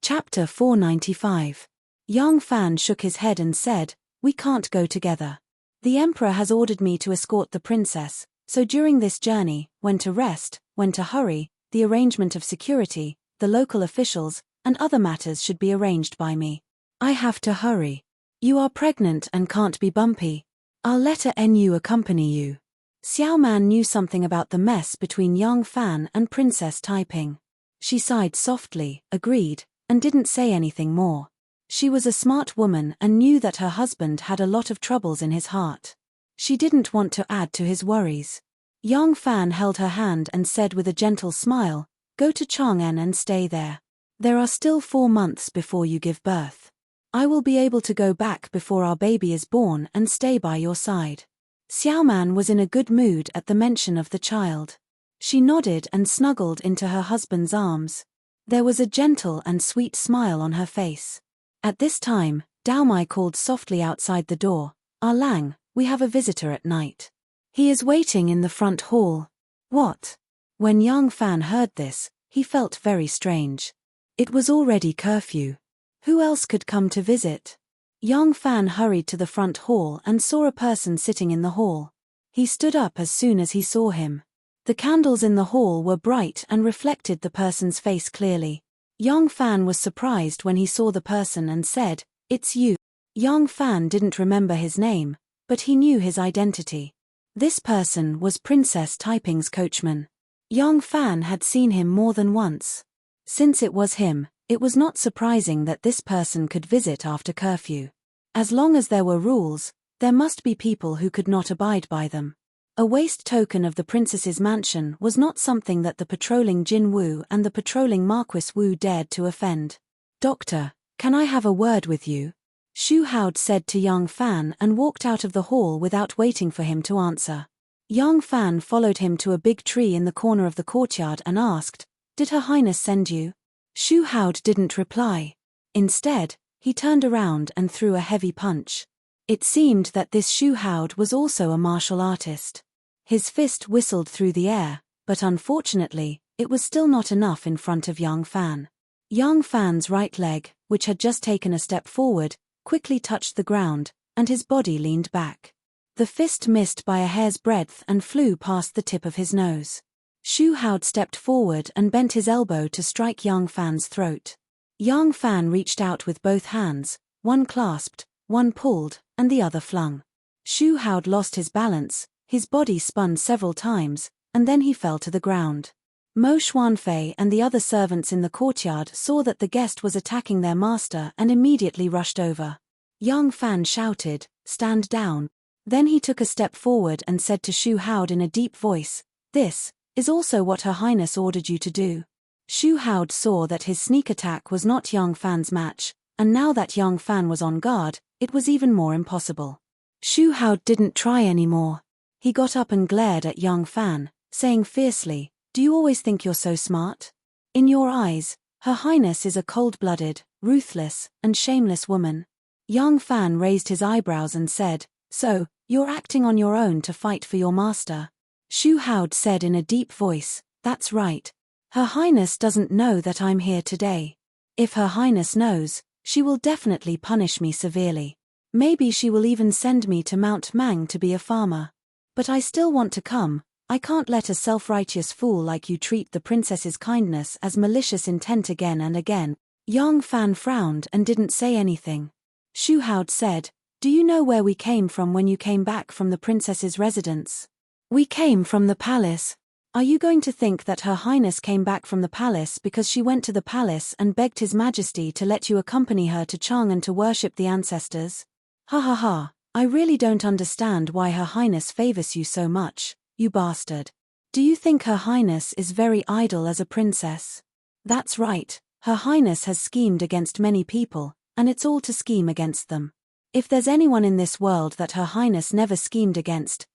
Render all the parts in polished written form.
Chapter 495. Young Fan shook his head and said, "We can't go together. The Emperor has ordered me to escort the princess, so during this journey, when to rest, when to hurry, the arrangement of security, the local officials, and other matters should be arranged by me. I have to hurry. You are pregnant and can't be bumpy. I'll let Nu accompany you." Xiao Man knew something about the mess between Young Fan and Princess Taiping. She sighed softly, agreed, and didn't say anything more. She was a smart woman and knew that her husband had a lot of troubles in his heart. She didn't want to add to his worries. Young Fan held her hand and said with a gentle smile, "Go to Chang'an and stay there. There are still 4 months before you give birth. I will be able to go back before our baby is born and stay by your side." Xiao Man was in a good mood at the mention of the child. She nodded and snuggled into her husband's arms. There was a gentle and sweet smile on her face. At this time, Dao Mai called softly outside the door, "Ah Lang, we have a visitor at night. He is waiting in the front hall." What? When Young Fan heard this, he felt very strange. It was already curfew. Who else could come to visit? Young Fan hurried to the front hall and saw a person sitting in the hall. He stood up as soon as he saw him. The candles in the hall were bright and reflected the person's face clearly. Young Fan was surprised when he saw the person and said, "It's you." Young Fan didn't remember his name, but he knew his identity. This person was Princess Taiping's coachman. Young Fan had seen him more than once. Since it was him, it was not surprising that this person could visit after curfew. As long as there were rules, there must be people who could not abide by them. A waste token of the princess's mansion was not something that the patrolling Jin Wu and the patrolling Marquis Wu dared to offend. "Doctor, can I have a word with you?" Xu Haod said to Young Fan and walked out of the hall without waiting for him to answer. Young Fan followed him to a big tree in the corner of the courtyard and asked, "Did Her Highness send you?" Xu Haod didn't reply. Instead, he turned around and threw a heavy punch. It seemed that this Xu Haod was also a martial artist. His fist whistled through the air, but unfortunately, it was still not enough in front of Young Fan. Young Fan's right leg, which had just taken a step forward, quickly touched the ground, and his body leaned back. The fist missed by a hair's breadth and flew past the tip of his nose. Xu Haod stepped forward and bent his elbow to strike Young Fan's throat. Young Fan reached out with both hands, one clasped, one pulled, and the other flung. Xu Haod lost his balance, his body spun several times, and then he fell to the ground. Mo Xuanfei and the other servants in the courtyard saw that the guest was attacking their master and immediately rushed over. Young Fan shouted, "Stand down." Then he took a step forward and said to Xu Haod in a deep voice, "This is also what Her Highness ordered you to do." Xu Haod saw that his sneak attack was not Young Fan's match, and now that Young Fan was on guard, it was even more impossible. Xu Haod didn't try anymore. He got up and glared at Young Fan, saying fiercely, "Do you always think you're so smart? In your eyes, Her Highness is a cold-blooded, ruthless, and shameless woman." Young Fan raised his eyebrows and said, "So, you're acting on your own to fight for your master?" Xu Haod said in a deep voice, "That's right. Her Highness doesn't know that I'm here today. If Her Highness knows, she will definitely punish me severely. Maybe she will even send me to Mount Mang to be a farmer. But I still want to come. I can't let a self-righteous fool like you treat the princess's kindness as malicious intent again and again." Young Fan frowned and didn't say anything. Xu Haod said, "Do you know where we came from when you came back from the princess's residence?" "We came from the palace." "Are you going to think that Her Highness came back from the palace because she went to the palace and begged His Majesty to let you accompany her to Chang'an to worship the ancestors? Ha ha ha, I really don't understand why Her Highness favors you so much, you bastard. Do you think Her Highness is very idle as a princess?" "That's right, Her Highness has schemed against many people, and it's all to scheme against them. If there's anyone in this world that Her Highness never schemed against,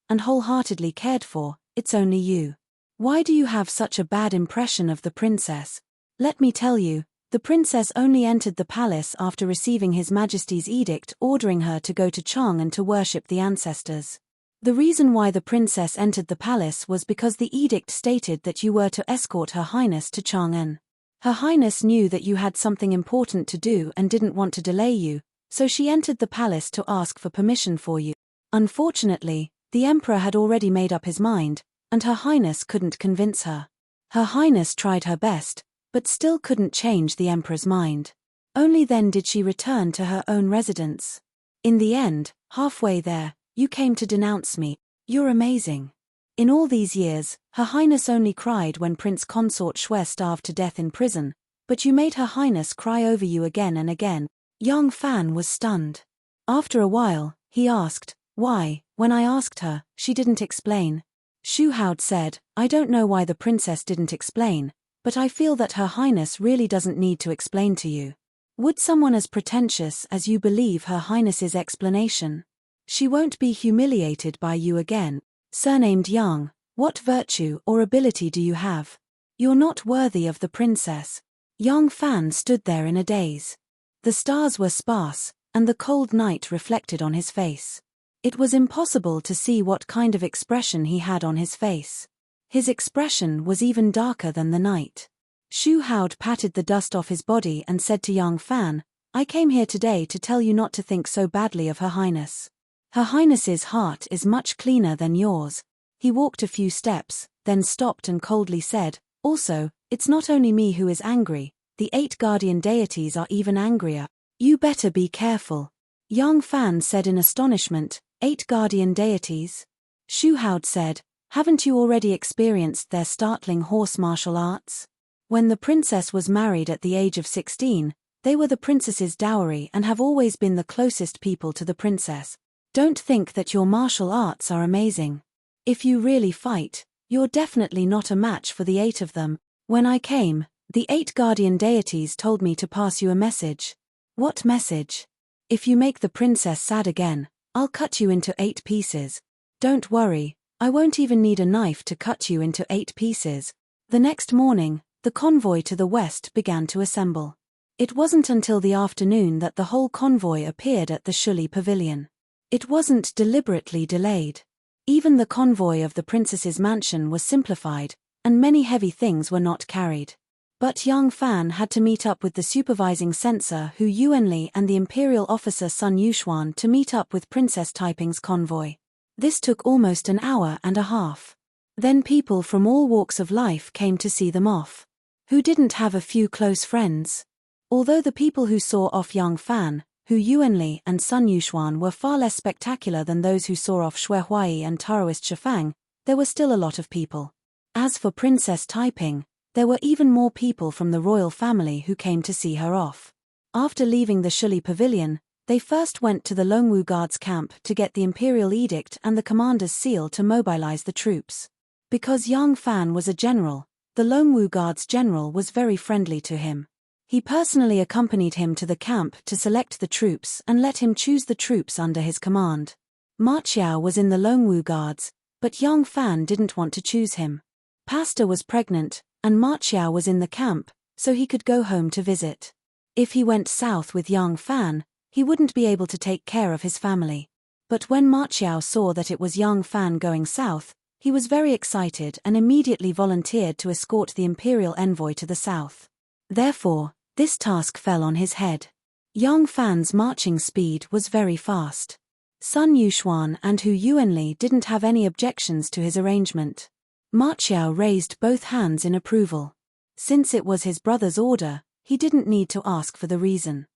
and wholeheartedly cared for, it's only you. Why do you have such a bad impression of the princess? Let me tell you, the princess only entered the palace after receiving His Majesty's edict ordering her to go to Chang'an to worship the ancestors. The reason why the princess entered the palace was because the edict stated that you were to escort Her Highness to Chang'an. Her Highness knew that you had something important to do and didn't want to delay you, so she entered the palace to ask for permission for you. Unfortunately, the Emperor had already made up his mind, and Her Highness couldn't convince her. Her Highness tried her best, but still couldn't change the Emperor's mind. Only then did she return to her own residence. In the end, halfway there, you came to denounce me. You're amazing. In all these years, Her Highness only cried when Prince Consort Shui starved to death in prison, but you made Her Highness cry over you again and again. Young Fan was stunned. After a while, he asked, why, when I asked her, she didn't explain. Shu Haod said, I don't know why the princess didn't explain, but I feel that Her Highness really doesn't need to explain to you. Would someone as pretentious as you believe Her Highness's explanation? She won't be humiliated by you again. Surnamed Yang, what virtue or ability do you have? You're not worthy of the princess. Young Fan stood there in a daze. The stars were sparse, and the cold night reflected on his face. It was impossible to see what kind of expression he had on his face. His expression was even darker than the night. Shu Haod patted the dust off his body and said to Young Fan, I came here today to tell you not to think so badly of Her Highness. Her Highness's heart is much cleaner than yours. He walked a few steps, then stopped and coldly said, also, it's not only me who is angry, the 8 guardian deities are even angrier. You better be careful. Young Fan said in astonishment, 8 guardian deities? Shu Haod said, haven't you already experienced their startling horse martial arts? When the princess was married at the age of 16, they were the princess's dowry and have always been the closest people to the princess. Don't think that your martial arts are amazing. If you really fight, you're definitely not a match for the 8 of them. When I came, the 8 guardian deities told me to pass you a message. What message? If you make the princess sad again, I'll cut you into 8 pieces. Don't worry, I won't even need a knife to cut you into 8 pieces. The next morning, the convoy to the west began to assemble. It wasn't until the afternoon that the whole convoy appeared at the Shuli Pavilion. It wasn't deliberately delayed. Even the convoy of the princess's mansion was simplified, and many heavy things were not carried. But Young Fan had to meet up with the supervising censor Hu Yuanli and the imperial officer Sun Yuxuan to meet up with Princess Taiping's convoy. This took almost an hour and a half. Then people from all walks of life came to see them off. Who didn't have a few close friends? Although the people who saw off Young Fan, Hu Yuanli and Sun Yuxuan were far less spectacular than those who saw off Shui Huai and Taoist Shifang, there were still a lot of people. As for Princess Taiping, there were even more people from the royal family who came to see her off. After leaving the Shuli Pavilion, they first went to the Longwu Guards camp to get the imperial edict and the commander's seal to mobilize the troops. Because Young Fan was a general, the Longwu Guards general was very friendly to him. He personally accompanied him to the camp to select the troops and let him choose the troops under his command. Ma Qiao was in the Longwu Guards, but Young Fan didn't want to choose him. Pasta was pregnant, and Ma Qiao was in the camp, so he could go home to visit. If he went south with Young Fan, he wouldn't be able to take care of his family. But when Ma Qiao saw that it was Young Fan going south, he was very excited and immediately volunteered to escort the imperial envoy to the south. Therefore, this task fell on his head. Young Fan's marching speed was very fast. Sun Yuxuan and Hu Yuanli didn't have any objections to his arrangement. Ma Qiao raised both hands in approval. Since it was his brother's order, he didn't need to ask for the reason.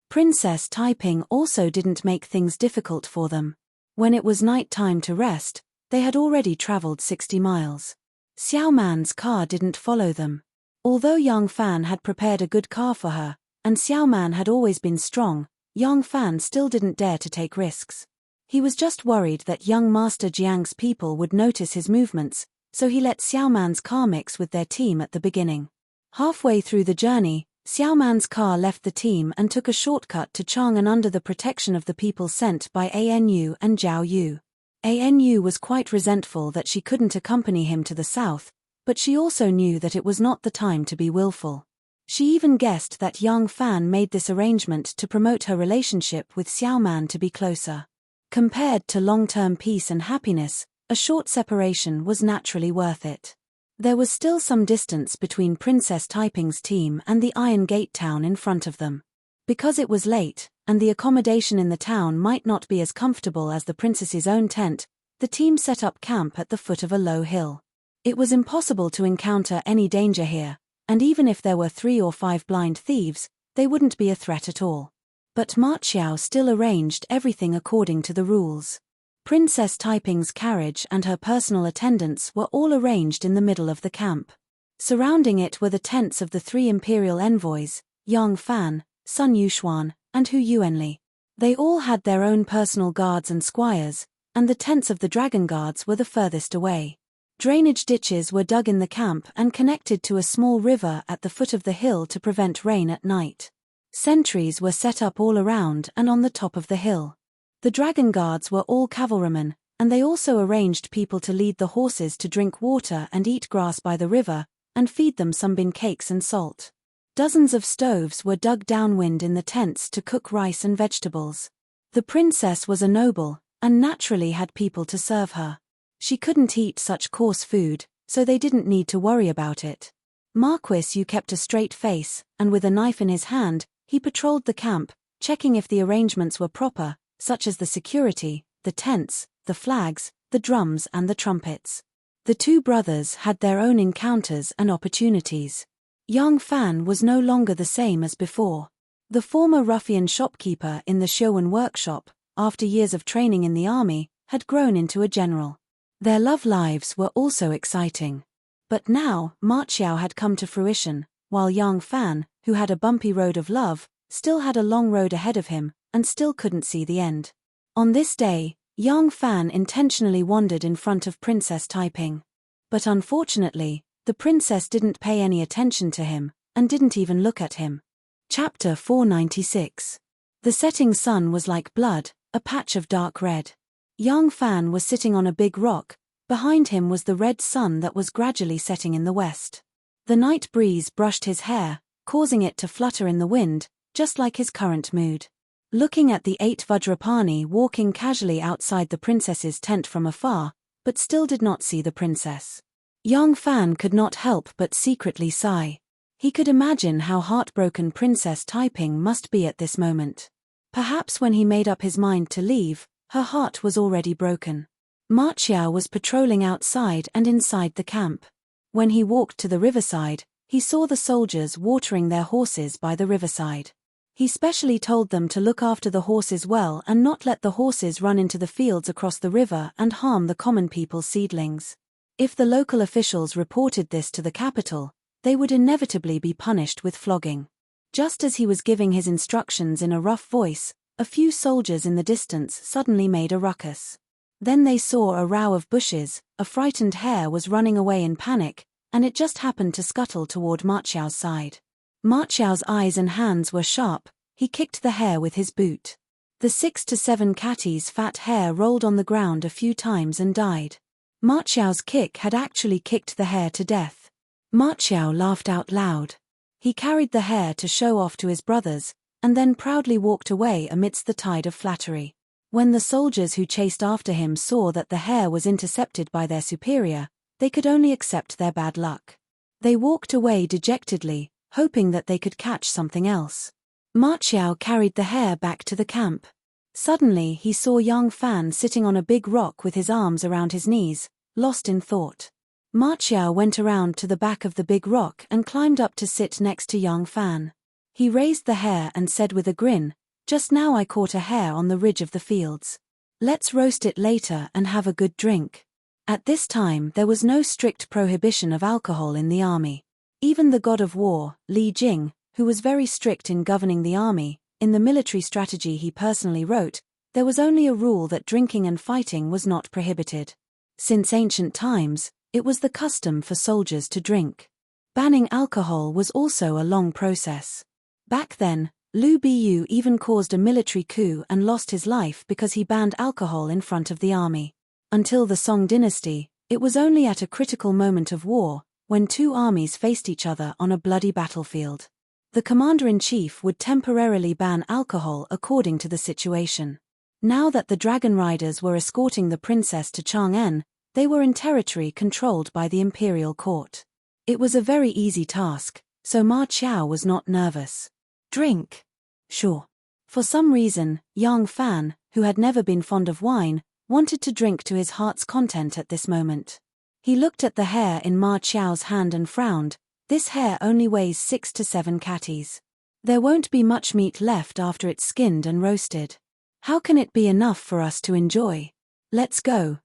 Princess Taiping also didn't make things difficult for them. When it was night time to rest, they had already traveled 60 miles. Xiao Man's car didn't follow them. Although Young Fan had prepared a good car for her, and Xiao Man had always been strong, Young Fan still didn't dare to take risks. He was just worried that young Master Jiang's people would notice his movements, so he let Xiao Man's car mix with their team at the beginning. Halfway through the journey, Xiao Man's car left the team and took a shortcut to Chang'an under the protection of the people sent by Anu and Zhao Yu. Anu was quite resentful that she couldn't accompany him to the south, but she also knew that it was not the time to be willful. She even guessed that Young Fan made this arrangement to promote her relationship with Xiao Man to be closer. Compared to long-term peace and happiness, a short separation was naturally worth it. There was still some distance between Princess Taiping's team and the Iron Gate town in front of them. Because it was late, and the accommodation in the town might not be as comfortable as the princess's own tent, the team set up camp at the foot of a low hill. It was impossible to encounter any danger here, and even if there were 3 or 5 blind thieves, they wouldn't be a threat at all. But Ma Qiao still arranged everything according to the rules. Princess Taiping's carriage and her personal attendants were all arranged in the middle of the camp. Surrounding it were the tents of the 3 imperial envoys, Yang Fan, Sun Yuxuan, and Hu Yuanli. They all had their own personal guards and squires, and the tents of the dragon guards were the furthest away. Drainage ditches were dug in the camp and connected to a small river at the foot of the hill to prevent rain at night. Sentries were set up all around and on the top of the hill. The dragon guards were all cavalrymen, and they also arranged people to lead the horses to drink water and eat grass by the river, and feed them some bin cakes and salt. Dozens of stoves were dug downwind in the tents to cook rice and vegetables. The princess was a noble, and naturally had people to serve her. She couldn't eat such coarse food, so they didn't need to worry about it. Marquis Yu kept a straight face, and with a knife in his hand, he patrolled the camp, checking if the arrangements were proper, such as the security, the tents, the flags, the drums and the trumpets. The 2 brothers had their own encounters and opportunities. Yang Fan was no longer the same as before. The former ruffian shopkeeper in the Showan workshop, after years of training in the army, had grown into a general. Their love lives were also exciting. But now, Ma Qiao had come to fruition, while Yang Fan, who had a bumpy road of love, still had a long road ahead of him, and still couldn't see the end. On this day, Yang Fan intentionally wandered in front of Princess Taiping. But unfortunately, the princess didn't pay any attention to him, and didn't even look at him. Chapter 496. The setting sun was like blood, a patch of dark red. Yang Fan was sitting on a big rock, behind him was the red sun that was gradually setting in the west. The night breeze brushed his hair, causing it to flutter in the wind, just like his current mood. Looking at the 8 Vajrapani walking casually outside the princess's tent from afar, but still did not see the princess. Yang Fan could not help but secretly sigh. He could imagine how heartbroken Princess Taiping must be at this moment. Perhaps when he made up his mind to leave, her heart was already broken. Ma Qiao was patrolling outside and inside the camp. When he walked to the riverside, he saw the soldiers watering their horses by the riverside. He specially told them to look after the horses well and not let the horses run into the fields across the river and harm the common people's seedlings. If the local officials reported this to the capital, they would inevitably be punished with flogging. Just as he was giving his instructions in a rough voice, a few soldiers in the distance suddenly made a ruckus. Then they saw a row of bushes, a frightened hare was running away in panic, and it just happened to scuttle toward Ma Qiao's side. Ma Qiao's eyes and hands were sharp, he kicked the hare with his boot. The 6 to 7 catty's fat hare rolled on the ground a few times and died. Ma Qiao's kick had actually kicked the hare to death. Ma Qiao laughed out loud. He carried the hare to show off to his brothers, and then proudly walked away amidst the tide of flattery. When the soldiers who chased after him saw that the hare was intercepted by their superior, they could only accept their bad luck. They walked away dejectedly, hoping that they could catch something else. Ma Qiao carried the hare back to the camp. Suddenly he saw Yang Fan sitting on a big rock with his arms around his knees, lost in thought. Ma Qiao went around to the back of the big rock and climbed up to sit next to Yang Fan. He raised the hare and said with a grin, "Just now I caught a hare on the ridge of the fields. Let's roast it later and have a good drink." At this time there was no strict prohibition of alcohol in the army. Even the god of war, Li Jing, who was very strict in governing the army, in the military strategy he personally wrote, there was only a rule that drinking and fighting was not prohibited. Since ancient times, it was the custom for soldiers to drink. Banning alcohol was also a long process. Back then, Liu Biyu even caused a military coup and lost his life because he banned alcohol in front of the army. Until the Song dynasty, it was only at a critical moment of war, when 2 armies faced each other on a bloody battlefield. The commander-in-chief would temporarily ban alcohol according to the situation. Now that the dragon riders were escorting the princess to Chang'an, They were in territory controlled by the imperial court. It was a very easy task, so Ma Qiao was not nervous. Drink? Sure. For some reason, young Fan, who had never been fond of wine, wanted to drink to his heart's content at this moment. He looked at the hair in Ma Qiao's hand and frowned. This hair only weighs 6 to 7 catties. There won't be much meat left after it's skinned and roasted. How can it be enough for us to enjoy? Let's go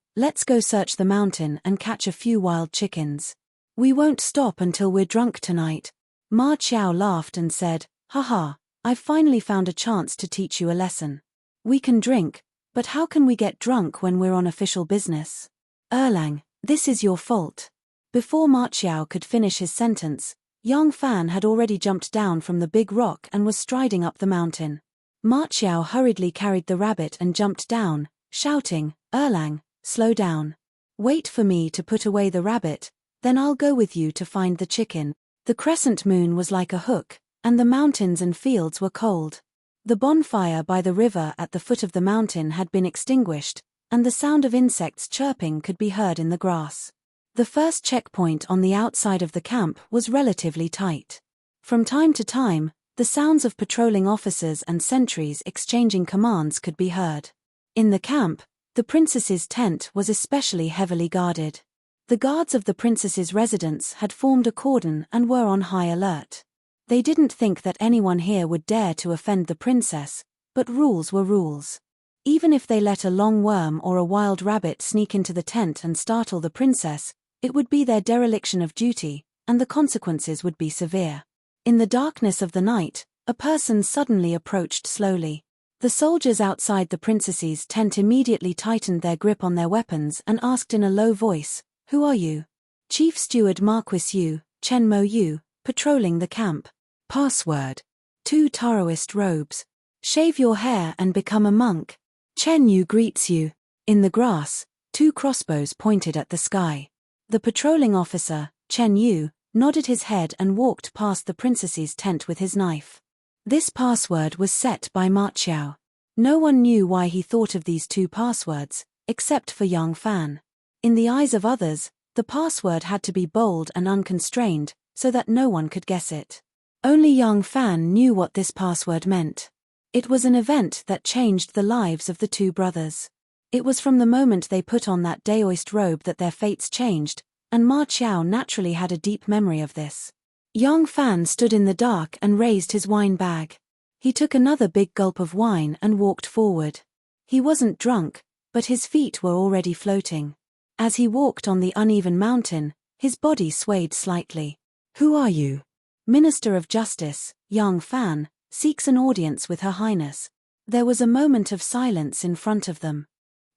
search the mountain and catch a few wild chickens. We won't stop until we're drunk tonight. Ma Qiao laughed and said, haha, I've finally found a chance to teach you a lesson. We can drink, but how can we get drunk when we're on official business? Erlang, this is your fault. Before Ma Qiao could finish his sentence, young Fan had already jumped down from the big rock and was striding up the mountain. Ma Qiao hurriedly carried the rabbit and jumped down, shouting, Erlang, slow down. Wait for me to put away the rabbit, then I'll go with you to find the chicken. The crescent moon was like a hook, and the mountains and fields were cold. The bonfire by the river at the foot of the mountain had been extinguished, and the sound of insects chirping could be heard in the grass. The first checkpoint on the outside of the camp was relatively tight. From time to time, the sounds of patrolling officers and sentries exchanging commands could be heard. In the camp, the princess's tent was especially heavily guarded. The guards of the princess's residence had formed a cordon and were on high alert. They didn't think that anyone here would dare to offend the princess, but rules were rules. Even if they let a long worm or a wild rabbit sneak into the tent and startle the princess, it would be their dereliction of duty, and the consequences would be severe. In the darkness of the night, a person suddenly approached slowly. The soldiers outside the princess's tent immediately tightened their grip on their weapons and asked in a low voice, "Who are you?" Chief Steward Marquis Yu, Chen Mo Yu, patrolling the camp. Password. 2 Taoist robes. Shave your hair and become a monk. Chen Yu greets you. In the grass, 2 crossbows pointed at the sky. The patrolling officer, Chen Yu, nodded his head and walked past the princess's tent with his knife. This password was set by Ma Qiao. No one knew why he thought of these 2 passwords, except for young Fan. In the eyes of others, the password had to be bold and unconstrained, so that no one could guess it. Only young Fan knew what this password meant. It was an event that changed the lives of the 2 brothers. It was from the moment they put on that Daoist robe that their fates changed, and Ma Qiao naturally had a deep memory of this. Young Fan stood in the dark and raised his wine bag. He took another big gulp of wine and walked forward. He wasn't drunk, but his feet were already floating. As he walked on the uneven mountain, his body swayed slightly. Who are you? Minister of Justice, young Fan, seeks an audience with Her Highness. There was a moment of silence in front of them.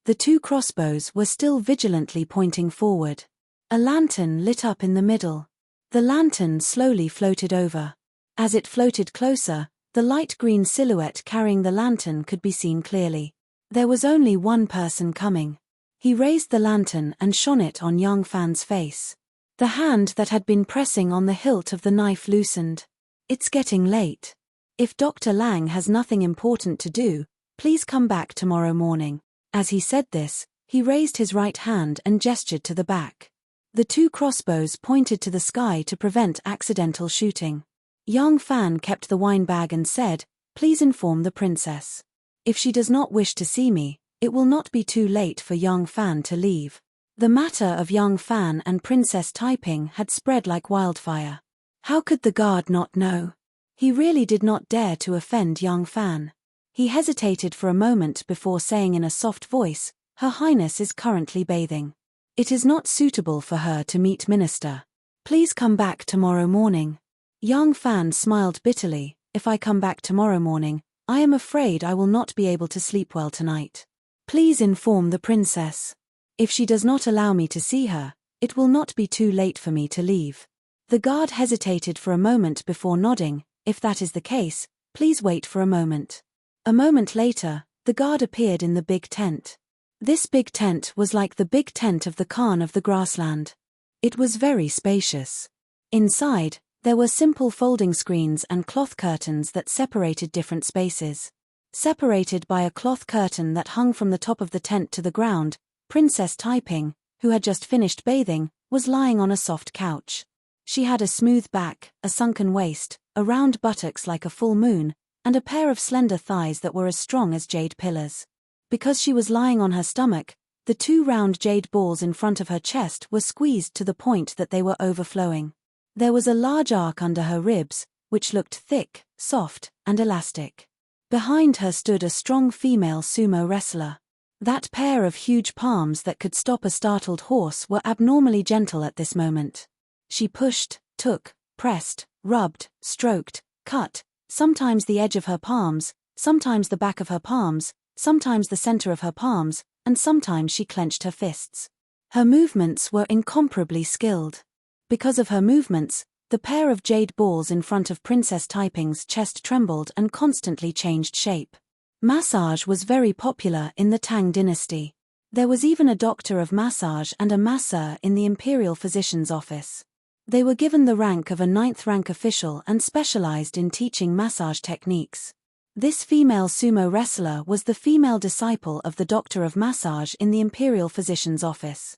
The 2 crossbows were still vigilantly pointing forward. A lantern lit up in the middle. The lantern slowly floated over. As it floated closer, the light green silhouette carrying the lantern could be seen clearly. There was only one person coming. He raised the lantern and shone it on young Fan's face. The hand that had been pressing on the hilt of the knife loosened. It's getting late. If Dr. Lang has nothing important to do, please come back tomorrow morning. As he said this, he raised his right hand and gestured to the back. The 2 crossbows pointed to the sky to prevent accidental shooting. Young Fan kept the wine bag and said, "Please inform the princess. If she does not wish to see me, it will not be too late for young Fan to leave." The matter of young Fan and Princess Taiping had spread like wildfire. How could the guard not know? He really did not dare to offend young Fan. He hesitated for a moment before saying in a soft voice, "Her Highness is currently bathing. It is not suitable for her to meet Minister. Please come back tomorrow morning." Young Fan smiled bitterly. "If I come back tomorrow morning, I am afraid I will not be able to sleep well tonight. Please inform the princess. If she does not allow me to see her, it will not be too late for me to leave." The guard hesitated for a moment before nodding. "If that is the case, please wait for a moment." A moment later, the guard appeared in the big tent. This big tent was like the big tent of the Khan of the grassland. It was very spacious. Inside, there were simple folding screens and cloth curtains that separated different spaces. Separated by a cloth curtain that hung from the top of the tent to the ground, Princess Taiping, who had just finished bathing, was lying on a soft couch. She had a smooth back, a sunken waist, a round buttocks like a full moon, and a pair of slender thighs that were as strong as jade pillars. Because she was lying on her stomach, the two round jade balls in front of her chest were squeezed to the point that they were overflowing. There was a large arc under her ribs, which looked thick, soft, and elastic. Behind her stood a strong female sumo wrestler. That pair of huge palms that could stop a startled horse were abnormally gentle at this moment. She pushed, took, pressed, rubbed, stroked, cut, sometimes the edge of her palms, sometimes the back of her palms, sometimes the center of her palms, and sometimes she clenched her fists. Her movements were incomparably skilled. Because of her movements, the pair of jade balls in front of Princess Taiping's chest trembled and constantly changed shape. Massage was very popular in the Tang dynasty. There was even a doctor of massage and a masseur in the imperial physician's office. They were given the rank of a 9th rank official and specialized in teaching massage techniques. This female sumo wrestler was the female disciple of the doctor of massage in the imperial physician's office.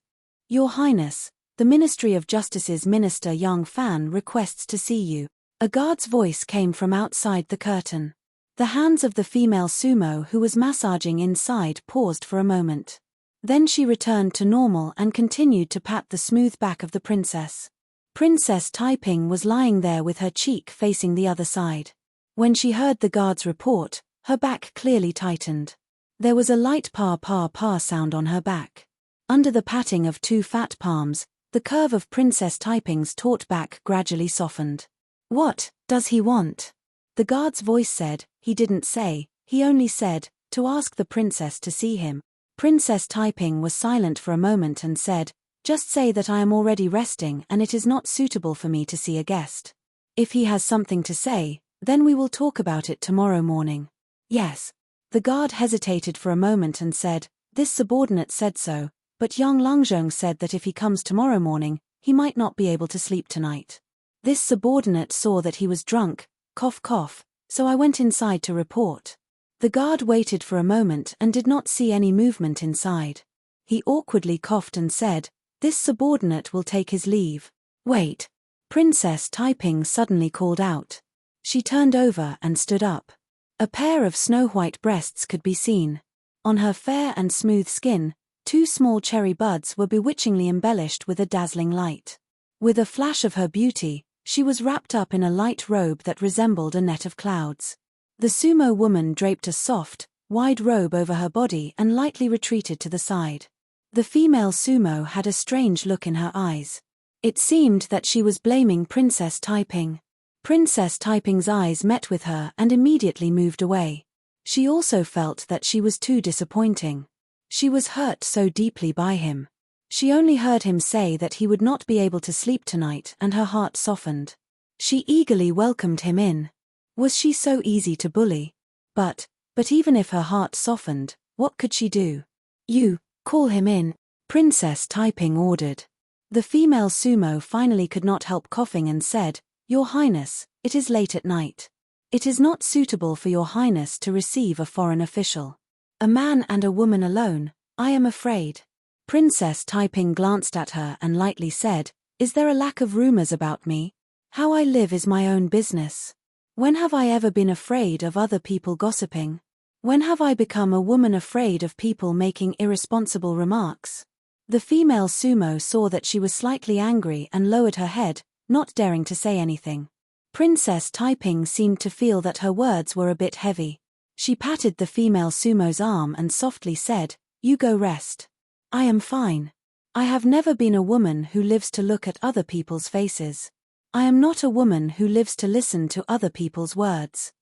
Your Highness, the Ministry of Justice's Minister Yang Fan requests to see you. A guard's voice came from outside the curtain. The hands of the female sumo who was massaging inside paused for a moment. Then she returned to normal and continued to pat the smooth back of the princess. Princess Taiping was lying there with her cheek facing the other side. When she heard the guard's report, her back clearly tightened. There was a light pa sound on her back. Under the patting of two fat palms, the curve of Princess Taiping's taut back gradually softened. What does he want? The guard's voice said. He didn't say, he only said, to ask the princess to see him. Princess Taiping was silent for a moment and said, just say that I am already resting and it is not suitable for me to see a guest. If he has something to say, then we will talk about it tomorrow morning. Yes. The guard hesitated for a moment and said, this subordinate said so, but Yang Langzhong said that if he comes tomorrow morning, he might not be able to sleep tonight. This subordinate saw that he was drunk, cough cough, so I went inside to report. The guard waited for a moment and did not see any movement inside. He awkwardly coughed and said, this subordinate will take his leave. Wait. Princess Taiping suddenly called out. She turned over and stood up. A pair of snow-white breasts could be seen. On her fair and smooth skin, two small cherry buds were bewitchingly embellished with a dazzling light. With a flash of her beauty, she was wrapped up in a light robe that resembled a net of clouds. The sumo woman draped a soft, wide robe over her body and lightly retreated to the side. The female sumo had a strange look in her eyes. It seemed that she was blaming Princess Taiping. Princess Taiping's eyes met with her and immediately moved away. She also felt that she was too disappointing. She was hurt so deeply by him. She only heard him say that he would not be able to sleep tonight and her heart softened. She eagerly welcomed him in. Was she so easy to bully? But even if her heart softened, what could she do? You, call him in, Princess Taiping ordered. The female sumo finally could not help coughing and said, Your Highness, it is late at night. It is not suitable for Your Highness to receive a foreign official. A man and a woman alone, I am afraid. Princess Taiping glanced at her and lightly said, Is there a lack of rumors about me? How I live is my own business. When have I ever been afraid of other people gossiping? When have I become a woman afraid of people making irresponsible remarks? The female sumo saw that she was slightly angry and lowered her head, not daring to say anything. Princess Taiping seemed to feel that her words were a bit heavy. She patted the female sumo's arm and softly said, You go rest. I am fine. I have never been a woman who lives to look at other people's faces. I am not a woman who lives to listen to other people's words.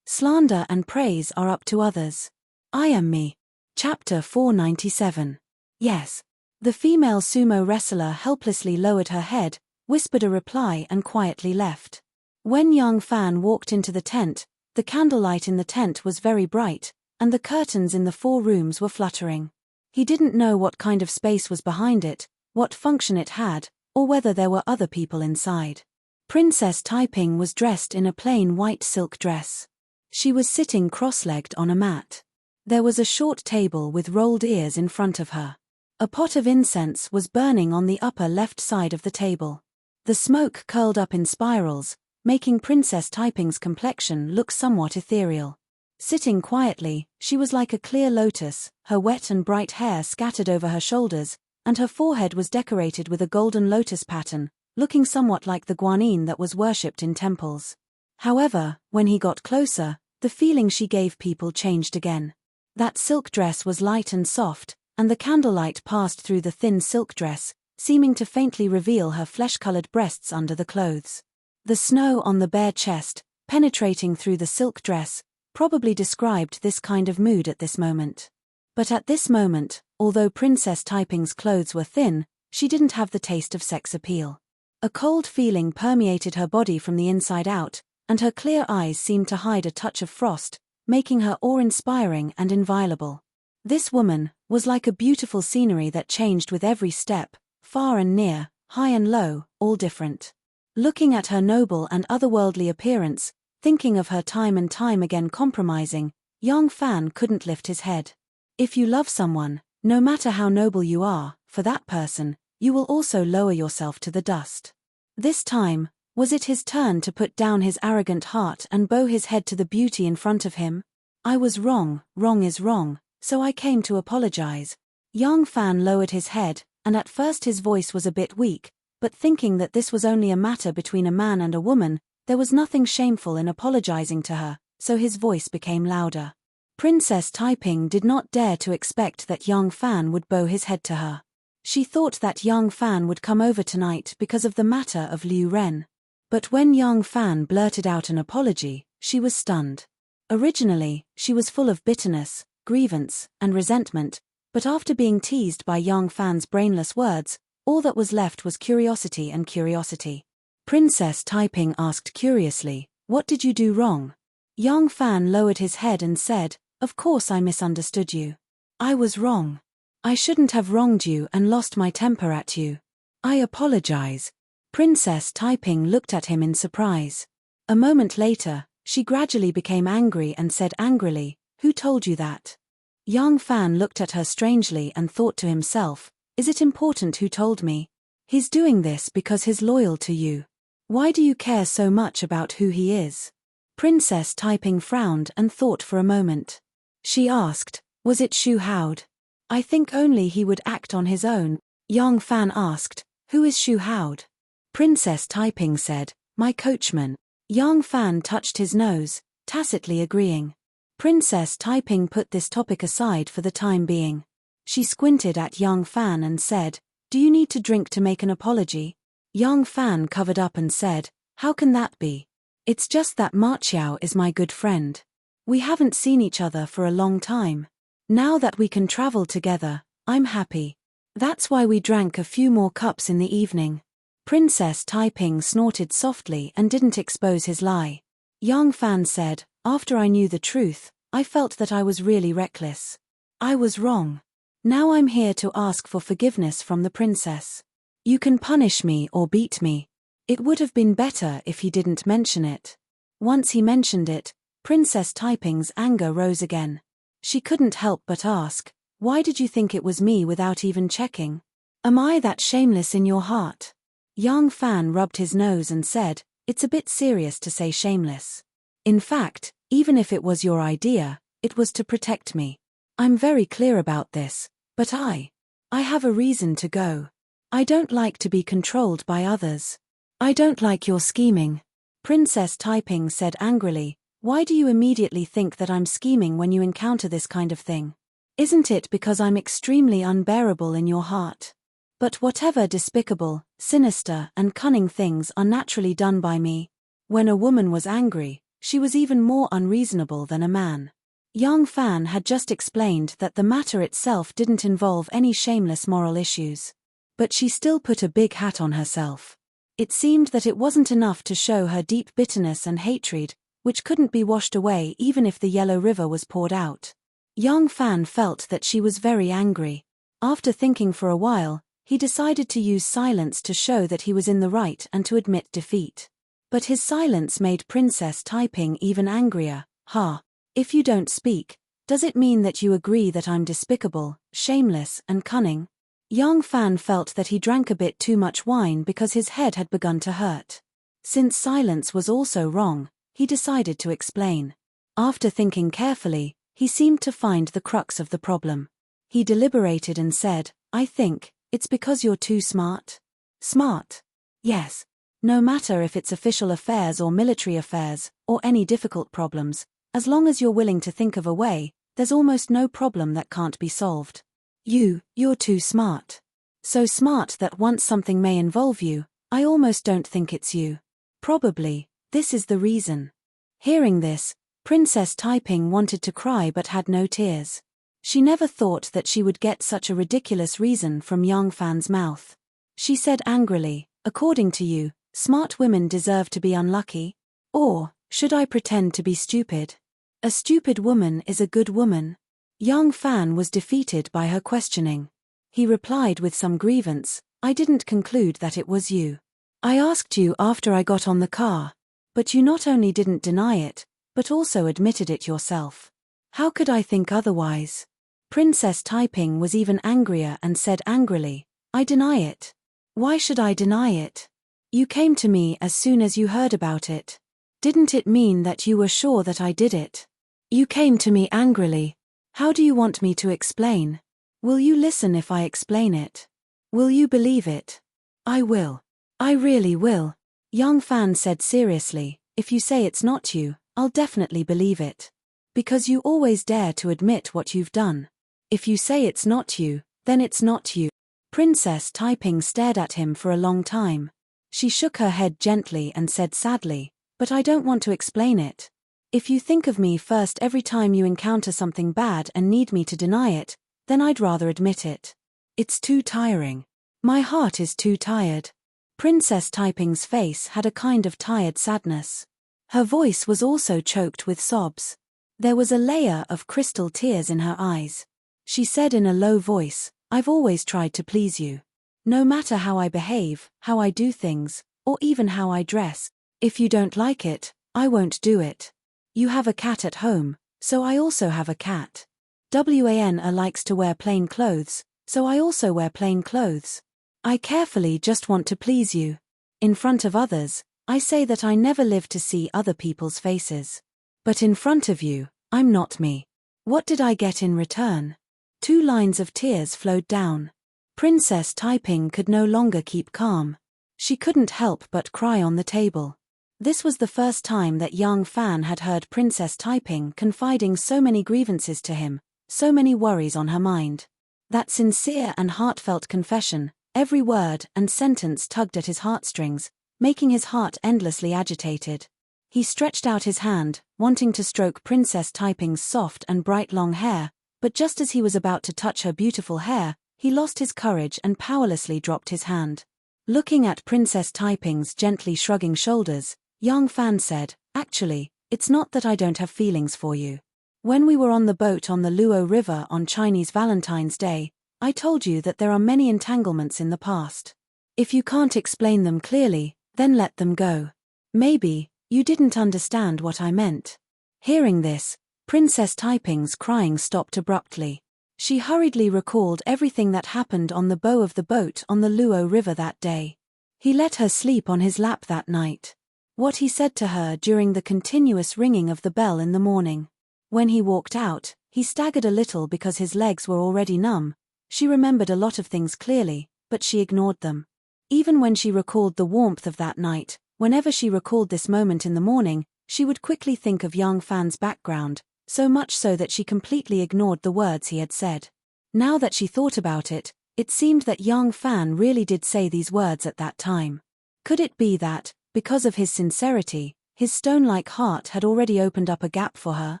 Slander and praise are up to others. I am me. Chapter 497. Yes. The female sumo wrestler helplessly lowered her head, whispered a reply and quietly left. When Yang Fan walked into the tent, the candlelight in the tent was very bright, and the curtains in the 4 rooms were fluttering. He didn't know what kind of space was behind it, what function it had, or whether there were other people inside. Princess Taiping was dressed in a plain white silk dress. She was sitting cross-legged on a mat. There was a short table with rolled ears in front of her. A pot of incense was burning on the upper left side of the table. The smoke curled up in spirals, making Princess Taiping's complexion look somewhat ethereal. Sitting quietly, she was like a clear lotus, her wet and bright hair scattered over her shoulders, and her forehead was decorated with a golden lotus pattern, looking somewhat like the guanyin that was worshipped in temples. However, when he got closer, the feeling she gave people changed again. That silk dress was light and soft, and the candlelight passed through the thin silk dress, seeming to faintly reveal her flesh-colored breasts under the clothes. The snow on the bare chest, penetrating through the silk dress, probably described this kind of mood at this moment. But at this moment, although Princess Taiping's clothes were thin, she didn't have the taste of sex appeal. A cold feeling permeated her body from the inside out, and her clear eyes seemed to hide a touch of frost, making her awe-inspiring and inviolable. This woman was like a beautiful scenery that changed with every step, far and near, high and low, all different. Looking at her noble and otherworldly appearance, thinking of her time and time again compromising, Yang Fan couldn't lift his head. If you love someone, no matter how noble you are, for that person, you will also lower yourself to the dust. This time, was it his turn to put down his arrogant heart and bow his head to the beauty in front of him? I was wrong, wrong is wrong, so I came to apologize. Yang Fan lowered his head, and at first his voice was a bit weak, but thinking that this was only a matter between a man and a woman, there was nothing shameful in apologizing to her, so his voice became louder. Princess Taiping did not dare to expect that Yang Fan would bow his head to her. She thought that Yang Fan would come over tonight because of the matter of Liu Ren. But when Yang Fan blurted out an apology, she was stunned. Originally, she was full of bitterness, grievance, and resentment, but after being teased by Yang Fan's brainless words, all that was left was curiosity and curiosity. Princess Taiping asked curiously, "What did you do wrong?" Yang Fan lowered his head and said, "Of course I misunderstood you. I was wrong. I shouldn't have wronged you and lost my temper at you. I apologize." Princess Taiping looked at him in surprise. A moment later, she gradually became angry and said angrily, "Who told you that?" Yang Fan looked at her strangely and thought to himself, "Is it important who told me? He's doing this because he's loyal to you. Why do you care so much about who he is?" Princess Taiping frowned and thought for a moment. She asked, "Was it Shu Haod?" "I think only he would act on his own." Yang Fan asked, "Who is Shu Haod?" Princess Taiping said, "My coachman." Yang Fan touched his nose, tacitly agreeing. Princess Taiping put this topic aside for the time being. She squinted at Yang Fan and said, "Do you need to drink to make an apology?" Yang Fan covered up and said, "How can that be? It's just that Ma Qiao is my good friend. We haven't seen each other for a long time. Now that we can travel together, I'm happy. That's why we drank a few more cups in the evening." Princess Taiping snorted softly and didn't expose his lie. Yang Fan said, "After I knew the truth, I felt that I was really reckless. I was wrong. Now I'm here to ask for forgiveness from the princess. You can punish me or beat me. It would have been better if he didn't mention it." Once he mentioned it, Princess Taiping's anger rose again. She couldn't help but ask, "Why did you think it was me without even checking? Am I that shameless in your heart?" Yang Fan rubbed his nose and said, "It's a bit serious to say shameless. In fact, even if it was your idea, it was to protect me. I'm very clear about this, but I have a reason to go. I don't like to be controlled by others. I don't like your scheming." Princess Taiping said angrily, "Why do you immediately think that I'm scheming when you encounter this kind of thing? Isn't it because I'm extremely unbearable in your heart? But whatever despicable, sinister, and cunning things are naturally done by me. When a woman was angry, she was even more unreasonable than a man." Yang Fan had just explained that the matter itself didn't involve any shameless moral issues. But she still put a big hat on herself. It seemed that it wasn't enough to show her deep bitterness and hatred, which couldn't be washed away even if the Yellow River was poured out. Yang Fan felt that she was very angry. After thinking for a while, he decided to use silence to show that he was in the right and to admit defeat. But his silence made Princess Taiping even angrier. "Ha! If you don't speak, does it mean that you agree that I'm despicable, shameless, and cunning?" Young Fan felt that he drank a bit too much wine because his head had begun to hurt. Since silence was also wrong, he decided to explain. After thinking carefully, he seemed to find the crux of the problem. He deliberated and said, "I think it's because you're too smart." Smart? Yes. No matter if it's official affairs or military affairs, or any difficult problems, as long as you're willing to think of a way, there's almost no problem that can't be solved. You're too smart. So smart that once something may involve you, I almost don't think it's you. Probably, this is the reason. Hearing this, Princess Taiping wanted to cry but had no tears. She never thought that she would get such a ridiculous reason from Young Fan's mouth. She said angrily, "According to you, smart women deserve to be unlucky? Or, should I pretend to be stupid? A stupid woman is a good woman." Young Fan was defeated by her questioning. He replied with some grievance, "I didn't conclude that it was you. I asked you after I got on the car. But you not only didn't deny it, but also admitted it yourself. How could I think otherwise?" Princess Taiping was even angrier and said angrily, "I deny it. Why should I deny it? You came to me as soon as you heard about it. Didn't it mean that you were sure that I did it? You came to me angrily. How do you want me to explain? Will you listen if I explain it? Will you believe it?" "I will. I really will," Young Fan said seriously. "If you say it's not you, I'll definitely believe it. Because you always dare to admit what you've done. If you say it's not you, then it's not you." Princess Taiping stared at him for a long time. She shook her head gently and said sadly, "But I don't want to explain it. If you think of me first every time you encounter something bad and need me to deny it, then I'd rather admit it. It's too tiring. My heart is too tired." Princess Taiping's face had a kind of tired sadness. Her voice was also choked with sobs. There was a layer of crystal tears in her eyes. She said in a low voice, "I've always tried to please you. No matter how I behave, how I do things, or even how I dress. If you don't like it, I won't do it. You have a cat at home, so I also have a cat. Wana likes to wear plain clothes, so I also wear plain clothes. I carefully just want to please you. In front of others, I say that I never live to see other people's faces. But in front of you, I'm not me. What did I get in return?" 2 lines of tears flowed down. Princess Taiping could no longer keep calm. She couldn't help but cry on the table. This was the first time that Young Fan had heard Princess Taiping confiding so many grievances to him, so many worries on her mind. That sincere and heartfelt confession, every word and sentence tugged at his heartstrings, making his heart endlessly agitated. He stretched out his hand, wanting to stroke Princess Taiping's soft and bright long hair, but just as he was about to touch her beautiful hair, he lost his courage and powerlessly dropped his hand. Looking at Princess Taiping's gently shrugging shoulders, Young Fan said, "Actually, it's not that I don't have feelings for you. When we were on the boat on the Luo River on Chinese Valentine's Day, I told you that there are many entanglements in the past. If you can't explain them clearly, then let them go. Maybe you didn't understand what I meant." Hearing this, Princess Taiping's crying stopped abruptly. She hurriedly recalled everything that happened on the bow of the boat on the Luo River that day. He let her sleep on his lap that night. What he said to her during the continuous ringing of the bell in the morning. When he walked out, he staggered a little because his legs were already numb. She remembered a lot of things clearly, but she ignored them. Even when she recalled the warmth of that night, whenever she recalled this moment in the morning, she would quickly think of Young Fan's background, so much so that she completely ignored the words he had said. Now that she thought about it, it seemed that Young Fan really did say these words at that time. Could it be that, because of his sincerity, his stone-like heart had already opened up a gap for her?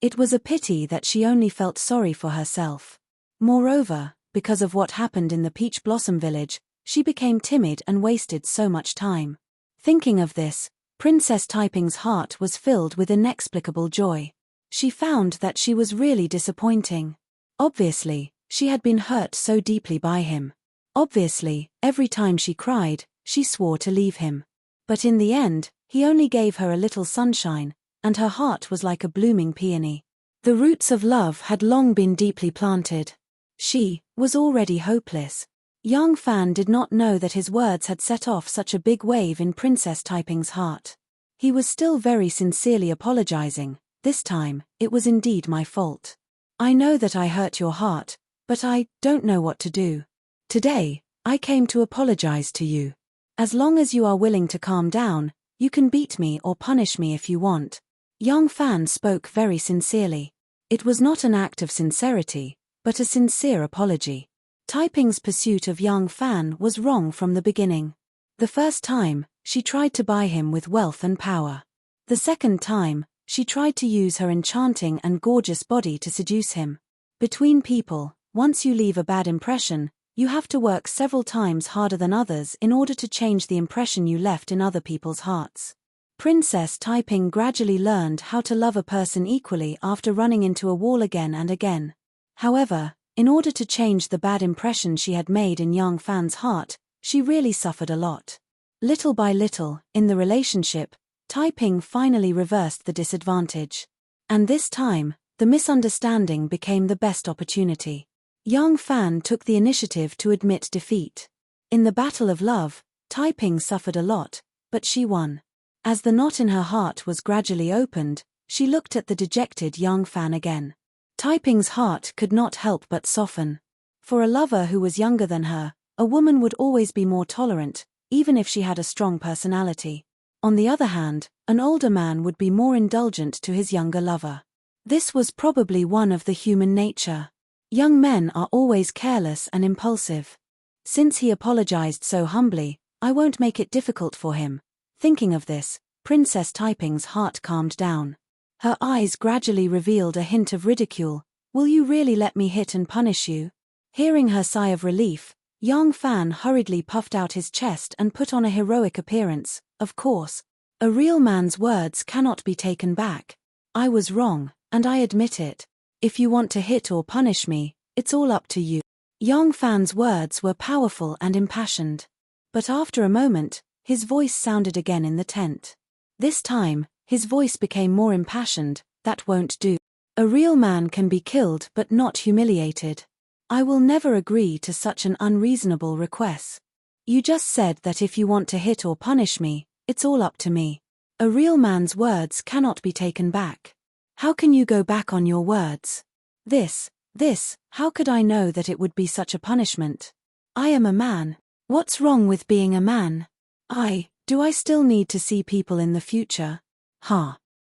It was a pity that she only felt sorry for herself. Moreover, because of what happened in the Peach Blossom Village, she became timid and wasted so much time. Thinking of this, Princess Taiping's heart was filled with inexplicable joy. She found that she was really disappointing. Obviously, she had been hurt so deeply by him. Obviously, every time she cried, she swore to leave him. But in the end, he only gave her a little sunshine, and her heart was like a blooming peony. The roots of love had long been deeply planted. She was already hopeless. Young Fan did not know that his words had set off such a big wave in Princess Taiping's heart. He was still very sincerely apologizing. This time, it was indeed my fault. I know that I hurt your heart, but I don't know what to do. Today, I came to apologize to you. As long as you are willing to calm down, you can beat me or punish me if you want. Young Fan spoke very sincerely. It was not an act of sincerity, but a sincere apology. Taiping's pursuit of Young Fan was wrong from the beginning. The first time, she tried to buy him with wealth and power. The second time, she tried to use her enchanting and gorgeous body to seduce him. Between people, once you leave a bad impression, you have to work several times harder than others in order to change the impression you left in other people's hearts. Princess Taiping gradually learned how to love a person equally after running into a wall again and again. However, in order to change the bad impression she had made in Young Fan's heart, she really suffered a lot. Little by little, in the relationship, Taiping finally reversed the disadvantage. And this time, the misunderstanding became the best opportunity. Young Fan took the initiative to admit defeat. In the battle of love, Taiping suffered a lot, but she won. As the knot in her heart was gradually opened, she looked at the dejected Young Fan again. Taiping's heart could not help but soften. For a lover who was younger than her, a woman would always be more tolerant, even if she had a strong personality. On the other hand, an older man would be more indulgent to his younger lover. This was probably one of the human nature. Young men are always careless and impulsive. Since he apologized so humbly, I won't make it difficult for him. Thinking of this, Princess Taiping's heart calmed down. Her eyes gradually revealed a hint of ridicule. Will you really let me hit and punish you? Hearing her sigh of relief, Young Fan hurriedly puffed out his chest and put on a heroic appearance. Of course, a real man's words cannot be taken back. I was wrong, and I admit it. If you want to hit or punish me, it's all up to you. Young Fan's words were powerful and impassioned. But after a moment, his voice sounded again in the tent. This time, his voice became more impassioned. That won't do. A real man can be killed but not humiliated. I will never agree to such an unreasonable request. You just said that if you want to hit or punish me, it's all up to me. A real man's words cannot be taken back. How can you go back on your words? How could I know that it would be such a punishment? I am a man. What's wrong with being a man? Do I still need to see people in the future?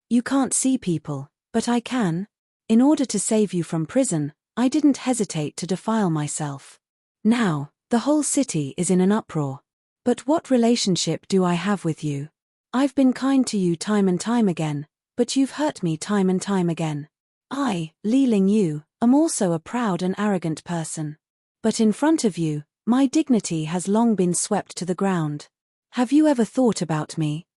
You can't see people, but I can. In order to save you from prison, I didn't hesitate to defile myself. Now, the whole city is in an uproar. But what relationship do I have with you? I've been kind to you time and time again, but you've hurt me time and time again. I, Li Ling Yu, am also a proud and arrogant person. But in front of you, my dignity has long been swept to the ground. Have you ever thought about me?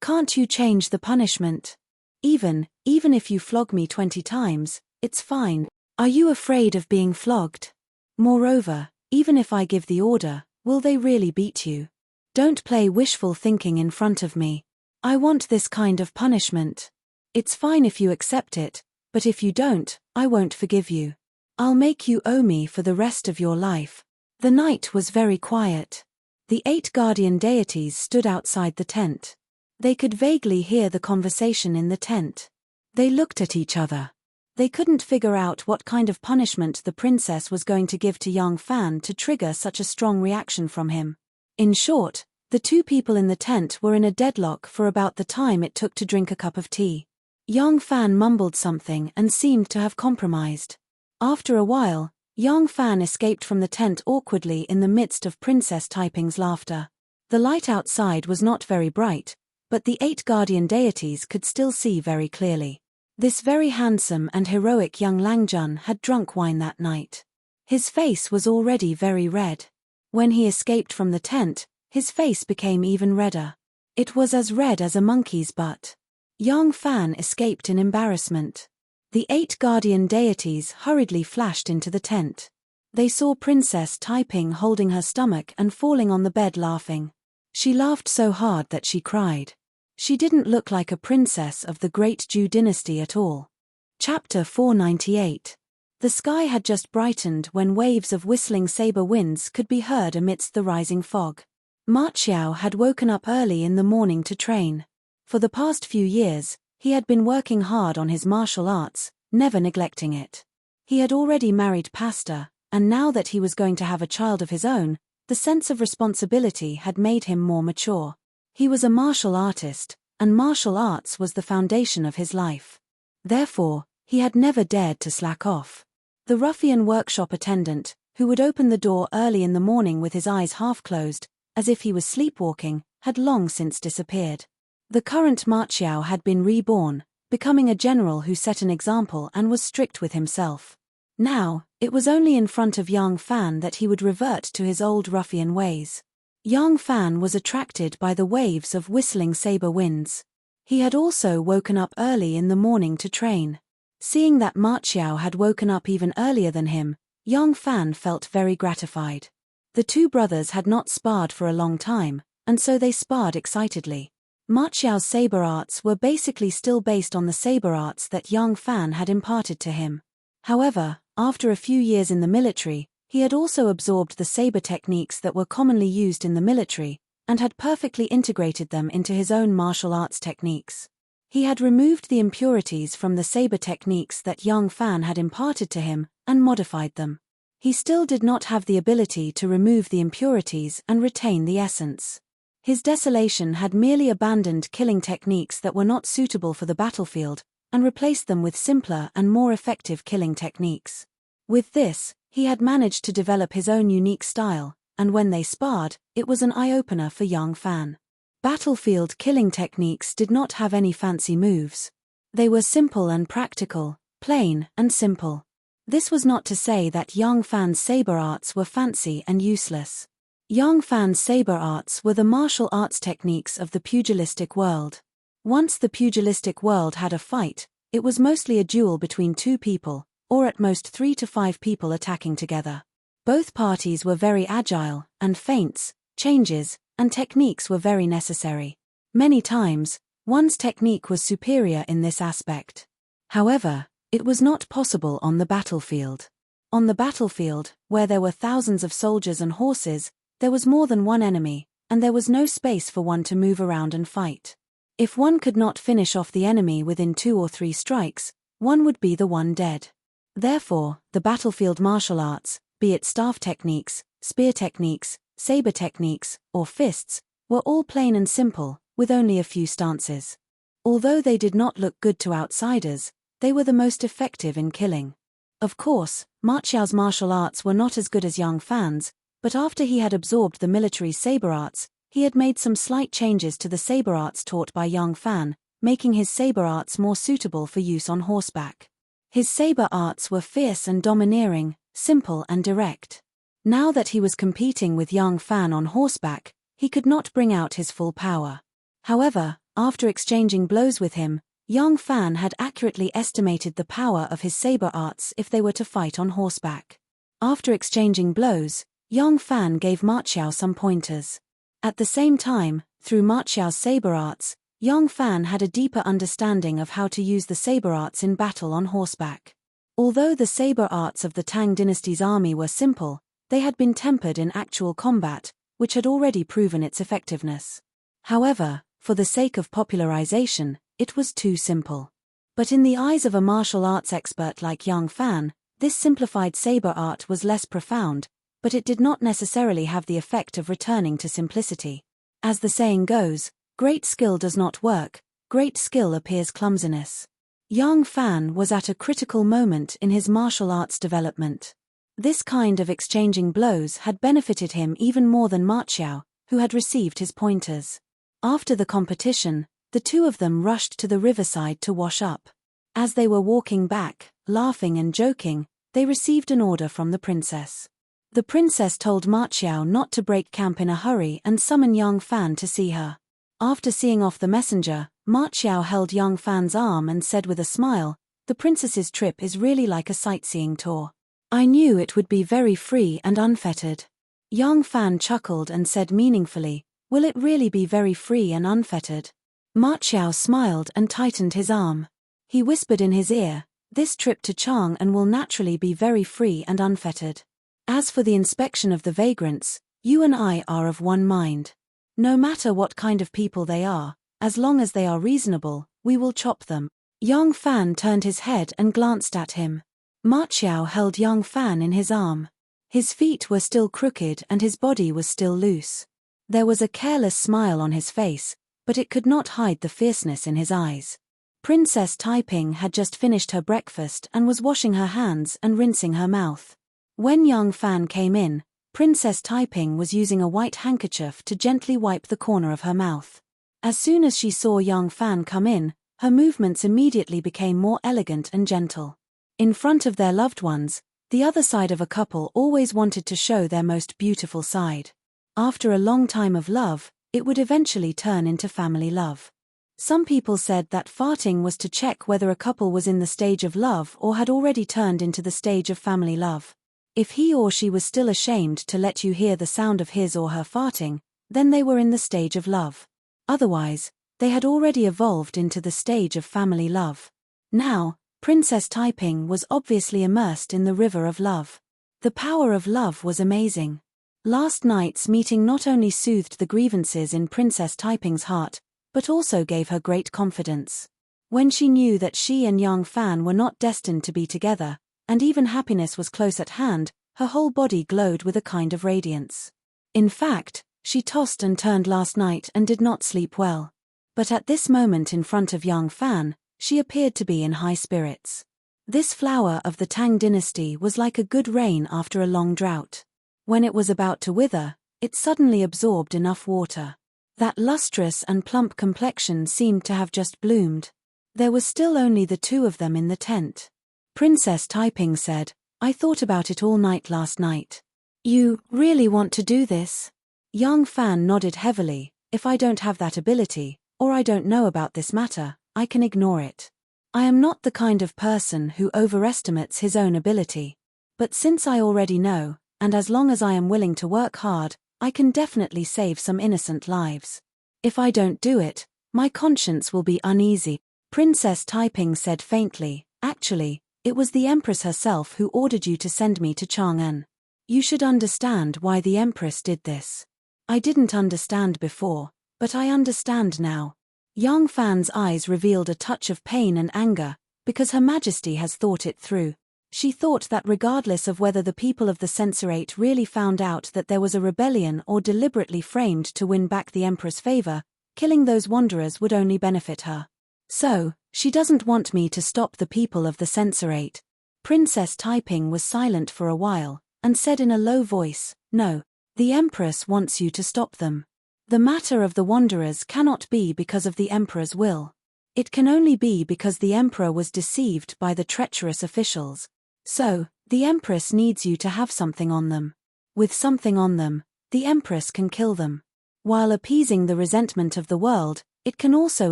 Can't you change the punishment? Even if you flog me 20 times, it's fine. Are you afraid of being flogged? Moreover, even if I give the order, will they really beat you? Don't play wishful thinking in front of me. I want this kind of punishment. It's fine if you accept it, but if you don't, I won't forgive you. I'll make you owe me for the rest of your life. The night was very quiet. The 8 guardian deities stood outside the tent. They could vaguely hear the conversation in the tent. They looked at each other. They couldn't figure out what kind of punishment the princess was going to give to Young Fan to trigger such a strong reaction from him. In short, the 2 people in the tent were in a deadlock for about the time it took to drink a cup of tea. Young Fan mumbled something and seemed to have compromised. After a while, Young Fan escaped from the tent awkwardly in the midst of Princess Taiping's laughter. The light outside was not very bright, but the 8 guardian deities could still see very clearly. This very handsome and heroic young Langjun had drunk wine that night. His face was already very red. When he escaped from the tent, his face became even redder. It was as red as a monkey's butt. Young Fan escaped in embarrassment. The 8 guardian deities hurriedly flashed into the tent. They saw Princess Taiping holding her stomach and falling on the bed laughing. She laughed so hard that she cried. She didn't look like a princess of the Great Zhou dynasty at all. Chapter 498. The sky had just brightened when waves of whistling saber winds could be heard amidst the rising fog. Ma Qiao had woken up early in the morning to train. For the past few years, he had been working hard on his martial arts, never neglecting it. He had already married Pasta, and now that he was going to have a child of his own, the sense of responsibility had made him more mature. He was a martial artist, and martial arts was the foundation of his life. Therefore, he had never dared to slack off. The ruffian workshop attendant, who would open the door early in the morning with his eyes half closed, as if he was sleepwalking, had long since disappeared. The current Ma Qiao had been reborn, becoming a general who set an example and was strict with himself. Now, it was only in front of Yang Fan that he would revert to his old ruffian ways. Yang Fan was attracted by the waves of whistling saber winds. He had also woken up early in the morning to train. Seeing that Ma Qiao had woken up even earlier than him, Yang Fan felt very gratified. The two brothers had not sparred for a long time, and so they sparred excitedly. Ma Qiao's saber arts were basically still based on the saber arts that Yang Fan had imparted to him. However, after a few years in the military, he had also absorbed the saber techniques that were commonly used in the military, and had perfectly integrated them into his own martial arts techniques. He had removed the impurities from the saber techniques that Yang Fan had imparted to him, and modified them. He still did not have the ability to remove the impurities and retain the essence. His desolation had merely abandoned killing techniques that were not suitable for the battlefield, and replaced them with simpler and more effective killing techniques. With this, he had managed to develop his own unique style, and when they sparred, it was an eye-opener for Yang Fan. Battlefield killing techniques did not have any fancy moves. They were simple and practical, plain and simple. This was not to say that Yang Fan's saber arts were fancy and useless. Yang Fan's saber arts were the martial arts techniques of the pugilistic world. Once the pugilistic world had a fight, it was mostly a duel between two people, or at most 3 to 5 people attacking together. Both parties were very agile, and feints, changes, and techniques were very necessary. Many times, one's technique was superior in this aspect. However, it was not possible on the battlefield. On the battlefield, where there were thousands of soldiers and horses, there was more than one enemy, and there was no space for one to move around and fight. If one could not finish off the enemy within 2 or 3 strikes, one would be the one dead. Therefore, the battlefield martial arts, be it staff techniques, spear techniques, saber techniques, or fists, were all plain and simple, with only a few stances. Although they did not look good to outsiders, they were the most effective in killing. Of course, Ma Qiao's martial arts were not as good as Yang Fan's, but after he had absorbed the military saber arts, he had made some slight changes to the saber arts taught by Yang Fan, making his saber arts more suitable for use on horseback. His saber arts were fierce and domineering, simple and direct. Now that he was competing with Yang Fan on horseback, he could not bring out his full power. However, after exchanging blows with him, Yang Fan had accurately estimated the power of his saber arts if they were to fight on horseback. After exchanging blows, Yang Fan gave Ma Qiao some pointers. At the same time, through Ma Qiao's saber arts, Yang Fan had a deeper understanding of how to use the saber arts in battle on horseback. Although the saber arts of the Tang dynasty's army were simple, they had been tempered in actual combat, which had already proven its effectiveness. However, for the sake of popularization, it was too simple. But in the eyes of a martial arts expert like Yang Fan, this simplified saber art was less profound, but it did not necessarily have the effect of returning to simplicity. As the saying goes, great skill does not work, great skill appears clumsiness. Yang Fan was at a critical moment in his martial arts development. This kind of exchanging blows had benefited him even more than Ma Qiao, who had received his pointers. After the competition, the two of them rushed to the riverside to wash up. As they were walking back, laughing and joking, they received an order from the princess. The princess told Ma Qiao not to break camp in a hurry and summon Yang Fan to see her. After seeing off the messenger, Ma Qiao held Yang Fan's arm and said with a smile, "The princess's trip is really like a sightseeing tour. I knew it would be very free and unfettered." Yang Fan chuckled and said meaningfully, "Will it really be very free and unfettered?" Ma Qiao smiled and tightened his arm. He whispered in his ear, This trip to Chang'an will naturally be very free and unfettered. As for the inspection of the vagrants, you and I are of one mind. No matter what kind of people they are, as long as they are reasonable, we will chop them. Yang Fan turned his head and glanced at him. Ma Qiao held Yang Fan in his arm. His feet were still crooked and his body was still loose. There was a careless smile on his face, but it could not hide the fierceness in his eyes. Princess Taiping had just finished her breakfast and was washing her hands and rinsing her mouth. When Yang Fan came in, Princess Taiping was using a white handkerchief to gently wipe the corner of her mouth. As soon as she saw Yang Fan come in, her movements immediately became more elegant and gentle. In front of their loved ones, the other side of a couple always wanted to show their most beautiful side. After a long time of love, it would eventually turn into family love. Some people said that farting was to check whether a couple was in the stage of love or had already turned into the stage of family love. If he or she was still ashamed to let you hear the sound of his or her farting, then they were in the stage of love. Otherwise, they had already evolved into the stage of family love. Now, Princess Taiping was obviously immersed in the river of love. The power of love was amazing. Last night's meeting not only soothed the grievances in Princess Taiping's heart, but also gave her great confidence. When she knew that she and Yang Fan were not destined to be together, and even happiness was close at hand, her whole body glowed with a kind of radiance. In fact, she tossed and turned last night and did not sleep well. But at this moment in front of Yang Fan, she appeared to be in high spirits. This flower of the Tang dynasty was like a good rain after a long drought. When it was about to wither, it suddenly absorbed enough water. That lustrous and plump complexion seemed to have just bloomed. There was still only the two of them in the tent. Princess Taiping said, "I thought about it all night last night." "You really want to do this?" Yang Fan nodded heavily. "If I don't have that ability, or I don't know about this matter, I can ignore it. I am not the kind of person who overestimates his own ability. But since I already know, and as long as I am willing to work hard, I can definitely save some innocent lives. If I don't do it, my conscience will be uneasy." Princess Taiping said faintly, "Actually, it was the Empress herself who ordered you to send me to Chang'an. You should understand why the Empress did this. I didn't understand before, but I understand now." Yang Fan's eyes revealed a touch of pain and anger, because Her Majesty has thought it through. She thought that regardless of whether the people of the censorate really found out that there was a rebellion or deliberately framed to win back the Emperor's favor, killing those wanderers would only benefit her. So, she doesn't want me to stop the people of the censorate. Princess Taiping was silent for a while, and said in a low voice, "No, the Empress wants you to stop them. The matter of the wanderers cannot be because of the Emperor's will. It can only be because the Emperor was deceived by the treacherous officials. So, the Empress needs you to have something on them. With something on them, the Empress can kill them. While appeasing the resentment of the world, it can also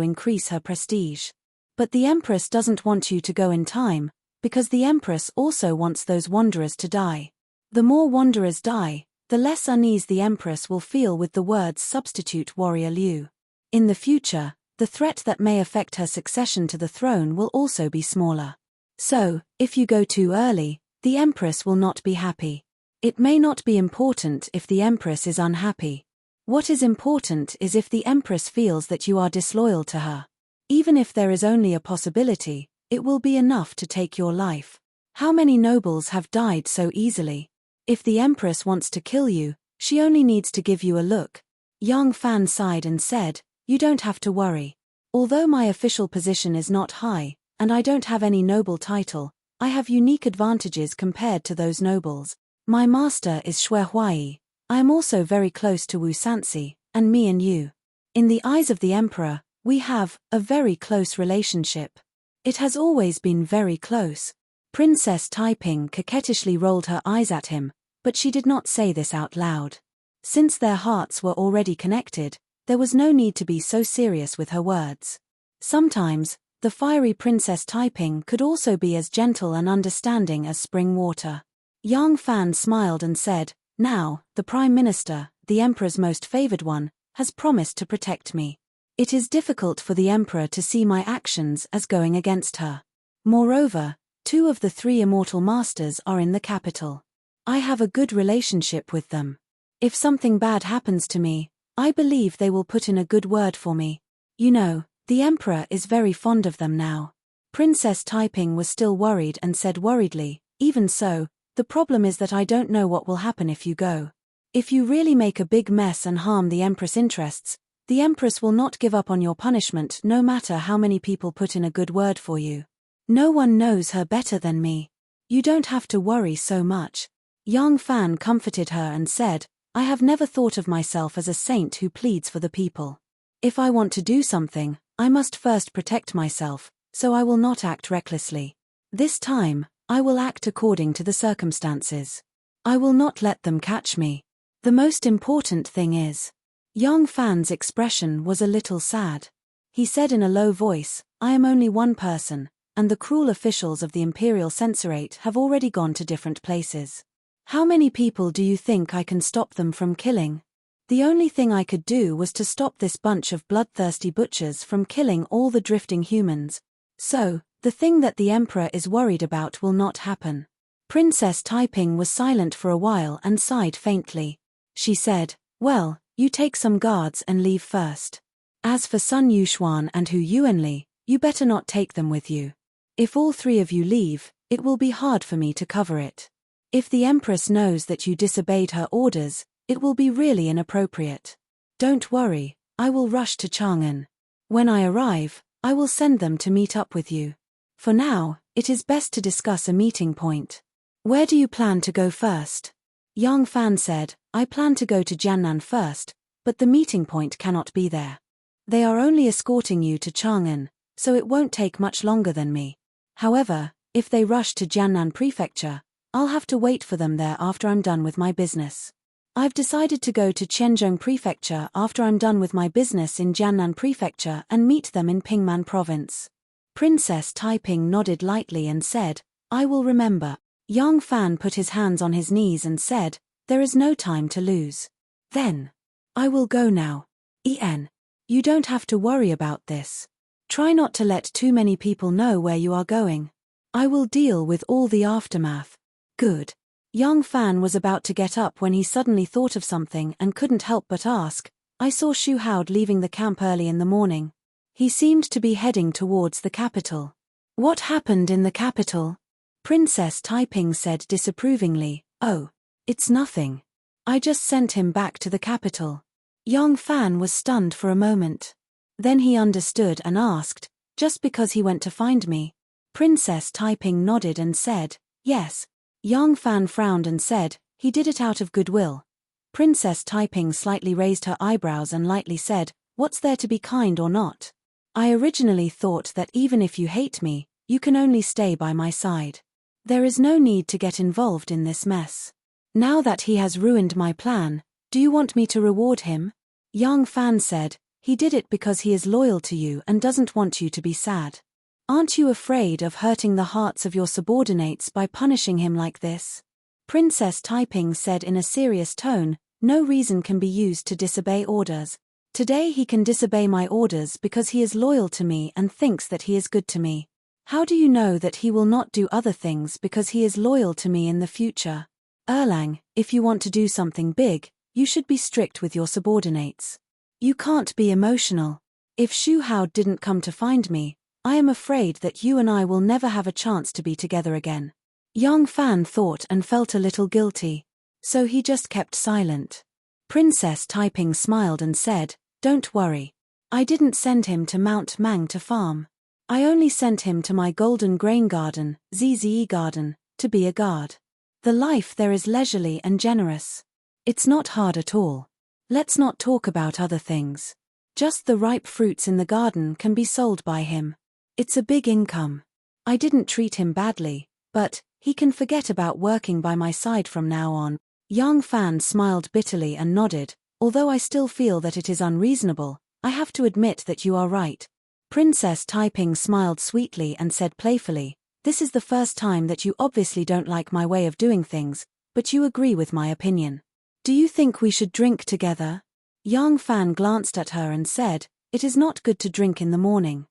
increase her prestige. But the Empress doesn't want you to go in time, because the Empress also wants those wanderers to die. The more wanderers die, the less unease the Empress will feel with the words substitute warrior Liu. In the future, the threat that may affect her succession to the throne will also be smaller. So, if you go too early, the Empress will not be happy. It may not be important if the Empress is unhappy. What is important is if the Empress feels that you are disloyal to her. Even if there is only a possibility, it will be enough to take your life. How many nobles have died so easily? If the Empress wants to kill you, she only needs to give you a look." Yang Fan sighed and said, "You don't have to worry. Although my official position is not high, and I don't have any noble title, I have unique advantages compared to those nobles. My master is Xue Huai. I am also very close to Wu Sanxi, and me and you. In the eyes of the Emperor, we have a very close relationship. It has always been very close." Princess Taiping coquettishly rolled her eyes at him, but she did not say this out loud. Since their hearts were already connected, there was no need to be so serious with her words. Sometimes, the fiery Princess Taiping could also be as gentle and understanding as spring water. Yang Fan smiled and said, "Now, the Prime Minister, the Emperor's most favored one, has promised to protect me. It is difficult for the Emperor to see my actions as going against her. Moreover, 2 of the 3 immortal masters are in the capital. I have a good relationship with them. If something bad happens to me, I believe they will put in a good word for me. You know, the emperor is very fond of them now. Princess Taiping was still worried and said worriedly, even so, the problem is that I don't know what will happen if you go. If you really make a big mess and harm the empress' interests, the empress will not give up on your punishment no matter how many people put in a good word for you. No one knows her better than me. You don't have to worry so much. Yang Fan comforted her and said, I have never thought of myself as a saint who pleads for the people. If I want to do something, I must first protect myself, so I will not act recklessly. This time, I will act according to the circumstances. I will not let them catch me. The most important thing is. Yang Fan's expression was a little sad. He said in a low voice, I am only one person, and the cruel officials of the Imperial Censorate have already gone to different places. How many people do you think I can stop them from killing? The only thing I could do was to stop this bunch of bloodthirsty butchers from killing all the drifting humans. So, the thing that the Emperor is worried about will not happen. Princess Taiping was silent for a while and sighed faintly. She said, well, you take some guards and leave first. As for Sun Yuxuan and Hu Yuanli, you better not take them with you. If all 3 of you leave, it will be hard for me to cover it. If the Empress knows that you disobeyed her orders, it will be really inappropriate. Don't worry, I will rush to Chang'an. When I arrive, I will send them to meet up with you. For now, it is best to discuss a meeting point. Where do you plan to go first? Yang Fan said, I plan to go to Jiannan first, but the meeting point cannot be there. They are only escorting you to Chang'an, so it won't take much longer than me. However, if they rush to Jiannan Prefecture, I'll have to wait for them there after I'm done with my business. I've decided to go to Qianzhong Prefecture after I'm done with my business in Jiannan Prefecture and meet them in Pingman Province. Princess Taiping nodded lightly and said, I will remember. Yang Fan put his hands on his knees and said, there is no time to lose. Then. I will go now. En. You don't have to worry about this. Try not to let too many people know where you are going. I will deal with all the aftermath. Good. Yang Fan was about to get up when he suddenly thought of something and couldn't help but ask, I saw Xu Hao leaving the camp early in the morning. He seemed to be heading towards the capital. What happened in the capital? Princess Taiping said disapprovingly, oh, it's nothing. I just sent him back to the capital. Yang Fan was stunned for a moment. Then he understood and asked, just because he went to find me? Princess Taiping nodded and said, yes. Yang Fan frowned and said, he did it out of goodwill. Princess Taiping slightly raised her eyebrows and lightly said, what's there to be kind or not? I originally thought that even if you hate me, you can only stay by my side. There is no need to get involved in this mess. Now that he has ruined my plan, do you want me to reward him? Yang Fan said, he did it because he is loyal to you and doesn't want you to be sad. Aren't you afraid of hurting the hearts of your subordinates by punishing him like this? Princess Taiping said in a serious tone, no reason can be used to disobey orders. Today he can disobey my orders because he is loyal to me and thinks that he is good to me. How do you know that he will not do other things because he is loyal to me in the future? Erlang, if you want to do something big, you should be strict with your subordinates. You can't be emotional. If Xu Hao didn't come to find me, I am afraid that you and I will never have a chance to be together again. Yang Fan thought and felt a little guilty. So he just kept silent. Princess Taiping smiled and said, don't worry. I didn't send him to Mount Mang to farm. I only sent him to my golden grain garden, ZZE garden, to be a guard. The life there is leisurely and generous. It's not hard at all. Let's not talk about other things. Just the ripe fruits in the garden can be sold by him. It's a big income. I didn't treat him badly, but he can forget about working by my side from now on. Yang Fan smiled bitterly and nodded, although I still feel that it is unreasonable, I have to admit that you are right. Princess Taiping smiled sweetly and said playfully, this is the first time that you obviously don't like my way of doing things, but you agree with my opinion. Do you think we should drink together? Yang Fan glanced at her and said, it is not good to drink in the morning.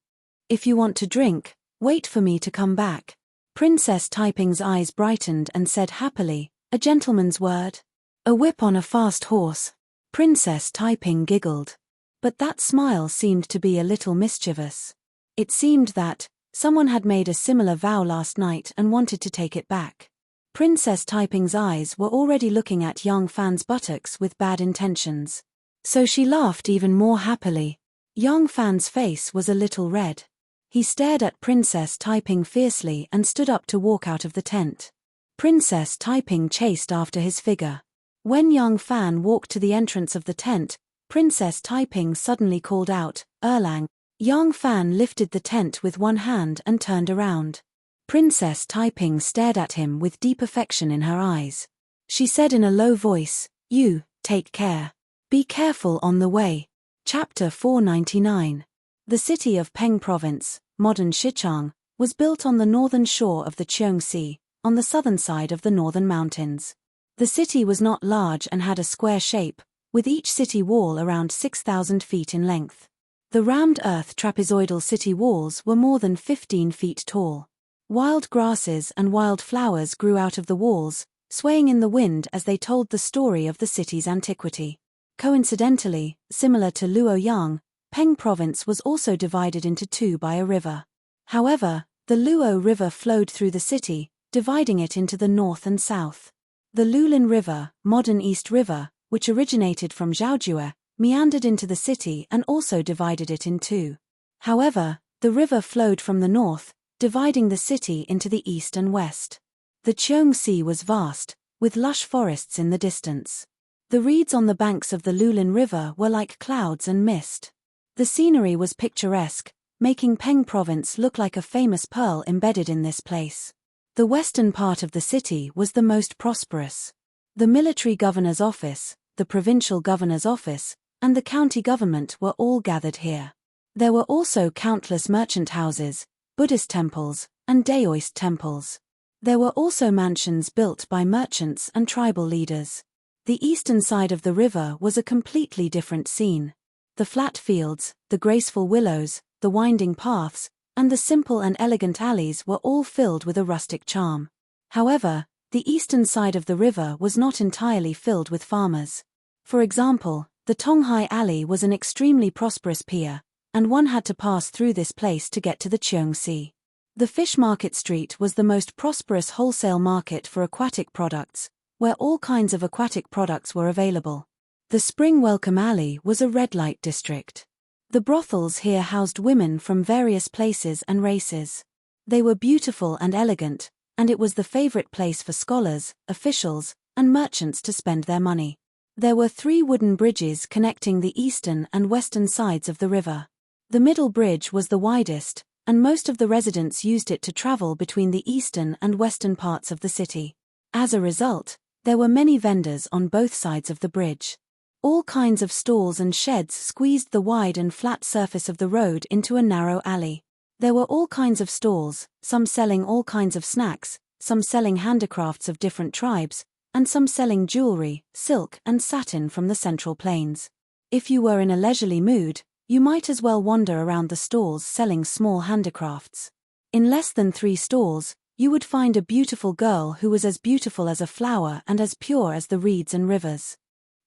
If you want to drink, wait for me to come back. Princess Taiping's eyes brightened and said happily, "A gentleman's word? A whip on a fast horse." Princess Taiping giggled. But that smile seemed to be a little mischievous. It seemed that someone had made a similar vow last night and wanted to take it back. Princess Taiping's eyes were already looking at young Fan's buttocks with bad intentions. So she laughed even more happily. Young Fan's face was a little red. He stared at Princess Taiping fiercely and stood up to walk out of the tent. Princess Taiping chased after his figure. When young Fan walked to the entrance of the tent, Princess Taiping suddenly called out, "Erlang." Young Fan lifted the tent with one hand and turned around. Princess Taiping stared at him with deep affection in her eyes. She said in a low voice, "You, take care. Be careful on the way." Chapter 499. The city of Peng Province, modern Xichang, was built on the northern shore of the Cheong Sea, on the southern side of the northern mountains. The city was not large and had a square shape, with each city wall around 6,000 feet in length. The rammed earth trapezoidal city walls were more than 15 feet tall. Wild grasses and wild flowers grew out of the walls, swaying in the wind as they told the story of the city's antiquity. Coincidentally, similar to Luoyang, Peng Province was also divided into two by a river. However, the Luo River flowed through the city, dividing it into the north and south. The Lulin River, modern East River, which originated from Zhaojue, meandered into the city and also divided it in two. However, the river flowed from the north, dividing the city into the east and west. The Cheong Sea was vast, with lush forests in the distance. The reeds on the banks of the Lulin River were like clouds and mist. The scenery was picturesque, making Peng Province look like a famous pearl embedded in this place. The western part of the city was the most prosperous. The military governor's office, the provincial governor's office, and the county government were all gathered here. There were also countless merchant houses, Buddhist temples, and Daoist temples. There were also mansions built by merchants and tribal leaders. The eastern side of the river was a completely different scene. The flat fields, the graceful willows, the winding paths, and the simple and elegant alleys were all filled with a rustic charm. However, the eastern side of the river was not entirely filled with farmers. For example, the Tonghai Alley was an extremely prosperous pier, and one had to pass through this place to get to the Cheong Sea. The Fish Market Street was the most prosperous wholesale market for aquatic products, where all kinds of aquatic products were available. The Spring Welcome Alley was a red light district. The brothels here housed women from various places and races. They were beautiful and elegant, and it was the favorite place for scholars, officials, and merchants to spend their money. There were 3 wooden bridges connecting the eastern and western sides of the river. The middle bridge was the widest, and most of the residents used it to travel between the eastern and western parts of the city. As a result, there were many vendors on both sides of the bridge. All kinds of stalls and sheds squeezed the wide and flat surface of the road into a narrow alley. There were all kinds of stalls, some selling all kinds of snacks, some selling handicrafts of different tribes, and some selling jewelry, silk and satin from the Central Plains. If you were in a leisurely mood, you might as well wander around the stalls selling small handicrafts. In less than 3 stalls, you would find a beautiful girl who was as beautiful as a flower and as pure as the reeds and rivers.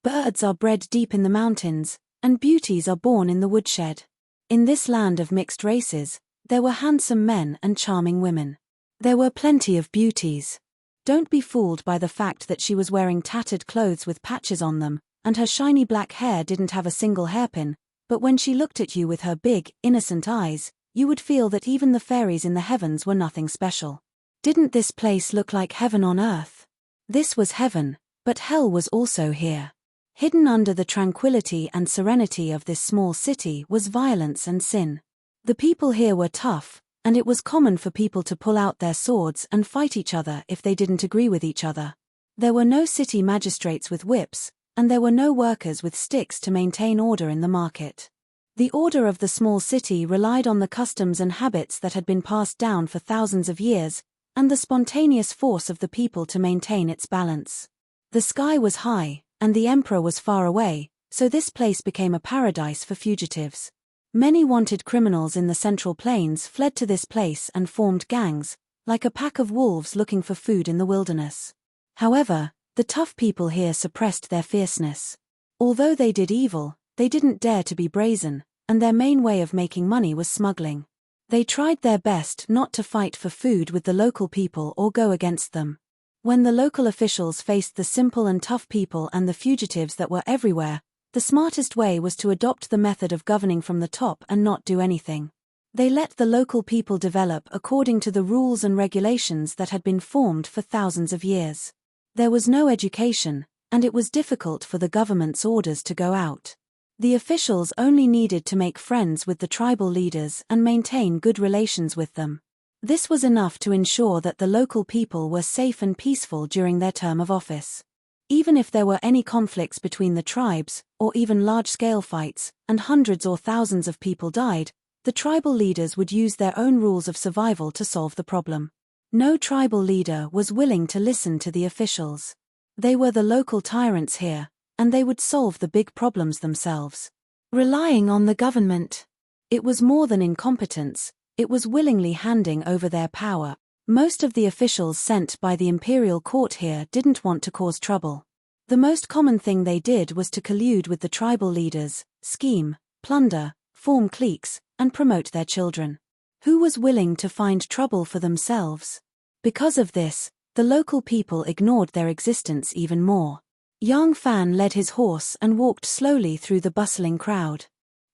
Birds are bred deep in the mountains, and beauties are born in the woodshed. In this land of mixed races, there were handsome men and charming women. There were plenty of beauties. Don't be fooled by the fact that she was wearing tattered clothes with patches on them, and her shiny black hair didn't have a single hairpin, but when she looked at you with her big, innocent eyes, you would feel that even the fairies in the heavens were nothing special. Didn't this place look like heaven on earth? This was heaven, but hell was also here. Hidden under the tranquility and serenity of this small city was violence and sin. The people here were tough, and it was common for people to pull out their swords and fight each other if they didn't agree with each other. There were no city magistrates with whips, and there were no workers with sticks to maintain order in the market. The order of the small city relied on the customs and habits that had been passed down for thousands of years, and the spontaneous force of the people to maintain its balance. The sky was high, and the emperor was far away, so this place became a paradise for fugitives. Many wanted criminals in the Central Plains fled to this place and formed gangs, like a pack of wolves looking for food in the wilderness. However, the tough people here suppressed their fierceness. Although they did evil, they didn't dare to be brazen, and their main way of making money was smuggling. They tried their best not to fight for food with the local people or go against them. When the local officials faced the simple and tough people and the fugitives that were everywhere, the smartest way was to adopt the method of governing from the top and not do anything. They let the local people develop according to the rules and regulations that had been formed for thousands of years. There was no education, and it was difficult for the government's orders to go out. The officials only needed to make friends with the tribal leaders and maintain good relations with them. This was enough to ensure that the local people were safe and peaceful during their term of office. Even if there were any conflicts between the tribes, or even large-scale fights, and hundreds or thousands of people died, the tribal leaders would use their own rules of survival to solve the problem. No tribal leader was willing to listen to the officials. They were the local tyrants here, and they would solve the big problems themselves. Relying on the government. It was more than incompetence, it was willingly handing over their power. Most of the officials sent by the imperial court here didn't want to cause trouble. The most common thing they did was to collude with the tribal leaders, scheme, plunder, form cliques, and promote their children. Who was willing to find trouble for themselves? Because of this, the local people ignored their existence even more. Yang Fan led his horse and walked slowly through the bustling crowd.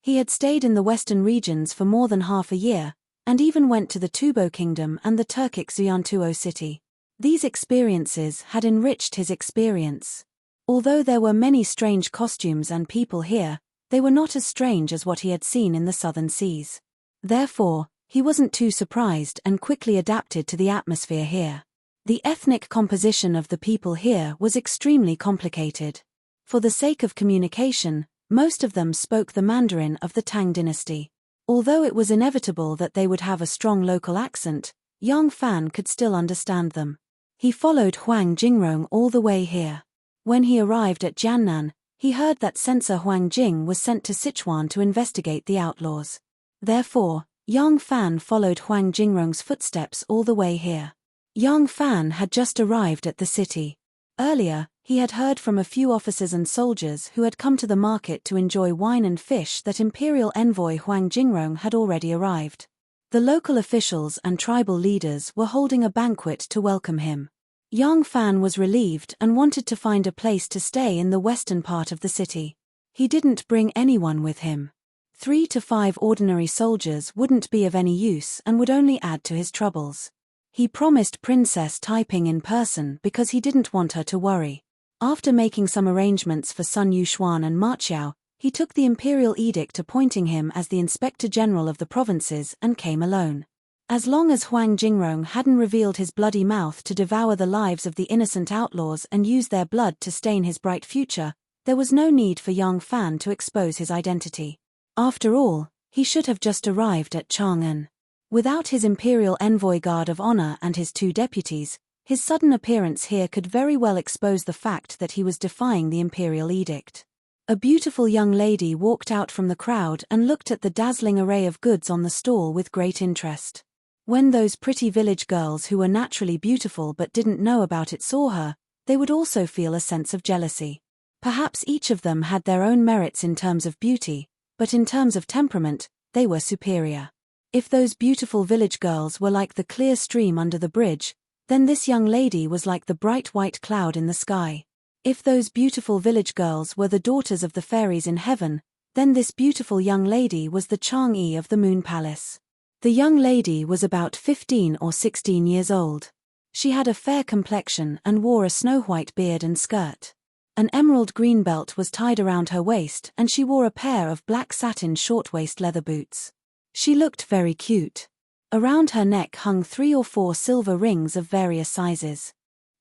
He had stayed in the western regions for more than half a year, and even went to the Tubo Kingdom and the Turkic Xuyantuo city. These experiences had enriched his experience. Although there were many strange costumes and people here, they were not as strange as what he had seen in the southern seas. Therefore, he wasn't too surprised and quickly adapted to the atmosphere here. The ethnic composition of the people here was extremely complicated. For the sake of communication, most of them spoke the Mandarin of the Tang dynasty. Although it was inevitable that they would have a strong local accent, Yang Fan could still understand them. He followed Huang Jingrong all the way here. When he arrived at Jiannan, he heard that censor Huang Jing was sent to Sichuan to investigate the outlaws. Therefore, Yang Fan followed Huang Jingrong's footsteps all the way here. Yang Fan had just arrived at the city. Earlier, he had heard from a few officers and soldiers who had come to the market to enjoy wine and fish that Imperial Envoy Huang Jingrong had already arrived. The local officials and tribal leaders were holding a banquet to welcome him. Yang Fan was relieved and wanted to find a place to stay in the western part of the city. He didn't bring anyone with him. 3 to 5 ordinary soldiers wouldn't be of any use and would only add to his troubles. He promised Princess Taiping in person because he didn't want her to worry. After making some arrangements for Sun Yuxuan and Ma Qiao, he took the imperial edict appointing him as the Inspector General of the provinces and came alone. As long as Huang Jingrong hadn't revealed his bloody mouth to devour the lives of the innocent outlaws and use their blood to stain his bright future, there was no need for Yang Fan to expose his identity. After all, he should have just arrived at Chang'an. Without his imperial envoy guard of honor and his 2 deputies, his sudden appearance here could very well expose the fact that he was defying the imperial edict. A beautiful young lady walked out from the crowd and looked at the dazzling array of goods on the stall with great interest. When those pretty village girls who were naturally beautiful but didn't know about it saw her, they would also feel a sense of jealousy. Perhaps each of them had their own merits in terms of beauty, but in terms of temperament, they were superior. If those beautiful village girls were like the clear stream under the bridge, then this young lady was like the bright white cloud in the sky. If those beautiful village girls were the daughters of the fairies in heaven, then this beautiful young lady was the Chang'e of the Moon Palace. The young lady was about 15 or 16 years old. She had a fair complexion and wore a snow-white beard and skirt. An emerald green belt was tied around her waist and she wore a pair of black satin short-waist leather boots. She looked very cute. Around her neck hung 3 or 4 silver rings of various sizes.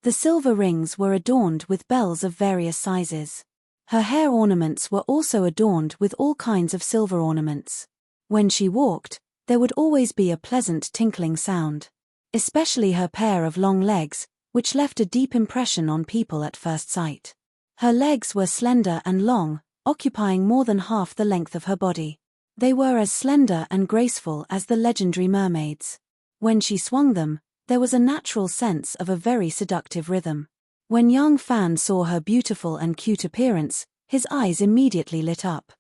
The silver rings were adorned with bells of various sizes. Her hair ornaments were also adorned with all kinds of silver ornaments. When she walked, there would always be a pleasant tinkling sound. Especially her pair of long legs, which left a deep impression on people at first sight. Her legs were slender and long, occupying more than half the length of her body. They were as slender and graceful as the legendary mermaids. When she swung them, There was a natural sense of a very seductive rhythm. When young Fan saw her beautiful and cute appearance, his eyes immediately lit up.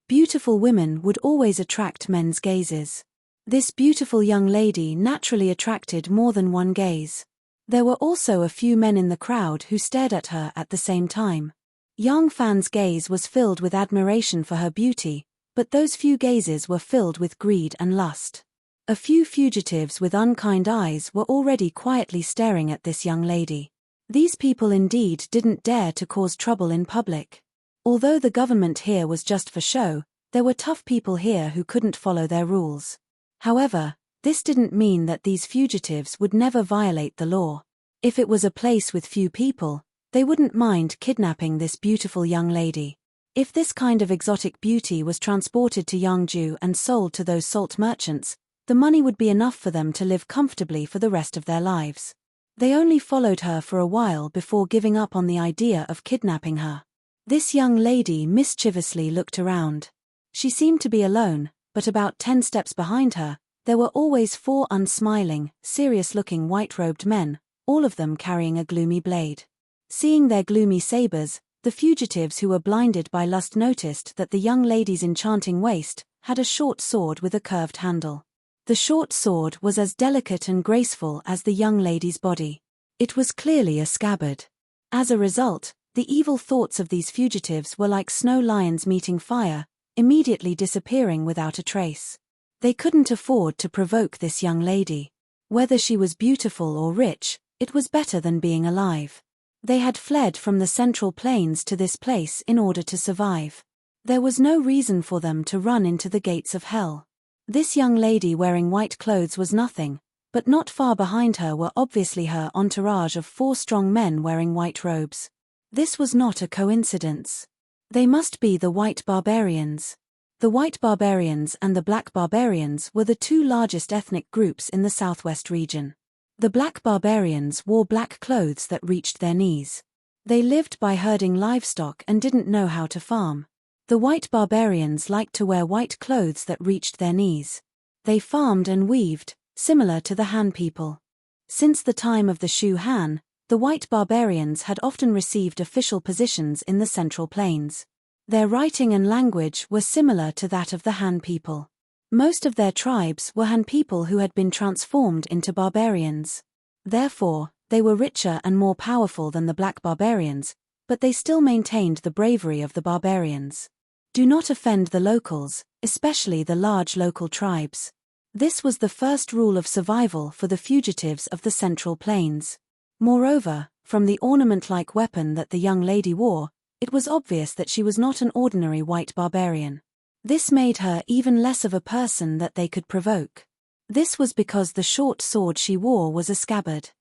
Beautiful women would always attract men's gazes. This beautiful young lady naturally attracted more than one gaze. There were also a few men in the crowd who stared at her at the same time. Young Fan's gaze was filled with admiration for her beauty, but those few gazes were filled with greed and lust. A few fugitives with unkind eyes were already quietly staring at this young lady. These people indeed didn't dare to cause trouble in public. Although the government here was just for show, there were tough people here who couldn't follow their rules. However, this didn't mean that these fugitives would never violate the law. If it was a place with few people, they wouldn't mind kidnapping this beautiful young lady. If this kind of exotic beauty was transported to Yangju and sold to those salt merchants, the money would be enough for them to live comfortably for the rest of their lives. They only followed her for a while before giving up on the idea of kidnapping her. This young lady mischievously looked around. She seemed to be alone, but about 10 steps behind her, there were always 4 unsmiling, serious-looking white-robed men, all of them carrying a gloomy blade. Seeing their gloomy sabers, the fugitives who were blinded by lust noticed that the young lady's enchanting waist had a short sword with a curved handle. The short sword was as delicate and graceful as the young lady's body. It was clearly a scabbard. As a result, the evil thoughts of these fugitives were like snow lions meeting fire, immediately disappearing without a trace. They couldn't afford to provoke this young lady. Whether she was beautiful or rich, it was better than being alive. They had fled from the Central Plains to this place in order to survive. There was no reason for them to run into the gates of hell. This young lady wearing white clothes was nothing, but not far behind her were obviously her entourage of 4 strong men wearing white robes. This was not a coincidence. They must be the white barbarians. The white barbarians and the black barbarians were the 2 largest ethnic groups in the southwest region. The black barbarians wore black clothes that reached their knees. They lived by herding livestock and didn't know how to farm. The white barbarians liked to wear white clothes that reached their knees. They farmed and weaved, similar to the Han people. Since the time of the Shu Han, the white barbarians had often received official positions in the Central Plains. Their writing and language were similar to that of the Han people. Most of their tribes were Han people who had been transformed into barbarians. Therefore, they were richer and more powerful than the black barbarians, but they still maintained the bravery of the barbarians. Do not offend the locals, especially the large local tribes. This was the first rule of survival for the fugitives of the Central Plains. Moreover, from the ornament-like weapon that the young lady wore, it was obvious that she was not an ordinary white barbarian. This made her even less of a person that they could provoke. This was because the short sword she wore was a scabbard.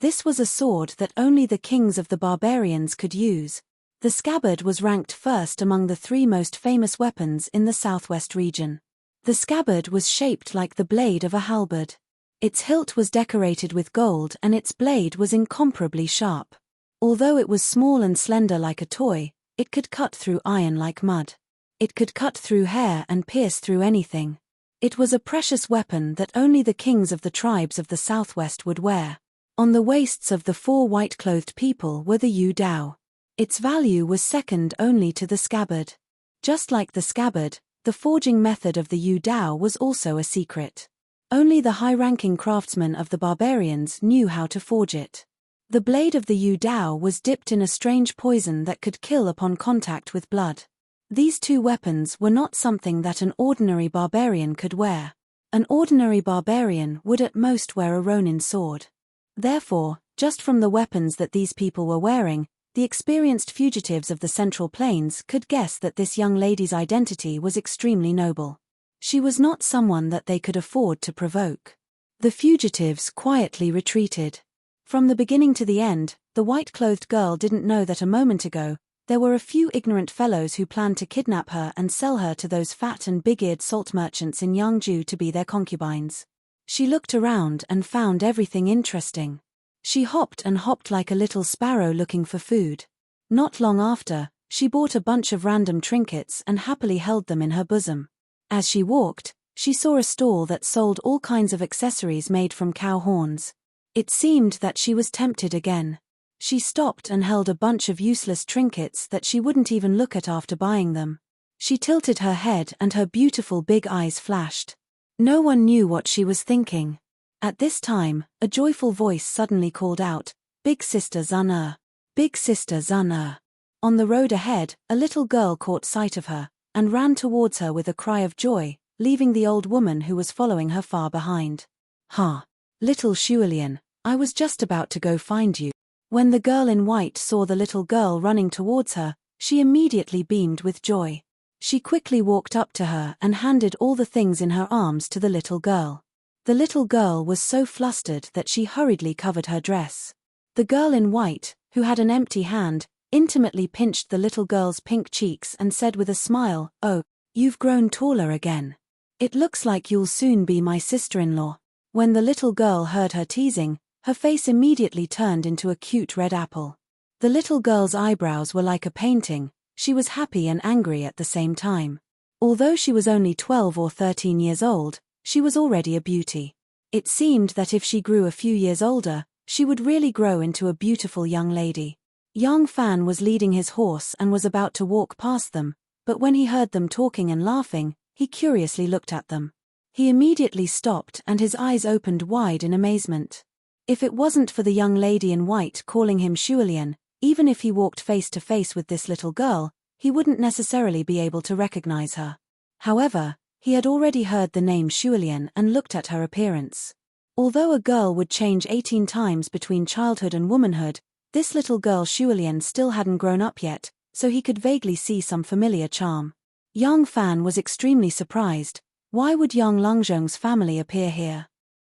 This was a sword that only the kings of the barbarians could use. The scabbard was ranked first among the 3 most famous weapons in the southwest region. The scabbard was shaped like the blade of a halberd. Its hilt was decorated with gold and its blade was incomparably sharp. Although it was small and slender like a toy, it could cut through iron like mud. It could cut through hair and pierce through anything. It was a precious weapon that only the kings of the tribes of the southwest would wear. On the waists of the 4 white-clothed people were the Yu Dao. Its value was second only to the scabbard. Just like the scabbard, the forging method of the Yu Dao was also a secret. Only the high-ranking craftsmen of the barbarians knew how to forge it. The blade of the Yu Dao was dipped in a strange poison that could kill upon contact with blood. These 2 weapons were not something that an ordinary barbarian could wear. An ordinary barbarian would at most wear a Ronin sword. Therefore, just from the weapons that these people were wearing, the experienced fugitives of the Central Plains could guess that this young lady's identity was extremely noble. She was not someone that they could afford to provoke. The fugitives quietly retreated. From the beginning to the end, the white-clothed girl didn't know that a moment ago, there were a few ignorant fellows who planned to kidnap her and sell her to those fat and big-eared salt merchants in Yangju to be their concubines. She looked around and found everything interesting. She hopped and hopped like a little sparrow looking for food. Not long after, she bought a bunch of random trinkets and happily held them in her bosom. As she walked, she saw a stall that sold all kinds of accessories made from cow horns. It seemed that she was tempted again. She stopped and held a bunch of useless trinkets that she wouldn't even look at after buying them. She tilted her head and her beautiful big eyes flashed. No one knew what she was thinking. At this time, a joyful voice suddenly called out, "Big Sister Zun-er! Big Sister Zun-er!" On the road ahead, a little girl caught sight of her, and ran towards her with a cry of joy, leaving the old woman who was following her far behind. "Ha! Little Shuilian, I was just about to go find you." When the girl in white saw the little girl running towards her, she immediately beamed with joy. She quickly walked up to her and handed all the things in her arms to the little girl. The little girl was so flustered that she hurriedly covered her dress. The girl in white, who had an empty hand, intimately pinched the little girl's pink cheeks and said with a smile, "Oh, you've grown taller again. It looks like you'll soon be my sister-in-law." When the little girl heard her teasing, her face immediately turned into a cute red apple. The little girl's eyebrows were like a painting. She was happy and angry at the same time. Although she was only 12 or 13 years old, she was already a beauty. It seemed that if she grew a few years older, she would really grow into a beautiful young lady. Young Fan was leading his horse and was about to walk past them, but when he heard them talking and laughing, he curiously looked at them. He immediately stopped and his eyes opened wide in amazement. If it wasn't for the young lady in white calling him Shuilian, even if he walked face to face with this little girl, he wouldn't necessarily be able to recognize her. However, he had already heard the name Shuilian and looked at her appearance. Although a girl would change 18 times between childhood and womanhood, this little girl Shuilian still hadn't grown up yet, so he could vaguely see some familiar charm. Young Fan was extremely surprised. Why would young Lungzhong's family appear here?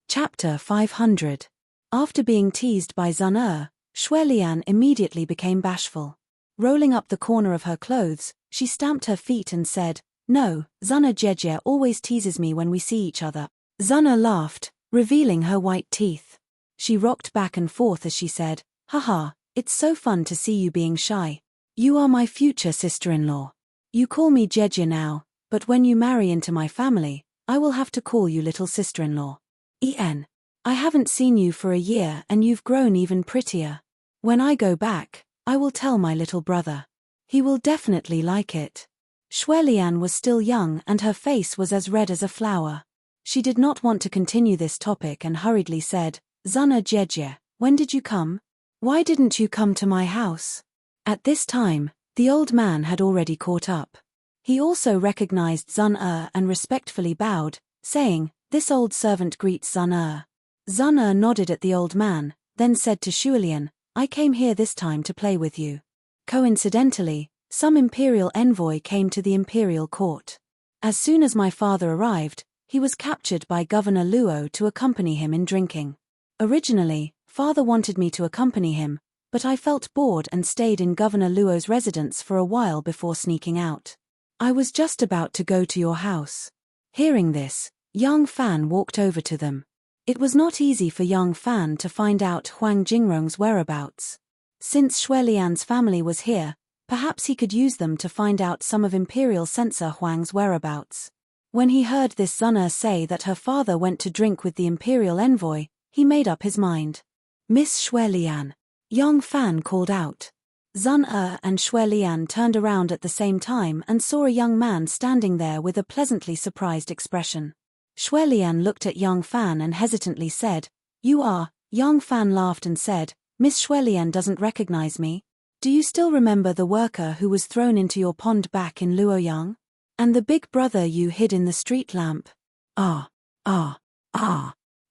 Chapter 500. After being teased by Zun-er, Shuilian immediately became bashful. Rolling up the corner of her clothes, she stamped her feet and said, "No, Zun-er Jejie always teases me when we see each other." Zun-er laughed, revealing her white teeth. She rocked back and forth as she said, "Haha, it's so fun to see you being shy. You are my future sister-in-law. You call me Jejie now, but when you marry into my family, I will have to call you little sister-in-law. I haven't seen you for a year and you've grown even prettier. When I go back, I will tell my little brother. He will definitely like it." Shuilian was still young and her face was as red as a flower. She did not want to continue this topic and hurriedly said, "Zun-er Jejie, when did you come? Why didn't you come to my house?" At this time, the old man had already caught up. He also recognized Zun-er and respectfully bowed, saying, "This old servant greets Zun-er." Zun-er nodded at the old man, then said to Shuilian, "I came here this time to play with you." Coincidentally, some imperial envoy came to the imperial court. As soon as my father arrived, he was captured by Governor Luo to accompany him in drinking. Originally, father wanted me to accompany him, but I felt bored and stayed in Governor Luo's residence for a while before sneaking out. I was just about to go to your house. Hearing this, young Fan walked over to them. It was not easy for young Fan to find out Huang Jingrong's whereabouts. Since Shuilian's family was here, perhaps he could use them to find out some of Imperial Censor Huang's whereabouts. When he heard this Zun-er say that her father went to drink with the Imperial envoy, he made up his mind. "Miss Shuilian," young Fan called out. Zun-er and Shuilian turned around at the same time and saw a young man standing there with a pleasantly surprised expression. Shuilian looked at young Fan and hesitantly said, "You are." Young Fan laughed and said, "Miss Shuilian doesn't recognize me. Do you still remember the worker who was thrown into your pond back in Luoyang? And the big brother you hid in the street lamp?" Ah.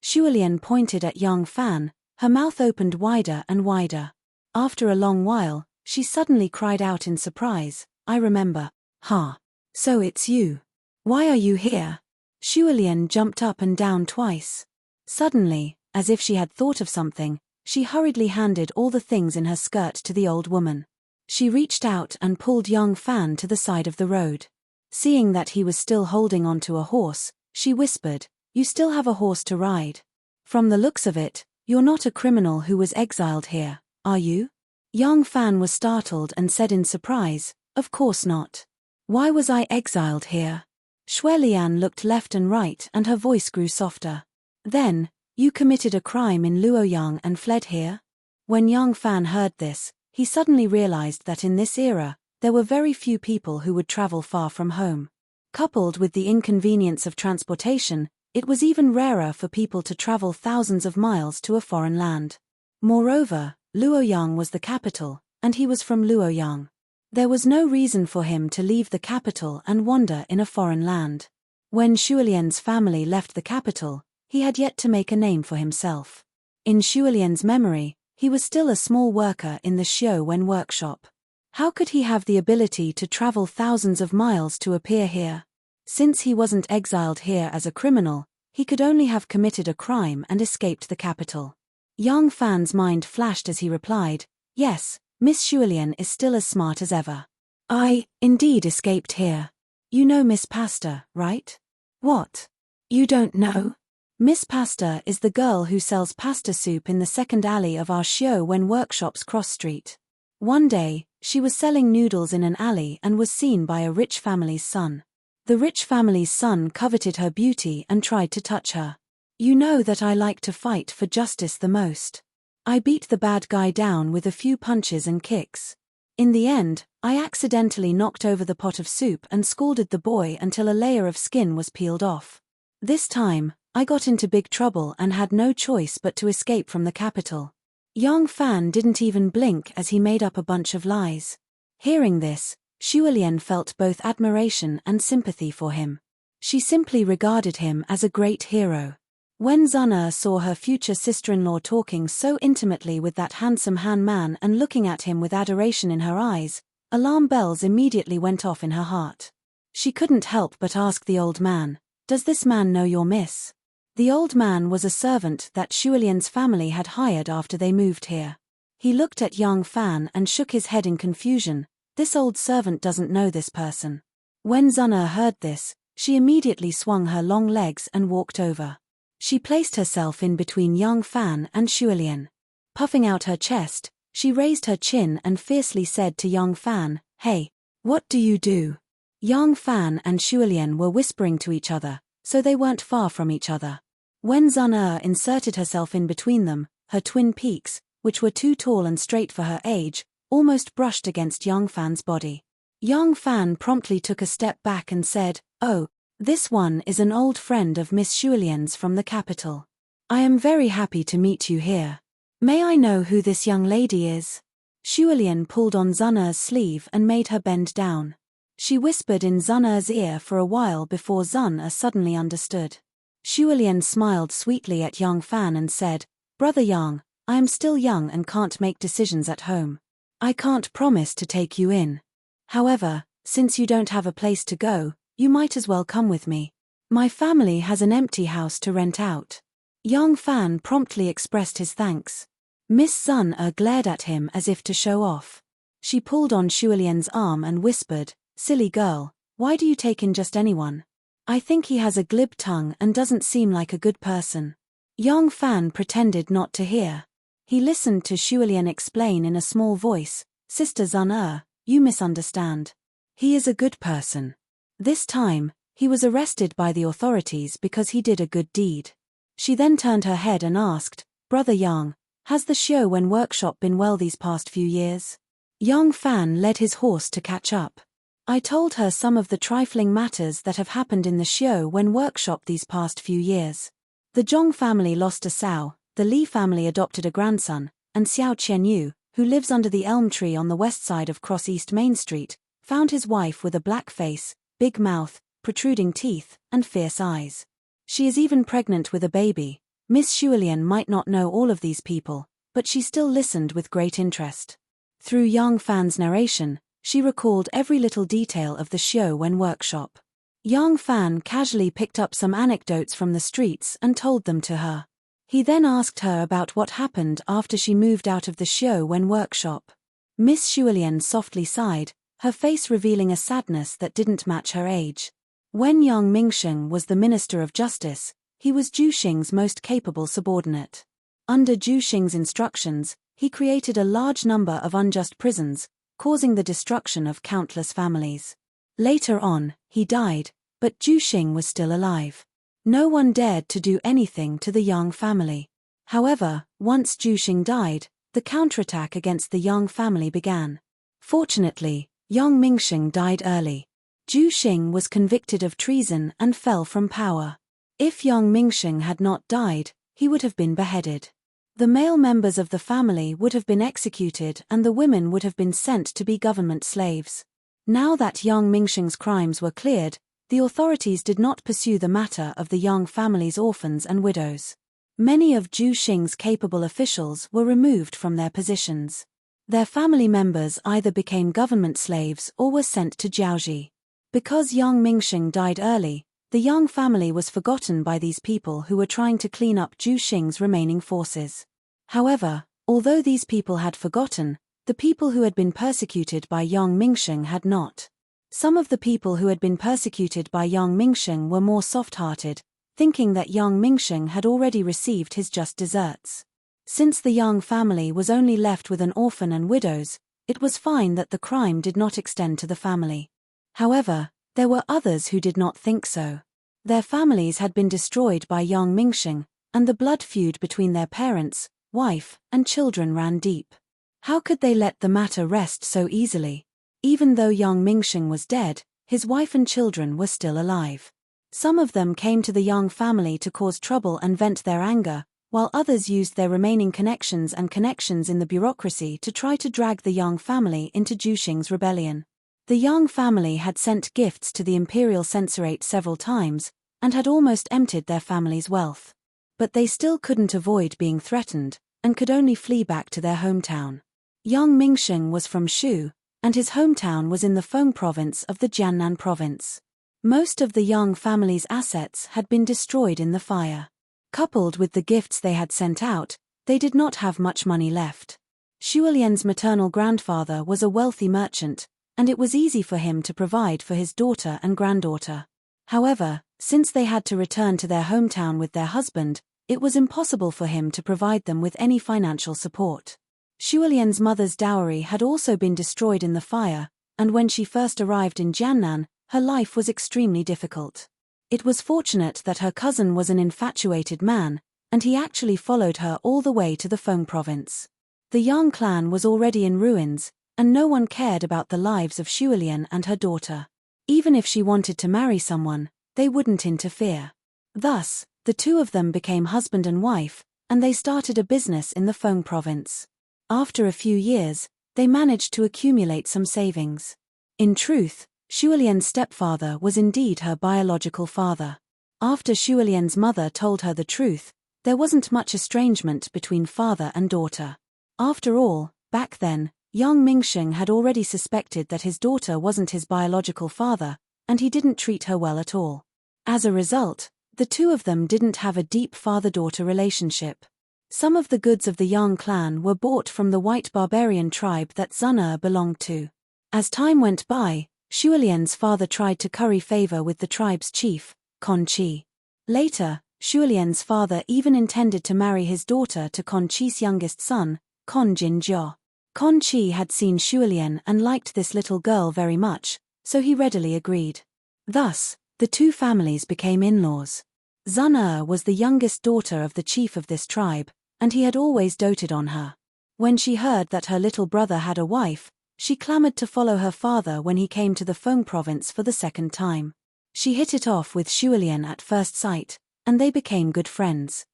Shuilian pointed at young Fan, her mouth opened wider and wider. After a long while, she suddenly cried out in surprise, "I remember. Ha! So it's you. Why are you here?" Shuilian jumped up and down twice. Suddenly, as if she had thought of something, she hurriedly handed all the things in her skirt to the old woman. She reached out and pulled young Fan to the side of the road. Seeing that he was still holding onto a horse, she whispered, "You still have a horse to ride. From the looks of it, you're not a criminal who was exiled here, are you?" Young Fan was startled and said in surprise, "Of course not. Why was I exiled here?" Shuilian looked left and right and her voice grew softer. Then, You committed a crime in Luoyang and fled here? When Yang Fan heard this, he suddenly realized that in this era, there were very few people who would travel far from home. Coupled with the inconvenience of transportation, it was even rarer for people to travel thousands of miles to a foreign land. Moreover, Luoyang was the capital, and he was from Luoyang. There was no reason for him to leave the capital and wander in a foreign land. When Shuolian's family left the capital, he had yet to make a name for himself. In Shuolian's memory, he was still a small worker in the Xiuwen workshop. How could he have the ability to travel thousands of miles to appear here? Since he wasn't exiled here as a criminal, he could only have committed a crime and escaped the capital. Yang Fan's mind flashed as he replied, "Yes, Miss Shuolian is still as smart as ever. I, indeed, escaped here. You know Miss Pasta, right?" "What? You don't know?" Miss Pasta is the girl who sells pasta soup in the second alley of our Xiuwen workshop's cross street. One day, she was selling noodles in an alley and was seen by a rich family's son. The rich family's son coveted her beauty and tried to touch her. You know that I like to fight for justice the most. I beat the bad guy down with a few punches and kicks. In the end, I accidentally knocked over the pot of soup and scalded the boy until a layer of skin was peeled off. This time, I got into big trouble and had no choice but to escape from the capital. Yang Fan didn't even blink as he made up a bunch of lies. Hearing this, Shuolian felt both admiration and sympathy for him. She simply regarded him as a great hero. When Zun saw her future sister-in-law talking so intimately with that handsome Han man and looking at him with adoration in her eyes, alarm bells immediately went off in her heart. She couldn't help but ask the old man, "Does this man know your miss?" The old man was a servant that Shuolian's family had hired after they moved here. He looked at Yang Fan and shook his head in confusion. This old servant doesn't know this person. When Zun heard this, she immediately swung her long legs and walked over. She placed herself in between Yang Fan and Shuolian. Puffing out her chest, she raised her chin and fiercely said to Yang Fan, "Hey, what do you do?" Yang Fan and Shuolian were whispering to each other, so they weren't far from each other. When Zun inserted herself in between them, her twin peaks, which were too tall and straight for her age, almost brushed against Yang Fan's body. Yang Fan promptly took a step back and said, "Oh, this one is an old friend of Miss Shuolian's from the capital. I am very happy to meet you here. May I know who this young lady is?" Shuolian pulled on Zun's sleeve and made her bend down. She whispered in Zun's ear for a while before Zun suddenly understood. Shuolian smiled sweetly at Yang Fan and said, "Brother Yang, I am still young and can't make decisions at home. I can't promise to take you in. However, since you don't have a place to go, you might as well come with me. My family has an empty house to rent out." Yang Fan promptly expressed his thanks. Miss Zun glared at him as if to show off. She pulled on Shuolian's arm and whispered, "Silly girl, why do you take in just anyone? I think he has a glib tongue and doesn't seem like a good person." Yang Fan pretended not to hear. He listened to Shuolian explain in a small voice, "Sister Zun, you misunderstand. He is a good person. This time, he was arrested by the authorities because he did a good deed." She then turned her head and asked, "Brother Yang, has the Xiuwen workshop been well these past few years?" Yang Fan led his horse to catch up. "I told her some of the trifling matters that have happened in the Xiuwen workshop these past few years. The Zhong family lost a sow, the Li family adopted a grandson, and Xiao Qianyu, who lives under the elm tree on the west side of Cross East Main Street, found his wife with a black face, big mouth, protruding teeth, and fierce eyes. She is even pregnant with a baby." Miss Shuolian might not know all of these people, but she still listened with great interest. Through Yang Fan's narration, she recalled every little detail of the Xiuwen workshop. Yang Fan casually picked up some anecdotes from the streets and told them to her. He then asked her about what happened after she moved out of the Xiuwen workshop. Miss Shuolian softly sighed, her face revealing a sadness that didn't match her age. When Yang Mingsheng was the Minister of Justice, he was Zhu Xing's most capable subordinate. Under Zhu Xing's instructions, he created a large number of unjust prisons, causing the destruction of countless families. Later on, he died, but Zhu Xing was still alive. No one dared to do anything to the Yang family. However, once Zhu Xing died, the counterattack against the Yang family began. Fortunately, Yang Mingxing died early. Zhu Xing was convicted of treason and fell from power. If Yang Mingxing had not died, he would have been beheaded. The male members of the family would have been executed and the women would have been sent to be government slaves. Now that Yang Mingxing's crimes were cleared, the authorities did not pursue the matter of the Yang family's orphans and widows. Many of Zhu Xing's capable officials were removed from their positions. Their family members either became government slaves or were sent to Jiaoji. Because Yang Mingxing died early, the Yang family was forgotten by these people who were trying to clean up Zhu Xing's remaining forces. However, although these people had forgotten, the people who had been persecuted by Yang Mingxing had not. Some of the people who had been persecuted by Yang Mingxing were more soft-hearted, thinking that Yang Mingxing had already received his just deserts. Since the Yang family was only left with an orphan and widows, it was fine that the crime did not extend to the family. However, there were others who did not think so. Their families had been destroyed by Yang Mingxing, and the blood feud between their parents, wife, and children ran deep. How could they let the matter rest so easily? Even though Yang Mingxing was dead, his wife and children were still alive. Some of them came to the Yang family to cause trouble and vent their anger, while others used their remaining connections in the bureaucracy to try to drag the Yang family into Zhu Xing's rebellion. The Yang family had sent gifts to the imperial censorate several times, and had almost emptied their family's wealth. But they still couldn't avoid being threatened, and could only flee back to their hometown. Yang Mingxing was from Shu, and his hometown was in the Feng province of the Jiannan province. Most of the Yang family's assets had been destroyed in the fire. Coupled with the gifts they had sent out, they did not have much money left. Shuolian's maternal grandfather was a wealthy merchant, and it was easy for him to provide for his daughter and granddaughter. However, since they had to return to their hometown with their husband, it was impossible for him to provide them with any financial support. Shuolian's mother's dowry had also been destroyed in the fire, and when she first arrived in Jiannan, her life was extremely difficult. It was fortunate that her cousin was an infatuated man, and he actually followed her all the way to the Feng province. The Yang clan was already in ruins, and no one cared about the lives of Shuolian and her daughter. Even if she wanted to marry someone, they wouldn't interfere. Thus, the two of them became husband and wife, and they started a business in the Feng province. After a few years, they managed to accumulate some savings. In truth, Shuolian's stepfather was indeed her biological father. After Shuolian's mother told her the truth, there wasn't much estrangement between father and daughter. After all, back then, Yang Mingxing had already suspected that his daughter wasn't his biological father, and he didn't treat her well at all. As a result, the two of them didn't have a deep father-daughter relationship. Some of the goods of the Yang clan were bought from the white barbarian tribe that Zun'er belonged to. As time went by, Shuolian's father tried to curry favor with the tribe's chief, Con Chi. Later, Shuolian's father even intended to marry his daughter to Con Chi's youngest son, Con Jinjiao. Con Chi had seen Shuolian and liked this little girl very much, so he readily agreed. Thus, the two families became in-laws. Zun'er was the youngest daughter of the chief of this tribe, and he had always doted on her. When she heard that her little brother had a wife, she clamored to follow her father when he came to the Feng province for the second time. She hit it off with Shuolian at first sight, and they became good friends.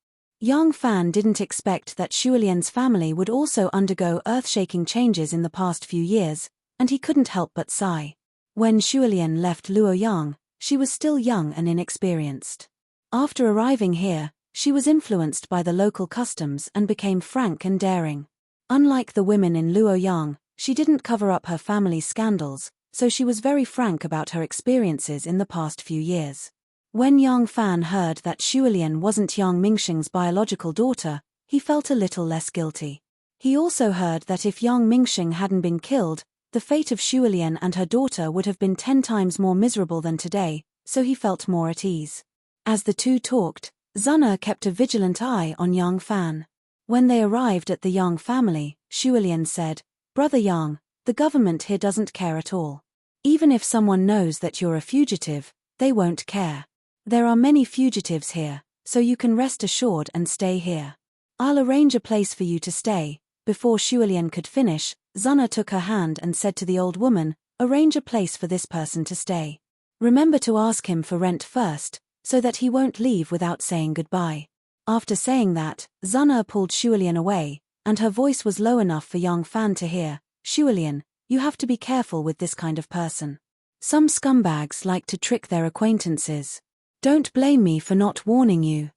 Yang Fan didn't expect that Shuolian's family would also undergo earth-shaking changes in the past few years, and he couldn't help but sigh. When Shuolian left Luoyang, she was still young and inexperienced. After arriving here, she was influenced by the local customs and became frank and daring. Unlike the women in Luoyang, she didn't cover up her family's scandals, so she was very frank about her experiences in the past few years. When Yang Fan heard that Shuolian wasn't Yang Mingxing's biological daughter, he felt a little less guilty. He also heard that if Yang Mingxing hadn't been killed, the fate of Shuolian and her daughter would have been 10 times more miserable than today, so he felt more at ease. As the two talked, Zun'er kept a vigilant eye on Yang Fan. When they arrived at the Yang family, Shuolian said, "Brother Yang, the government here doesn't care at all. Even if someone knows that you're a fugitive, they won't care. There are many fugitives here, so you can rest assured and stay here. I'll arrange a place for you to stay." Before Shualian could finish, Zana took her hand and said to the old woman, "Arrange a place for this person to stay. Remember to ask him for rent first, so that he won't leave without saying goodbye." After saying that, Zana pulled Shualian away, and her voice was low enough for young Fan to hear. "Shualian, you have to be careful with this kind of person. Some scumbags like to trick their acquaintances. Don't blame me for not warning you."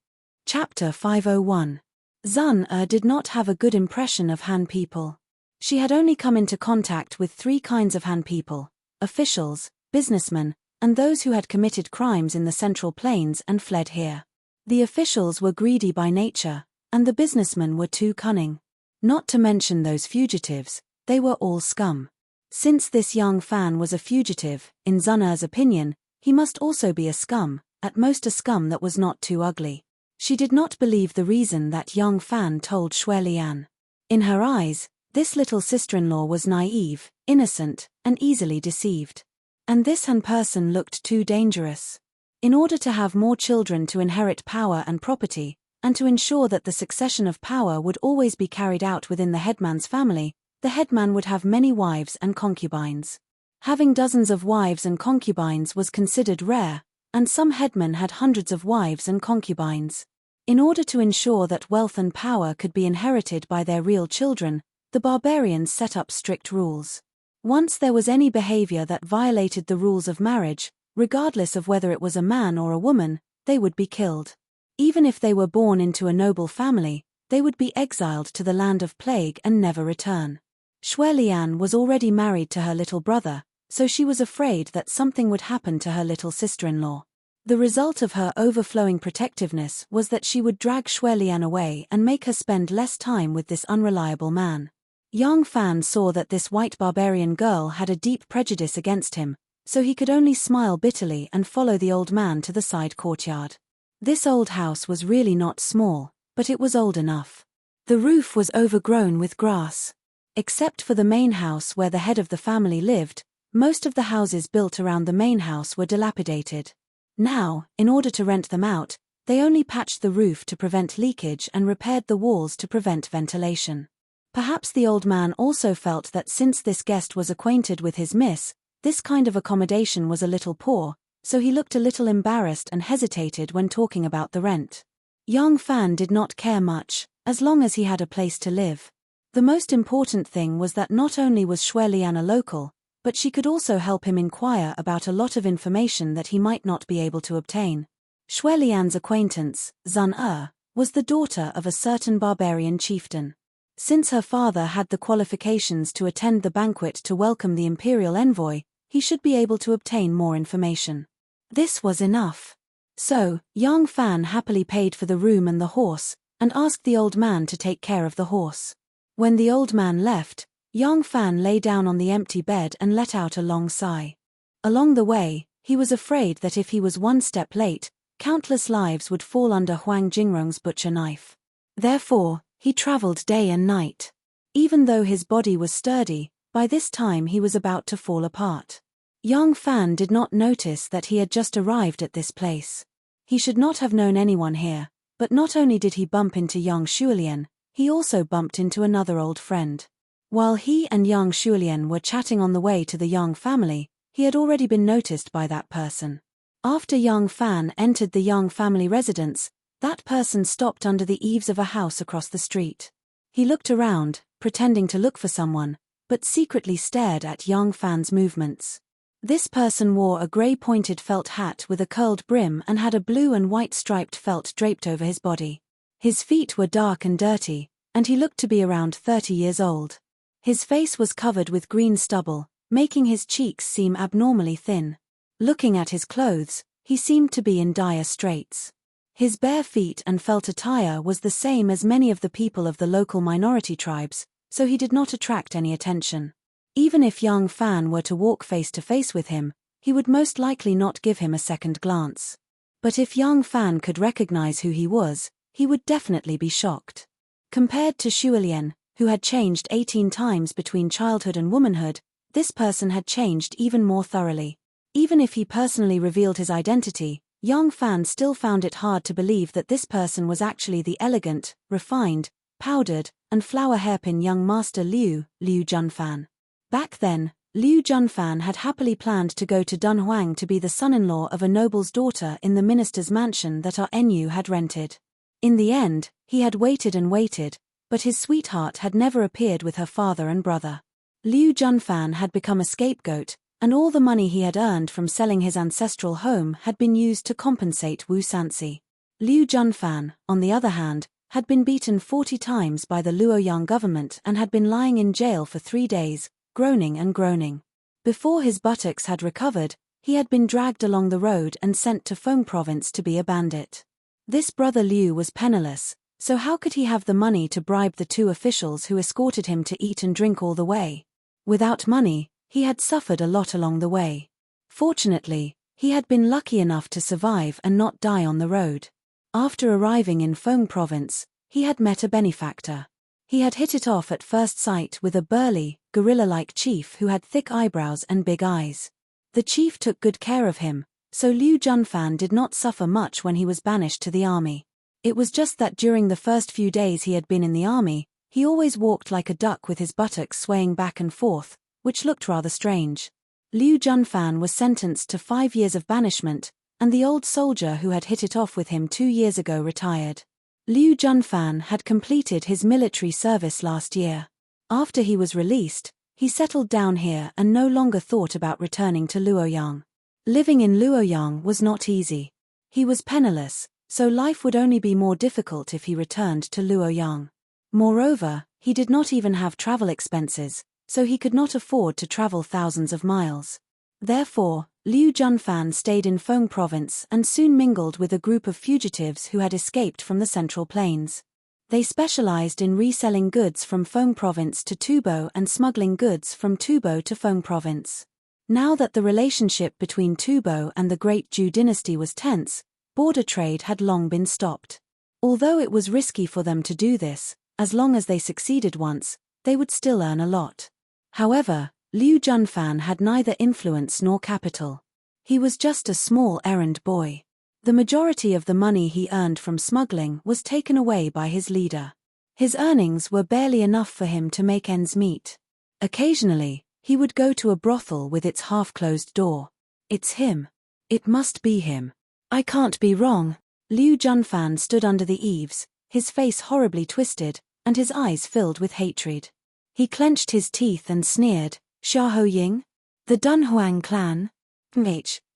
Chapter 501. Zan did not have a good impression of Han people. She had only come into contact with three kinds of Han people: officials, businessmen, and those who had committed crimes in the Central Plains and fled here. The officials were greedy by nature, and the businessmen were too cunning. Not to mention those fugitives, they were all scum. Since this young Fan was a fugitive, in Zana's opinion, he must also be a scum, at most a scum that was not too ugly. She did not believe the reason that young Fan told Shualian. In her eyes, this little sister-in-law was naive, innocent, and easily deceived. And this Han person looked too dangerous. In order to have more children to inherit power and property, and to ensure that the succession of power would always be carried out within the headman's family, the headman would have many wives and concubines. Having dozens of wives and concubines was considered rare, and some headmen had hundreds of wives and concubines. In order to ensure that wealth and power could be inherited by their real children, the barbarians set up strict rules. Once there was any behavior that violated the rules of marriage, regardless of whether it was a man or a woman, they would be killed. Even if they were born into a noble family, they would be exiled to the land of plague and never return. Shualian was already married to her little brother, so she was afraid that something would happen to her little sister-in-law. The result of her overflowing protectiveness was that she would drag Shualian away and make her spend less time with this unreliable man. Young Fan saw that this white barbarian girl had a deep prejudice against him, so he could only smile bitterly and follow the old man to the side courtyard. This old house was really not small, but it was old enough. The roof was overgrown with grass. Except for the main house where the head of the family lived, most of the houses built around the main house were dilapidated. Now, in order to rent them out, they only patched the roof to prevent leakage and repaired the walls to prevent ventilation. Perhaps the old man also felt that since this guest was acquainted with his miss, this kind of accommodation was a little poor, so he looked a little embarrassed and hesitated when talking about the rent. Young Fan did not care much, as long as he had a place to live. The most important thing was that not only was Shualian a local, but she could also help him inquire about a lot of information that he might not be able to obtain. Shualian's acquaintance, Zan was the daughter of a certain barbarian chieftain. Since her father had the qualifications to attend the banquet to welcome the imperial envoy, he should be able to obtain more information. This was enough. So, young Fan happily paid for the room and the horse, and asked the old man to take care of the horse. When the old man left, young Fan lay down on the empty bed and let out a long sigh. Along the way, he was afraid that if he was one step late, countless lives would fall under Huang Jingrong's butcher knife. Therefore, he traveled day and night. Even though his body was sturdy, by this time he was about to fall apart. Young Fan did not notice that he had just arrived at this place. He should not have known anyone here, but not only did he bump into young Shualian, he also bumped into another old friend. While he and young Shualian were chatting on the way to the Young family, he had already been noticed by that person. After young Fan entered the Young family residence, that person stopped under the eaves of a house across the street. He looked around, pretending to look for someone, but secretly stared at young Fan's movements. This person wore a grey pointed felt hat with a curled brim and had a blue and white striped felt draped over his body. His feet were dark and dirty, and he looked to be around 30 years old. His face was covered with green stubble, making his cheeks seem abnormally thin. Looking at his clothes, he seemed to be in dire straits. His bare feet and felt attire was the same as many of the people of the local minority tribes, so he did not attract any attention. Even if young Fan were to walk face to face with him, he would most likely not give him a second glance. But if young Fan could recognize who he was, he would definitely be shocked. Compared to Shualian, who had changed 18 times between childhood and womanhood, this person had changed even more thoroughly. Even if he personally revealed his identity, Young Fan still found it hard to believe that this person was actually the elegant, refined, powdered, and flower hairpin young master Liu Junfan. Back then, Liu Junfan had happily planned to go to Dunhuang to be the son-in-law of a noble's daughter in the minister's mansion that Nu had rented. In the end, he had waited and waited, but his sweetheart had never appeared with her father and brother. Liu Junfan had become a scapegoat, and all the money he had earned from selling his ancestral home had been used to compensate Wu Sanxi. Liu Junfan, on the other hand, had been beaten 40 times by the Luoyang government and had been lying in jail for 3 days, groaning and groaning. Before his buttocks had recovered, he had been dragged along the road and sent to Feng province to be a bandit. This brother Liu was penniless, so how could he have the money to bribe the 2 officials who escorted him to eat and drink all the way? Without money, he had suffered a lot along the way. Fortunately, he had been lucky enough to survive and not die on the road. After arriving in Feng province, he had met a benefactor. He had hit it off at first sight with a burly, gorilla-like chief who had thick eyebrows and big eyes. The chief took good care of him, so Liu Junfan did not suffer much when he was banished to the army. It was just that during the first few days he had been in the army, he always walked like a duck with his buttocks swaying back and forth, which looked rather strange. Liu Junfan was sentenced to 5 years of banishment, and the old soldier who had hit it off with him 2 years ago retired. Liu Junfan had completed his military service last year. After he was released, he settled down here and no longer thought about returning to Luoyang. Living in Luoyang was not easy. He was penniless, so life would only be more difficult if he returned to Luoyang. Moreover, he did not even have travel expenses, so he could not afford to travel thousands of miles. Therefore, Liu Junfan stayed in Feng province and soon mingled with a group of fugitives who had escaped from the Central Plains. They specialized in reselling goods from Feng province to Tubo and smuggling goods from Tubo to Feng province. Now that the relationship between Tubo and the Great Zhou dynasty was tense, border trade had long been stopped. Although it was risky for them to do this, as long as they succeeded once, they would still earn a lot. However, Liu Junfan had neither influence nor capital. He was just a small errand boy. The majority of the money he earned from smuggling was taken away by his leader. His earnings were barely enough for him to make ends meet. Occasionally, he would go to a brothel with its half-closed door. It's him. It must be him. I can't be wrong. Liu Junfan stood under the eaves, his face horribly twisted, and his eyes filled with hatred. He clenched his teeth and sneered, Xiahou Ying? The Dunhuang clan?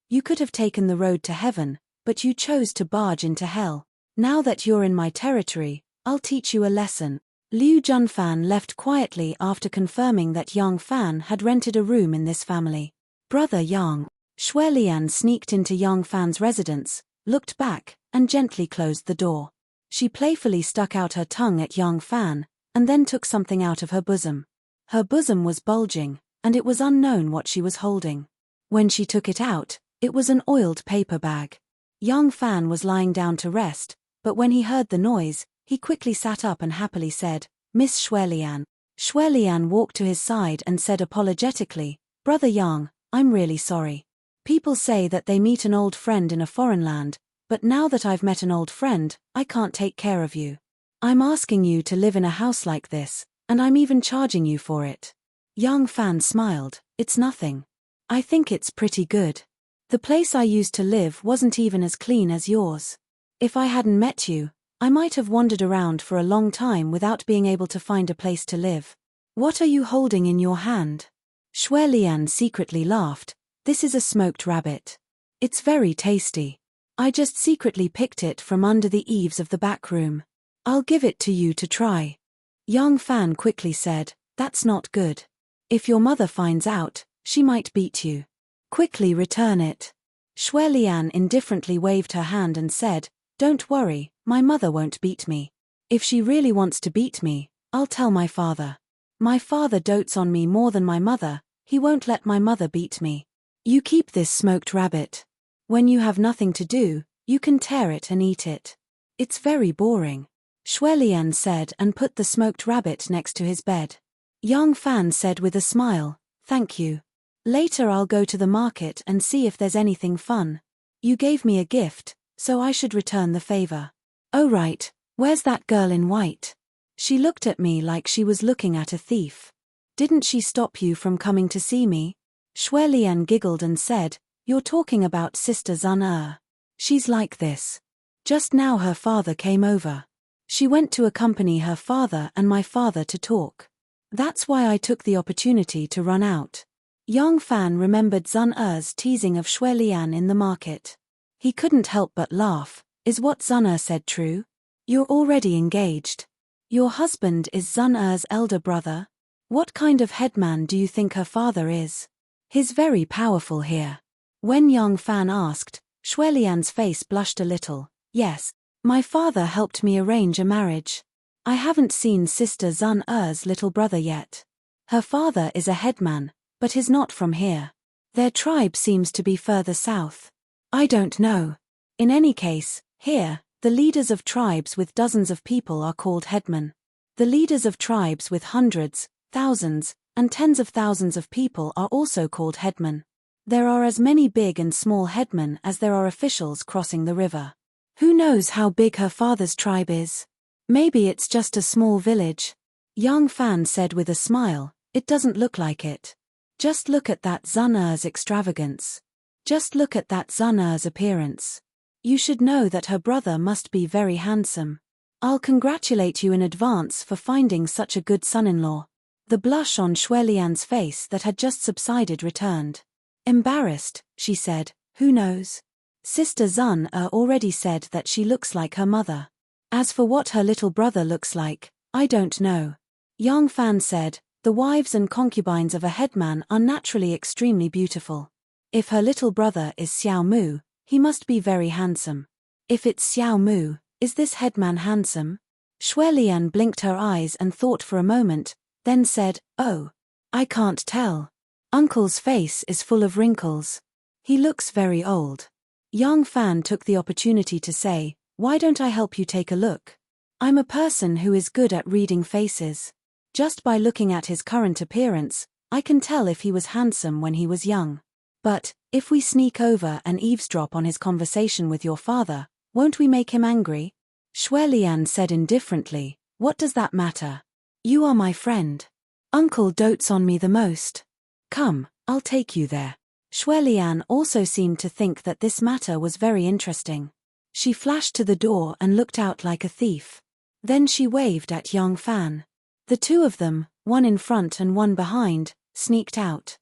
You could have taken the road to heaven, but you chose to barge into hell. Now that you're in my territory, I'll teach you a lesson. Liu Junfan left quietly after confirming that Yang Fan had rented a room in this family. Brother Yang. Shuelian sneaked into Yang Fan's residence, looked back, and gently closed the door. She playfully stuck out her tongue at Yang Fan, and then took something out of her bosom. Her bosom was bulging, and it was unknown what she was holding. When she took it out, it was an oiled paper bag. Yang Fan was lying down to rest, but when he heard the noise, he quickly sat up and happily said, Miss Shuelian. Shuelian walked to his side and said apologetically, Brother Yang, I'm really sorry. People say that they meet an old friend in a foreign land, but now that I've met an old friend, I can't take care of you. I'm asking you to live in a house like this, and I'm even charging you for it. Yang Fan smiled, It's nothing. I think it's pretty good. The place I used to live wasn't even as clean as yours. If I hadn't met you, I might have wandered around for a long time without being able to find a place to live. What are you holding in your hand? Shuelian secretly laughed. This is a smoked rabbit. It's very tasty. I just secretly picked it from under the eaves of the back room. I'll give it to you to try. Yang Fan quickly said, That's not good. If your mother finds out, she might beat you. Quickly return it. Shuelian indifferently waved her hand and said, Don't worry, my mother won't beat me. If she really wants to beat me, I'll tell my father. My father dotes on me more than my mother, he won't let my mother beat me. You keep this smoked rabbit. When you have nothing to do, you can tear it and eat it. It's very boring. Shuelian said and put the smoked rabbit next to his bed. Yang Fan said with a smile, Thank you. Later I'll go to the market and see if there's anything fun. You gave me a gift, so I should return the favor. Oh right, where's that girl in white? She looked at me like she was looking at a thief. Didn't she stop you from coming to see me? Shui Lian giggled and said, You're talking about Sister Zun. She's like this. Just now her father came over. She went to accompany her father and my father to talk. That's why I took the opportunity to run out. Yang Fan remembered Zun teasing of Shui Lian in the market. He couldn't help but laugh. Is what Zun said true? You're already engaged. Your husband is Zun elder brother? What kind of headman do you think her father is? He's very powerful here. When Yang Fan asked, Shui Lian's face blushed a little. Yes, my father helped me arrange a marriage. I haven't seen Sister Zun little brother yet. Her father is a headman, but he's not from here. Their tribe seems to be further south. I don't know. In any case, here, the leaders of tribes with dozens of people are called headmen. The leaders of tribes with hundreds, thousands, and tens of thousands of people are also called headmen. There are as many big and small headmen as there are officials crossing the river. Who knows how big her father's tribe is? Maybe it's just a small village. Yang Fan said with a smile, It doesn't look like it. Just look at that Zun's extravagance. Just look at that Zun's appearance. You should know that her brother must be very handsome. I'll congratulate you in advance for finding such a good son-in-law. The blush on Shui Lian's face that had just subsided returned. Embarrassed, she said, Who knows? Sister Zun already said that she looks like her mother. As for what her little brother looks like, I don't know. Yang Fan said, The wives and concubines of a headman are naturally extremely beautiful. If her little brother is Xiao Mu, he must be very handsome. If it's Xiao Mu, is this headman handsome? Shui Lian blinked her eyes and thought for a moment, then said, Oh, I can't tell. Uncle's face is full of wrinkles. He looks very old. Yang Fan took the opportunity to say, Why don't I help you take a look? I'm a person who is good at reading faces. Just by looking at his current appearance, I can tell if he was handsome when he was young. But, if we sneak over and eavesdrop on his conversation with your father, won't we make him angry? Shui Lian said indifferently, What does that matter? You are my friend. Uncle dotes on me the most. Come, I'll take you there. Shui Lian also seemed to think that this matter was very interesting. She flashed to the door and looked out like a thief. Then she waved at Yang Fan. The two of them, one in front and one behind, sneaked out.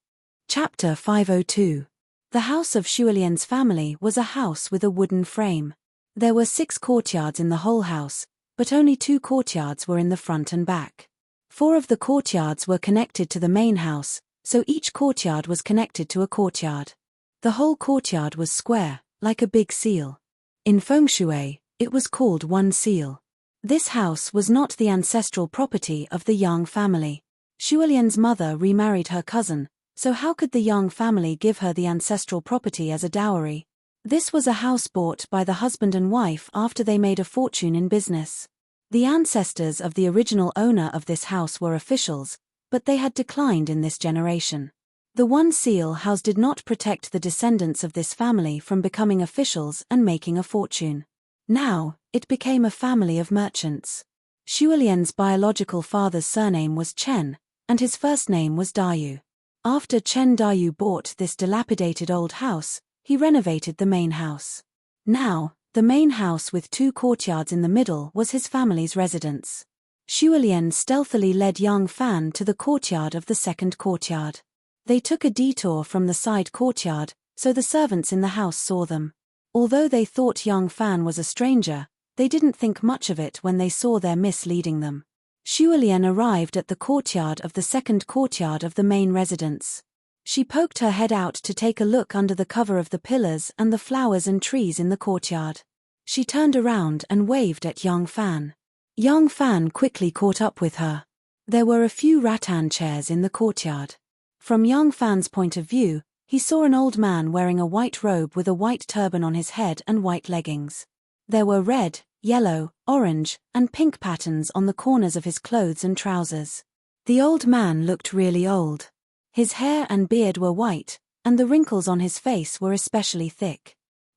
Chapter 502. The house of Shui Lian's family was a house with a wooden frame. There were 6 courtyards in the whole house, but only 2 courtyards were in the front and back. 4 of the courtyards were connected to the main house, so each courtyard was connected to a courtyard. The whole courtyard was square, like a big seal. In feng shui, it was called one seal. This house was not the ancestral property of the Yang family. Shui Lian's mother remarried her cousin, so how could the Yang family give her the ancestral property as a dowry? This was a house bought by the husband and wife after they made a fortune in business. The ancestors of the original owner of this house were officials, but they had declined in this generation. The one seal house did not protect the descendants of this family from becoming officials and making a fortune. Now, it became a family of merchants. Shui Lian's biological father's surname was Chen, and his first name was Dayu. After Chen Dayu bought this dilapidated old house, he renovated the main house. Now, the main house with 2 courtyards in the middle was his family's residence. Shui Lian stealthily led Yang Fan to the courtyard of the second courtyard. They took a detour from the side courtyard, so the servants in the house saw them. Although they thought Yang Fan was a stranger, they didn't think much of it when they saw their miss leading them. Shui Lian arrived at the courtyard of the second courtyard of the main residence. She poked her head out to take a look under the cover of the pillars and the flowers and trees in the courtyard. She turned around and waved at Yang Fan. Yang Fan quickly caught up with her. There were a few rattan chairs in the courtyard. From Yang Fan's point of view, he saw an old man wearing a white robe with a white turban on his head and white leggings. There were red, yellow, orange, and pink patterns on the corners of his clothes and trousers. The old man looked really old. His hair and beard were white, and the wrinkles on his face were especially thick.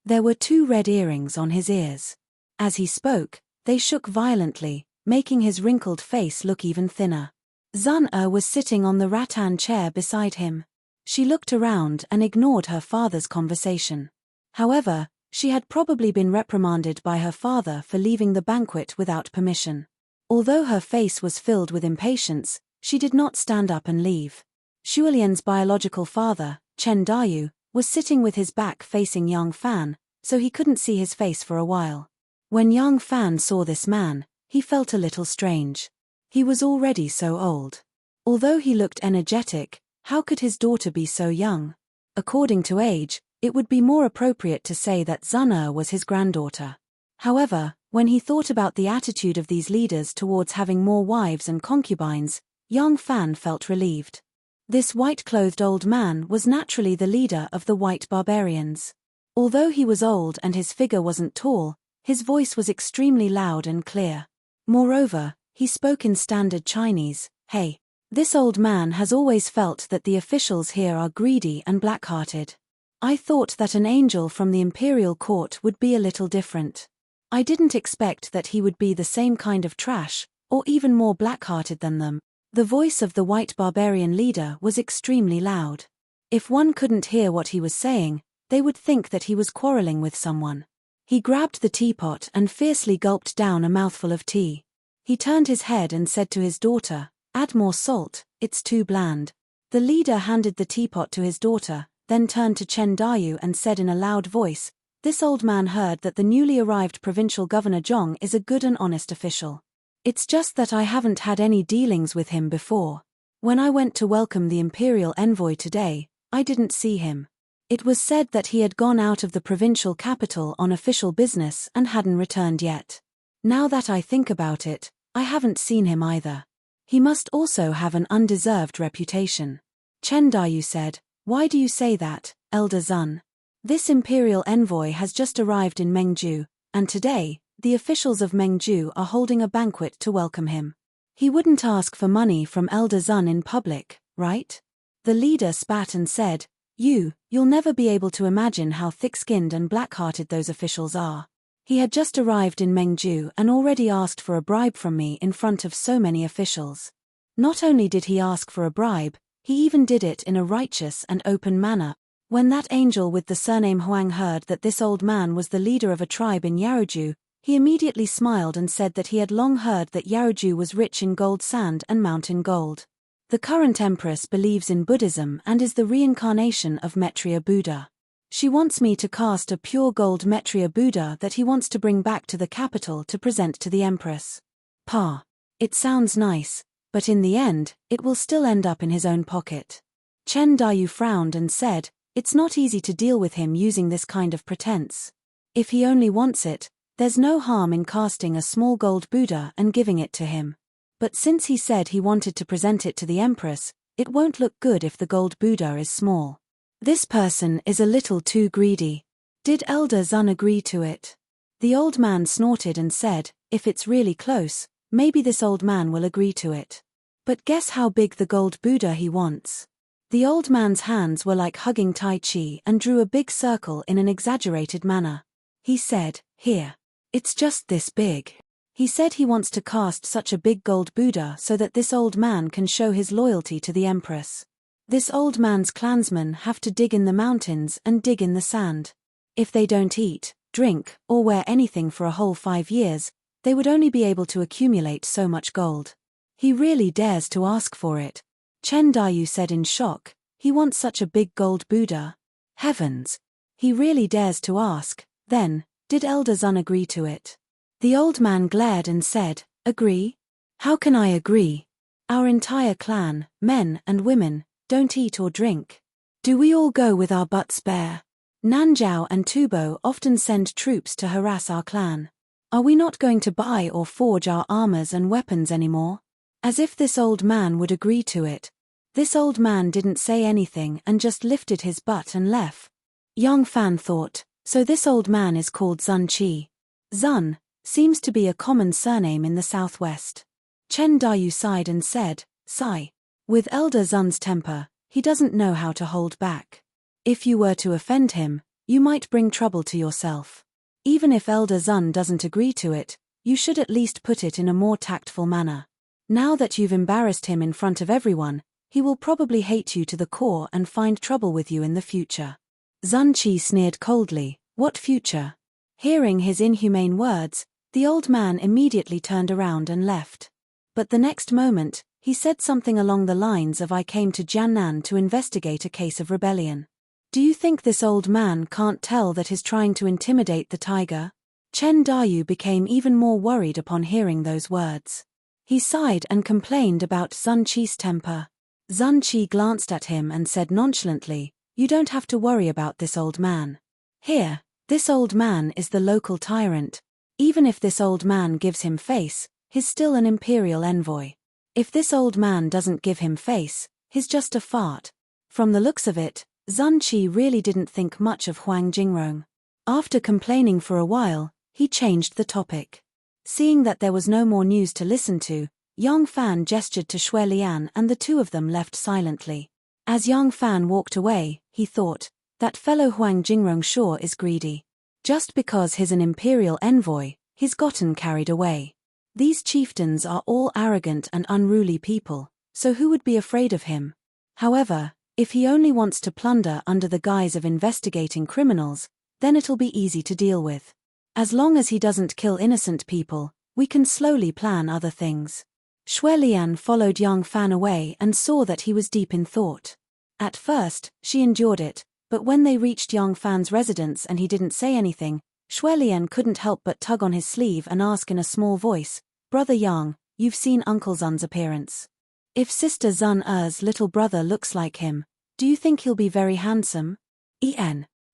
There were 2 red earrings on his ears. As he spoke, they shook violently, making his wrinkled face look even thinner. Zun was sitting on the rattan chair beside him. She looked around and ignored her father's conversation. However, she had probably been reprimanded by her father for leaving the banquet without permission. Although her face was filled with impatience, she did not stand up and leave. Shulian's biological father, Chen Dayu, was sitting with his back facing Yang Fan, so he couldn't see his face for a while. When Yang Fan saw this man, he felt a little strange. He was already so old. Although he looked energetic, how could his daughter be so young? According to age, it would be more appropriate to say that Zun was his granddaughter. However, when he thought about the attitude of these leaders towards having more wives and concubines, Yang Fan felt relieved. This white-clothed old man was naturally the leader of the white barbarians. Although he was old and his figure wasn't tall, his voice was extremely loud and clear. Moreover, he spoke in standard Chinese. Hey. This old man has always felt that the officials here are greedy and black-hearted. I thought that an angel from the imperial court would be a little different. I didn't expect that he would be the same kind of trash, or even more black-hearted than them. The voice of the white barbarian leader was extremely loud. If one couldn't hear what he was saying, they would think that he was quarreling with someone. He grabbed the teapot and fiercely gulped down a mouthful of tea. He turned his head and said to his daughter, "Add more salt, it's too bland." The leader handed the teapot to his daughter, then turned to Chen Dayu and said in a loud voice, "This old man heard that the newly arrived provincial governor Zhong is a good and honest official. It's just that I haven't had any dealings with him before. When I went to welcome the imperial envoy today, I didn't see him. It was said that he had gone out of the provincial capital on official business and hadn't returned yet. Now that I think about it, I haven't seen him either. He must also have an undeserved reputation." Chen Dayu said, "Why do you say that, Elder Zun? This imperial envoy has just arrived in Mengju, and today, the officials of Mengju are holding a banquet to welcome him. He wouldn't ask for money from Elder Zun in public, right?" The leader spat and said, You'll never be able to imagine how thick-skinned and black-hearted those officials are. He had just arrived in Mengju and already asked for a bribe from me in front of so many officials. Not only did he ask for a bribe, he even did it in a righteous and open manner. When that angel with the surname Huang heard that this old man was the leader of a tribe in Yaoju, he immediately smiled and said that he had long heard that Yaoju was rich in gold sand and mountain gold. The current empress believes in Buddhism and is the reincarnation of Maitreya Buddha. She wants me to cast a pure gold Maitreya Buddha that he wants to bring back to the capital to present to the empress. Pa. It sounds nice, but in the end, it will still end up in his own pocket. Chen Dayu frowned and said, "It's not easy to deal with him using this kind of pretense. If he only wants it, there's no harm in casting a small gold Buddha and giving it to him. But since he said he wanted to present it to the empress, it won't look good if the gold Buddha is small. This person is a little too greedy. Did Elder Zun agree to it?" The old man snorted and said, "If it's really close, maybe this old man will agree to it. But guess how big the gold Buddha he wants." The old man's hands were like hugging Tai Chi and drew a big circle in an exaggerated manner. He said, "Here. It's just this big." He said he wants to cast such a big gold Buddha so that this old man can show his loyalty to the empress. This old man's clansmen have to dig in the mountains and dig in the sand. If they don't eat, drink, or wear anything for a whole 5 years, they would only be able to accumulate so much gold. He really dares to ask for it. Chen Dayu said in shock, "He wants such a big gold Buddha? Heavens! He really dares to ask. Then, did Elder Zun agree to it?" The old man glared and said, "Agree? How can I agree? Our entire clan, men and women, don't eat or drink. Do we all go with our butts bare? Nanzhao and Tubo often send troops to harass our clan. Are we not going to buy or forge our armors and weapons anymore? As if this old man would agree to it." This old man didn't say anything and just lifted his butt and left. Yang Fan thought, so this old man is called Zun Qi. Zun seems to be a common surname in the southwest. Chen Dayu sighed and said, "Sigh. With Elder Zun's temper, he doesn't know how to hold back. If you were to offend him, You might bring trouble to yourself. Even if Elder Zun doesn't agree to it, you should at least put it in a more tactful manner. Now that you've embarrassed him in front of everyone, he will probably hate you to the core and find trouble with you in the future. Zun Qi sneered coldly, "What future?" Hearing his inhumane words, the old man immediately turned around and left. But the next moment, he said something along the lines of, "I came to Jiannan to investigate a case of rebellion. Do you think this old man can't tell that he's trying to intimidate the tiger?" Chen Dayu became even more worried upon hearing those words. He sighed and complained about Zun Qi's temper. Zun Qi glanced at him and said nonchalantly, "You don't have to worry about this old man. Here, this old man is the local tyrant. Even if this old man gives him face, he's still an imperial envoy. If this old man doesn't give him face, he's just a fart." From the looks of it, Zun Qi really didn't think much of Huang Jingrong. After complaining for a while, he changed the topic. Seeing that there was no more news to listen to, Yang Fan gestured to Xue Lian and the two of them left silently. As Yang Fan walked away, he thought, that fellow Huang Jingrong sure is greedy. Just because he's an imperial envoy, he's gotten carried away. These chieftains are all arrogant and unruly people, so who would be afraid of him? However, if he only wants to plunder under the guise of investigating criminals, then it'll be easy to deal with. As long as he doesn't kill innocent people, we can slowly plan other things. Xue Lian followed Yang Fan away and saw that he was deep in thought. At first, she endured it, but when they reached Yang Fan's residence and he didn't say anything, Xue Lian couldn't help but tug on his sleeve and ask in a small voice, "Brother Yang, you've seen Uncle Zun's appearance. If Sister Zun Er's little brother looks like him, do you think he'll be very handsome?"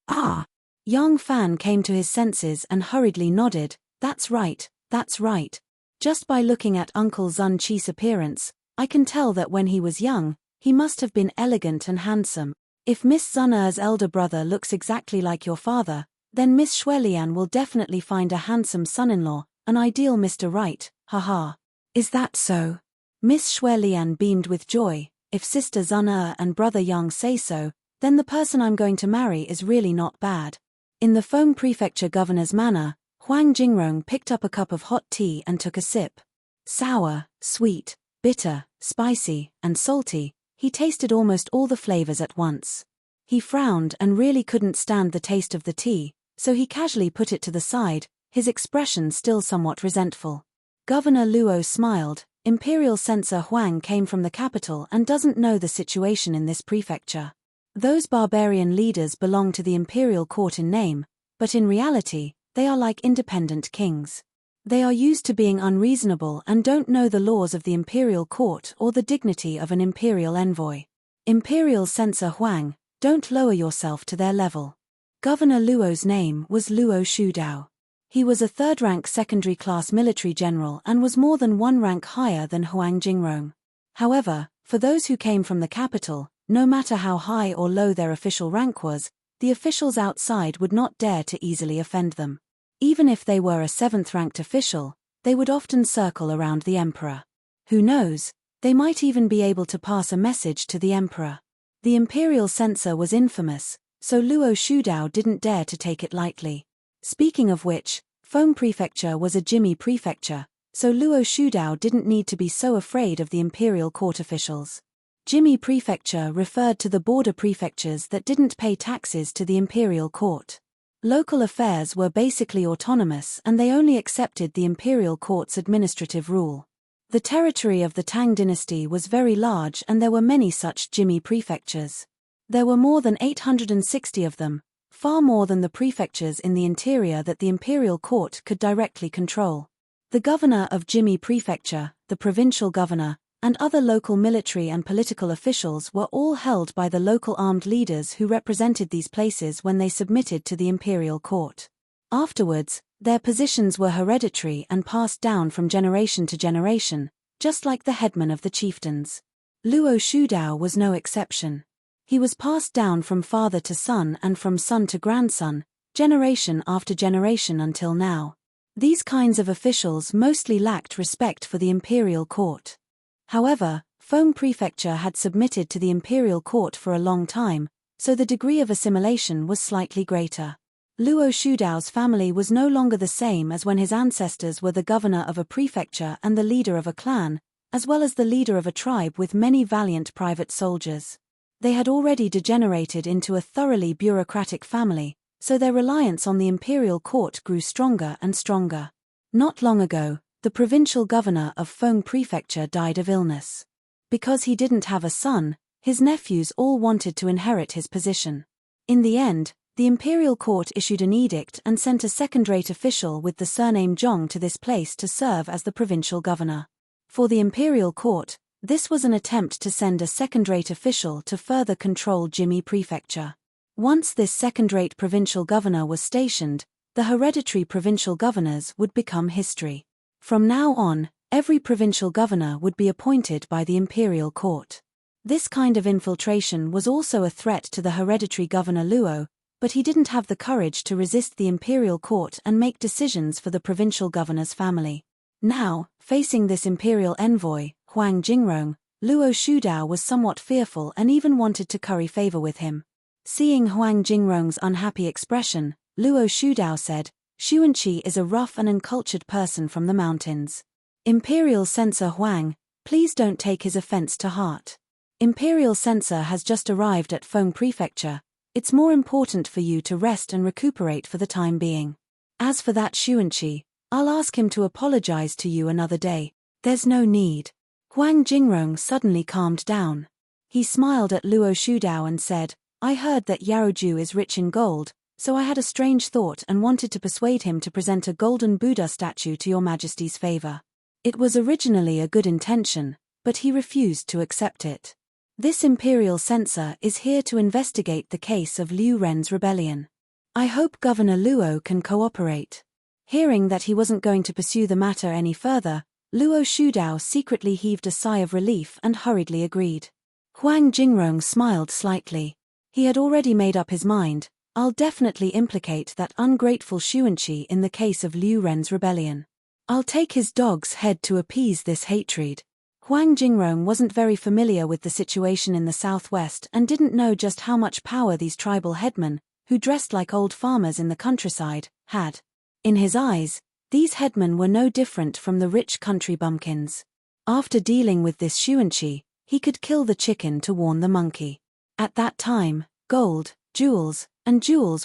Ah! Yang Fan came to his senses and hurriedly nodded, "That's right, that's right. Just by looking at Uncle Zun Qi's appearance, I can tell that when he was young, he must have been elegant and handsome. If Miss Zun Er's elder brother looks exactly like your father, then Miss Xue Lian will definitely find a handsome son-in-law, an ideal Mr. Right, haha." "Is that so?" Miss Xue Lian beamed with joy. "If Sister Zun Er and Brother Yang say so, then the person I'm going to marry is really not bad." In the Feng Prefecture governor's manor, Huang Jingrong picked up a cup of hot tea and took a sip. Sour, sweet, bitter, spicy, and salty, he tasted almost all the flavors at once. He frowned and really couldn't stand the taste of the tea, so he casually put it to the side, his expression still somewhat resentful. Governor Luo smiled. "Imperial Censor Huang came from the capital and doesn't know the situation in this prefecture. Those barbarian leaders belong to the imperial court in name, but in reality, they are like independent kings. They are used to being unreasonable and don't know the laws of the imperial court or the dignity of an imperial envoy. Imperial Censor Huang, don't lower yourself to their level." Governor Luo's name was Luo Shudao. He was a third-rank secondary-class military general and was more than one rank higher than Huang Jingrong. However, for those who came from the capital, no matter how high or low their official rank was, the officials outside would not dare to easily offend them. Even if they were a 7th-ranked official, they would often circle around the emperor. Who knows, they might even be able to pass a message to the emperor. The imperial censor was infamous, so Luo Shudao didn't dare to take it lightly. Speaking of which, Feng Prefecture was a Jimmy prefecture, so Luo Shudao didn't need to be so afraid of the imperial court officials. Jimmy Prefecture referred to the border prefectures that didn't pay taxes to the imperial court. Local affairs were basically autonomous and they only accepted the imperial court's administrative rule. The territory of the Tang dynasty was very large and there were many such Jimmy prefectures. There were more than 860 of them, far more than the prefectures in the interior that the imperial court could directly control. The governor of Jimmy Prefecture, the provincial governor, and other local military and political officials were all held by the local armed leaders who represented these places when they submitted to the imperial court. Afterwards, their positions were hereditary and passed down from generation to generation, just like the headman of the chieftains. Luo Shudao was no exception. He was passed down from father to son and from son to grandson, generation after generation until now. These kinds of officials mostly lacked respect for the imperial court. However, Feng Prefecture had submitted to the imperial court for a long time, so the degree of assimilation was slightly greater. Luo Shudao's family was no longer the same as when his ancestors were the governor of a prefecture and the leader of a clan, as well as the leader of a tribe with many valiant private soldiers. They had already degenerated into a thoroughly bureaucratic family, so their reliance on the imperial court grew stronger and stronger. Not long ago, the provincial governor of Feng Prefecture died of illness. Because he didn't have a son, his nephews all wanted to inherit his position. In the end, the imperial court issued an edict and sent a second-rate official with the surname Zhong to this place to serve as the provincial governor. For the imperial court, this was an attempt to send a second-rate official to further control Jimmy Prefecture. Once this second-rate provincial governor was stationed, the hereditary provincial governors would become history. From now on, every provincial governor would be appointed by the imperial court. This kind of infiltration was also a threat to the hereditary governor Luo, but he didn't have the courage to resist the imperial court and make decisions for the provincial governor's family. Now, facing this imperial envoy, Huang Jingrong, Luo Shudao was somewhat fearful and even wanted to curry favor with him. Seeing Huang Jingrong's unhappy expression, Luo Shudao said, "Xuanqi is a rough and uncultured person from the mountains. Imperial Censor Huang, please don't take his offense to heart. Imperial Censor has just arrived at Feng Prefecture. It's more important for you to rest and recuperate for the time being. As for that Xuanqi, I'll ask him to apologize to you another day. There's no need." Huang Jingrong suddenly calmed down. He smiled at Luo Shudao and said, "I heard that Yaoju is rich in gold, so I had a strange thought and wanted to persuade him to present a golden Buddha statue to your Majesty's favor. It was originally a good intention, but he refused to accept it. This imperial censor is here to investigate the case of Liu Ren's rebellion. I hope Governor Luo can cooperate." Hearing that he wasn't going to pursue the matter any further, Luo Shudao secretly heaved a sigh of relief and hurriedly agreed. Huang Jingrong smiled slightly. He had already made up his mind, "I'll definitely implicate that ungrateful Xuanqi in the case of Liu Ren's rebellion. I'll take his dog's head to appease this hatred." Huang Jingrong wasn't very familiar with the situation in the southwest and didn't know just how much power these tribal headmen, who dressed like old farmers in the countryside, had. In his eyes, these headmen were no different from the rich country bumpkins. After dealing with this Xuanqi, he could kill the chicken to warn the monkey. At that time, gold, jewels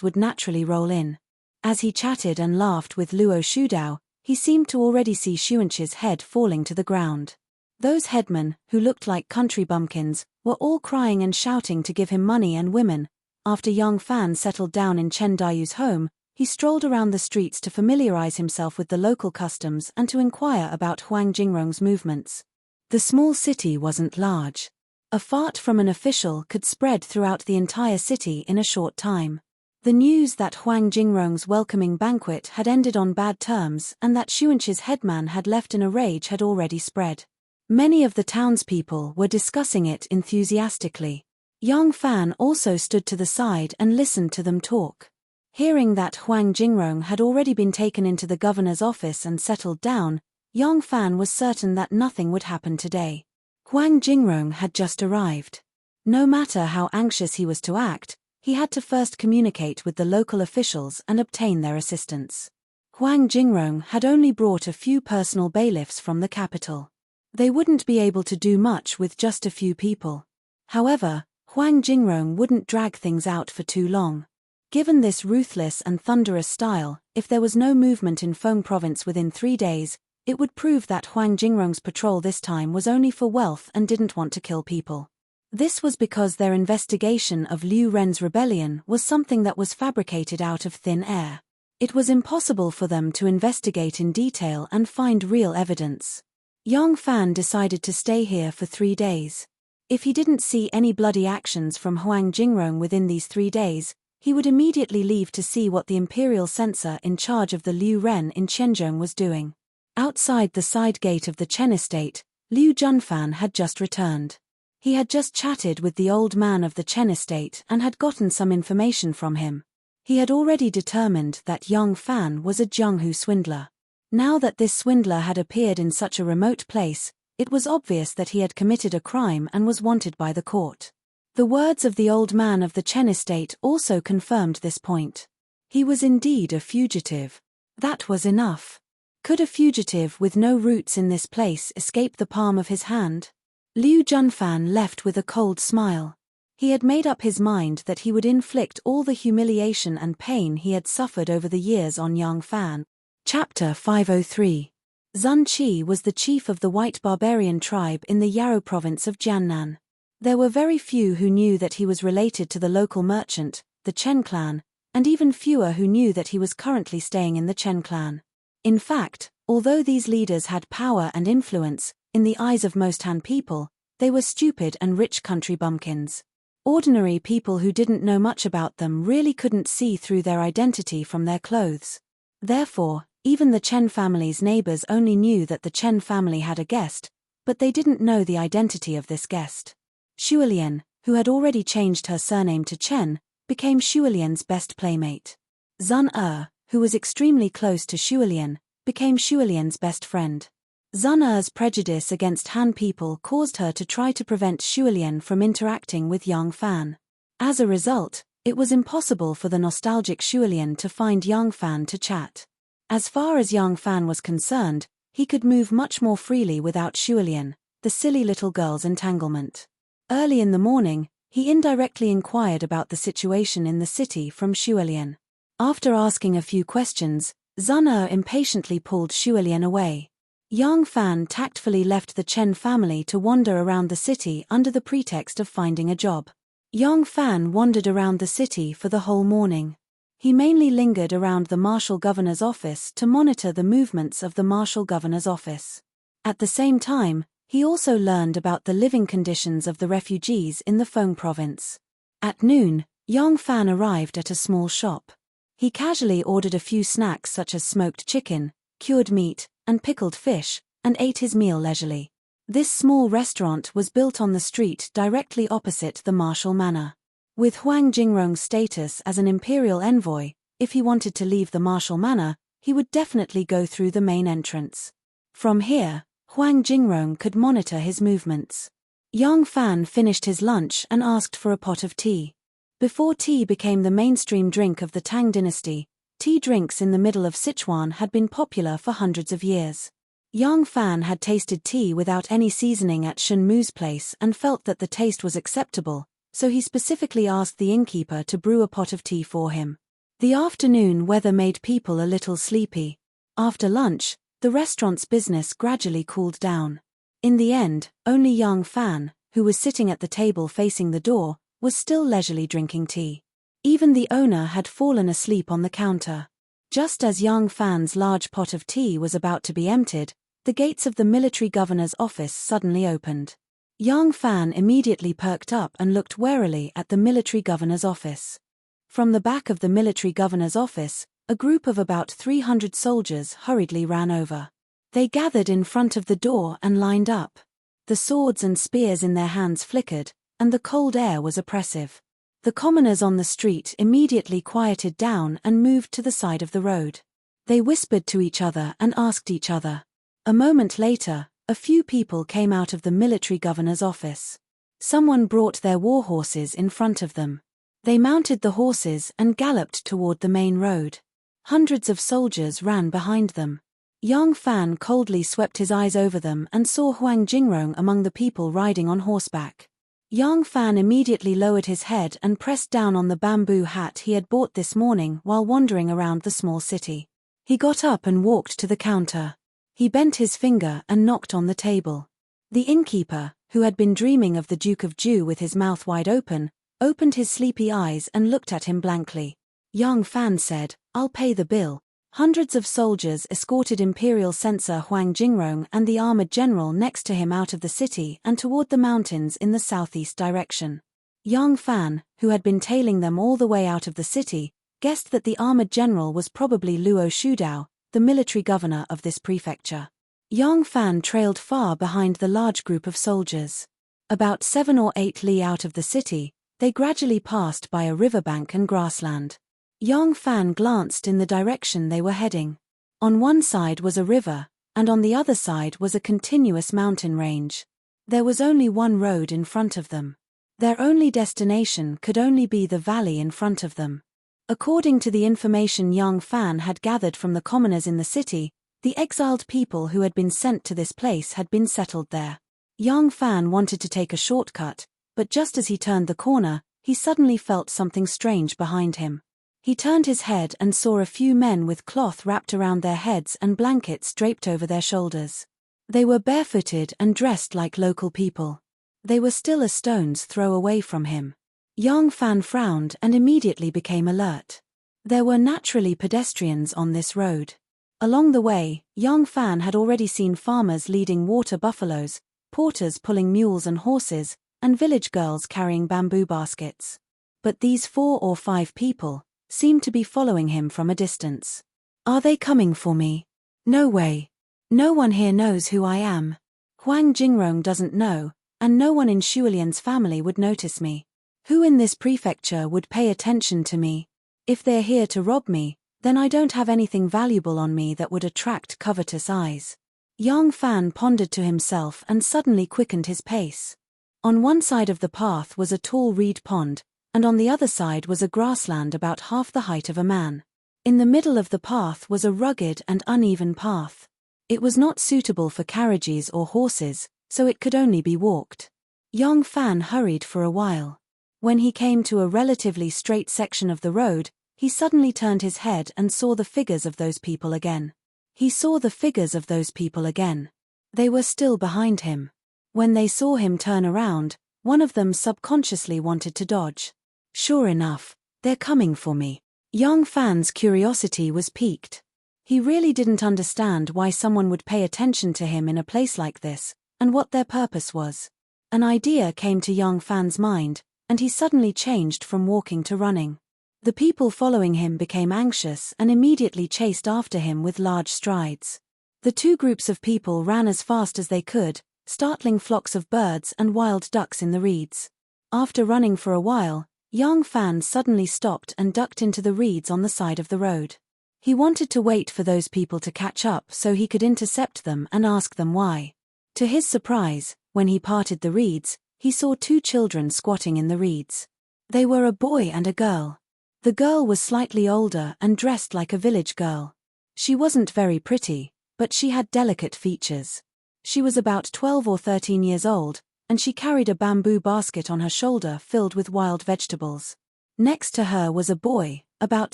would naturally roll in. As he chatted and laughed with Luo Shudao, he seemed to already see Xuanqi's head falling to the ground. Those headmen, who looked like country bumpkins, were all crying and shouting to give him money and women. After young Fan settled down in Chen Dayu's home, he strolled around the streets to familiarize himself with the local customs and to inquire about Huang Jingrong's movements. The small city wasn't large. A fart from an official could spread throughout the entire city in a short time. The news that Huang Jingrong's welcoming banquet had ended on bad terms and that Xuanqi's headman had left in a rage had already spread. Many of the townspeople were discussing it enthusiastically. Young Fan also stood to the side and listened to them talk. Hearing that Huang Jingrong had already been taken into the governor's office and settled down, Young Fan was certain that nothing would happen today. Huang Jingrong had just arrived. No matter how anxious he was to act, he had to first communicate with the local officials and obtain their assistance. Huang Jingrong had only brought a few personal bailiffs from the capital. They wouldn't be able to do much with just a few people. However, Huang Jingrong wouldn't drag things out for too long. Given this ruthless and thunderous style, if there was no movement in Feng province within 3 days, it would prove that Huang Jingrong's patrol this time was only for wealth and didn't want to kill people. This was because their investigation of Liu Ren's rebellion was something that was fabricated out of thin air. It was impossible for them to investigate in detail and find real evidence. Yang Fan decided to stay here for 3 days. If he didn't see any bloody actions from Huang Jingrong within these 3 days, he would immediately leave to see what the imperial censor in charge of the Liu Ren in Qianzhong was doing. Outside the side gate of the Chen estate, Liu Junfan had just returned. He had just chatted with the old man of the Chen estate and had gotten some information from him. He had already determined that Yang Fan was a Jianghu swindler. Now that this swindler had appeared in such a remote place, it was obvious that he had committed a crime and was wanted by the court. The words of the old man of the Chen estate also confirmed this point. He was indeed a fugitive. That was enough. Could a fugitive with no roots in this place escape the palm of his hand? Liu Junfan left with a cold smile. He had made up his mind that he would inflict all the humiliation and pain he had suffered over the years on Yang Fan. Chapter 503. Zun Qi was the chief of the white barbarian tribe in the Yarou province of Jiannan. There were very few who knew that he was related to the local merchant, the Chen clan, and even fewer who knew that he was currently staying in the Chen clan. In fact, although these leaders had power and influence, in the eyes of most Han people, they were stupid and rich country bumpkins. Ordinary people who didn't know much about them really couldn't see through their identity from their clothes. Therefore, even the Chen family's neighbors only knew that the Chen family had a guest, but they didn't know the identity of this guest. Shuolian, who had already changed her surname to Chen, became Shuolian's best playmate. Zun who was extremely close to Shuolian, became Shuolian's best friend. Zun prejudice against Han people caused her to try to prevent Shuolian from interacting with Yang Fan. As a result, it was impossible for the nostalgic Shuolian to find Yang Fan to chat. As far as Yang Fan was concerned, he could move much more freely without Shuolian, the silly little girl's entanglement. Early in the morning, he indirectly inquired about the situation in the city from Shuolian. After asking a few questions, Zun impatiently pulled Shuolian away. Yang Fan tactfully left the Chen family to wander around the city under the pretext of finding a job. Yang Fan wandered around the city for the whole morning. He mainly lingered around the martial governor's office to monitor the movements of the martial governor's office. At the same time, he also learned about the living conditions of the refugees in the Feng province. At noon, Yang Fan arrived at a small shop. He casually ordered a few snacks such as smoked chicken, cured meat, and pickled fish, and ate his meal leisurely. This small restaurant was built on the street directly opposite the martial manor. With Huang Jingrong's status as an imperial envoy, if he wanted to leave the martial manor, he would definitely go through the main entrance. From here, Huang Jingrong could monitor his movements. Yang Fan finished his lunch and asked for a pot of tea. Before tea became the mainstream drink of the Tang dynasty, tea drinks in the middle of Sichuan had been popular for hundreds of years. Yang Fan had tasted tea without any seasoning at Shun Mu's place and felt that the taste was acceptable, so he specifically asked the innkeeper to brew a pot of tea for him. The afternoon weather made people a little sleepy. After lunch, the restaurant's business gradually cooled down. In the end, only Yang Fan, who was sitting at the table facing the door, was still leisurely drinking tea. Even the owner had fallen asleep on the counter. Just as Yang Fan's large pot of tea was about to be emptied, the gates of the military governor's office suddenly opened. Yang Fan immediately perked up and looked warily at the military governor's office. From the back of the military governor's office, a group of about 300 soldiers hurriedly ran over. They gathered in front of the door and lined up. The swords and spears in their hands flickered, and the cold air was oppressive. The commoners on the street immediately quieted down and moved to the side of the road. They whispered to each other and asked each other. A moment later, a few people came out of the military governor's office. Someone brought their war horses in front of them. They mounted the horses and galloped toward the main road. Hundreds of soldiers ran behind them. Yang Fan coldly swept his eyes over them and saw Huang Jingrong among the people riding on horseback. Yang Fan immediately lowered his head and pressed down on the bamboo hat he had bought this morning while wandering around the small city. He got up and walked to the counter. He bent his finger and knocked on the table. The innkeeper, who had been dreaming of the Duke of Zhu with his mouth wide open, opened his sleepy eyes and looked at him blankly. Yang Fan said, "I'll pay the bill." Hundreds of soldiers escorted Imperial Censor Huang Jingrong and the armored general next to him out of the city and toward the mountains in the southeast direction. Yang Fan, who had been tailing them all the way out of the city, guessed that the armored general was probably Luo Shudao, the military governor of this prefecture. Yang Fan trailed far behind the large group of soldiers. About 7 or 8 li out of the city, they gradually passed by a riverbank and grassland. Yang Fan glanced in the direction they were heading. On one side was a river, and on the other side was a continuous mountain range. There was only one road in front of them. Their only destination could only be the valley in front of them. According to the information young Fan had gathered from the commoners in the city, the exiled people who had been sent to this place had been settled there. Young Fan wanted to take a shortcut, but just as he turned the corner, he suddenly felt something strange behind him. He turned his head and saw a few men with cloth wrapped around their heads and blankets draped over their shoulders. They were barefooted and dressed like local people. They were still a stone's throw away from him. Young Fan frowned and immediately became alert. There were naturally pedestrians on this road. Along the way, young Fan had already seen farmers leading water buffaloes, porters pulling mules and horses, and village girls carrying bamboo baskets. But these 4 or 5 people seemed to be following him from a distance. Are they coming for me? No way. No one here knows who I am. Huang Jingrong doesn't know, and no one in Shuilian's family would notice me. Who in this prefecture would pay attention to me? If they're here to rob me, then I don't have anything valuable on me that would attract covetous eyes. Young Fan pondered to himself and suddenly quickened his pace. On one side of the path was a tall reed pond, and on the other side was a grassland about half the height of a man. In the middle of the path was a rugged and uneven path. It was not suitable for carriages or horses, so it could only be walked. Young Fan hurried for a while. When he came to a relatively straight section of the road, he suddenly turned his head and saw the figures of those people again. He saw the figures of those people again. They were still behind him. When they saw him turn around, one of them subconsciously wanted to dodge. Sure enough, they're coming for me. Young Fan's curiosity was piqued. He really didn't understand why someone would pay attention to him in a place like this, and what their purpose was. An idea came to young Fan's mind, and he suddenly changed from walking to running. The people following him became anxious and immediately chased after him with large strides. The 2 groups of people ran as fast as they could, startling flocks of birds and wild ducks in the reeds. After running for a while, young Fan suddenly stopped and ducked into the reeds on the side of the road. He wanted to wait for those people to catch up so he could intercept them and ask them why. To his surprise, when he parted the reeds, he saw 2 children squatting in the reeds. They were a boy and a girl. The girl was slightly older and dressed like a village girl. She wasn't very pretty, but she had delicate features. She was about 12 or 13 years old, and she carried a bamboo basket on her shoulder filled with wild vegetables. Next to her was a boy, about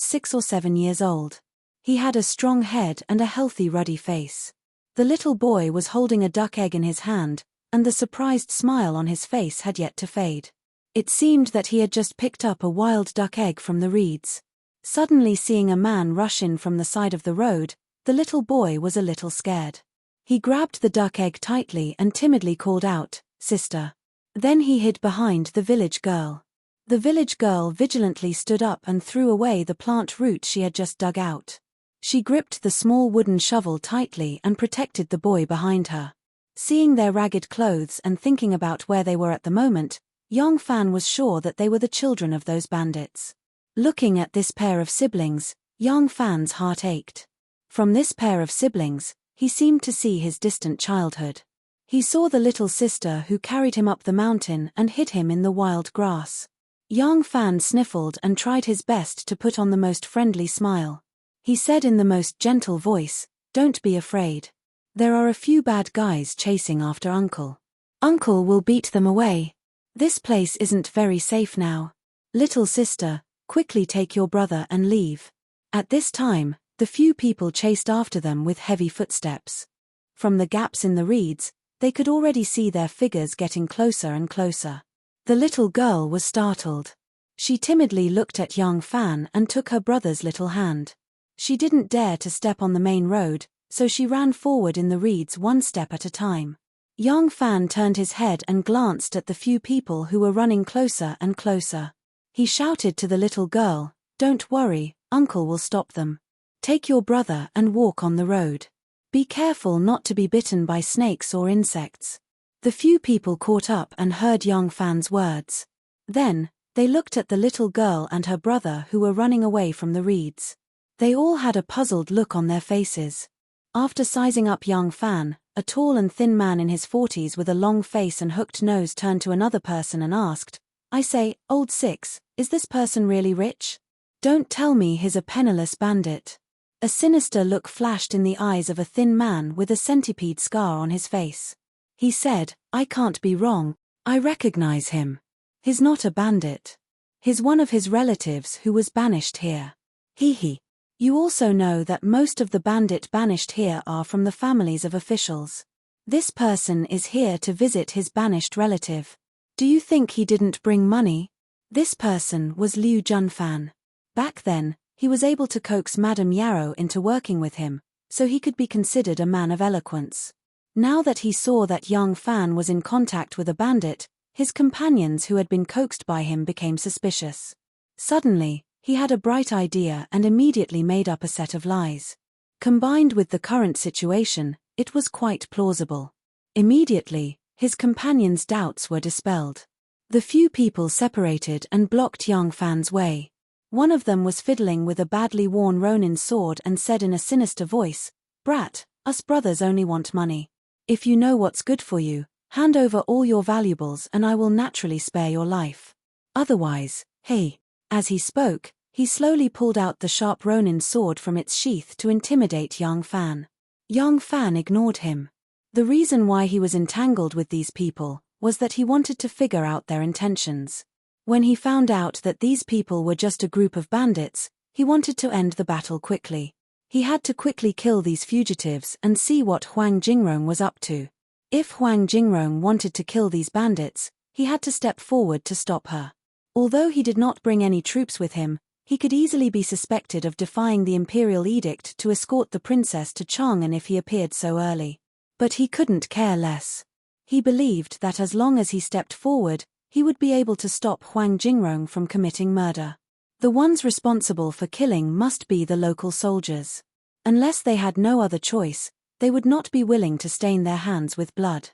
6 or 7 years old. He had a strong head and a healthy ruddy face. The little boy was holding a duck egg in his hand, and the surprised smile on his face had yet to fade. It seemed that he had just picked up a wild duck egg from the reeds. Suddenly seeing a man rush in from the side of the road, the little boy was a little scared. He grabbed the duck egg tightly and timidly called out, "Sister." Then he hid behind the village girl. The village girl vigilantly stood up and threw away the plant root she had just dug out. She gripped the small wooden shovel tightly and protected the boy behind her. Seeing their ragged clothes and thinking about where they were at the moment, young Fan was sure that they were the children of those bandits. Looking at this pair of siblings, young Fan's heart ached. From this pair of siblings, he seemed to see his distant childhood. He saw the little sister who carried him up the mountain and hid him in the wild grass. Young Fan sniffled and tried his best to put on the most friendly smile. He said in the most gentle voice, "Don't be afraid. There are a few bad guys chasing after Uncle. Uncle will beat them away. This place isn't very safe now. Little sister, quickly take your brother and leave." At this time, the few people chased after them with heavy footsteps. From the gaps in the reeds, they could already see their figures getting closer and closer. The little girl was startled. She timidly looked at young Fan and took her brother's little hand. She didn't dare to step on the main road, so she ran forward in the reeds one step at a time. Young Fan turned his head and glanced at the few people who were running closer and closer. He shouted to the little girl, "Don't worry, Uncle will stop them. Take your brother and walk on the road. Be careful not to be bitten by snakes or insects." The few people caught up and heard young Fan's words. Then, they looked at the little girl and her brother who were running away from the reeds. They all had a puzzled look on their faces. After sizing up young Fan, a tall and thin man in his 40s with a long face and hooked nose turned to another person and asked, I say, Old Six, is this person really rich? Don't tell me he's a penniless bandit. A sinister look flashed in the eyes of a thin man with a centipede scar on his face. He said, I can't be wrong, I recognize him. He's not a bandit. He's one of his relatives who was banished here. Hee. You also know that most of the bandit banished here are from the families of officials. This person is here to visit his banished relative. Do you think he didn't bring money? This person was Liu Junfan. Back then, he was able to coax Madame Yarrow into working with him, so he could be considered a man of eloquence. Now that he saw that young Fan was in contact with a bandit, his companions who had been coaxed by him became suspicious. Suddenly, he had a bright idea and immediately made up a set of lies. Combined with the current situation, it was quite plausible. Immediately, his companions' doubts were dispelled. The few people separated and blocked young Fan's way. One of them was fiddling with a badly worn Ronin sword and said in a sinister voice, Brat, us brothers only want money. If you know what's good for you, hand over all your valuables and I will naturally spare your life. Otherwise, hey. As he spoke, he slowly pulled out the sharp Ronin sword from its sheath to intimidate young Fan. Young Fan ignored him. The reason why he was entangled with these people was that he wanted to figure out their intentions. When he found out that these people were just a group of bandits, he wanted to end the battle quickly. He had to quickly kill these fugitives and see what Huang Jingrong was up to. If Huang Jingrong wanted to kill these bandits, he had to step forward to stop her. Although he did not bring any troops with him, he could easily be suspected of defying the imperial edict to escort the princess to Chang'an if he appeared so early. But he couldn't care less. He believed that as long as he stepped forward, he would be able to stop Huang Jingrong from committing murder. The ones responsible for killing must be the local soldiers. Unless they had no other choice, they would not be willing to stain their hands with blood.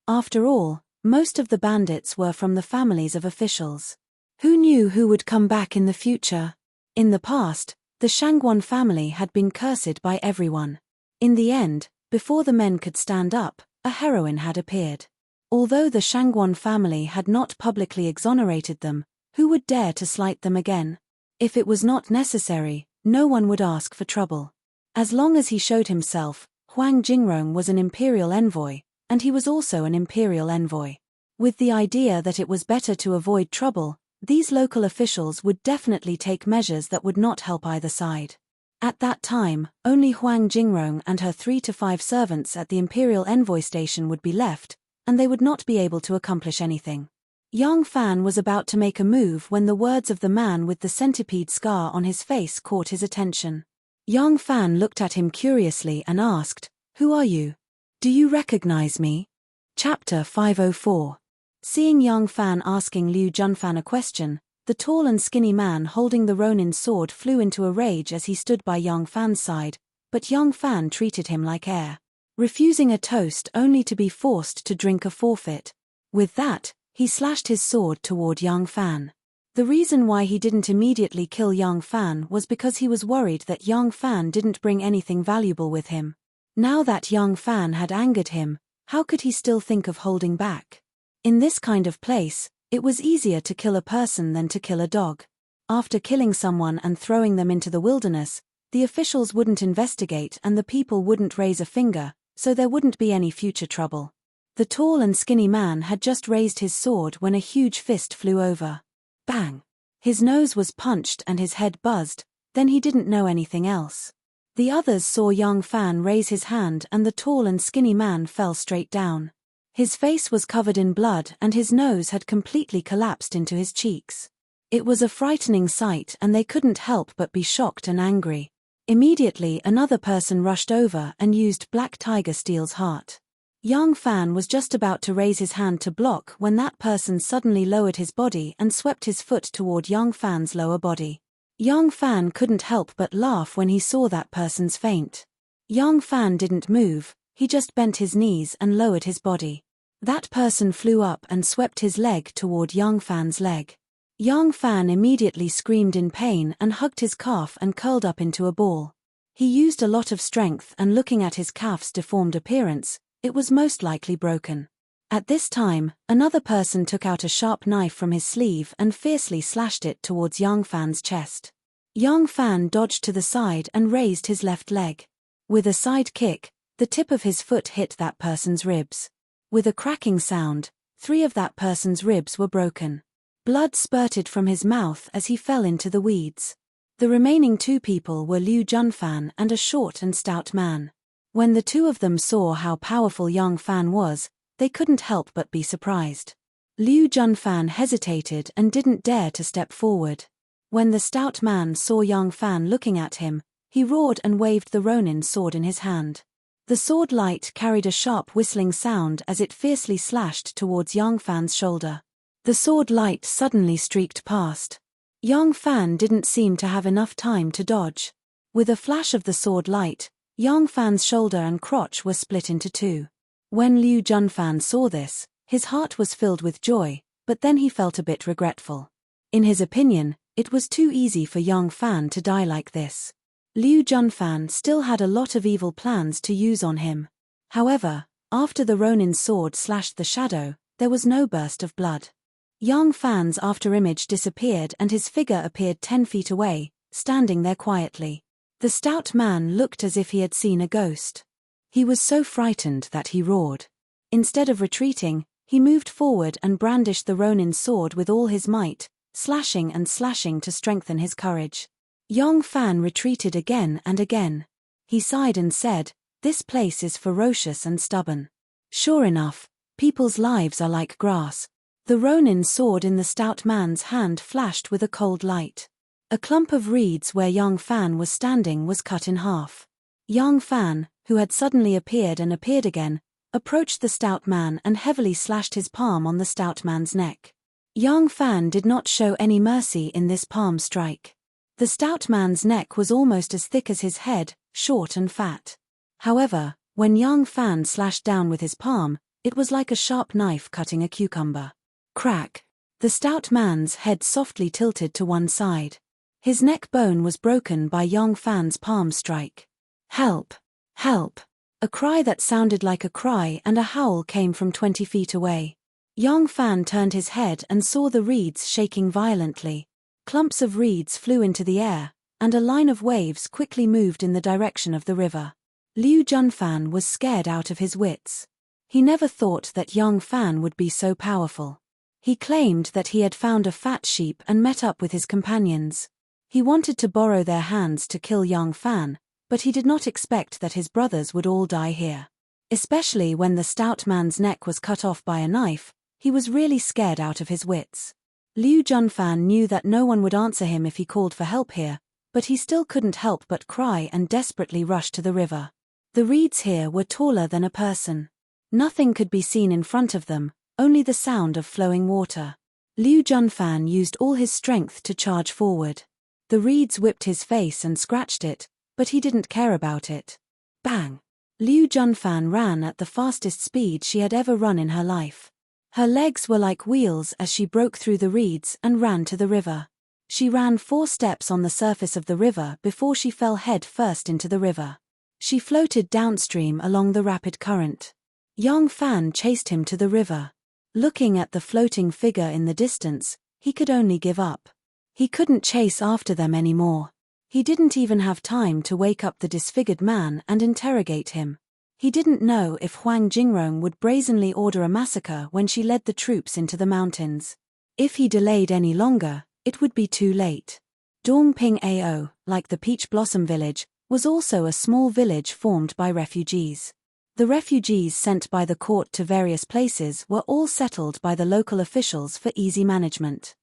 After all, most of the bandits were from the families of officials. Who knew who would come back in the future? In the past, the Shangguan family had been cursed by everyone. In the end, before the men could stand up, a heroine had appeared. Although the Shangguan family had not publicly exonerated them, who would dare to slight them again? If it was not necessary, no one would ask for trouble. As long as he showed himself, Huang Jingrong was an imperial envoy, and he was also an imperial envoy. With the idea that it was better to avoid trouble, these local officials would definitely take measures that would not help either side. At that time, only Huang Jingrong and her 3 to 5 servants at the imperial envoy station would be left, and they would not be able to accomplish anything. Young Fan was about to make a move when the words of the man with the centipede scar on his face caught his attention. Young Fan looked at him curiously and asked, Who are you? Do you recognize me? Chapter 504. Seeing Young Fan asking Liu Junfan a question, the tall and skinny man holding the Ronin sword flew into a rage as he stood by Young Fan's side, but Young Fan treated him like air, refusing a toast only to be forced to drink a forfeit. With that, he slashed his sword toward Young Fan. The reason why he didn't immediately kill Young Fan was because he was worried that Young Fan didn't bring anything valuable with him. Now that Young Fan had angered him, how could he still think of holding back? In this kind of place, it was easier to kill a person than to kill a dog. After killing someone and throwing them into the wilderness, the officials wouldn't investigate and the people wouldn't raise a finger, so there wouldn't be any future trouble. The tall and skinny man had just raised his sword when a huge fist flew over. Bang! His nose was punched and his head buzzed, then he didn't know anything else. The others saw Young Fan raise his hand and the tall and skinny man fell straight down. His face was covered in blood and his nose had completely collapsed into his cheeks. It was a frightening sight and they couldn't help but be shocked and angry. Immediately another person rushed over and used Black Tiger Steel's heart. Young Fan was just about to raise his hand to block when that person suddenly lowered his body and swept his foot toward Young Fan's lower body. Young Fan couldn't help but laugh when he saw that person's feint. Young Fan didn't move, he just bent his knees and lowered his body. That person flew up and swept his leg toward Young Fan's leg. Young Fan immediately screamed in pain and hugged his calf and curled up into a ball. He used a lot of strength and looking at his calf's deformed appearance, it was most likely broken. At this time, another person took out a sharp knife from his sleeve and fiercely slashed it towards Yang Fan's chest. Yang Fan dodged to the side and raised his left leg. With a side kick, the tip of his foot hit that person's ribs. With a cracking sound, 3 of that person's ribs were broken. Blood spurted from his mouth as he fell into the weeds. The remaining 2 people were Liu Junfan and a short and stout man. When the 2 of them saw how powerful Yang Fan was, they couldn't help but be surprised. Liu Junfan hesitated and didn't dare to step forward. When the stout man saw Yang Fan looking at him, he roared and waved the Ronin sword in his hand. The sword light carried a sharp whistling sound as it fiercely slashed towards Yang Fan's shoulder. The sword light suddenly streaked past. Yang Fan didn't seem to have enough time to dodge. With a flash of the sword light, Yang Fan's shoulder and crotch were split into 2. When Liu Junfan saw this, his heart was filled with joy, but then he felt a bit regretful. In his opinion, it was too easy for Yang Fan to die like this. Liu Junfan still had a lot of evil plans to use on him. However, after the Ronin's sword slashed the shadow, there was no burst of blood. Yang Fan's afterimage disappeared and his figure appeared 10 feet away, standing there quietly. The stout man looked as if he had seen a ghost. He was so frightened that he roared. Instead of retreating, he moved forward and brandished the Ronin's sword with all his might, slashing and slashing to strengthen his courage. Yang Fan retreated again and again. He sighed and said, "This place is ferocious and stubborn." Sure enough, people's lives are like grass. The Ronin's sword in the stout man's hand flashed with a cold light. A clump of reeds where Yang Fan was standing was cut in half. Yang Fan, who had suddenly appeared and appeared again, approached the stout man and heavily slashed his palm on the stout man's neck. Yang Fan did not show any mercy in this palm strike. The stout man's neck was almost as thick as his head, short and fat. However, when Yang Fan slashed down with his palm, it was like a sharp knife cutting a cucumber. Crack! The stout man's head softly tilted to one side. His neck bone was broken by Yang Fan's palm strike. "Help! Help!" A cry that sounded like a cry and a howl came from 20 feet away. Yang Fan turned his head and saw the reeds shaking violently. Clumps of reeds flew into the air, and a line of waves quickly moved in the direction of the river. Liu Junfan was scared out of his wits. He never thought that Yang Fan would be so powerful. He claimed that he had found a fat sheep and met up with his companions. He wanted to borrow their hands to kill Yang Fan, but he did not expect that his brothers would all die here. Especially when the stout man's neck was cut off by a knife, he was really scared out of his wits. Liu Junfan knew that no one would answer him if he called for help here, but he still couldn't help but cry and desperately rush to the river. The reeds here were taller than a person. Nothing could be seen in front of them, only the sound of flowing water. Liu Junfan used all his strength to charge forward. The reeds whipped his face and scratched it, but he didn't care about it. Bang! Liu Junfan ran at the fastest speed she had ever run in her life. Her legs were like wheels as she broke through the reeds and ran to the river. She ran 4 steps on the surface of the river before she fell head first into the river. She floated downstream along the rapid current. Yang Fan chased him to the river. Looking at the floating figure in the distance, he could only give up. He couldn't chase after them anymore. He didn't even have time to wake up the disfigured man and interrogate him. He didn't know if Huang Jingrong would brazenly order a massacre when she led the troops into the mountains. If he delayed any longer, it would be too late. Dongping Ao, like the Peach Blossom Village, was also a small village formed by refugees. The refugees sent by the court to various places were all settled by the local officials for easy management.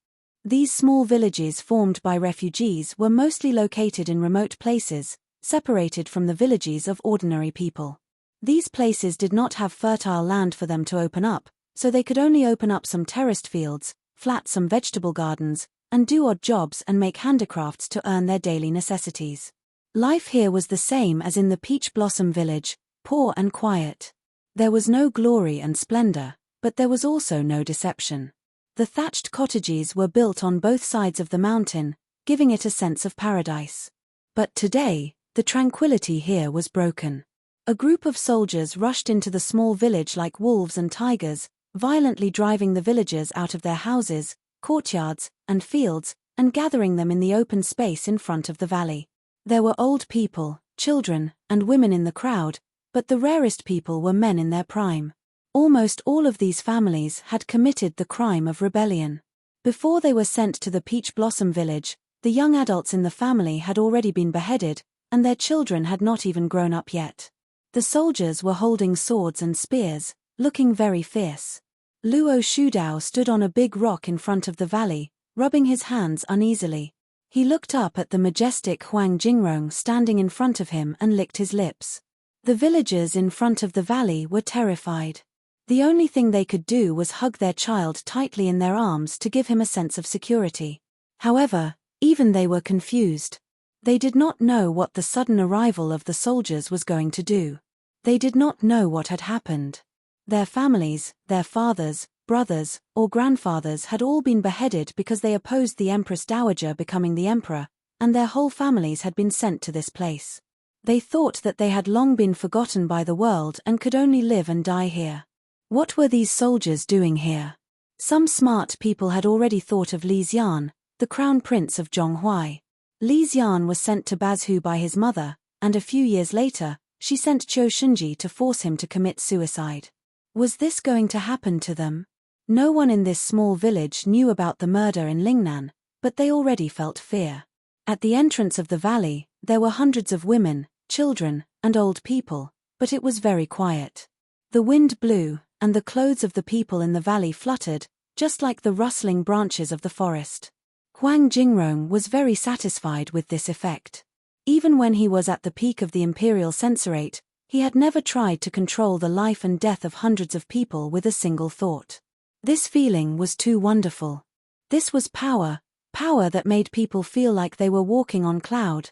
These small villages formed by refugees were mostly located in remote places, separated from the villages of ordinary people. These places did not have fertile land for them to open up, so they could only open up some terraced fields, flat some vegetable gardens, and do odd jobs and make handicrafts to earn their daily necessities. Life here was the same as in the Peach Blossom Village, poor and quiet. There was no glory and splendor, but there was also no deception. The thatched cottages were built on both sides of the mountain, giving it a sense of paradise. But today, the tranquility here was broken. A group of soldiers rushed into the small village like wolves and tigers, violently driving the villagers out of their houses, courtyards, and fields, and gathering them in the open space in front of the valley. There were old people, children, and women in the crowd, but the rarest people were men in their prime. Almost all of these families had committed the crime of rebellion. Before they were sent to the Peach Blossom Village, the young adults in the family had already been beheaded, and their children had not even grown up yet. The soldiers were holding swords and spears, looking very fierce. Luo Shudao stood on a big rock in front of the valley, rubbing his hands uneasily. He looked up at the majestic Huang Jingrong standing in front of him and licked his lips. The villagers in front of the valley were terrified. The only thing they could do was hug their child tightly in their arms to give him a sense of security. However, even they were confused. They did not know what the sudden arrival of the soldiers was going to do. They did not know what had happened. Their families, their fathers, brothers, or grandfathers had all been beheaded because they opposed the Empress Dowager becoming the emperor, and their whole families had been sent to this place. They thought that they had long been forgotten by the world and could only live and die here. What were these soldiers doing here? Some smart people had already thought of Li Xian, the crown prince of Zhonghui. Li Xian was sent to Bazhu by his mother, and a few years later, she sent Qiu Shunji to force him to commit suicide. Was this going to happen to them? No one in this small village knew about the murder in Lingnan, but they already felt fear. At the entrance of the valley, there were hundreds of women, children, and old people, but it was very quiet. The wind blew, and the clothes of the people in the valley fluttered, just like the rustling branches of the forest. Huang Jingrong was very satisfied with this effect. Even when he was at the peak of the imperial censorate, he had never tried to control the life and death of hundreds of people with a single thought. This feeling was too wonderful. This was power, power that made people feel like they were walking on cloud.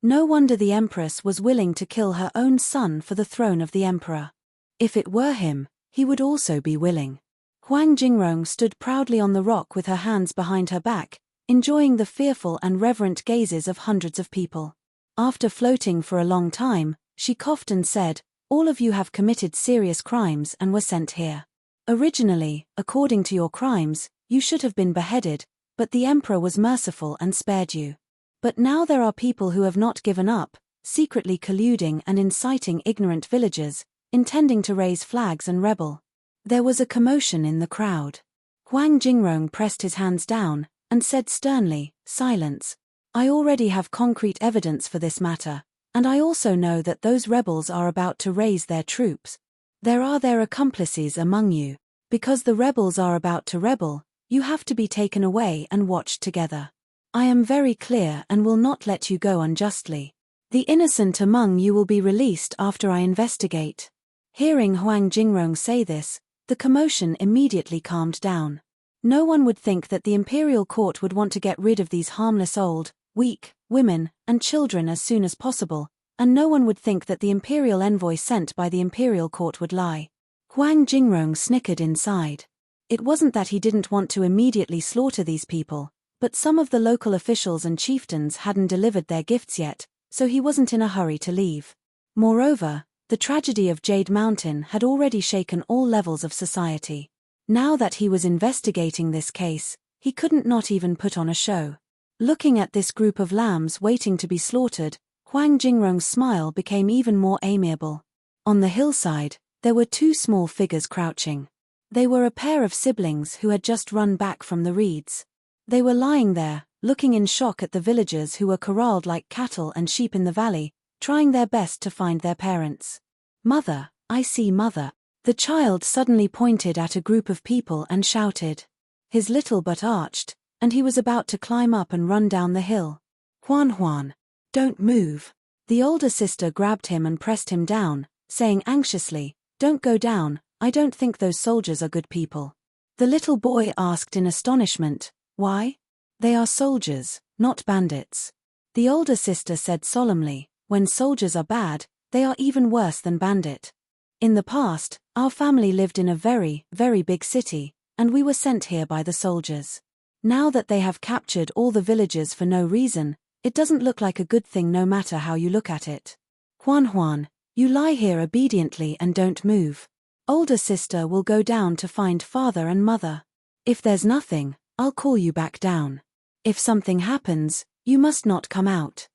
No wonder the empress was willing to kill her own son for the throne of the emperor. If it were him, he would also be willing. Huang Jingrong stood proudly on the rock with her hands behind her back, enjoying the fearful and reverent gazes of hundreds of people. After floating for a long time, she coughed and said, "All of you have committed serious crimes and were sent here. Originally, according to your crimes, you should have been beheaded, but the emperor was merciful and spared you. But now there are people who have not given up, secretly colluding and inciting ignorant villagers, intending to raise flags and rebel." There was a commotion in the crowd. Huang Jingrong pressed his hands down, and said sternly, "Silence. I already have concrete evidence for this matter, and I also know that those rebels are about to raise their troops. There are their accomplices among you. Because the rebels are about to rebel, you have to be taken away and watched together. I am very clear and will not let you go unjustly. The innocent among you will be released after I investigate." Hearing Huang Jingrong say this, the commotion immediately calmed down. No one would think that the imperial court would want to get rid of these harmless old, weak, women, and children as soon as possible, and no one would think that the imperial envoy sent by the imperial court would lie. Huang Jingrong snickered inside. It wasn't that he didn't want to immediately slaughter these people, but some of the local officials and chieftains hadn't delivered their gifts yet, so he wasn't in a hurry to leave. Moreover, the tragedy of Jade Mountain had already shaken all levels of society. Now that he was investigating this case, he couldn't not even put on a show. Looking at this group of lambs waiting to be slaughtered, Huang Jingrong's smile became even more amiable. On the hillside, there were two small figures crouching. They were a pair of siblings who had just run back from the reeds. They were lying there, looking in shock at the villagers who were corralled like cattle and sheep in the valley, trying their best to find their parents. "Mother, I see mother." The child suddenly pointed at a group of people and shouted. His little butt arched, and he was about to climb up and run down the hill. "Huan, don't move." The older sister grabbed him and pressed him down, saying anxiously, "Don't go down, I don't think those soldiers are good people." The little boy asked in astonishment, "Why?" "They are soldiers, not bandits." The older sister said solemnly, "When soldiers are bad, they are even worse than bandit. In the past, our family lived in a very, very big city, and we were sent here by the soldiers. Now that they have captured all the villagers for no reason, it doesn't look like a good thing no matter how you look at it. Huan, you lie here obediently and don't move. Older sister will go down to find father and mother. If there's nothing, I'll call you back down. If something happens, you must not come out.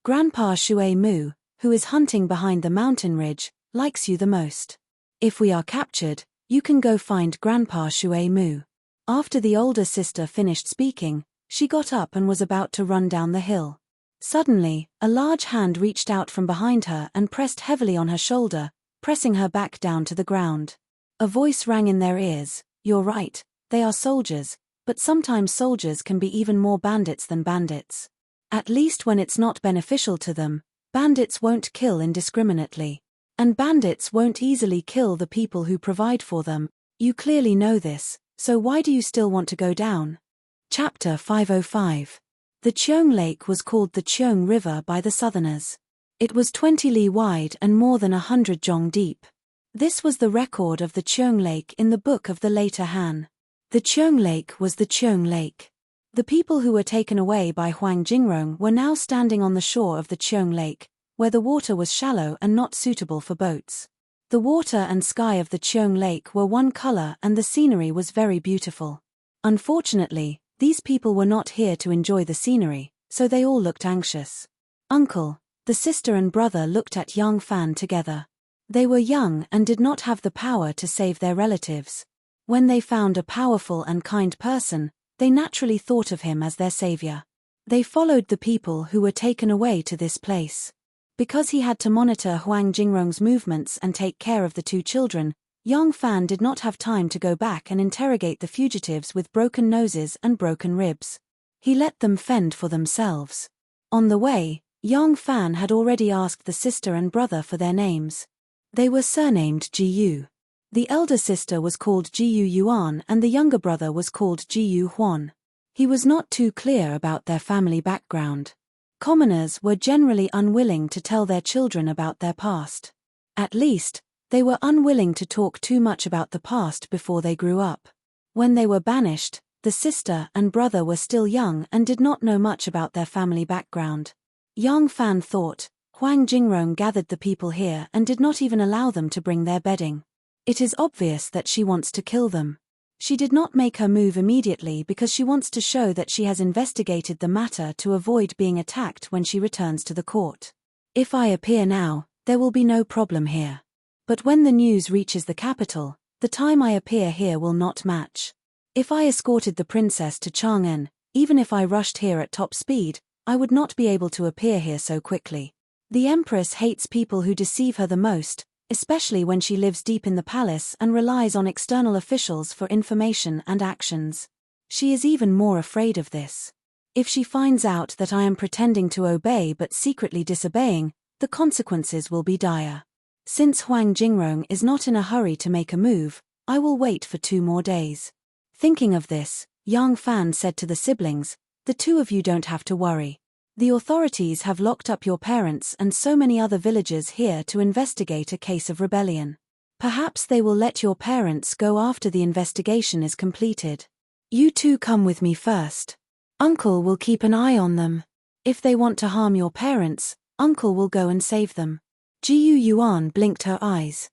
Grandpa Shui Mu, who is hunting behind the mountain ridge, likes you the most. If we are captured, you can go find Grandpa Shui Mu. After the older sister finished speaking, she got up and was about to run down the hill. Suddenly, a large hand reached out from behind her and pressed heavily on her shoulder, pressing her back down to the ground. A voice rang in their ears, "You're right, they are soldiers, but sometimes soldiers can be even more bandits than bandits. At least when it's not beneficial to them, bandits won't kill indiscriminately. And bandits won't easily kill the people who provide for them. You clearly know this, so why do you still want to go down?" Chapter 505. The Cheong Lake was called the Cheong River by the Southerners. It was 20 li wide and more than 100 jong deep. This was the record of the Cheong Lake in the book of the later Han. The Cheong Lake was the Cheong Lake. The people who were taken away by Huang Jingrong were now standing on the shore of the Cheong Lake, where the water was shallow and not suitable for boats. The water and sky of the Cheong Lake were one color and the scenery was very beautiful. Unfortunately, these people were not here to enjoy the scenery, so they all looked anxious. Uncle, the sister and brother looked at young Fan together. They were young and did not have the power to save their relatives. When they found a powerful and kind person, they naturally thought of him as their savior. They followed the people who were taken away to this place. Because he had to monitor Huang Jingrong's movements and take care of the two children, young Fan did not have time to go back and interrogate the fugitives with broken noses and broken ribs. He let them fend for themselves. On the way, young Fan had already asked the sister and brother for their names. They were surnamed Jiyu. The elder sister was called Jiyu Yuan and the younger brother was called Jiyu Huan. He was not too clear about their family background. Commoners were generally unwilling to tell their children about their past. At least, they were unwilling to talk too much about the past before they grew up. When they were banished, the sister and brother were still young and did not know much about their family background. Young Fan thought, Huang Jingrong gathered the people here and did not even allow them to bring their bedding. It is obvious that she wants to kill them. She did not make her move immediately because she wants to show that she has investigated the matter to avoid being attacked when she returns to the court. If I appear now, there will be no problem here. But when the news reaches the capital, the time I appear here will not match. If I escorted the princess to Chang'an, even if I rushed here at top speed, I would not be able to appear here so quickly. The empress hates people who deceive her the most, especially when she lives deep in the palace and relies on external officials for information and actions. She is even more afraid of this. If she finds out that I am pretending to obey but secretly disobeying, the consequences will be dire. Since Huang Jingrong is not in a hurry to make a move, I will wait for 2 more days. Thinking of this, young Fan said to the siblings, "The two of you don't have to worry. The authorities have locked up your parents and so many other villagers here to investigate a case of rebellion. Perhaps they will let your parents go after the investigation is completed. You two come with me first. Uncle will keep an eye on them. If they want to harm your parents, Uncle will go and save them." Jiyu Yuan blinked her eyes.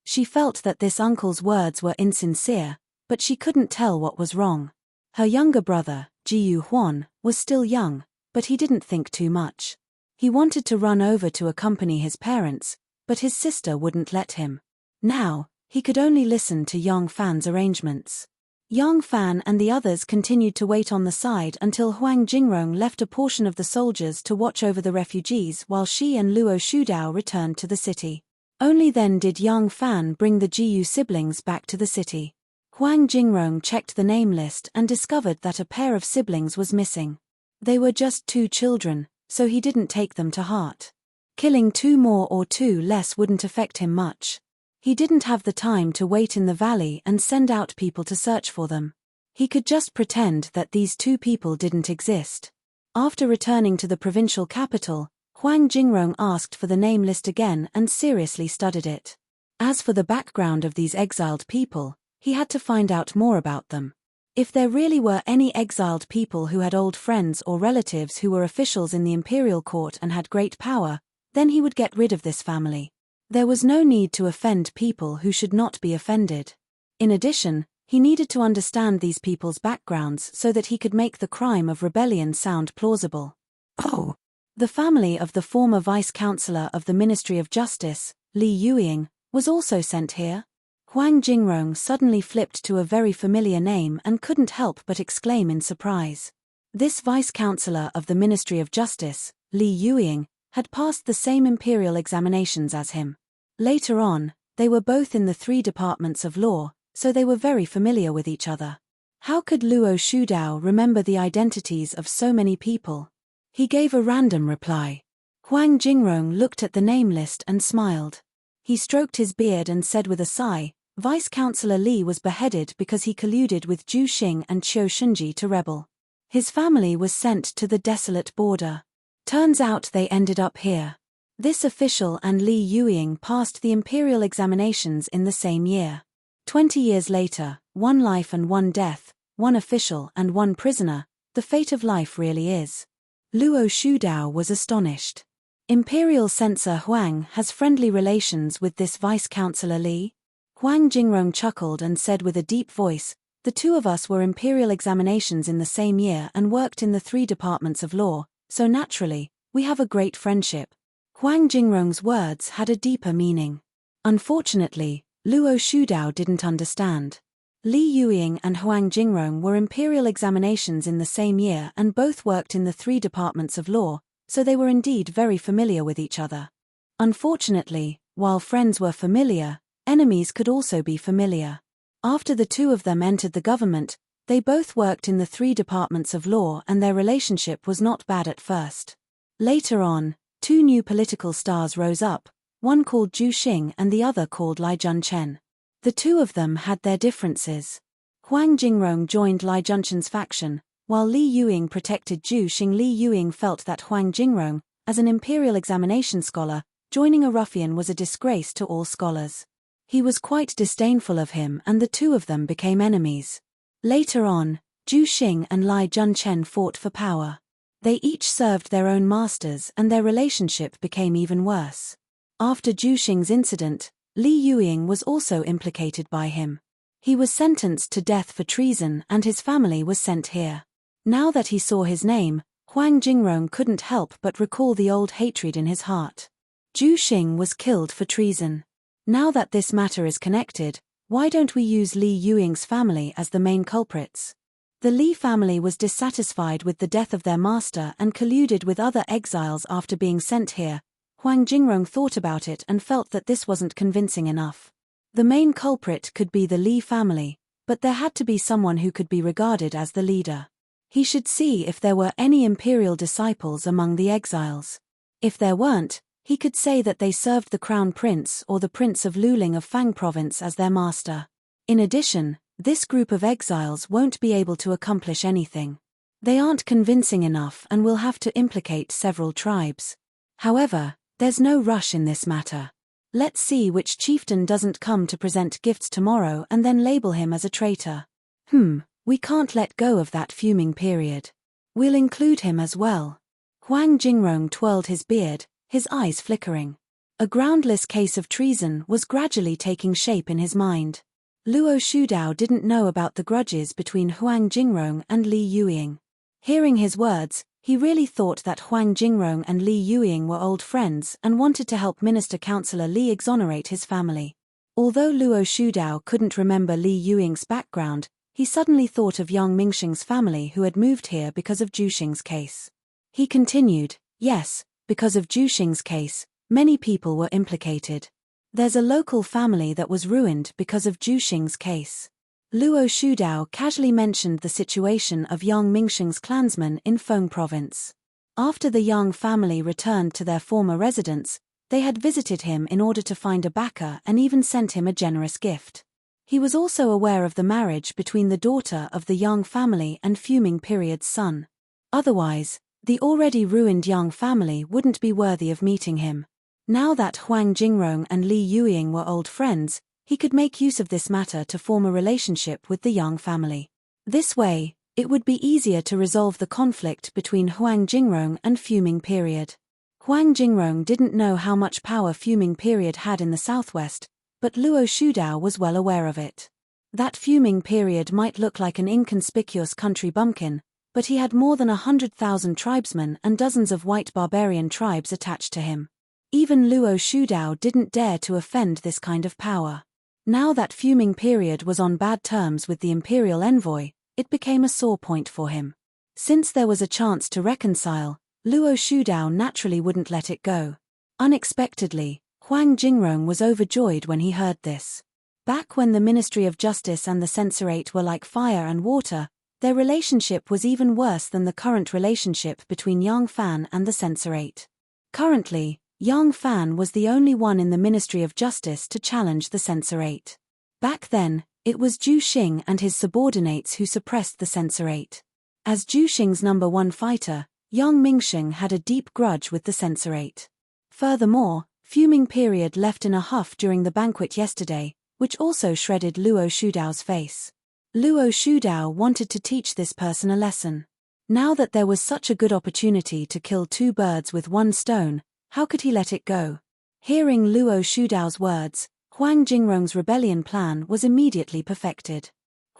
She felt that this uncle's words were insincere, but she couldn't tell what was wrong. Her younger brother, Jiyu Huan, was still young, but he didn't think too much. He wanted to run over to accompany his parents, but his sister wouldn't let him. Now, he could only listen to young Fan's arrangements. Young Fan and the others continued to wait on the side until Huang Jingrong left a portion of the soldiers to watch over the refugees while she and Luo Shudao returned to the city. Only then did young Fan bring the Jiyu siblings back to the city. Huang Jingrong checked the name list and discovered that a pair of siblings was missing. They were just 2 children, so he didn't take them to heart. Killing 2 more or 2 less wouldn't affect him much. He didn't have the time to wait in the valley and send out people to search for them. He could just pretend that these 2 people didn't exist. After returning to the provincial capital, Huang Jingrong asked for the name list again and seriously studied it. As for the background of these exiled people, he had to find out more about them. If there really were any exiled people who had old friends or relatives who were officials in the imperial court and had great power, then he would get rid of this family. There was no need to offend people who should not be offended. In addition, he needed to understand these people's backgrounds so that he could make the crime of rebellion sound plausible. Oh! The family of the former vice-chancellor of the Ministry of Justice, Li Yueying, was also sent here. Huang Jingrong suddenly flipped to a very familiar name and couldn't help but exclaim in surprise. This vice-chancellor of the Ministry of Justice, Li Yueying, had passed the same imperial examinations as him. Later on, they were both in the 3 departments of law, so they were very familiar with each other. How could Luo Shudao remember the identities of so many people? He gave a random reply. Huang Jingrong looked at the name list and smiled. He stroked his beard and said with a sigh, Vice-Chancellor Li was beheaded because he colluded with Zhu Xing and Qiu Shunji to rebel. His family was sent to the desolate border. Turns out they ended up here. This official and Li Yueying passed the imperial examinations in the same year. 20 years later, 1 life and 1 death, 1 official and 1 prisoner, the fate of life really is. Luo Shudao was astonished. Imperial censor Huang has friendly relations with this vice-chancellor Li? Huang Jingrong chuckled and said with a deep voice, the 2 of us were imperial examinations in the same year and worked in the 3 departments of law, so naturally, we have a great friendship. Huang Jingrong's words had a deeper meaning. Unfortunately, Luo Shudao didn't understand. Li Yueying and Huang Jingrong were imperial examinations in the same year and both worked in the 3 departments of law, so they were indeed very familiar with each other. Unfortunately, while friends were familiar, enemies could also be familiar. After the 2 of them entered the government, they both worked in the 3 departments of law and their relationship was not bad at first. Later on, 2 new political stars rose up, one called Zhu Xing and the other called Li Junchen. The 2 of them had their differences. Huang Jingrong joined Li Junchen's faction, while Li Yueying protected Zhu Xing. Li Yueying felt that Huang Jingrong, as an imperial examination scholar, joining a ruffian was a disgrace to all scholars. He was quite disdainful of him and the 2 of them became enemies. Later on, Zhu Xing and Li Junchen fought for power. They each served their own masters and their relationship became even worse. After Zhu Xing's incident, Li Yueying was also implicated by him. He was sentenced to death for treason and his family was sent here. Now that he saw his name, Huang Jingrong couldn't help but recall the old hatred in his heart. Zhu Xing was killed for treason. Now that this matter is connected, why don't we use Li Yueying's family as the main culprits? The Li family was dissatisfied with the death of their master and colluded with other exiles after being sent here. Huang Jingrong thought about it and felt that this wasn't convincing enough. The main culprit could be the Li family, but there had to be someone who could be regarded as the leader. He should see if there were any imperial disciples among the exiles. If there weren't, he could say that they served the crown prince or the prince of Luling of Fang province as their master. In addition, this group of exiles won't be able to accomplish anything. They aren't convincing enough and will have to implicate several tribes. However, there's no rush in this matter. Let's see which chieftain doesn't come to present gifts tomorrow and then label him as a traitor. We can't let go of that fuming period. We'll include him as well. Huang Jingrong twirled his beard, his eyes flickering. A groundless case of treason was gradually taking shape in his mind. Luo Shudao didn't know about the grudges between Huang Jingrong and Li Yueying. Hearing his words, he really thought that Huang Jingrong and Li Yueying were old friends and wanted to help Minister Councillor Li exonerate his family. Although Luo Shudao couldn't remember Li Yueying's background, he suddenly thought of Yang Mingxing's family who had moved here because of Zhu Xing's case. He continued, yes, because of Zhu Xing's case, many people were implicated. There's a local family that was ruined because of Zhu Xing's case. Luo Shudao casually mentioned the situation of Yang Mingxing's clansmen in Feng province. After the Yang family returned to their former residence, they had visited him in order to find a backer and even sent him a generous gift. He was also aware of the marriage between the daughter of the Yang family and Fuming Period's son. Otherwise, the already ruined Yang family wouldn't be worthy of meeting him. Now that Huang Jingrong and Li Yueying were old friends, he could make use of this matter to form a relationship with the Yang family. This way, it would be easier to resolve the conflict between Huang Jingrong and Fuming Period. Huang Jingrong didn't know how much power fuming period had in the southwest, but Luo Shudao was well aware of it. That fuming period might look like an inconspicuous country bumpkin, but he had more than 100,000 tribesmen and dozens of white barbarian tribes attached to him. Even Luo Shudao didn't dare to offend this kind of power. Now that fuming period was on bad terms with the imperial envoy, it became a sore point for him. Since there was a chance to reconcile, Luo Shudao naturally wouldn't let it go. Unexpectedly, Huang Jingrong was overjoyed when he heard this. Back when the Ministry of Justice and the Censorate were like fire and water, their relationship was even worse than the current relationship between Yang Fan and the Censorate. Currently, Yang Fan was the only one in the Ministry of Justice to challenge the Censorate. Back then, it was Zhu Xing and his subordinates who suppressed the Censorate. As Zhu Xing's #1 fighter, Yang Mingsheng had a deep grudge with the Censorate. Furthermore, fuming period left in a huff during the banquet yesterday, which also shredded Luo Shudao's face. Luo Shudao wanted to teach this person a lesson. Now that there was such a good opportunity to kill two birds with one stone, how could he let it go? Hearing Luo Shudao's words, Huang Jingrong's rebellion plan was immediately perfected.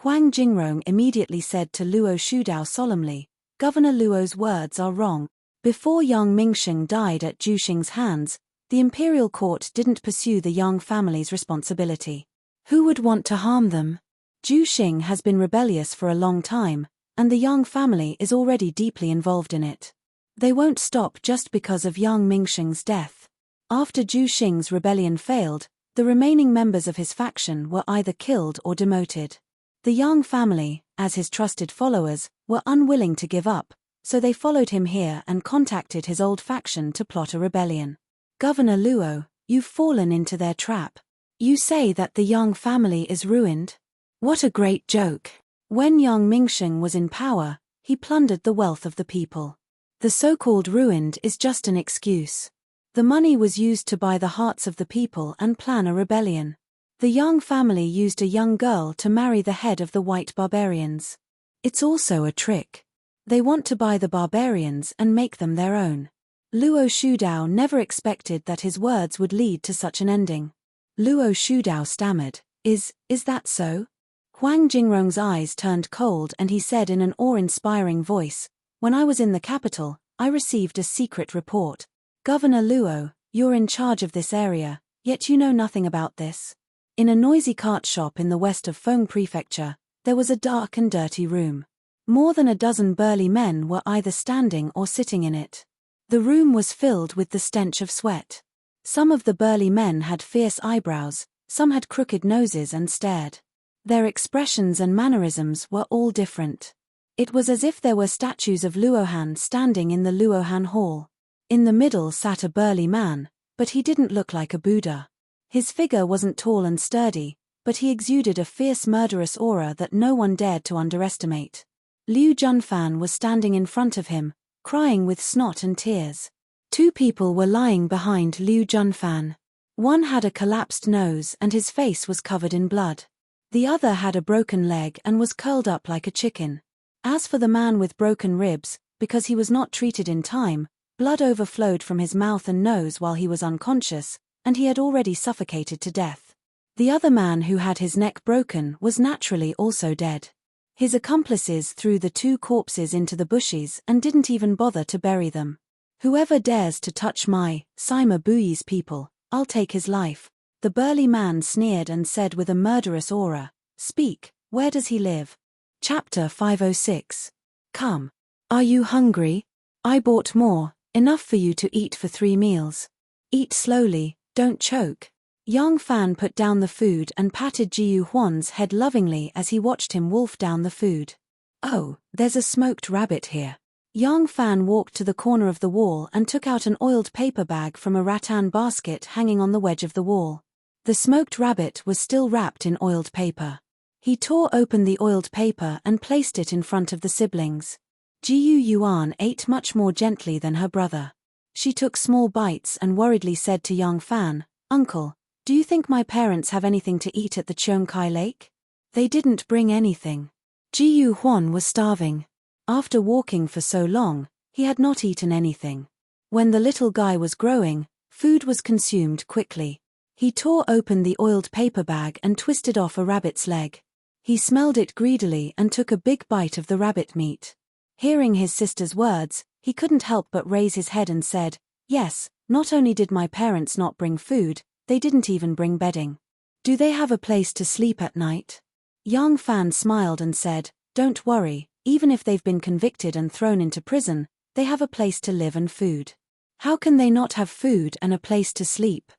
Huang Jingrong immediately said to Luo Shudao solemnly, "Governor Luo's words are wrong. Before Yang Mingsheng died at Zhu Xing's hands, the imperial court didn't pursue the Yang family's responsibility. Who would want to harm them? Zhu Xing has been rebellious for a long time, and the Yang family is already deeply involved in it. They won't stop just because of Yang Mingsheng's death. After Zhu Xing's rebellion failed, the remaining members of his faction were either killed or demoted. The Yang family, as his trusted followers, were unwilling to give up, so they followed him here and contacted his old faction to plot a rebellion. Governor Luo, you've fallen into their trap. You say that the Yang family is ruined? What a great joke. When Yang Mingsheng was in power, he plundered the wealth of the people. The so-called ruined is just an excuse. The money was used to buy the hearts of the people and plan a rebellion. The Yang family used a young girl to marry the head of the white barbarians. It's also a trick. They want to buy the barbarians and make them their own. Luo Shudao never expected that his words would lead to such an ending. Luo Shudao stammered, Is that so? Huang Jingrong's eyes turned cold and he said in an awe-inspiring voice, "When I was in the capital, I received a secret report. Governor Luo, you're in charge of this area, yet you know nothing about this." In a noisy cart shop in the west of Feng Prefecture, there was a dark and dirty room. More than a dozen burly men were either standing or sitting in it. The room was filled with the stench of sweat. Some of the burly men had fierce eyebrows, some had crooked noses and stared. Their expressions and mannerisms were all different. It was as if there were statues of Luohan standing in the Luohan Hall. In the middle sat a burly man, but he didn't look like a Buddha. His figure wasn't tall and sturdy, but he exuded a fierce murderous aura that no one dared to underestimate. Liu Junfan was standing in front of him, crying with snot and tears. Two people were lying behind Liu Junfan. One had a collapsed nose and his face was covered in blood. The other had a broken leg and was curled up like a chicken. As for the man with broken ribs, because he was not treated in time, blood overflowed from his mouth and nose while he was unconscious, and he had already suffocated to death. The other man who had his neck broken was naturally also dead. His accomplices threw the two corpses into the bushes and didn't even bother to bury them. "Whoever dares to touch my, Sima Buyi's people, I'll take his life," the burly man sneered and said with a murderous aura. "Speak, where does he live?" Chapter 506. Come. Are you hungry? I bought more, enough for you to eat for 3 meals. Eat slowly, don't choke. Yang Fan put down the food and patted Jiyu Huan's head lovingly as he watched him wolf down the food. "Oh, there's a smoked rabbit here." Yang Fan walked to the corner of the wall and took out an oiled paper bag from a rattan basket hanging on the wedge of the wall. The smoked rabbit was still wrapped in oiled paper. He tore open the oiled paper and placed it in front of the siblings. Jiyu Yuan ate much more gently than her brother. She took small bites and worriedly said to Yang Fan, "Uncle, do you think my parents have anything to eat at the Cheongkai Lake? They didn't bring anything." Jiyu Huan was starving. After walking for so long, he had not eaten anything. When the little guy was growing, food was consumed quickly. He tore open the oiled paper bag and twisted off a rabbit's leg. He smelled it greedily and took a big bite of the rabbit meat. Hearing his sister's words, he couldn't help but raise his head and said, "Yes, not only did my parents not bring food, they didn't even bring bedding. Do they have a place to sleep at night?" Young Fan smiled and said, "Don't worry, even if they've been convicted and thrown into prison, they have a place to live and food. How can they not have food and a place to sleep?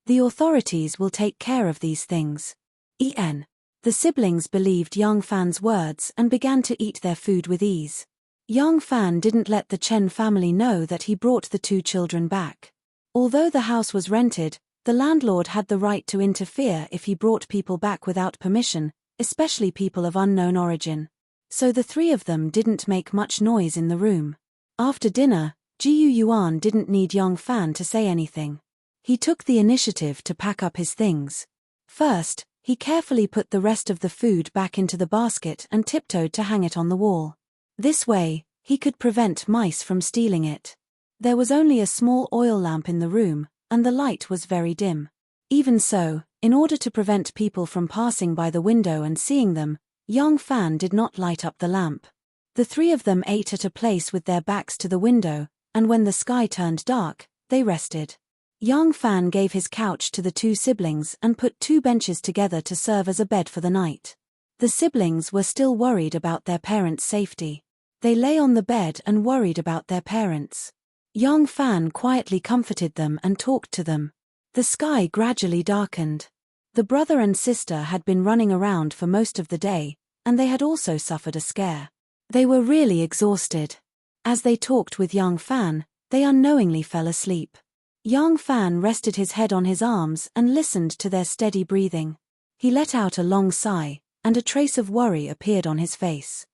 The authorities will take care of these things." The siblings believed Young Fan's words and began to eat their food with ease. Young Fan didn't let the Chen family know that he brought the two children back. Although the house was rented, the landlord had the right to interfere if he brought people back without permission, especially people of unknown origin. So the three of them didn't make much noise in the room. After dinner, Jiu Yuan didn't need Young Fan to say anything. He took the initiative to pack up his things. First, he carefully put the rest of the food back into the basket and tiptoed to hang it on the wall. This way, he could prevent mice from stealing it. There was only a small oil lamp in the room, and the light was very dim. Even so, in order to prevent people from passing by the window and seeing them, Young Fan did not light up the lamp. The three of them ate at a place with their backs to the window, and when the sky turned dark, they rested. Young Fan gave his couch to the two siblings and put two benches together to serve as a bed for the night. The siblings were still worried about their parents' safety. They lay on the bed and worried about their parents. Young Fan quietly comforted them and talked to them. The sky gradually darkened. The brother and sister had been running around for most of the day, and they had also suffered a scare. They were really exhausted. As they talked with Young Fan, they unknowingly fell asleep. Young Fan rested his head on his arms and listened to their steady breathing. He let out a long sigh, and a trace of worry appeared on his face.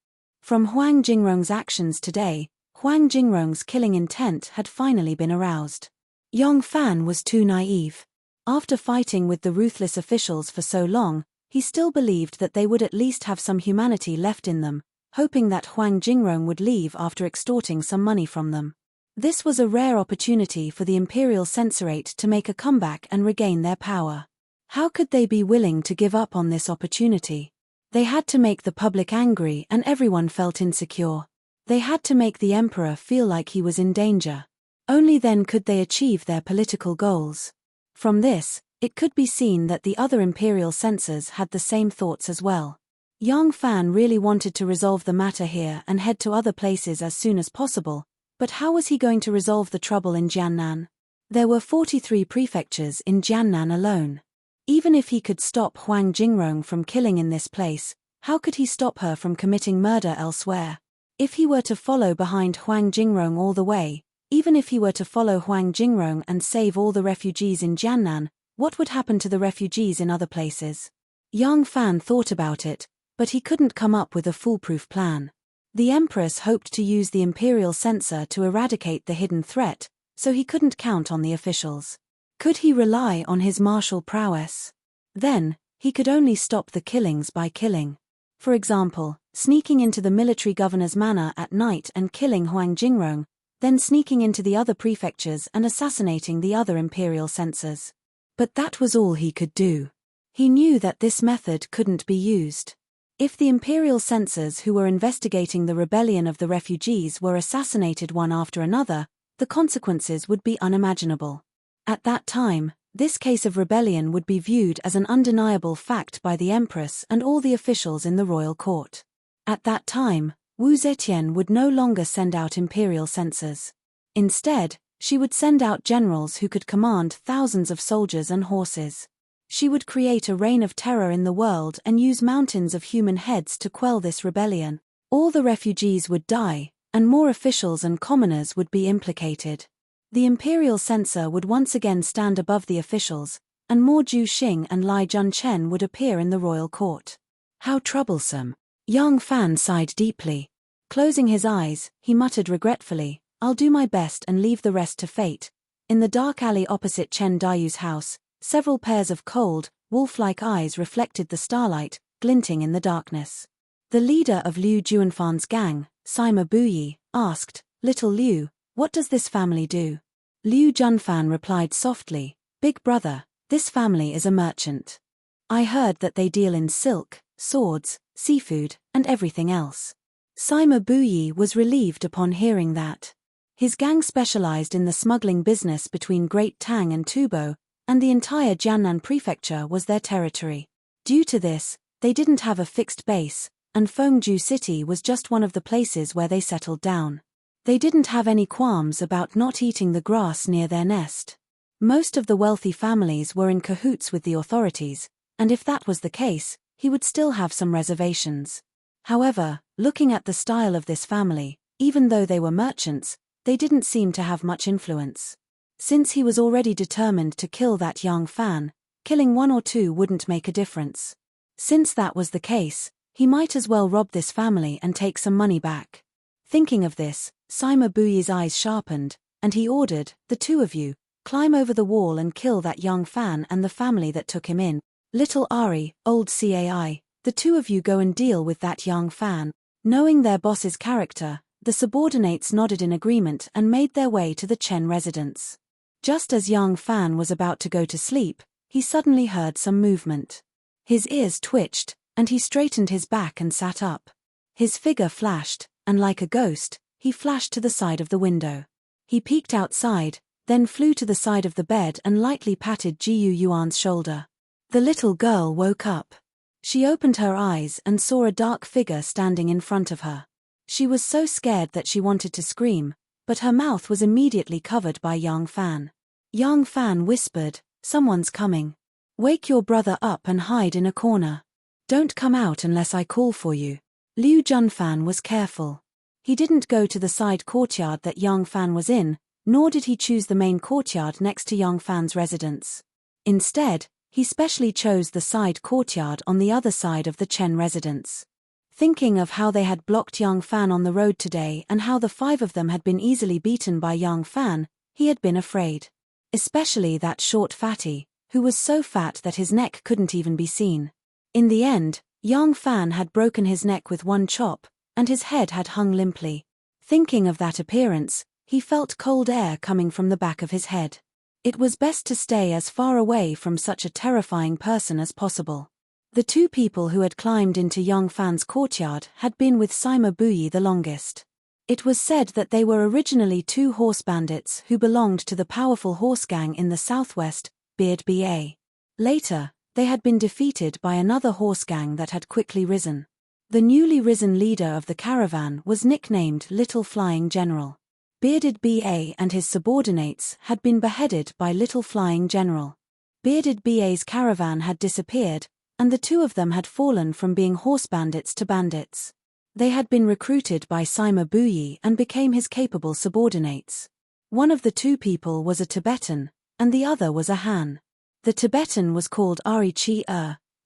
From Huang Jingrong's actions today, Huang Jingrong's killing intent had finally been aroused. Young Fan was too naive. After fighting with the ruthless officials for so long, he still believed that they would at least have some humanity left in them, hoping that Huang Jingrong would leave after extorting some money from them. This was a rare opportunity for the Imperial Censorate to make a comeback and regain their power. How could they be willing to give up on this opportunity? They had to make the public angry and everyone felt insecure. They had to make the emperor feel like he was in danger. Only then could they achieve their political goals. From this, it could be seen that the other imperial censors had the same thoughts as well. Young Fan really wanted to resolve the matter here and head to other places as soon as possible, but how was he going to resolve the trouble in Jiannan? There were 43 prefectures in Jiannan alone. Even if he could stop Huang Jingrong from killing in this place, how could he stop her from committing murder elsewhere? If he were to follow behind Huang Jingrong all the way, even if he were to follow Huang Jingrong and save all the refugees in Jiannan, what would happen to the refugees in other places? Young Fan thought about it, but he couldn't come up with a foolproof plan. The Empress hoped to use the Imperial Censor to eradicate the hidden threat, so he couldn't count on the officials. Could he rely on his martial prowess? Then, he could only stop the killings by killing. For example, sneaking into the military governor's manor at night and killing Huang Jingrong, then sneaking into the other prefectures and assassinating the other Imperial censors. But that was all he could do. He knew that this method couldn't be used. If the Imperial censors who were investigating the rebellion of the refugees were assassinated one after another, the consequences would be unimaginable. At that time, this case of rebellion would be viewed as an undeniable fact by the Empress and all the officials in the royal court. At that time, Wu Zetian would no longer send out imperial censors. Instead, she would send out generals who could command thousands of soldiers and horses. She would create a reign of terror in the world and use mountains of human heads to quell this rebellion. All the refugees would die, and more officials and commoners would be implicated. The imperial censor would once again stand above the officials, and more Zhu Xing and Lai Junchen would appear in the royal court. How troublesome. Young Fan sighed deeply. Closing his eyes, he muttered regretfully, "I'll do my best and leave the rest to fate." In the dark alley opposite Chen Dayu's house, several pairs of cold, wolf-like eyes reflected the starlight, glinting in the darkness. The leader of Liu Juanfan's gang, Sima Buyi, asked, "Little Liu, what does this family do?" Liu Junfan replied softly, "Big brother, this family is a merchant. I heard that they deal in silk, swords, seafood, and everything else." Sima Buyi was relieved upon hearing that. His gang specialized in the smuggling business between Great Tang and Tubo, and the entire Jiannan prefecture was their territory. Due to this, they didn't have a fixed base, and Fengju City was just one of the places where they settled down. They didn't have any qualms about not eating the grass near their nest. Most of the wealthy families were in cahoots with the authorities, and if that was the case, he would still have some reservations. However, looking at the style of this family, even though they were merchants, they didn't seem to have much influence. Since he was already determined to kill that young fan, killing one or two wouldn't make a difference. Since that was the case, he might as well rob this family and take some money back. Thinking of this, Sima Buyi's eyes sharpened, and he ordered, "The two of you, climb over the wall and kill that young fan and the family that took him in. Little Ari, old Cai, the two of you go and deal with that young fan." Knowing their boss's character, the subordinates nodded in agreement and made their way to the Chen residence. Just as young fan was about to go to sleep, he suddenly heard some movement. His ears twitched, and he straightened his back and sat up. His figure flashed, and like a ghost, he flashed to the side of the window. He peeked outside, then flew to the side of the bed and lightly patted Jiu Yuan's shoulder. The little girl woke up. She opened her eyes and saw a dark figure standing in front of her. She was so scared that she wanted to scream, but her mouth was immediately covered by Yang Fan. Yang Fan whispered, "Someone's coming. Wake your brother up and hide in a corner. Don't come out unless I call for you." Liu Junfan was careful. He didn't go to the side courtyard that Yang Fan was in, nor did he choose the main courtyard next to Yang Fan's residence. Instead, he specially chose the side courtyard on the other side of the Chen residence. Thinking of how they had blocked Yang Fan on the road today and how the five of them had been easily beaten by Yang Fan, he had been afraid. Especially that short fatty, who was so fat that his neck couldn't even be seen. In the end, Yang Fan had broken his neck with one chop, and his head had hung limply. Thinking of that appearance, he felt cold air coming from the back of his head. It was best to stay as far away from such a terrifying person as possible. The two people who had climbed into Yang Fan's courtyard had been with Sima Buyi the longest. It was said that they were originally two horse bandits who belonged to the powerful horse gang in the southwest, Beard Ba. Later, they had been defeated by another horse gang that had quickly risen. The newly risen leader of the caravan was nicknamed Little Flying General. Bearded Ba and his subordinates had been beheaded by Little Flying General. Bearded Ba's caravan had disappeared, and the two of them had fallen from being horse bandits to bandits. They had been recruited by Sima Buyi and became his capable subordinates. One of the two people was a Tibetan, and the other was a Han. The Tibetan was called Ari Chi,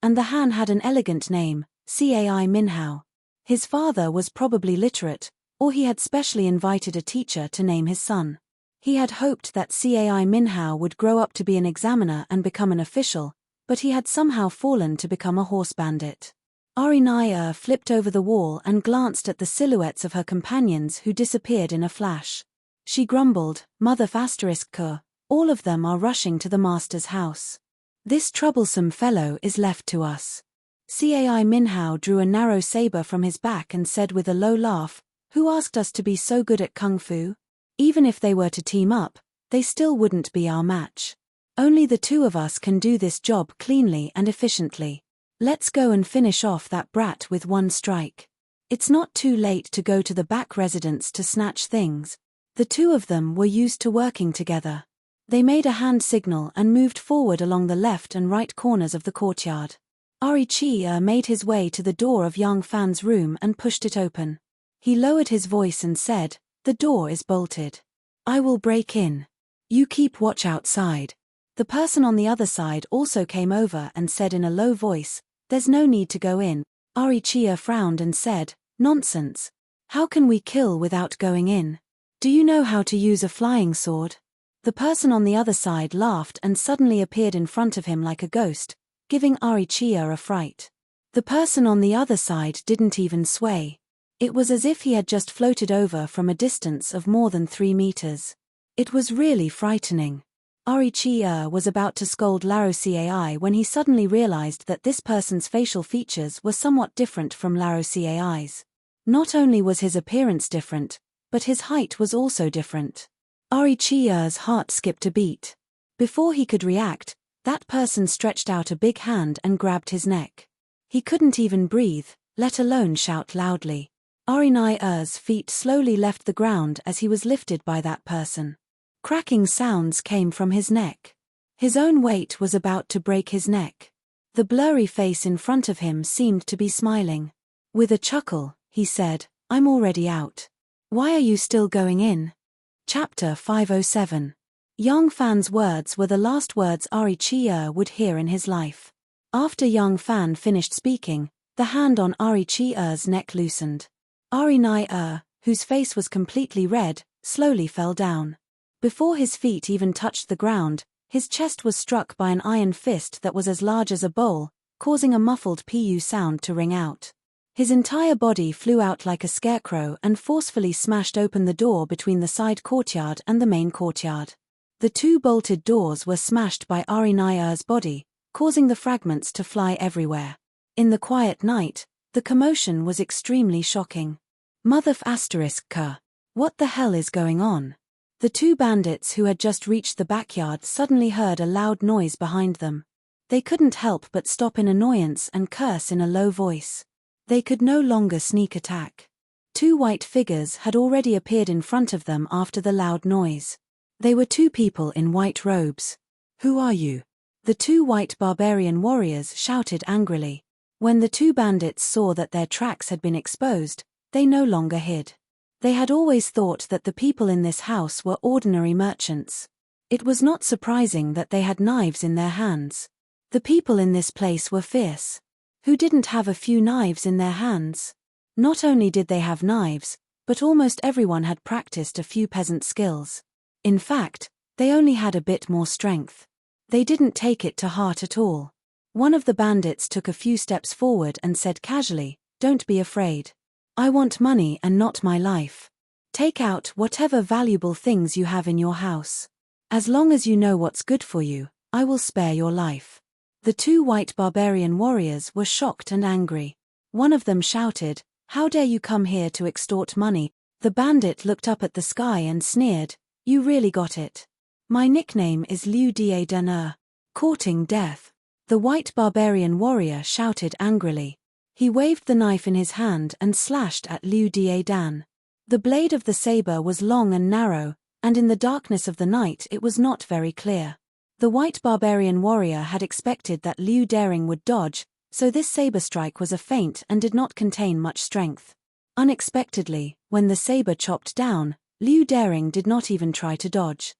and the Han had an elegant name, Cai Minhao. His father was probably literate, or he had specially invited a teacher to name his son. He had hoped that Cai Minhao would grow up to be an examiner and become an official, but he had somehow fallen to become a horse bandit. Ari Naya flipped over the wall and glanced at the silhouettes of her companions who disappeared in a flash. She grumbled, "Mother ***, all of them are rushing to the master's house. This troublesome fellow is left to us." Cai Minhao drew a narrow saber from his back and said with a low laugh, "Who asked us to be so good at kung fu? Even if they were to team up, they still wouldn't be our match. Only the two of us can do this job cleanly and efficiently. Let's go and finish off that brat with one strike. It's not too late to go to the back residence to snatch things." The two of them were used to working together. They made a hand signal and moved forward along the left and right corners of the courtyard. Ari Chi made his way to the door of Yang Fan's room and pushed it open. He lowered his voice and said, "The door is bolted. I will break in. You keep watch outside." The person on the other side also came over and said in a low voice, "There's no need to go in." Ari Chi frowned and said, "Nonsense. How can we kill without going in? Do you know how to use a flying sword?" The person on the other side laughed and suddenly appeared in front of him like a ghost, giving Ari Chi a fright. The person on the other side didn't even sway. It was as if he had just floated over from a distance of more than 3 meters. It was really frightening. Ari was about to scold Larocai when he suddenly realized that this person's facial features were somewhat different from Larocai's. Not only was his appearance different, but his height was also different. Ari's heart skipped a beat. Before he could react, that person stretched out a big hand and grabbed his neck. He couldn't even breathe, let alone shout loudly. Ari's feet slowly left the ground as he was lifted by that person. Cracking sounds came from his neck. His own weight was about to break his neck. The blurry face in front of him seemed to be smiling. With a chuckle, he said, "I'm already out. Why are you still going in?" Chapter 507. Young Fan's words were the last words Ari would hear in his life. After Young Fan finished speaking, the hand on Ari's neck loosened. Ari, whose face was completely red, slowly fell down. Before his feet even touched the ground, his chest was struck by an iron fist that was as large as a bowl, causing a muffled pu sound to ring out. His entire body flew out like a scarecrow and forcefully smashed open the door between the side courtyard and the main courtyard. The two bolted doors were smashed by Ari's body, causing the fragments to fly everywhere. In the quiet night, the commotion was extremely shocking. Mother***, what the hell is going on? The two bandits who had just reached the backyard suddenly heard a loud noise behind them. They couldn't help but stop in annoyance and curse in a low voice. They could no longer sneak attack. Two white figures had already appeared in front of them after the loud noise. They were two people in white robes. "Who are you?" The two white barbarian warriors shouted angrily. When the two bandits saw that their tracks had been exposed, they no longer hid. They had always thought that the people in this house were ordinary merchants. It was not surprising that they had knives in their hands. The people in this place were fierce. Who didn't have a few knives in their hands? Not only did they have knives, but almost everyone had practiced a few peasant skills. In fact, they only had a bit more strength. They didn't take it to heart at all. One of the bandits took a few steps forward and said casually, "Don't be afraid. I want money and not my life. Take out whatever valuable things you have in your house. As long as you know what's good for you, I will spare your life." The two white barbarian warriors were shocked and angry. One of them shouted, "How dare you come here to extort money?" The bandit looked up at the sky and sneered, "You really got it. My nickname is Liu Dan, courting death." The white barbarian warrior shouted angrily. He waved the knife in his hand and slashed at Liu Dan. The blade of the saber was long and narrow, and in the darkness of the night it was not very clear. The white barbarian warrior had expected that Liu Daring would dodge, so this saber strike was a feint and did not contain much strength. Unexpectedly, when the saber chopped down, Liu Daring did not even try to dodge.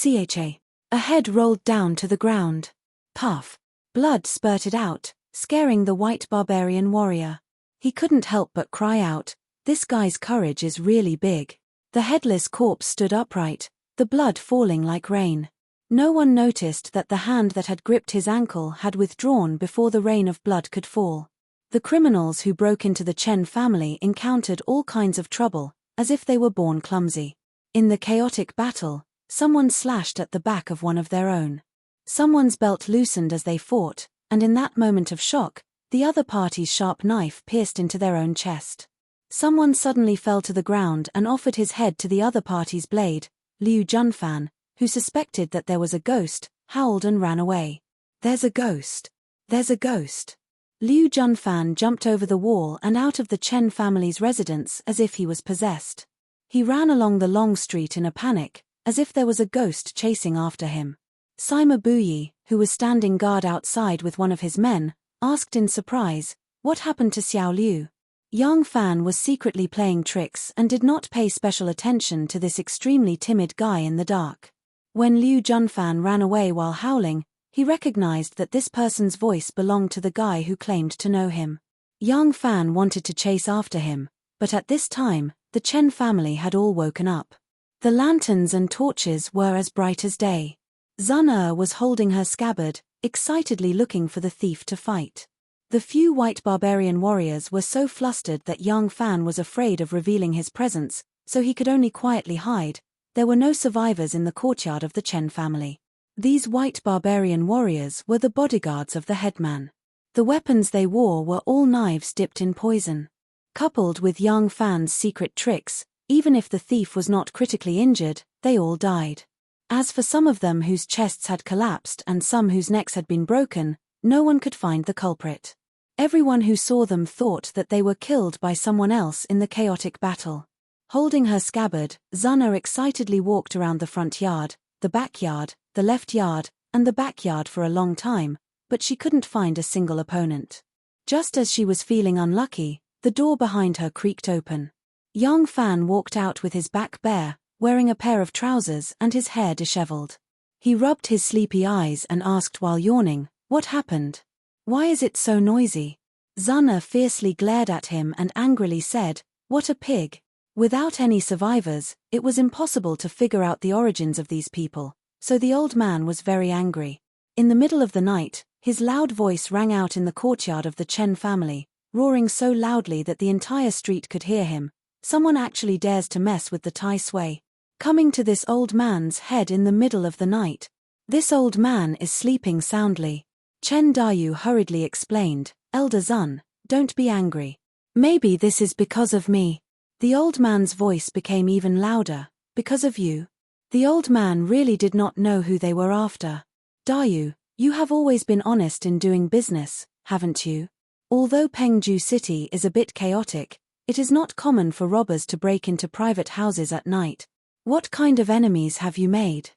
A head rolled down to the ground. Puff. Blood spurted out, scaring the white barbarian warrior. He couldn't help but cry out, "This guy's courage is really big." The headless corpse stood upright, the blood falling like rain. No one noticed that the hand that had gripped his ankle had withdrawn before the rain of blood could fall. The criminals who broke into the Chen family encountered all kinds of trouble, as if they were born clumsy. In the chaotic battle, someone slashed at the back of one of their own. Someone's belt loosened as they fought, and in that moment of shock, the other party's sharp knife pierced into their own chest. Someone suddenly fell to the ground and offered his head to the other party's blade. Liu Junfan, who suspected that there was a ghost, howled and ran away. "There's a ghost! There's a ghost!" Liu Junfan jumped over the wall and out of the Chen family's residence as if he was possessed. He ran along the long street in a panic, as if there was a ghost chasing after him. Sima Buyi, who was standing guard outside with one of his men, asked in surprise, "What happened to Xiao Liu?" Yang Fan was secretly playing tricks and did not pay special attention to this extremely timid guy in the dark. When Liu Junfan ran away while howling, he recognized that this person's voice belonged to the guy who claimed to know him. Yang Fan wanted to chase after him, but at this time, the Chen family had all woken up. The lanterns and torches were as bright as day. Zun was holding her scabbard, excitedly looking for the thief to fight. The few white barbarian warriors were so flustered that Yang Fan was afraid of revealing his presence, so he could only quietly hide, There were no survivors in the courtyard of the Chen family. These white barbarian warriors were the bodyguards of the headman. The weapons they wore were all knives dipped in poison. Coupled with Yang Fan's secret tricks, even if the thief was not critically injured, they all died. As for some of them whose chests had collapsed and some whose necks had been broken, no one could find the culprit. Everyone who saw them thought that they were killed by someone else in the chaotic battle. Holding her scabbard, Zana excitedly walked around the front yard, the backyard, the left yard, and the backyard for a long time, but she couldn't find a single opponent. Just as she was feeling unlucky, the door behind her creaked open. Yang Fan walked out with his back bare, wearing a pair of trousers and his hair disheveled. He rubbed his sleepy eyes and asked while yawning, "What happened? Why is it so noisy?" Zana fiercely glared at him and angrily said, "What a pig." Without any survivors, it was impossible to figure out the origins of these people, so the old man was very angry. In the middle of the night, his loud voice rang out in the courtyard of the Chen family, roaring so loudly that the entire street could hear him. "Someone actually dares to mess with the Tai Sui. Coming to this old man's head in the middle of the night. This old man is sleeping soundly." Chen Dayu hurriedly explained, "Elder Zun, don't be angry. Maybe this is because of me." The old man's voice became even louder. "Because of you?" The old man really did not know who they were after. "Dayu, you have always been honest in doing business, haven't you? Although Pengju City is a bit chaotic, it is not common for robbers to break into private houses at night. What kind of enemies have you made?"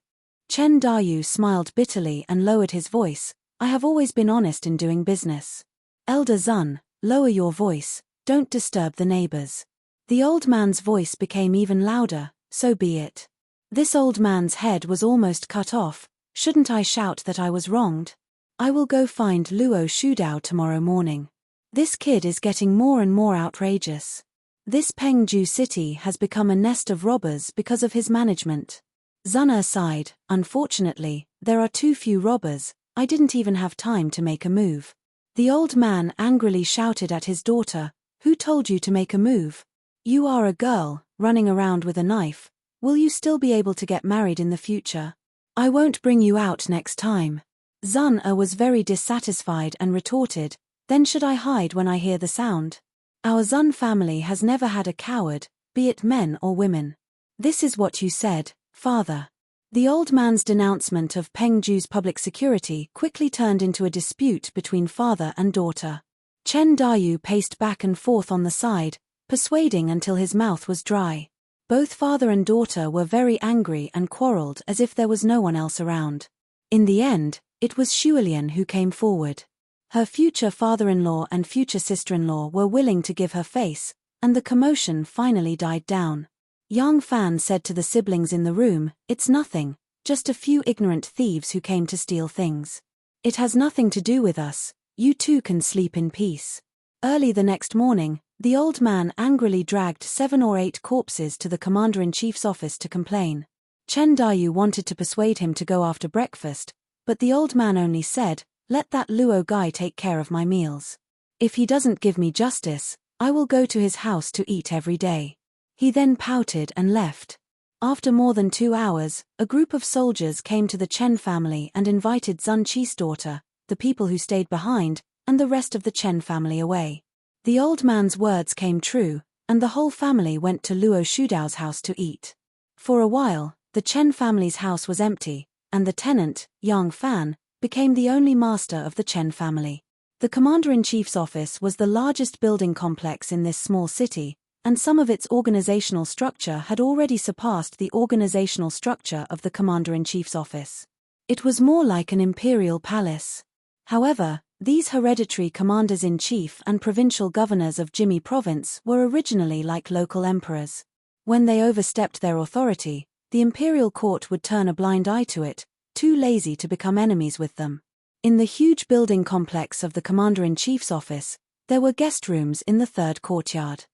Chen Dayu smiled bitterly and lowered his voice. "I have always been honest in doing business. Elder Zun, lower your voice, don't disturb the neighbors." The old man's voice became even louder. "So be it. This old man's head was almost cut off. Shouldn't I shout that I was wronged? I will go find Luo Shudao tomorrow morning. This kid is getting more and more outrageous. This Pengju City has become a nest of robbers because of his management." Zana sighed. "Unfortunately, there are too few robbers. I didn't even have time to make a move." The old man angrily shouted at his daughter, "Who told you to make a move? You are a girl, running around with a knife. Will you still be able to get married in the future? I won't bring you out next time." Zana was very dissatisfied and retorted, "Then should I hide when I hear the sound? Our Zun family has never had a coward, be it men or women." "This is what you said, father." The old man's denouncement of Pengju's public security quickly turned into a dispute between father and daughter. Chen Dayu paced back and forth on the side, persuading until his mouth was dry. Both father and daughter were very angry and quarreled as if there was no one else around. In the end, it was Shuilian who came forward. Her future father-in-law and future sister-in-law were willing to give her face, and the commotion finally died down. Yang Fan said to the siblings in the room, "It's nothing, just a few ignorant thieves who came to steal things. It has nothing to do with us, you two can sleep in peace." Early the next morning, the old man angrily dragged 7 or 8 corpses to the commander-in-chief's office to complain. Chen Dayu wanted to persuade him to go after breakfast, but the old man only said, "Let that Luo guy take care of my meals. If he doesn't give me justice, I will go to his house to eat every day." He then pouted and left. After more than 2 hours, a group of soldiers came to the Chen family and invited Zun Qi's daughter, the people who stayed behind, and the rest of the Chen family away. The old man's words came true, and the whole family went to Luo Shudao's house to eat. For a while, the Chen family's house was empty, and the tenant, Yang Fan, became the only master of the Chen family. The commander-in-chief's office was the largest building complex in this small city, and some of its organizational structure had already surpassed the organizational structure of the commander-in-chief's office. It was more like an imperial palace. However, these hereditary commanders-in-chief and provincial governors of Jimmy Province were originally like local emperors. When they overstepped their authority, the imperial court would turn a blind eye to it, too lazy to become enemies with them. In the huge building complex of the commander-in-chief's office, there were guest rooms in the 3rd courtyard.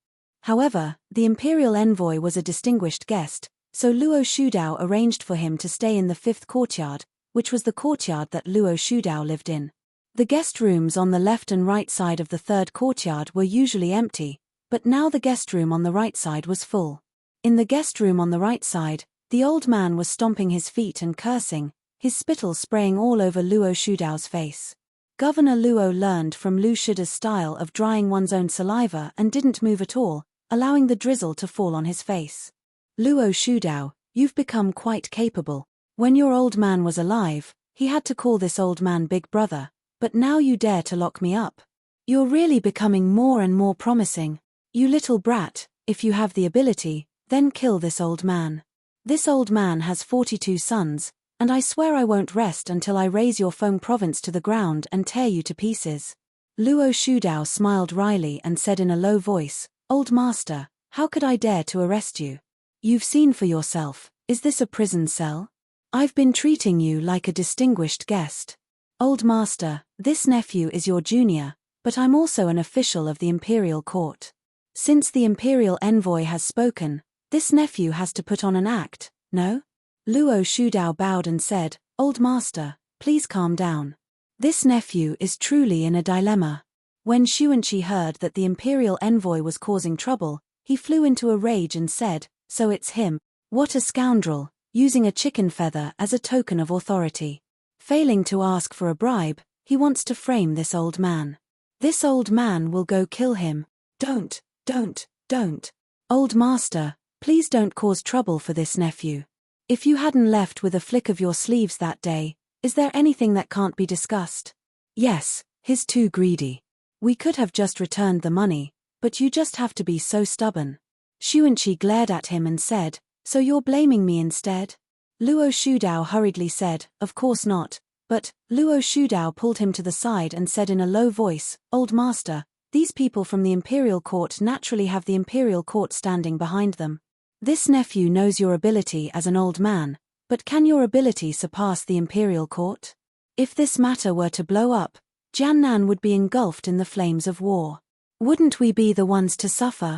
However, the imperial envoy was a distinguished guest, so Luo Shudao arranged for him to stay in the 5th courtyard, which was the courtyard that Luo Shudao lived in. The guest rooms on the left and right side of the 3rd courtyard were usually empty, but now the guest room on the right side was full. In the guest room on the right side, The old man was stomping his feet and cursing, his spittle spraying all over Luo Shudao's face. Governor Luo learned from Lu Shuda's style of drying one's own saliva and didn't move at all, allowing the drizzle to fall on his face. Luo Shudao, you've become quite capable. When your old man was alive, he had to call this old man Big Brother, but now you dare to lock me up. You're really becoming more and more promising. You little brat, if you have the ability, then kill this old man. This old man has 42 sons, and I swear I won't rest until I raze your Feng province to the ground and tear you to pieces. Luo Shudao smiled wryly and said in a low voice, Old master, how could I dare to arrest you? You've seen for yourself, is this a prison cell? I've been treating you like a distinguished guest. Old master, this nephew is your junior, but I'm also an official of the imperial court. Since the imperial envoy has spoken, this nephew has to put on an act, no? Luo Shudao bowed and said, Old master, please calm down. This nephew is truly in a dilemma. When Xuanqi heard that the imperial envoy was causing trouble, he flew into a rage and said, So it's him. What a scoundrel, using a chicken feather as a token of authority. Failing to ask for a bribe, he wants to frame this old man. This old man will go kill him. Don't. Old master, please don't cause trouble for this nephew. If you hadn't left with a flick of your sleeves that day, is there anything that can't be discussed? Yes, he's too greedy. We could have just returned the money, but you just have to be so stubborn. Xuanqi glared at him and said, So you're blaming me instead? Luo Shudao hurriedly said, Of course not, but, Luo Shudao pulled him to the side and said in a low voice, Old master, these people from the imperial court naturally have the imperial court standing behind them. This nephew knows your ability as an old man, but can your ability surpass the imperial court? If this matter were to blow up, Jiannan would be engulfed in the flames of war. Wouldn't we be the ones to suffer?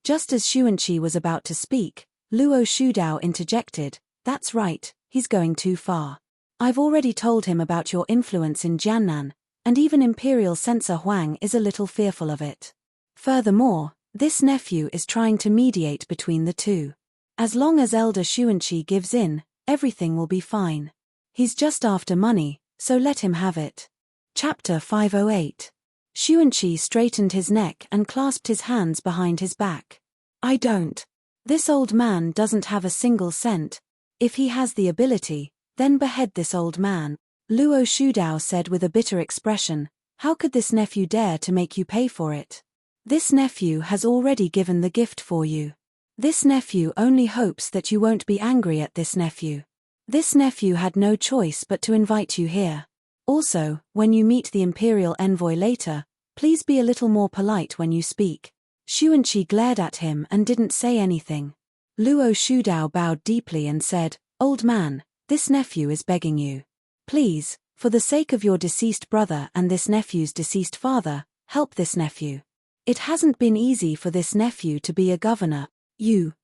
Just as Xuanqi was about to speak, Luo Shudao interjected, That's right, he's going too far. I've already told him about your influence in Jiannan, and even Imperial Censor Huang is a little fearful of it. Furthermore, this nephew is trying to mediate between the two. As long as Elder Xuanqi gives in, everything will be fine. He's just after money, so let him have it. Chapter 508. Xuanqi straightened his neck and clasped his hands behind his back. I don't. This old man doesn't have a single cent. If he has the ability, then behead this old man. Luo Shudao said with a bitter expression, How could this nephew dare to make you pay for it? This nephew has already given the gift for you. This nephew only hopes that you won't be angry at this nephew. This nephew had no choice but to invite you here. Also, when you meet the imperial envoy later, please be a little more polite when you speak. Xuanqi glared at him and didn't say anything. Luo Shudao bowed deeply and said, Old man, this nephew is begging you. Please, for the sake of your deceased brother and this nephew's deceased father, help this nephew. It hasn't been easy for this nephew to be a governor.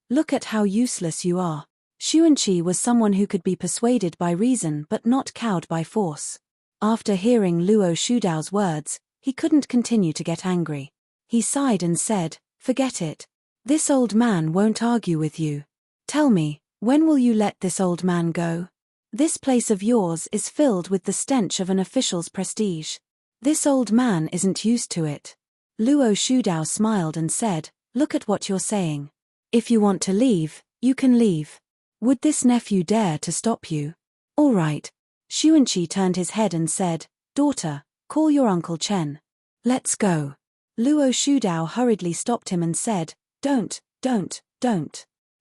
Look at how useless you are. Xuanqi was someone who could be persuaded by reason but not cowed by force. After hearing Luo Shudao's words, he couldn't continue to get angry. He sighed and said, Forget it. This old man won't argue with you. Tell me, when will you let this old man go? This place of yours is filled with the stench of an official's prestige. This old man isn't used to it. Luo Shudao smiled and said, Look at what you're saying. If you want to leave, you can leave. Would this nephew dare to stop you? All right. Xuanqi turned his head and said, Daughter, call your Uncle Chen. Let's go. Luo Shudao hurriedly stopped him and said, Don't.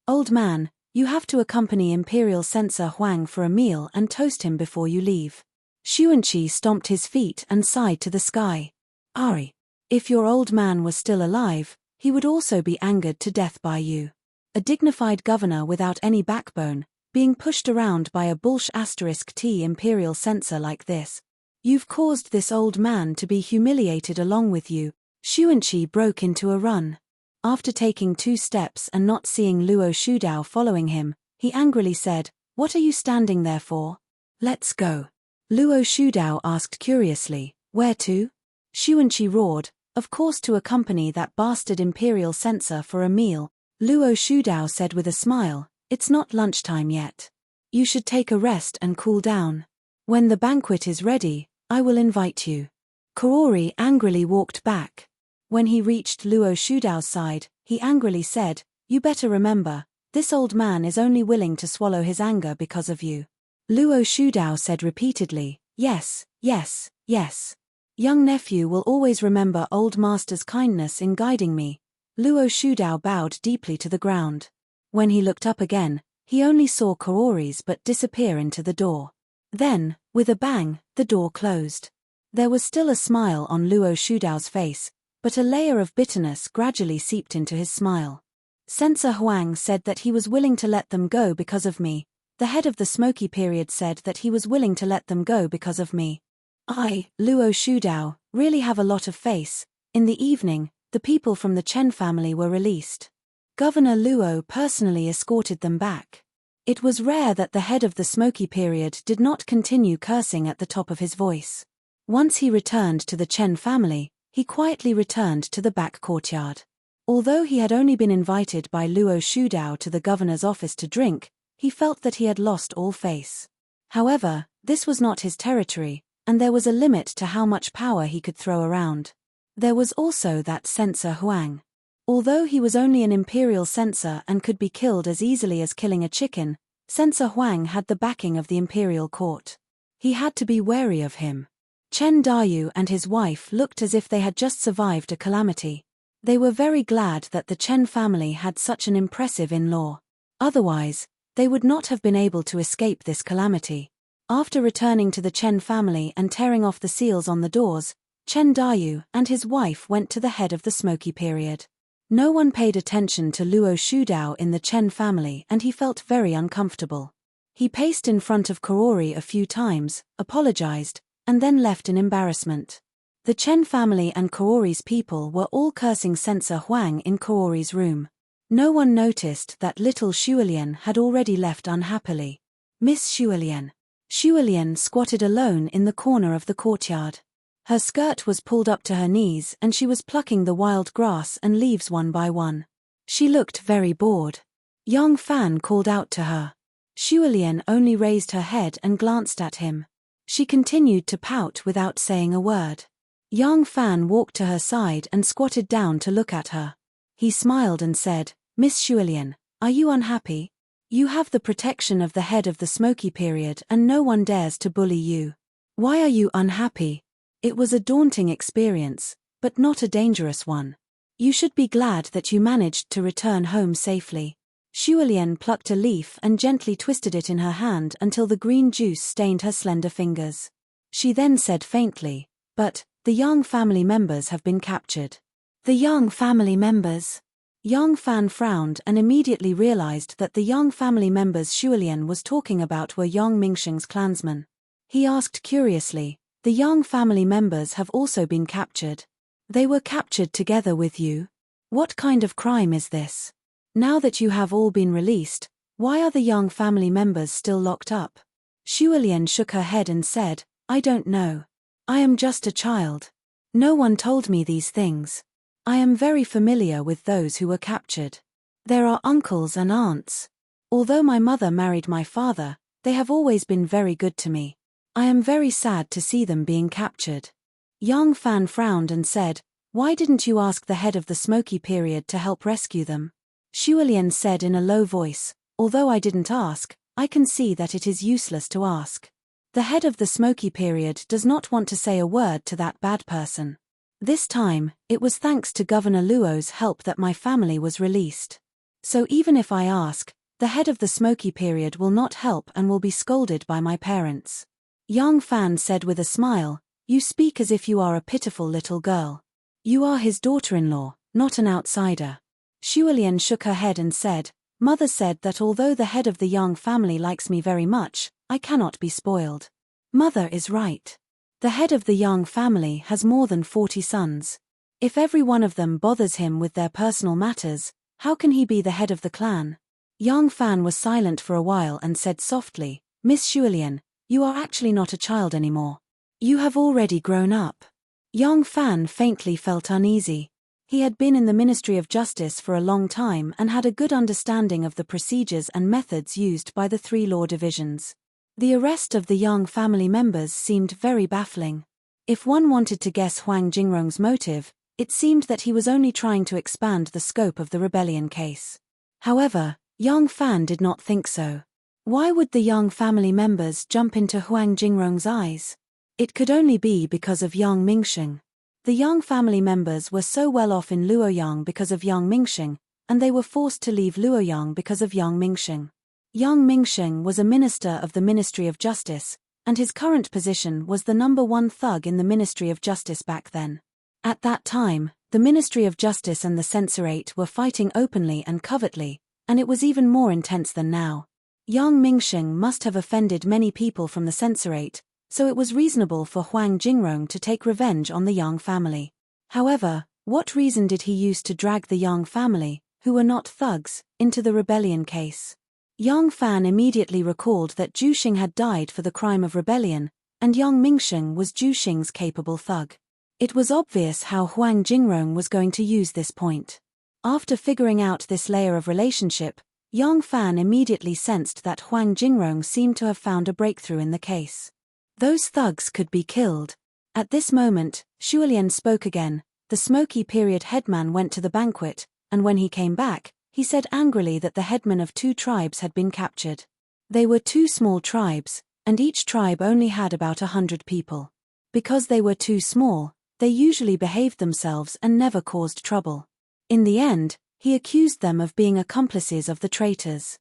Old man, you have to accompany Imperial Censor Huang for a meal and toast him before you leave. Xuanqi stomped his feet and sighed to the sky. Ari. If your old man was still alive, he would also be angered to death by you. A dignified governor without any backbone, being pushed around by a **T imperial censor like this. You've caused this old man to be humiliated along with you. Xuanqi broke into a run. After taking 2 steps and not seeing Luo Shudao following him, he angrily said, What are you standing there for? Let's go. Luo Shudao asked curiously, Where to? Xuanqi roared, Of course to accompany that bastard imperial censor for a meal. Luo Shudao said with a smile, "It's not lunchtime yet. You should take a rest and cool down. When the banquet is ready, I will invite you." Kaori angrily walked back. When he reached Luo Shudao's side, he angrily said, "You better remember, this old man is only willing to swallow his anger because of you." Luo Shudao said repeatedly, "Yes, yes, yes. Young nephew will always remember old master's kindness in guiding me." Luo Shudao bowed deeply to the ground. When he looked up again, he only saw Kaori's but disappear into the door. Then, with a bang, the door closed. There was still a smile on Luo Shudao's face, but a layer of bitterness gradually seeped into his smile. Censor Huang said that he was willing to let them go because of me. The head of the smoky period said that he was willing to let them go because of me. I, Luo Shudao, really have a lot of face. In the evening, the people from the Chen family were released. Governor Luo personally escorted them back. It was rare that the head of the smoky period did not continue cursing at the top of his voice. Once he returned to the Chen family, he quietly returned to the back courtyard. Although he had only been invited by Luo Shudao to the governor's office to drink, he felt that he had lost all face. However, this was not his territory, and there was a limit to how much power he could throw around. There was also that Censor Huang. Although he was only an imperial censor and could be killed as easily as killing a chicken, Censor Huang had the backing of the imperial court. He had to be wary of him. Chen Dayu and his wife looked as if they had just survived a calamity. They were very glad that the Chen family had such an impressive in-law. Otherwise, they would not have been able to escape this calamity. After returning to the Chen family and tearing off the seals on the doors, Chen Dayu and his wife went to the head of the smoky period. No one paid attention to Luo Shudao in the Chen family and he felt very uncomfortable. He paced in front of Kaori a few times, apologized, and then left in embarrassment. The Chen family and Kaori's people were all cursing Censor Huang in Kaori's room. No one noticed that little Shualian had already left unhappily. Miss Shualian. Shualian squatted alone in the corner of the courtyard. Her skirt was pulled up to her knees and she was plucking the wild grass and leaves one by one. She looked very bored. Yang Fan called out to her. Shualian only raised her head and glanced at him. She continued to pout without saying a word. Yang Fan walked to her side and squatted down to look at her. He smiled and said, "Miss Shualian, are you unhappy? You have the protection of the head of the smoky period and no one dares to bully you. Why are you unhappy? It was a daunting experience, but not a dangerous one. You should be glad that you managed to return home safely." Shualian plucked a leaf and gently twisted it in her hand until the green juice stained her slender fingers. She then said faintly, "But, the Yang family members have been captured." The Yang family members? Yang Fan frowned and immediately realized that the Yang family members Shualian was talking about were Yang Mingsheng's clansmen. He asked curiously, "The Yang family members have also been captured? They were captured together with you? What kind of crime is this? Now that you have all been released, why are the Yang family members still locked up?" Shualian shook her head and said, "I don't know. I am just a child. No one told me these things. I am very familiar with those who were captured. There are uncles and aunts. Although my mother married my father, they have always been very good to me. I am very sad to see them being captured." Yang Fan frowned and said, "Why didn't you ask the head of the smoky period to help rescue them?" Shualian said in a low voice, "Although I didn't ask, I can see that it is useless to ask. The head of the smoky period does not want to say a word to that bad person. This time, it was thanks to Governor Luo's help that my family was released. So even if I ask, the head of the smoky period will not help and will be scolded by my parents." Yang Fan said with a smile, "You speak as if you are a pitiful little girl. You are his daughter-in-law, not an outsider." Shualian shook her head and said, "Mother said that although the head of the Yang family likes me very much, I cannot be spoiled. Mother is right. The head of the Yang family has more than 40 sons. If every one of them bothers him with their personal matters, how can he be the head of the clan?" Yang Fan was silent for a while and said softly, "Miss Shualian, you are actually not a child anymore. You have already grown up." Yang Fan faintly felt uneasy. He had been in the Ministry of Justice for a long time and had a good understanding of the procedures and methods used by the three law divisions. The arrest of the Yang family members seemed very baffling. If one wanted to guess Huang Jingrong's motive, it seemed that he was only trying to expand the scope of the rebellion case. However, Yang Fan did not think so. Why would the Yang family members jump into Huang Jingrong's eyes? It could only be because of Yang Mingsheng. The Yang family members were so well off in Luoyang because of Yang Mingsheng, and they were forced to leave Luoyang because of Yang Mingsheng. Yang Mingsheng was a minister of the Ministry of Justice, and his current position was the #1 thug in the Ministry of Justice back then. At that time, the Ministry of Justice and the censorate were fighting openly and covertly, and it was even more intense than now. Yang Mingsheng must have offended many people from the censorate, so it was reasonable for Huang Jingrong to take revenge on the Yang family. However, what reason did he use to drag the Yang family, who were not thugs, into the rebellion case? Yang Fan immediately recalled that Zhu Xing had died for the crime of rebellion, and Yang Mingsheng was Zhu Xing's capable thug. It was obvious how Huang Jingrong was going to use this point. After figuring out this layer of relationship, Yang Fan immediately sensed that Huang Jingrong seemed to have found a breakthrough in the case. Those thugs could be killed. At this moment, Shuolian spoke again. The smoky period headman went to the banquet, and when he came back, he said angrily that the headmen of 2 tribes had been captured. They were 2 small tribes, and each tribe only had about 100 people. Because they were too small, they usually behaved themselves and never caused trouble. In the end, he accused them of being accomplices of the traitors.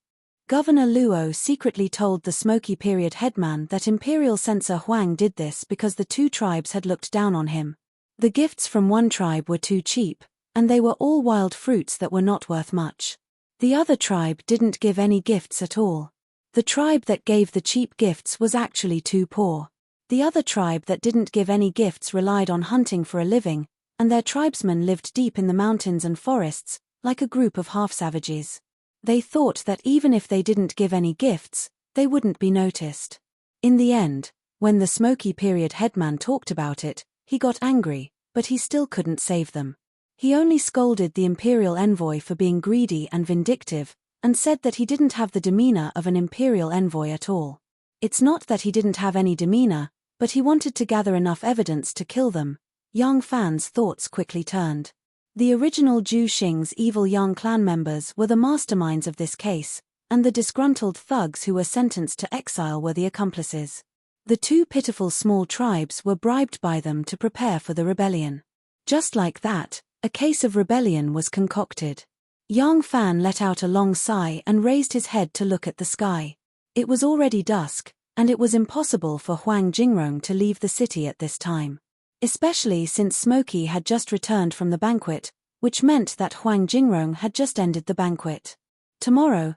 Governor Luo secretly told the smoky period headman that Imperial Censor Huang did this because the 2 tribes had looked down on him. The gifts from one tribe were too cheap, and they were all wild fruits that were not worth much. The other tribe didn't give any gifts at all. The tribe that gave the cheap gifts was actually too poor. The other tribe that didn't give any gifts relied on hunting for a living, and their tribesmen lived deep in the mountains and forests, like a group of half-savages. They thought that even if they didn't give any gifts, they wouldn't be noticed. In the end, when the smoky period headman talked about it, he got angry, but he still couldn't save them. He only scolded the imperial envoy for being greedy and vindictive, and said that he didn't have the demeanor of an imperial envoy at all. It's not that he didn't have any demeanor, but he wanted to gather enough evidence to kill them. Yang Fan's thoughts quickly turned. The original Zhu Xing's evil Yang clan members were the masterminds of this case, and the disgruntled thugs who were sentenced to exile were the accomplices. The 2 pitiful small tribes were bribed by them to prepare for the rebellion. Just like that, a case of rebellion was concocted. Yang Fan let out a long sigh and raised his head to look at the sky. It was already dusk, and it was impossible for Huang Jingrong to leave the city at this time. Especially since Smoky had just returned from the banquet, which meant that Huang Jingrong had just ended the banquet. Tomorrow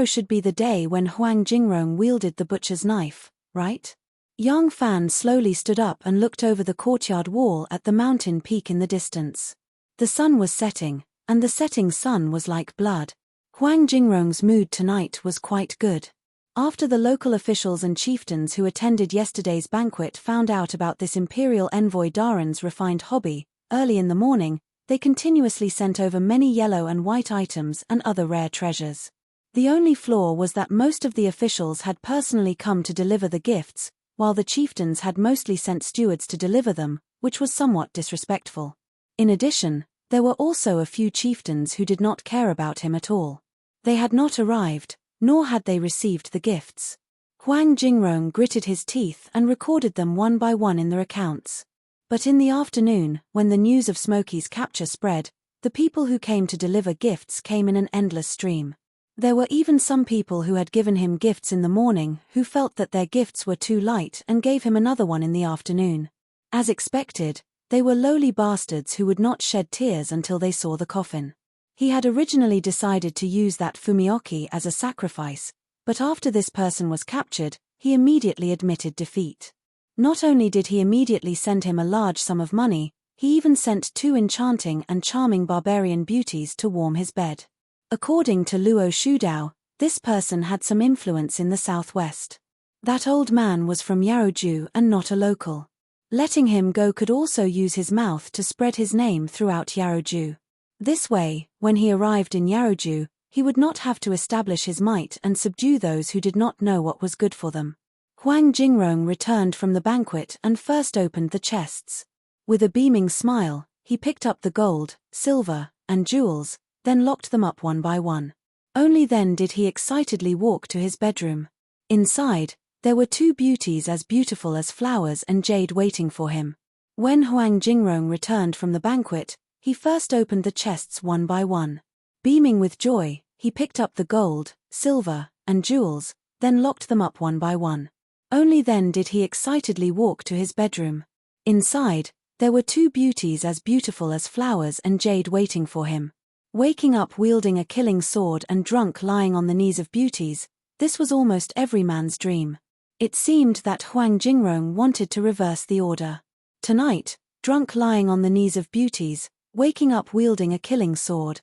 should be the day when Huang Jingrong wielded the butcher's knife, right? Yang Fan slowly stood up and looked over the courtyard wall at the mountain peak in the distance. The sun was setting, and the setting sun was like blood. Huang Jingrong's mood tonight was quite good. After the local officials and chieftains who attended yesterday's banquet found out about this imperial envoy Daren's refined hobby, early in the morning, they continuously sent over many yellow and white items and other rare treasures. The only flaw was that most of the officials had personally come to deliver the gifts, while the chieftains had mostly sent stewards to deliver them, which was somewhat disrespectful. In addition, there were also a few chieftains who did not care about him at all. They had not arrived, nor had they received the gifts. Huang Jingrong gritted his teeth and recorded them one by one in their accounts. But in the afternoon, when the news of Smoky's capture spread, the people who came to deliver gifts came in an endless stream. There were even some people who had given him gifts in the morning who felt that their gifts were too light and gave him another one in the afternoon. As expected, they were lowly bastards who would not shed tears until they saw the coffin. He had originally decided to use that Fumioki as a sacrifice, but after this person was captured, he immediately admitted defeat. Not only did he immediately send him a large sum of money, he even sent 2 enchanting and charming barbarian beauties to warm his bed. According to Luo Shudao, this person had some influence in the southwest. That old man was from Yaoju and not a local. Letting him go could also use his mouth to spread his name throughout Yaroju. This way, when he arrived in Yaroju, he would not have to establish his might and subdue those who did not know what was good for them. Huang Jingrong returned from the banquet and first opened the chests. With a beaming smile, he picked up the gold, silver, and jewels, then locked them up one by one. Only then did he excitedly walk to his bedroom. Inside, there were two beauties as beautiful as flowers and jade waiting for him. When Huang Jingrong returned from the banquet, he first opened the chests one by one. Beaming with joy, he picked up the gold, silver, and jewels, then locked them up one by one. Only then did he excitedly walk to his bedroom. Inside, there were two beauties as beautiful as flowers and jade waiting for him. Waking up wielding a killing sword and drunk lying on the knees of beauties, this was almost every man's dream. It seemed that Huang Jingrong wanted to reverse the order. Tonight, drunk lying on the knees of beauties, waking up wielding a killing sword.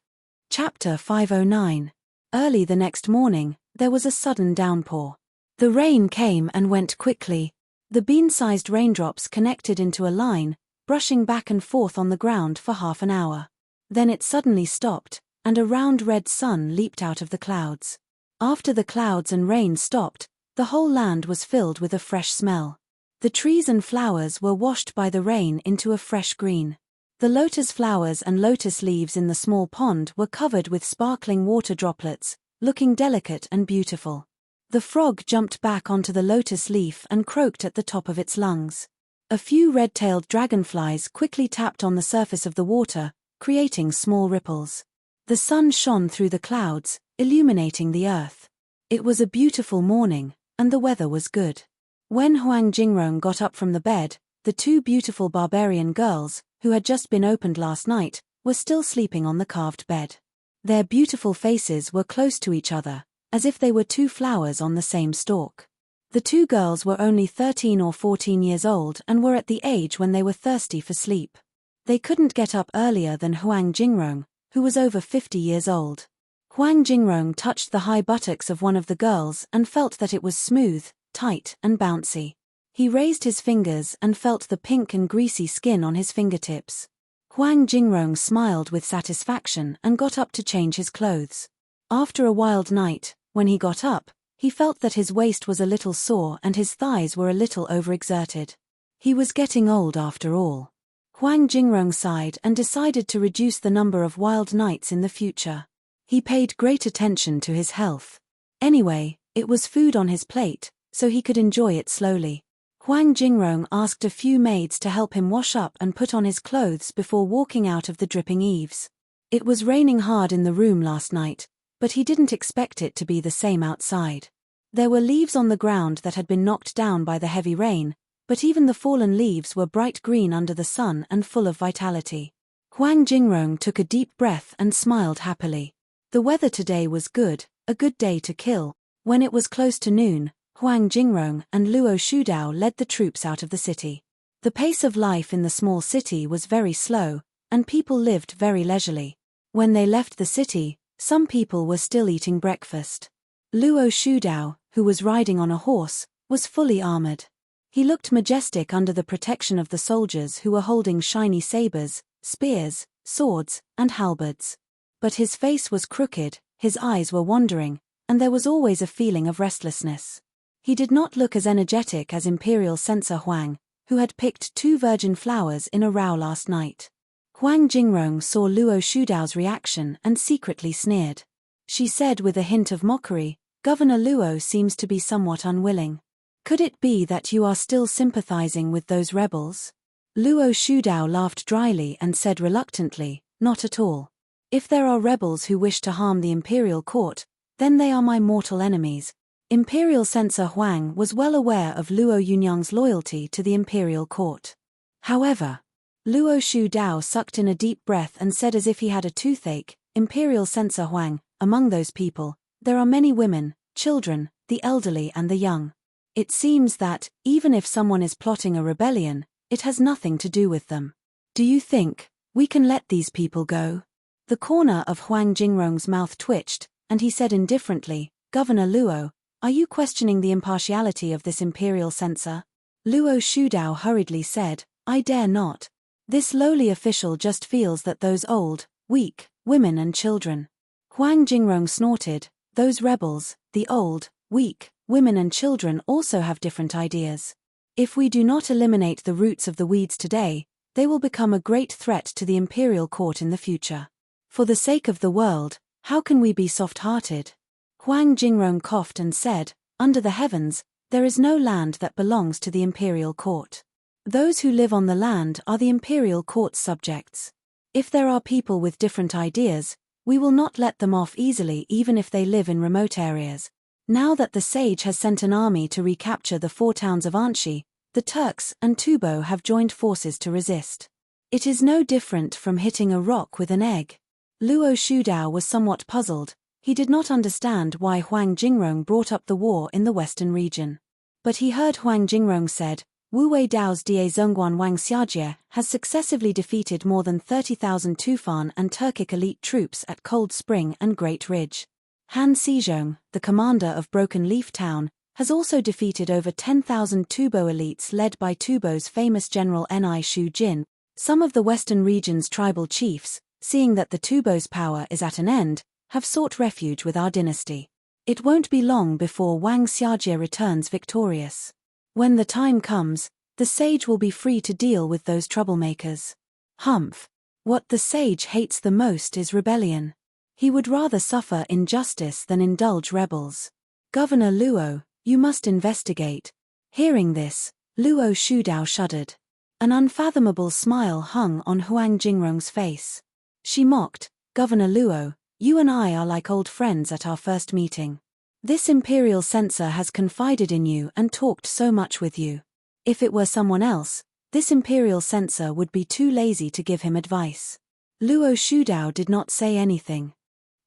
Chapter 509. Early the next morning, there was a sudden downpour. The rain came and went quickly. The bean-sized raindrops connected into a line, brushing back and forth on the ground for half an hour. Then it suddenly stopped, and a round red sun leaped out of the clouds. After the clouds and rain stopped, the whole land was filled with a fresh smell. The trees and flowers were washed by the rain into a fresh green. The lotus flowers and lotus leaves in the small pond were covered with sparkling water droplets, looking delicate and beautiful. The frog jumped back onto the lotus leaf and croaked at the top of its lungs. A few red-tailed dragonflies quickly tapped on the surface of the water, creating small ripples. The sun shone through the clouds, illuminating the earth. It was a beautiful morning, and the weather was good. When Huang Jingrong got up from the bed, the two beautiful barbarian girls, who had just been opened last night, were still sleeping on the carved bed. Their beautiful faces were close to each other, as if they were two flowers on the same stalk. The two girls were only 13 or 14 years old and were at the age when they were thirsty for sleep. They couldn't get up earlier than Huang Jingrong, who was over 50 years old. Huang Jingrong touched the high buttocks of one of the girls and felt that it was smooth, tight, and bouncy. He raised his fingers and felt the pink and greasy skin on his fingertips. Huang Jingrong smiled with satisfaction and got up to change his clothes. After a wild night, when he got up, he felt that his waist was a little sore and his thighs were a little overexerted. He was getting old after all. Huang Jingrong sighed and decided to reduce the number of wild nights in the future. He paid great attention to his health. Anyway, it was food on his plate, so he could enjoy it slowly. Huang Jingrong asked a few maids to help him wash up and put on his clothes before walking out of the dripping eaves. It was raining hard in the room last night, but he didn't expect it to be the same outside. There were leaves on the ground that had been knocked down by the heavy rain, but even the fallen leaves were bright green under the sun and full of vitality. Huang Jingrong took a deep breath and smiled happily. The weather today was good, a good day to kill. When it was close to noon, Huang Jingrong and Luo Shudao led the troops out of the city. The pace of life in the small city was very slow, and people lived very leisurely. When they left the city, some people were still eating breakfast. Luo Shudao, who was riding on a horse, was fully armored. He looked majestic under the protection of the soldiers who were holding shiny sabers, spears, swords, and halberds. But his face was crooked, his eyes were wandering, and there was always a feeling of restlessness. He did not look as energetic as Imperial Censor Huang, who had picked 2 virgin flowers in a row last night. Huang Jingrong saw Luo Shudao's reaction and secretly sneered. She said with a hint of mockery, "Governor Luo seems to be somewhat unwilling. Could it be that you are still sympathizing with those rebels?" Luo Shudao laughed dryly and said reluctantly, "Not at all. If there are rebels who wish to harm the imperial court, then they are my mortal enemies." Imperial Censor Huang was well aware of Luo Yunyang's loyalty to the imperial court. However, Luo Shudao sucked in a deep breath and said as if he had a toothache, "Imperial Censor Huang, among those people, there are many women, children, the elderly and the young. It seems that, even if someone is plotting a rebellion, it has nothing to do with them. Do you think we can let these people go?" The corner of Huang Jingrong's mouth twitched, and he said indifferently, "Governor Luo, are you questioning the impartiality of this imperial censor?" Luo Shudao hurriedly said, I dare not. This lowly official just feels that those old, weak, women and children. Huang Jingrong snorted, those rebels, the old, weak, women and children also have different ideas. If we do not eliminate the roots of the weeds today, they will become a great threat to the imperial court in the future. For the sake of the world, how can we be soft-hearted? Huang Jingrong coughed and said, under the heavens, there is no land that belongs to the imperial court. Those who live on the land are the imperial court's subjects. If there are people with different ideas, we will not let them off easily even if they live in remote areas. Now that the sage has sent an army to recapture the 4 towns of Anshi, the Turks and Tubo have joined forces to resist. It is no different from hitting a rock with an egg. Luo Shudao was somewhat puzzled. He did not understand why Huang Jingrong brought up the war in the western region. But he heard Huang Jingrong said, Wu Wei Dao's Die Zhongguan Wang Xiajie has successively defeated more than 30,000 Tufan and Turkic elite troops at Cold Spring and Great Ridge. Han Xizhong, the commander of Broken Leaf Town, has also defeated over 10,000 Tubo elites led by Tubo's famous general Ni Shu Jin. Some of the western region's tribal chiefs, seeing that the Tubo's power is at an end, have sought refuge with our dynasty. It won't be long before Wang Xiajie returns victorious. When the time comes, the sage will be free to deal with those troublemakers. Humph. What the sage hates the most is rebellion. He would rather suffer injustice than indulge rebels. Governor Luo, you must investigate. Hearing this, Luo Shudao shuddered. An unfathomable smile hung on Huang Jingrong's face. She mocked, Governor Luo, you and I are like old friends at our first meeting. This imperial censor has confided in you and talked so much with you. If it were someone else, this imperial censor would be too lazy to give him advice. Luo Shudao did not say anything.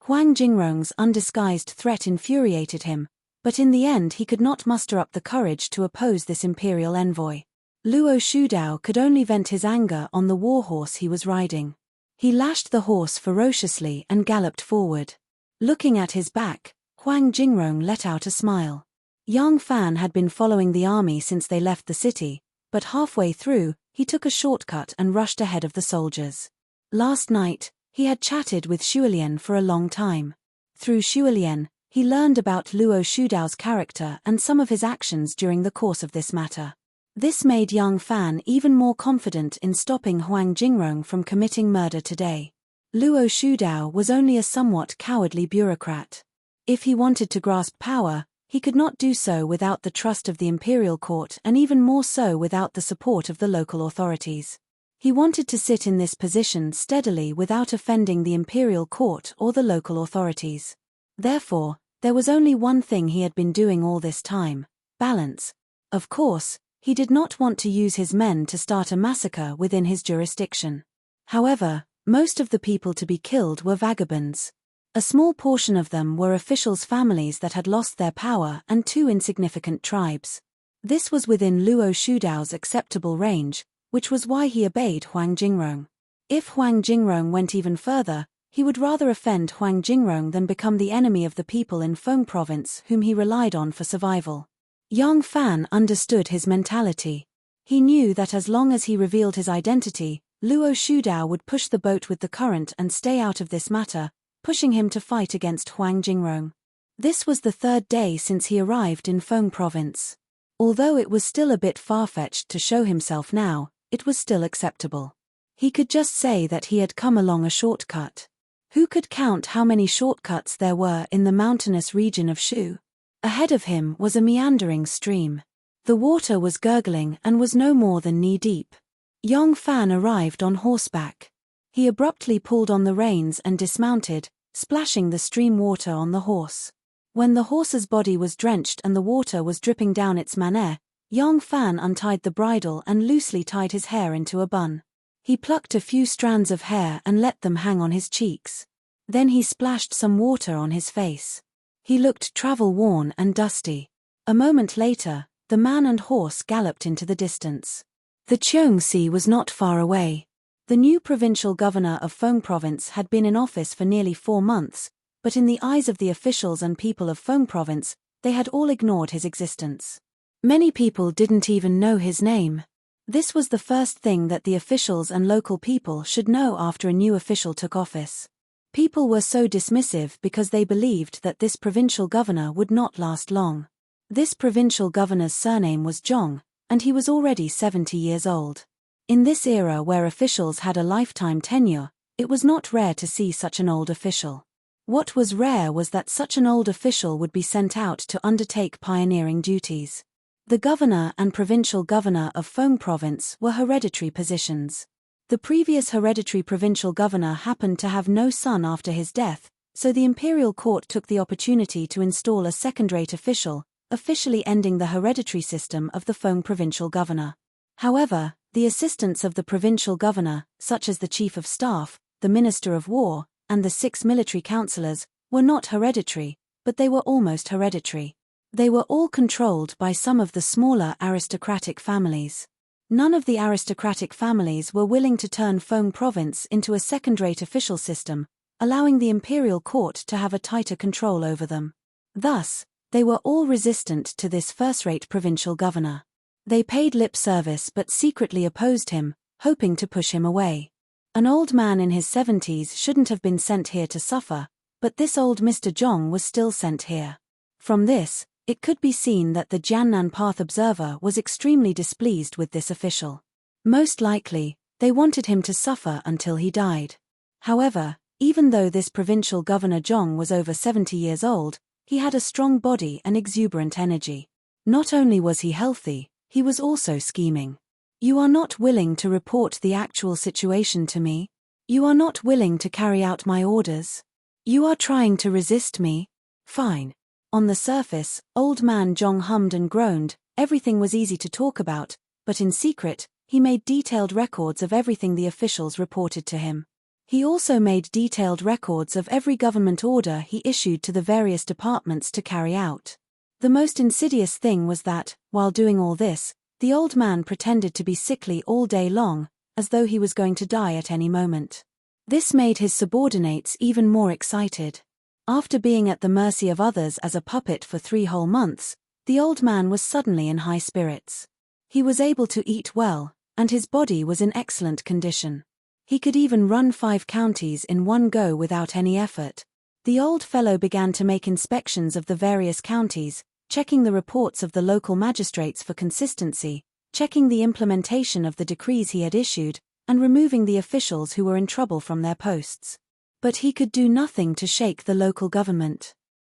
Huang Jingrong's undisguised threat infuriated him, but in the end he could not muster up the courage to oppose this imperial envoy. Luo Shudao could only vent his anger on the warhorse he was riding. He lashed the horse ferociously and galloped forward. Looking at his back, Huang Jingrong let out a smile. Yang Fan had been following the army since they left the city, but halfway through, he took a shortcut and rushed ahead of the soldiers. Last night, he had chatted with Xuelian for a long time. Through Xuelian, he learned about Luo Shudao's character and some of his actions during the course of this matter. This made Yang Fan even more confident in stopping Huang Jingrong from committing murder today. Luo Shudao was only a somewhat cowardly bureaucrat. If he wanted to grasp power, he could not do so without the trust of the imperial court and even more so without the support of the local authorities. He wanted to sit in this position steadily without offending the imperial court or the local authorities. Therefore, there was only one thing he had been doing all this time: balance. Of course, he did not want to use his men to start a massacre within his jurisdiction. However, most of the people to be killed were vagabonds. A small portion of them were officials' families that had lost their power and 2 insignificant tribes. This was within Luo Shudao's acceptable range, which was why he obeyed Huang Jingrong. If Huang Jingrong went even further, he would rather offend Huang Jingrong than become the enemy of the people in Feng province whom he relied on for survival. Yang Fan understood his mentality. He knew that as long as he revealed his identity, Luo Shudao would push the boat with the current and stay out of this matter, pushing him to fight against Huang Jingrong. This was the 3rd day since he arrived in Feng province. Although it was still a bit far-fetched to show himself now, it was still acceptable. He could just say that he had come along a shortcut. Who could count how many shortcuts there were in the mountainous region of Shu? Ahead of him was a meandering stream. The water was gurgling and was no more than knee-deep. Yang Fan arrived on horseback. He abruptly pulled on the reins and dismounted, splashing the stream water on the horse. When the horse's body was drenched and the water was dripping down its maner, Yang Fan untied the bridle and loosely tied his hair into a bun. He plucked a few strands of hair and let them hang on his cheeks. Then he splashed some water on his face. He looked travel-worn and dusty. A moment later, the man and horse galloped into the distance. The Cheongsi was not far away. The new provincial governor of Feng province had been in office for nearly 4 months, but in the eyes of the officials and people of Feng province, they had all ignored his existence. Many people didn't even know his name. This was the first thing that the officials and local people should know after a new official took office. People were so dismissive because they believed that this provincial governor would not last long. This provincial governor's surname was Zhong, and he was already 70 years old. In this era where officials had a lifetime tenure, it was not rare to see such an old official. What was rare was that such an old official would be sent out to undertake pioneering duties. The governor and provincial governor of Feng province were hereditary positions. The previous hereditary provincial governor happened to have no son after his death, so the imperial court took the opportunity to install a second-rate official, officially ending the hereditary system of the Feng provincial governor. However, the assistants of the provincial governor, such as the chief of staff, the minister of war, and the 6 military councillors, were not hereditary, but they were almost hereditary. They were all controlled by some of the smaller aristocratic families. None of the aristocratic families were willing to turn Feng province into a second-rate official system, allowing the imperial court to have a tighter control over them. Thus, they were all resistant to this first-rate provincial governor. They paid lip service but secretly opposed him, hoping to push him away. An old man in his 70s shouldn't have been sent here to suffer, but this old Mr. Zhong was still sent here. From this, it could be seen that the Jiannan Path Observer was extremely displeased with this official. Most likely, they wanted him to suffer until he died. However, even though this provincial governor Zhong was over 70 years old, he had a strong body and exuberant energy. Not only was he healthy, he was also scheming. You are not willing to report the actual situation to me? You are not willing to carry out my orders? You are trying to resist me? Fine. On the surface, old man Zhong hummed and groaned, everything was easy to talk about, but in secret, he made detailed records of everything the officials reported to him. He also made detailed records of every government order he issued to the various departments to carry out. The most insidious thing was that, while doing all this, the old man pretended to be sickly all day long, as though he was going to die at any moment. This made his subordinates even more excited. After being at the mercy of others as a puppet for 3 whole months, the old man was suddenly in high spirits. He was able to eat well, and his body was in excellent condition. He could even run 5 counties in one go without any effort. The old fellow began to make inspections of the various counties, checking the reports of the local magistrates for consistency, checking the implementation of the decrees he had issued, and removing the officials who were in trouble from their posts. But he could do nothing to shake the local government.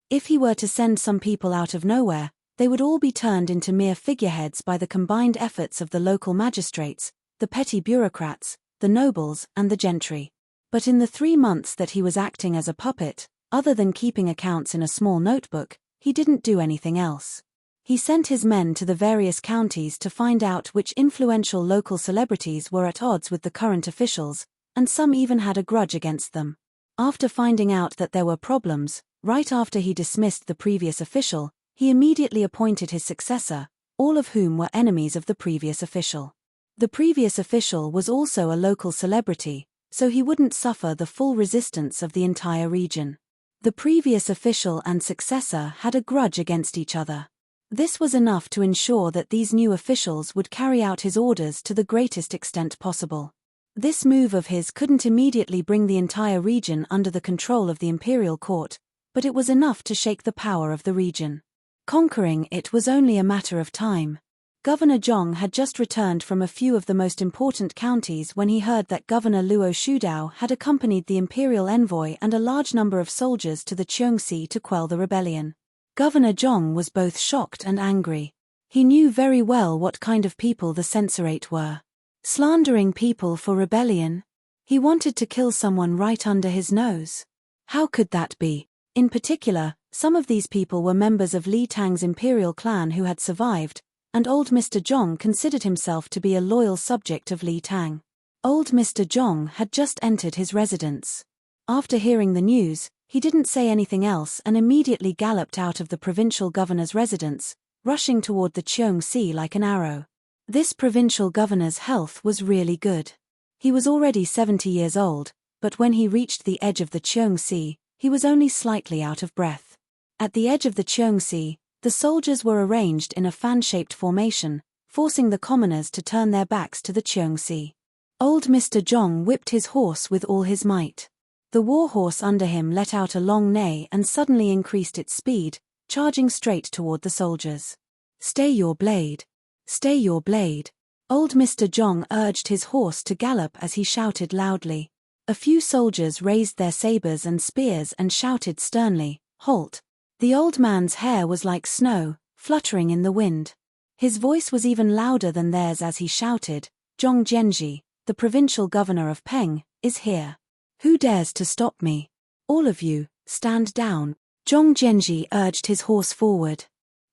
If he were to send some people out of nowhere, they would all be turned into mere figureheads by the combined efforts of the local magistrates, the petty bureaucrats, the nobles, and the gentry. But in the 3 months that he was acting as a puppet, other than keeping accounts in a small notebook, he didn't do anything else. He sent his men to the various counties to find out which influential local celebrities were at odds with the current officials, and some even had a grudge against them. After finding out that there were problems, right after he dismissed the previous official, he immediately appointed his successor, all of whom were enemies of the previous official. The previous official was also a local celebrity, so he wouldn't suffer the full resistance of the entire region. The previous official and successor had a grudge against each other. This was enough to ensure that these new officials would carry out his orders to the greatest extent possible. This move of his couldn't immediately bring the entire region under the control of the imperial court, but it was enough to shake the power of the region. Conquering it was only a matter of time. Governor Zhong had just returned from a few of the most important counties when he heard that Governor Luo Shudao had accompanied the imperial envoy and a large number of soldiers to the Cheongsi to quell the rebellion. Governor Zhong was both shocked and angry. He knew very well what kind of people the censorate were. Slandering people for rebellion? He wanted to kill someone right under his nose. How could that be? In particular, some of these people were members of Li Tang's imperial clan who had survived, and old Mr. Zhong considered himself to be a loyal subject of Li Tang. Old Mr. Zhong had just entered his residence. After hearing the news, he didn't say anything else and immediately galloped out of the provincial governor's residence, rushing toward the Cheongsi like an arrow. This provincial governor's health was really good. He was already 70 years old, but when he reached the edge of the Cheongsi, he was only slightly out of breath. At the edge of the Cheongsi, The soldiers were arranged in a fan-shaped formation, forcing the commoners to turn their backs to the Cheongsi. Old Mr. Zhong whipped his horse with all his might. The war horse under him let out a long neigh and suddenly increased its speed, charging straight toward the soldiers. "Stay your blade! Stay your blade!" Old Mr. Zhong urged his horse to gallop as he shouted loudly. A few soldiers raised their sabers and spears and shouted sternly, "Halt!" The old man's hair was like snow, fluttering in the wind. His voice was even louder than theirs as he shouted, "Zhong Zhenji, the provincial governor of Peng, is here. Who dares to stop me? All of you, stand down." Zhong Zhenji urged his horse forward.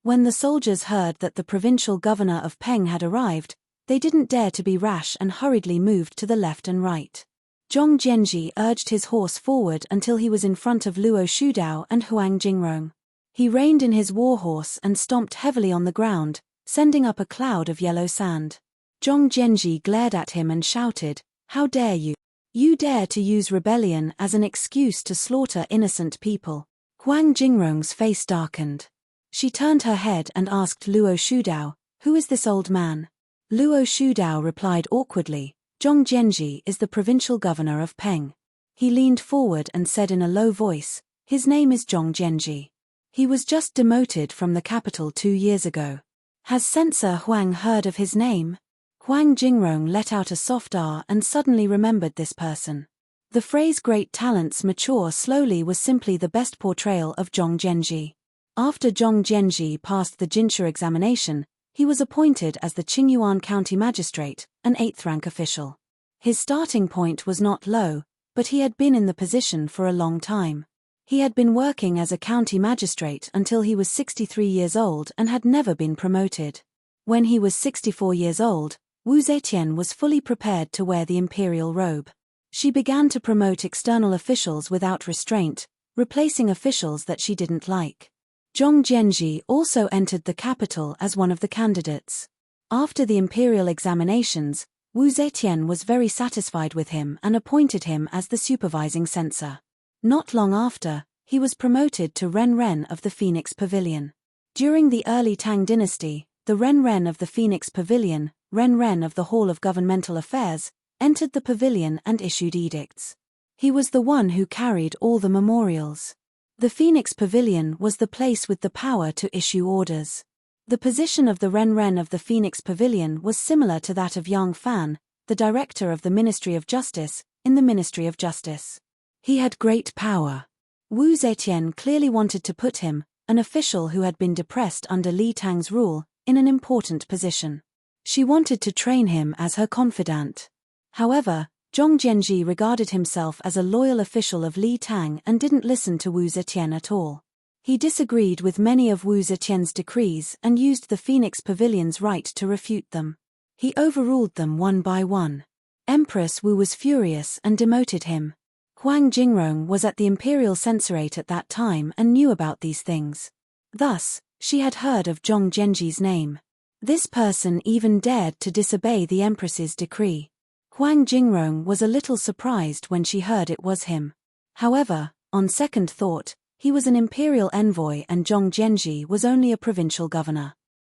When the soldiers heard that the provincial governor of Peng had arrived, they didn't dare to be rash and hurriedly moved to the left and right. Zhong Zhenji urged his horse forward until he was in front of Luo Shudao and Huang Jingrong. He reined in his war horse and stomped heavily on the ground, sending up a cloud of yellow sand. Zhong Zhenji glared at him and shouted, "How dare you? You dare to use rebellion as an excuse to slaughter innocent people." Huang Jingrong's face darkened. She turned her head and asked Luo Shudao, "Who is this old man?" Luo Shudao replied awkwardly, "Zhong Zhenji is the provincial governor of Peng." He leaned forward and said in a low voice, "His name is Zhong Zhenji. He was just demoted from the capital 2 years ago. Has Censor Huang heard of his name?" Huang Jingrong let out a soft "ah" and suddenly remembered this person. The phrase "great talents mature slowly" was simply the best portrayal of Zhong Zhenji. After Zhong Zhenji passed the Jinsha examination, he was appointed as the Qingyuan County Magistrate, an 8th-rank official. His starting point was not low, but he had been in the position for a long time. He had been working as a county magistrate until he was 63 years old and had never been promoted. When he was 64 years old, Wu Zetian was fully prepared to wear the imperial robe. She began to promote external officials without restraint, replacing officials that she didn't like. Zhong Zhenji also entered the capital as one of the candidates. After the imperial examinations, Wu Zetian was very satisfied with him and appointed him as the supervising censor. Not long after, he was promoted to Ren of the Phoenix Pavilion. During the early Tang dynasty, the Ren of the Phoenix Pavilion, Ren of the Hall of Governmental Affairs, entered the pavilion and issued edicts. He was the one who carried all the memorials. The Phoenix Pavilion was the place with the power to issue orders. The position of the Ren of the Phoenix Pavilion was similar to that of Yang Fan, the director of the Ministry of Justice, in the Ministry of Justice. He had great power. Wu Zetian clearly wanted to put him, an official who had been depressed under Li Tang's rule, in an important position. She wanted to train him as her confidant. However, Zhong Zhenji regarded himself as a loyal official of Li Tang and didn't listen to Wu Zetian at all. He disagreed with many of Wu Zetian's decrees and used the Phoenix Pavilion's right to refute them. He overruled them one by one. Empress Wu was furious and demoted him. Huang Jingrong was at the imperial censorate at that time and knew about these things. Thus, she had heard of Zhong Zhenji's name. This person even dared to disobey the empress's decree. Huang Jingrong was a little surprised when she heard it was him. However, on second thought, he was an imperial envoy and Zhong Zhenji was only a provincial governor.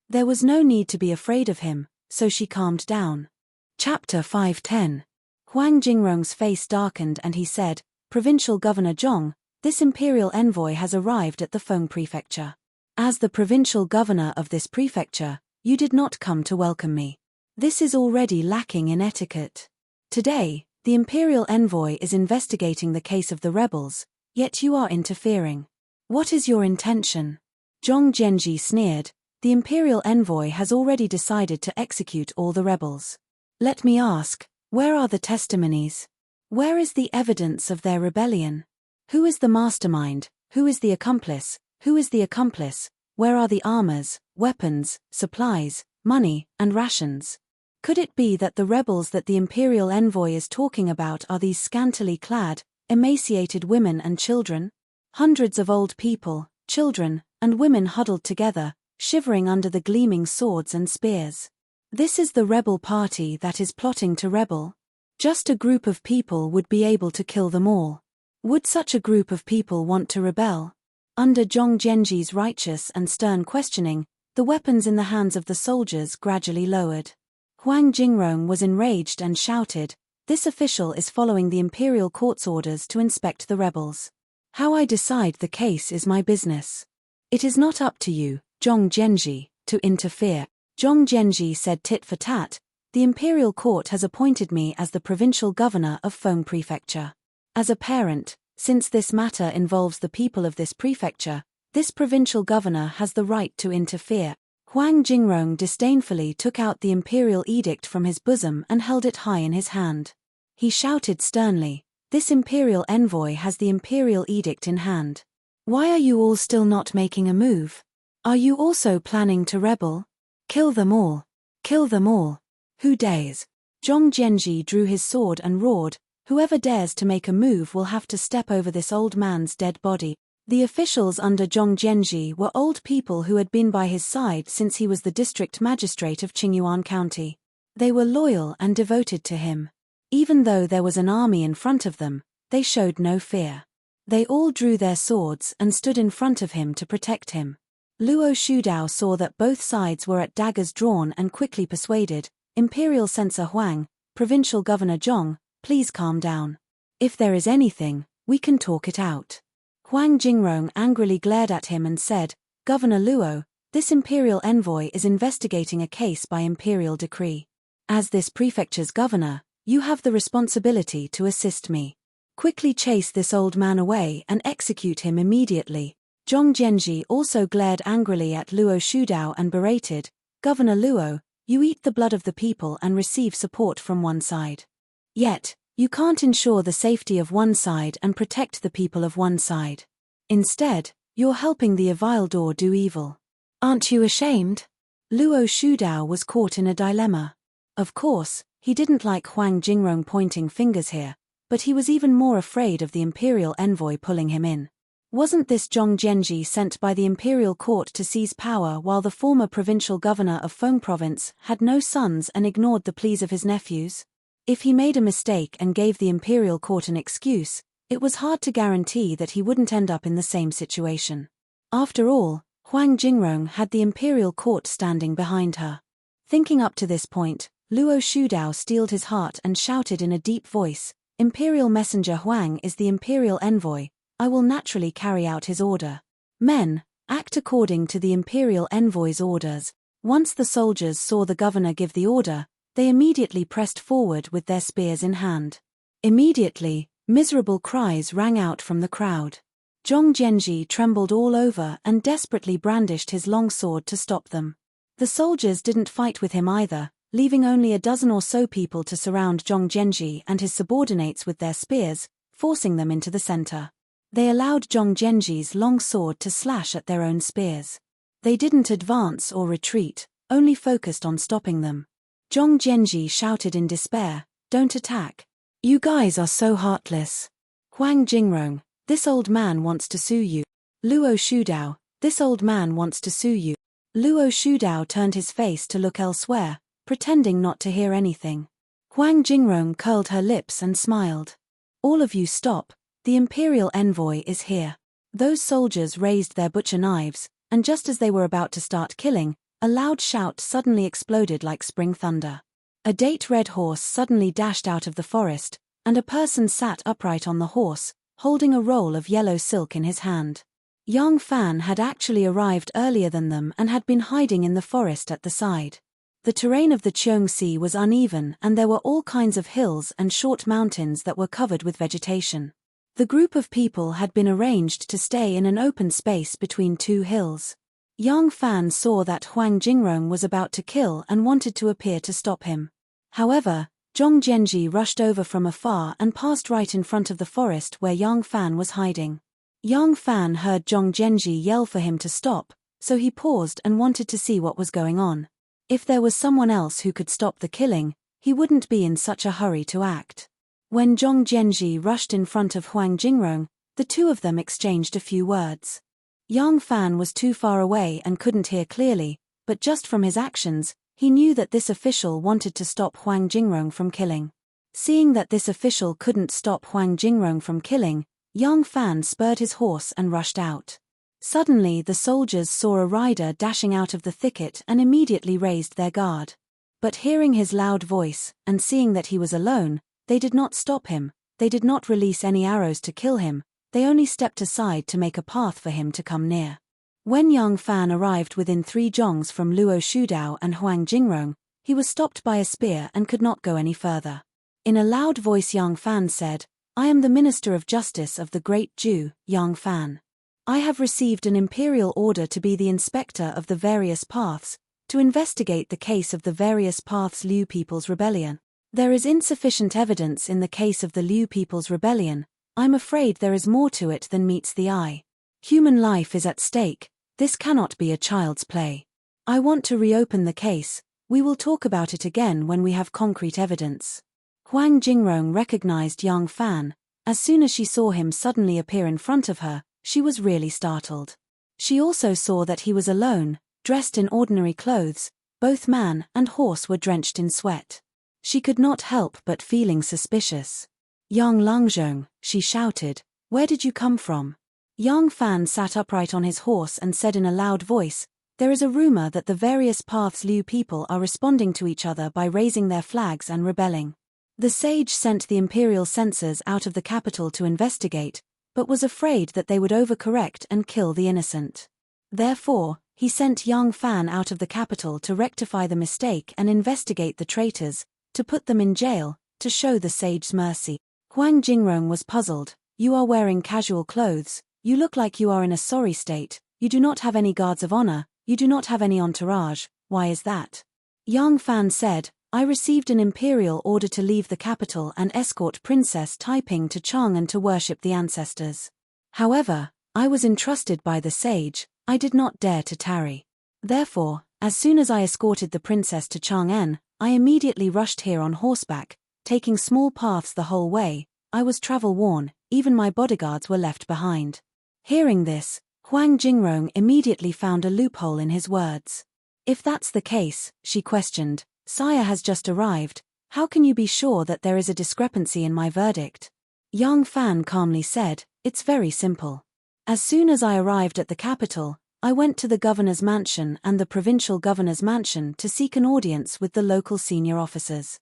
There was no need to be afraid of him, so she calmed down. Chapter 510. Huang Jingrong's face darkened and he said, "Provincial Governor Zhong, this imperial envoy has arrived at the Feng Prefecture. As the provincial governor of this prefecture, you did not come to welcome me. This is already lacking in etiquette. Today, the imperial envoy is investigating the case of the rebels, yet you are interfering. What is your intention?" Zhong Zhenji sneered, "The imperial envoy has already decided to execute all the rebels. Let me ask, where are the testimonies? Where is the evidence of their rebellion? Who is the mastermind? Who is the accomplice? Who is the accomplice? Where are the armors, weapons, supplies, money, and rations? Could it be that the rebels that the imperial envoy is talking about are these scantily clad, emaciated women and children? Hundreds of old people, children, and women huddled together, shivering under the gleaming swords and spears. This is the rebel party that is plotting to rebel. Just a group of people would be able to kill them all. Would such a group of people want to rebel? Under Zhong Zhenji's righteous and stern questioning, the weapons in the hands of the soldiers gradually lowered. Huang Jingrong was enraged and shouted, "This official is following the imperial court's orders to inspect the rebels. How I decide the case is my business. It is not up to you, Zhong Zhenji, to interfere." Zhong Zhenji said tit for tat, "The imperial court has appointed me as the provincial governor of Feng Prefecture. As a parent, since this matter involves the people of this prefecture, this provincial governor has the right to interfere." Huang Jingrong disdainfully took out the imperial edict from his bosom and held it high in his hand. He shouted sternly, "This imperial envoy has the imperial edict in hand. Why are you all still not making a move? Are you also planning to rebel? Kill them all. Kill them all. Who dares?" Zhong Zhenji drew his sword and roared, "Whoever dares to make a move will have to step over this old man's dead body." The officials under Zhong Zhenji were old people who had been by his side since he was the district magistrate of Qingyuan County. They were loyal and devoted to him. Even though there was an army in front of them, they showed no fear. They all drew their swords and stood in front of him to protect him. Luo Shudao saw that both sides were at daggers drawn and quickly persuaded, "Imperial Censor Huang, Provincial Governor Zhong, please calm down. If there is anything, we can talk it out." Huang Jingrong angrily glared at him and said, "Governor Luo, this imperial envoy is investigating a case by imperial decree. As this prefecture's governor, you have the responsibility to assist me. Quickly chase this old man away and execute him immediately." Zhong Zhenji also glared angrily at Luo Shudao and berated, "Governor Luo, you eat the blood of the people and receive support from one side. Yet, you can't ensure the safety of one side and protect the people of one side. Instead, you're helping the Avildor do evil. Aren't you ashamed?" Luo Shudao was caught in a dilemma. Of course, he didn't like Huang Jingrong pointing fingers here, but he was even more afraid of the imperial envoy pulling him in. Wasn't this Zhong Zhenji sent by the imperial court to seize power while the former provincial governor of Feng province had no sons and ignored the pleas of his nephews? If he made a mistake and gave the imperial court an excuse, it was hard to guarantee that he wouldn't end up in the same situation. After all, Huang Jingrong had the imperial court standing behind her. Thinking up to this point, Luo Shudao steeled his heart and shouted in a deep voice, "Imperial Messenger Huang is the imperial envoy. I will naturally carry out his order. Men, act according to the imperial envoy's orders." Once the soldiers saw the governor give the order, they immediately pressed forward with their spears in hand. Immediately, miserable cries rang out from the crowd. Zhong Zhenji trembled all over and desperately brandished his long sword to stop them. The soldiers didn't fight with him either, leaving only a dozen or so people to surround Zhong Zhenji and his subordinates with their spears, forcing them into the center. They allowed Zhong Zhenji's long sword to slash at their own spears. They didn't advance or retreat, only focused on stopping them. Zhong Zhenji shouted in despair, "Don't attack. You guys are so heartless. Huang Jingrong, this old man wants to sue you. Luo Shudao, this old man wants to sue you." Luo Shudao turned his face to look elsewhere, pretending not to hear anything. Huang Jingrong curled her lips and smiled. "All of you stop. The imperial envoy is here." Those soldiers raised their butcher knives, and just as they were about to start killing, a loud shout suddenly exploded like spring thunder. A date-red horse suddenly dashed out of the forest, and a person sat upright on the horse, holding a roll of yellow silk in his hand. Yang Fan had actually arrived earlier than them and had been hiding in the forest at the side. The terrain of the Qiongxi was uneven and there were all kinds of hills and short mountains that were covered with vegetation. The group of people had been arranged to stay in an open space between two hills. Yang Fan saw that Huang Jingrong was about to kill and wanted to appear to stop him. However, Zhong Zhenji rushed over from afar and passed right in front of the forest where Yang Fan was hiding. Yang Fan heard Zhong Zhenji yell for him to stop, so he paused and wanted to see what was going on. If there was someone else who could stop the killing, he wouldn't be in such a hurry to act. When Zhong Zhenji rushed in front of Huang Jingrong, the two of them exchanged a few words. Yang Fan was too far away and couldn't hear clearly, but just from his actions, he knew that this official wanted to stop Huang Jingrong from killing. Seeing that this official couldn't stop Huang Jingrong from killing, Yang Fan spurred his horse and rushed out. Suddenly the soldiers saw a rider dashing out of the thicket and immediately raised their guard. But hearing his loud voice, and seeing that he was alone, they did not stop him, they did not release any arrows to kill him, they only stepped aside to make a path for him to come near. When Yang Fan arrived within 3 jongs from Luo Shudao and Huang Jingrong, he was stopped by a spear and could not go any further. In a loud voice Yang Fan said, "I am the Minister of Justice of the Great Jew, Yang Fan. I have received an imperial order to be the inspector of the various paths, to investigate the case of the various paths Liu People's Rebellion. There is insufficient evidence in the case of the Liu People's Rebellion. I'm afraid there is more to it than meets the eye. Human life is at stake, this cannot be a child's play. I want to reopen the case, we will talk about it again when we have concrete evidence." Huang Jingrong recognized Yang Fan. As soon as she saw him suddenly appear in front of her, she was really startled. She also saw that he was alone, dressed in ordinary clothes, both man and horse were drenched in sweat. She could not help but feeling suspicious. "Yang Langzhong," she shouted, "where did you come from?" Yang Fan sat upright on his horse and said in a loud voice, "There is a rumor that the various paths Liu people are responding to each other by raising their flags and rebelling. The sage sent the imperial censors out of the capital to investigate, but was afraid that they would overcorrect and kill the innocent. Therefore, he sent Yang Fan out of the capital to rectify the mistake and investigate the traitors, to put them in jail, to show the sage's mercy." Huang Jingrong was puzzled. "You are wearing casual clothes, you look like you are in a sorry state, you do not have any guards of honor, you do not have any entourage, why is that?" Yang Fan said, "I received an imperial order to leave the capital and escort Princess Taiping to Chang'an to worship the ancestors. However, I was entrusted by the sage, I did not dare to tarry. Therefore, as soon as I escorted the princess to Chang'an, I immediately rushed here on horseback, taking small paths the whole way. I was travel-worn, even my bodyguards were left behind." Hearing this, Huang Jingrong immediately found a loophole in his words. "If that's the case," she questioned, "Sire has just arrived, how can you be sure that there is a discrepancy in my verdict?" Yang Fan calmly said, "It's very simple. As soon as I arrived at the capital, I went to the governor's mansion and the provincial governor's mansion to seek an audience with the local senior officers.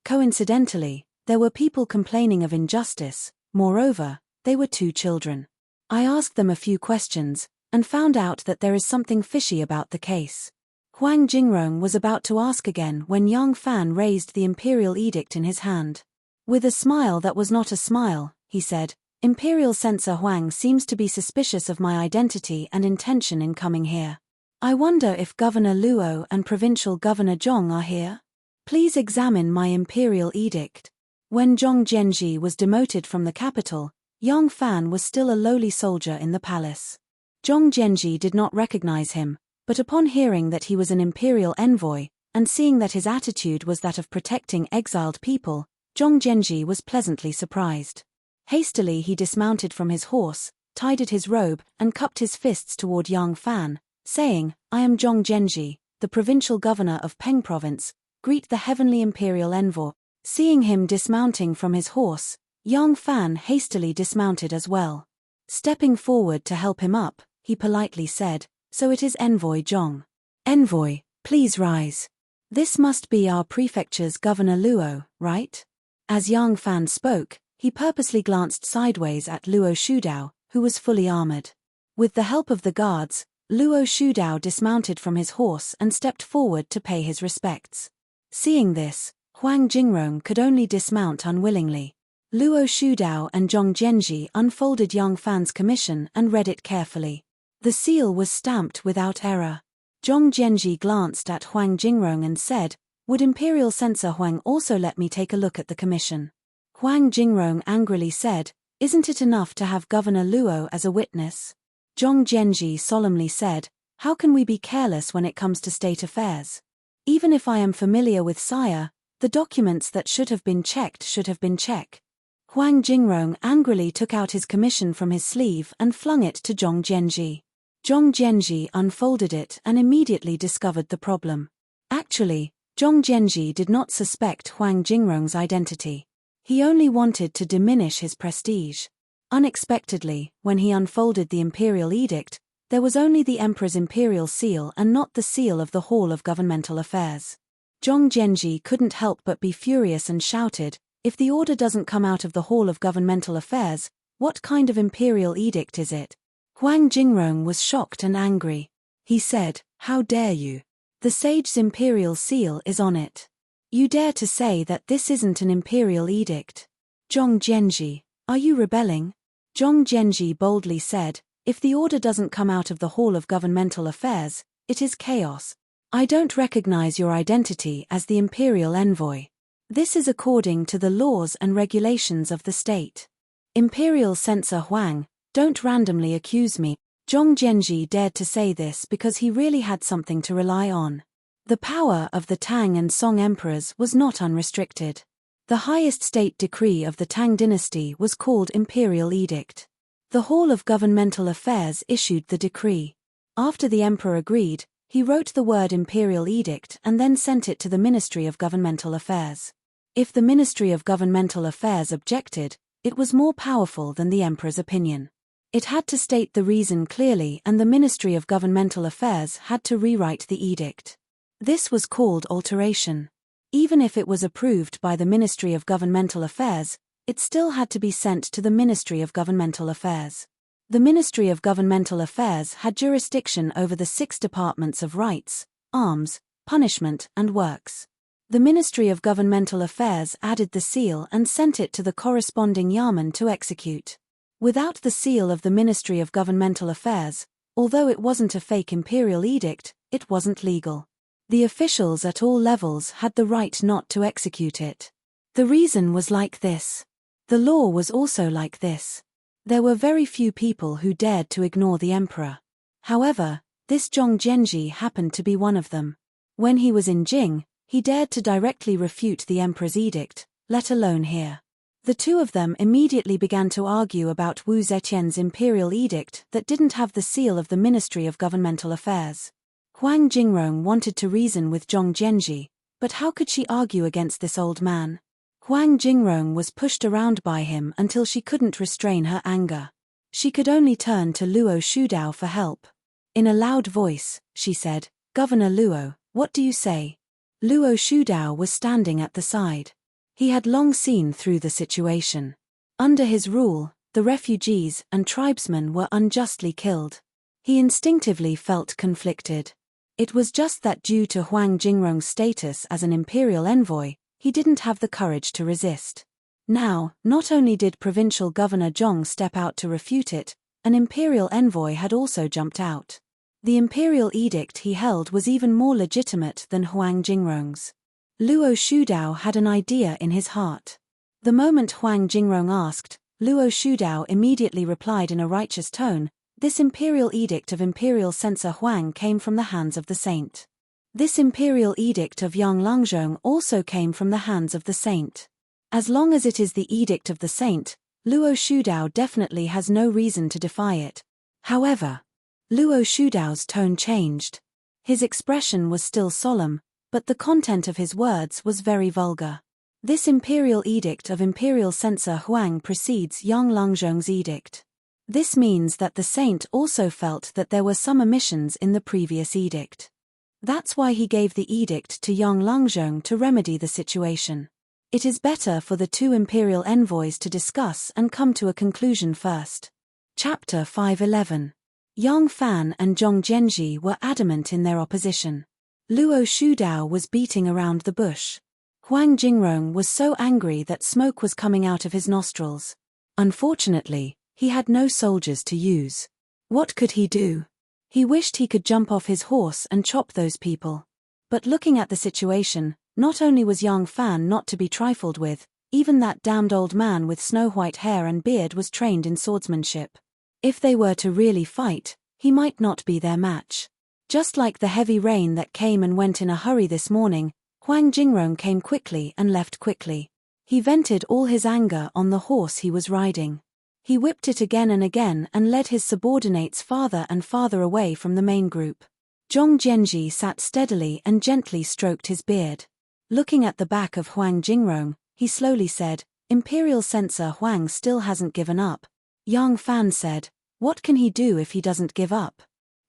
Coincidentally, there were people complaining of injustice, moreover, they were 2 children. I asked them a few questions, and found out that there is something fishy about the case." Huang Jingrong was about to ask again when Yang Fan raised the imperial edict in his hand. With a smile that was not a smile, he said, "Imperial Censor Huang seems to be suspicious of my identity and intention in coming here. I wonder if Governor Luo and Provincial Governor Zhong are here? Please examine my imperial edict." When Zhong Zhenji was demoted from the capital, Yang Fan was still a lowly soldier in the palace. Zhong Zhenji did not recognize him, but upon hearing that he was an imperial envoy, and seeing that his attitude was that of protecting exiled people, Zhong Zhenji was pleasantly surprised. Hastily he dismounted from his horse, tidied his robe, and cupped his fists toward Yang Fan, saying, "I am Zhong Zhenji, the provincial governor of Peng Province, greet the heavenly imperial envoy." Seeing him dismounting from his horse, Yang Fan hastily dismounted as well. Stepping forward to help him up, he politely said, "So it is Envoy Zhong. Envoy, please rise. This must be our prefecture's Governor Luo, right?" As Yang Fan spoke, he purposely glanced sideways at Luo Shudao, who was fully armored. With the help of the guards, Luo Shudao dismounted from his horse and stepped forward to pay his respects. Seeing this, Huang Jingrong could only dismount unwillingly. Luo Shudao and Zhong Zhenji unfolded Yang Fan's commission and read it carefully. The seal was stamped without error. Zhong Zhenji glanced at Huang Jingrong and said, "Would Imperial Censor Huang also let me take a look at the commission?" Huang Jingrong angrily said, "Isn't it enough to have Governor Luo as a witness?" Zhong Zhenji solemnly said, "How can we be careless when it comes to state affairs? Even if I am familiar with Sire, the documents that should have been checked should have been checked." Huang Jingrong angrily took out his commission from his sleeve and flung it to Zhong Zhenji. Zhong Zhenji unfolded it and immediately discovered the problem. Actually, Zhong Zhenji did not suspect Huang Jingrong's identity. He only wanted to diminish his prestige. Unexpectedly, when he unfolded the imperial edict, There was only the emperor's imperial seal and not the seal of the Hall of Governmental Affairs. Zhong Zhenji couldn't help but be furious and shouted, "If the order doesn't come out of the Hall of Governmental Affairs, what kind of imperial edict is it?" Huang Jingrong was shocked and angry. He said, "How dare you? The sage's imperial seal is on it. You dare to say that this isn't an imperial edict? Zhong Zhenji, are you rebelling?" Zhong Zhenji boldly said, "If the order doesn't come out of the Hall of Governmental Affairs, it is chaos. I don't recognize your identity as the imperial envoy. This is according to the laws and regulations of the state. Imperial Censor Huang, don't randomly accuse me." Zhong Zhenji dared to say this because he really had something to rely on. The power of the Tang and Song emperors was not unrestricted. The highest state decree of the Tang dynasty was called Imperial Edict. The Hall of Governmental Affairs issued the decree. After the emperor agreed, he wrote the word Imperial Edict and then sent it to the Ministry of Governmental Affairs. If the Ministry of Governmental Affairs objected, it was more powerful than the emperor's opinion. It had to state the reason clearly, and the Ministry of Governmental Affairs had to rewrite the edict. This was called alteration. Even if it was approved by the Ministry of Governmental Affairs, it still had to be sent to the Ministry of Governmental Affairs. The Ministry of Governmental Affairs had jurisdiction over the 6 departments of rights, arms, punishment, and works. The Ministry of Governmental Affairs added the seal and sent it to the corresponding yamen to execute. Without the seal of the Ministry of Governmental Affairs, although it wasn't a fake imperial edict, it wasn't legal. The officials at all levels had the right not to execute it. The reason was like this. The law was also like this. There were very few people who dared to ignore the emperor. However, this Zhong Zhenji happened to be one of them. When he was in Jing, he dared to directly refute the emperor's edict, let alone here. The two of them immediately began to argue about Wu Zetian's imperial edict that didn't have the seal of the Ministry of Governmental Affairs. Huang Jingrong wanted to reason with Zhong Zhenji, but how could she argue against this old man? Huang Jingrong was pushed around by him until she couldn't restrain her anger. She could only turn to Luo Shudao for help. In a loud voice, she said, "Governor Luo, what do you say?" Luo Shudao was standing at the side. He had long seen through the situation. Under his rule, the refugees and tribesmen were unjustly killed. He instinctively felt conflicted. It was just that due to Huang Jingrong's status as an imperial envoy, he didn't have the courage to resist. Now, not only did Provincial Governor Zhong step out to refute it, an imperial envoy had also jumped out. The imperial edict he held was even more legitimate than Huang Jingrong's. Luo Shudao had an idea in his heart. The moment Huang Jingrong asked, Luo Shudao immediately replied in a righteous tone, "This imperial edict of Imperial Censor Huang came from the hands of the saint. This imperial edict of Yang Langzhong also came from the hands of the saint. As long as it is the edict of the saint, Luo Shudao definitely has no reason to defy it." However, Luo Shudao's tone changed. His expression was still solemn, but the content of his words was very vulgar. This imperial edict of Imperial Censor Huang precedes Yang Langzhong's edict. This means that the saint also felt that there were some omissions in the previous edict. That's why he gave the edict to Yang Langzhong to remedy the situation. It is better for the two imperial envoys to discuss and come to a conclusion first. Chapter 511. Yang Fan and Zhong Zhenji were adamant in their opposition. Luo Shudao was beating around the bush. Huang Jingrong was so angry that smoke was coming out of his nostrils. Unfortunately, he had no soldiers to use. What could he do? He wished he could jump off his horse and chop those people. But looking at the situation, not only was Yang Fan not to be trifled with, even that damned old man with snow-white hair and beard was trained in swordsmanship. If they were to really fight, he might not be their match. Just like the heavy rain that came and went in a hurry this morning, Huang Jingrong came quickly and left quickly. He vented all his anger on the horse he was riding. He whipped it again and again and led his subordinates farther and farther away from the main group. Zhong Zhenji sat steadily and gently stroked his beard. Looking at the back of Huang Jingrong, he slowly said, "Imperial Censor Huang still hasn't given up." Yang Fan said, "What can he do if he doesn't give up?"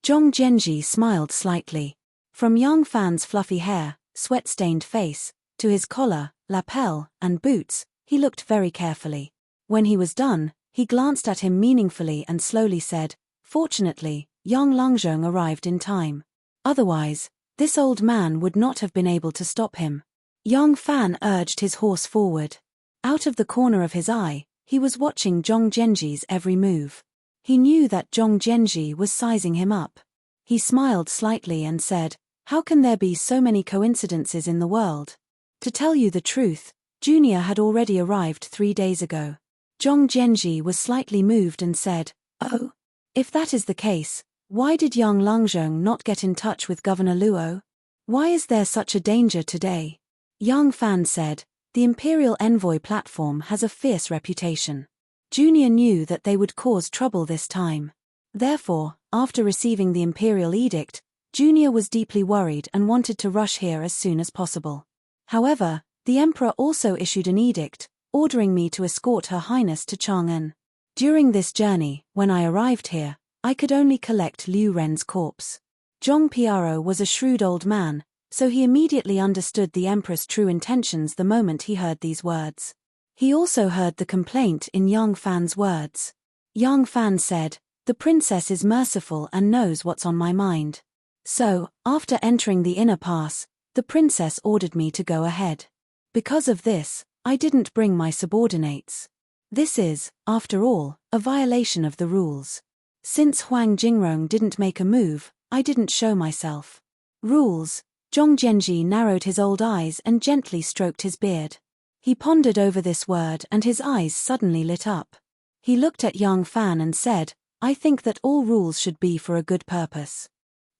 Zhong Zhenji smiled slightly. From Yang Fan's fluffy hair, sweat-stained face, to his collar, lapel, and boots, he looked very carefully. When he was done, he glanced at him meaningfully and slowly said, "Fortunately, Yang Langzhong arrived in time. Otherwise, this old man would not have been able to stop him." Yang Fan urged his horse forward. Out of the corner of his eye, he was watching Zhong Zhenji's every move. He knew that Zhong Zhenji was sizing him up. He smiled slightly and said, "How can there be so many coincidences in the world? To tell you the truth, Junior had already arrived 3 days ago." Zhong Zhenji was slightly moved and said, "Oh? If that is the case, why did Yang Langzhong not get in touch with Governor Luo? Why is there such a danger today?" Yang Fan said, "The Imperial Envoy platform has a fierce reputation. Junior knew that they would cause trouble this time. Therefore, after receiving the Imperial Edict, Junior was deeply worried and wanted to rush here as soon as possible. However, the Emperor also issued an edict, ordering me to escort Her Highness to Chang'an. During this journey, when I arrived here, I could only collect Liu Ren's corpse." Zhong Piaro was a shrewd old man, so he immediately understood the Emperor's true intentions the moment he heard these words. He also heard the complaint in Yang Fan's words. Yang Fan said, "The princess is merciful and knows what's on my mind. So, after entering the inner pass, the princess ordered me to go ahead. Because of this, I didn't bring my subordinates. This is, after all, a violation of the rules. Since Huang Jingrong didn't make a move, I didn't show myself." Rules. Zhong Zhenji narrowed his old eyes and gently stroked his beard. He pondered over this word and his eyes suddenly lit up. He looked at Yang Fan and said, "I think that all rules should be for a good purpose.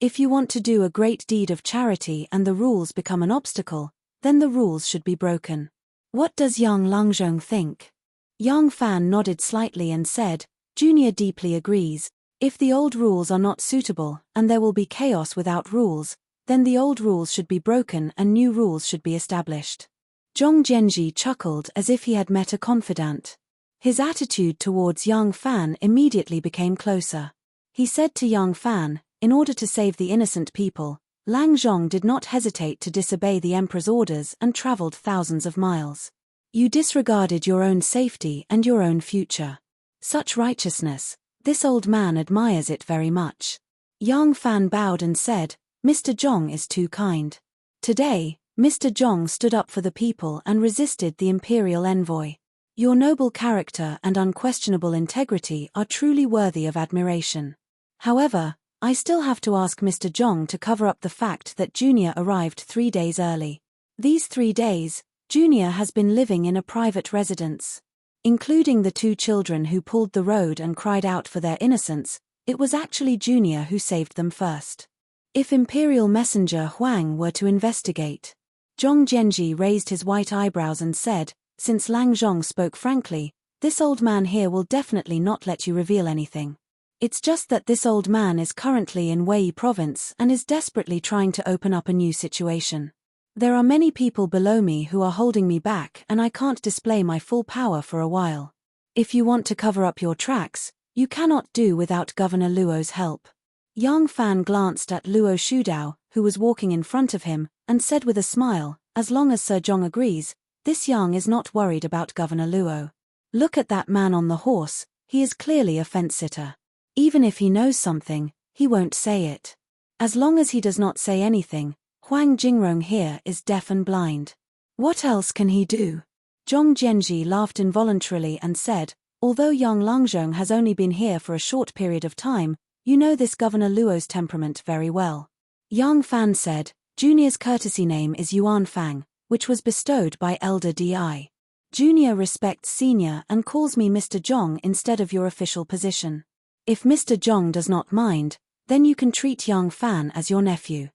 If you want to do a great deed of charity and the rules become an obstacle, then the rules should be broken. What does Yang Langzhong think?" Yang Fan nodded slightly and said, "Junior deeply agrees. If the old rules are not suitable and there will be chaos without rules, then the old rules should be broken and new rules should be established." Zhong Zhenji chuckled as if he had met a confidant. His attitude towards Yang Fan immediately became closer. He said to Yang Fan, "In order to save the innocent people, Lang Zhong did not hesitate to disobey the Emperor's orders and traveled thousands of miles. You disregarded your own safety and your own future. Such righteousness, this old man admires it very much." Yang Fan bowed and said, "Mr. Zhong is too kind. Today, Mr. Zhong stood up for the people and resisted the Imperial Envoy. Your noble character and unquestionable integrity are truly worthy of admiration. However, I still have to ask Mr. Zhong to cover up the fact that Junior arrived 3 days early. These 3 days, Junior has been living in a private residence. Including the 2 children who pulled the road and cried out for their innocence, it was actually Junior who saved them first. If Imperial Messenger Huang were to investigate..." Zhong Zhenji raised his white eyebrows and said, "Since Lang Zhong spoke frankly, this old man here will definitely not let you reveal anything. It's just that this old man is currently in Wei province and is desperately trying to open up a new situation. There are many people below me who are holding me back and I can't display my full power for a while. If you want to cover up your tracks, you cannot do without Governor Luo's help." Yang Fan glanced at Luo Shudao, who was walking in front of him, and said with a smile, "As long as Sir Zhong agrees, this Yang is not worried about Governor Luo. Look at that man on the horse, he is clearly a fence-sitter. Even if he knows something, he won't say it. As long as he does not say anything, Huang Jingrong here is deaf and blind. What else can he do?" Zhong Zhenji laughed involuntarily and said, "Although Yang Langzhong has only been here for a short period of time, you know this Governor Luo's temperament very well." Yang Fan said, "Junior's courtesy name is Yuan Fang, which was bestowed by Elder Di. Junior respects Senior and calls me Mr. Zhong instead of your official position. If Mr. Zhong does not mind, then you can treat Yang Fan as your nephew."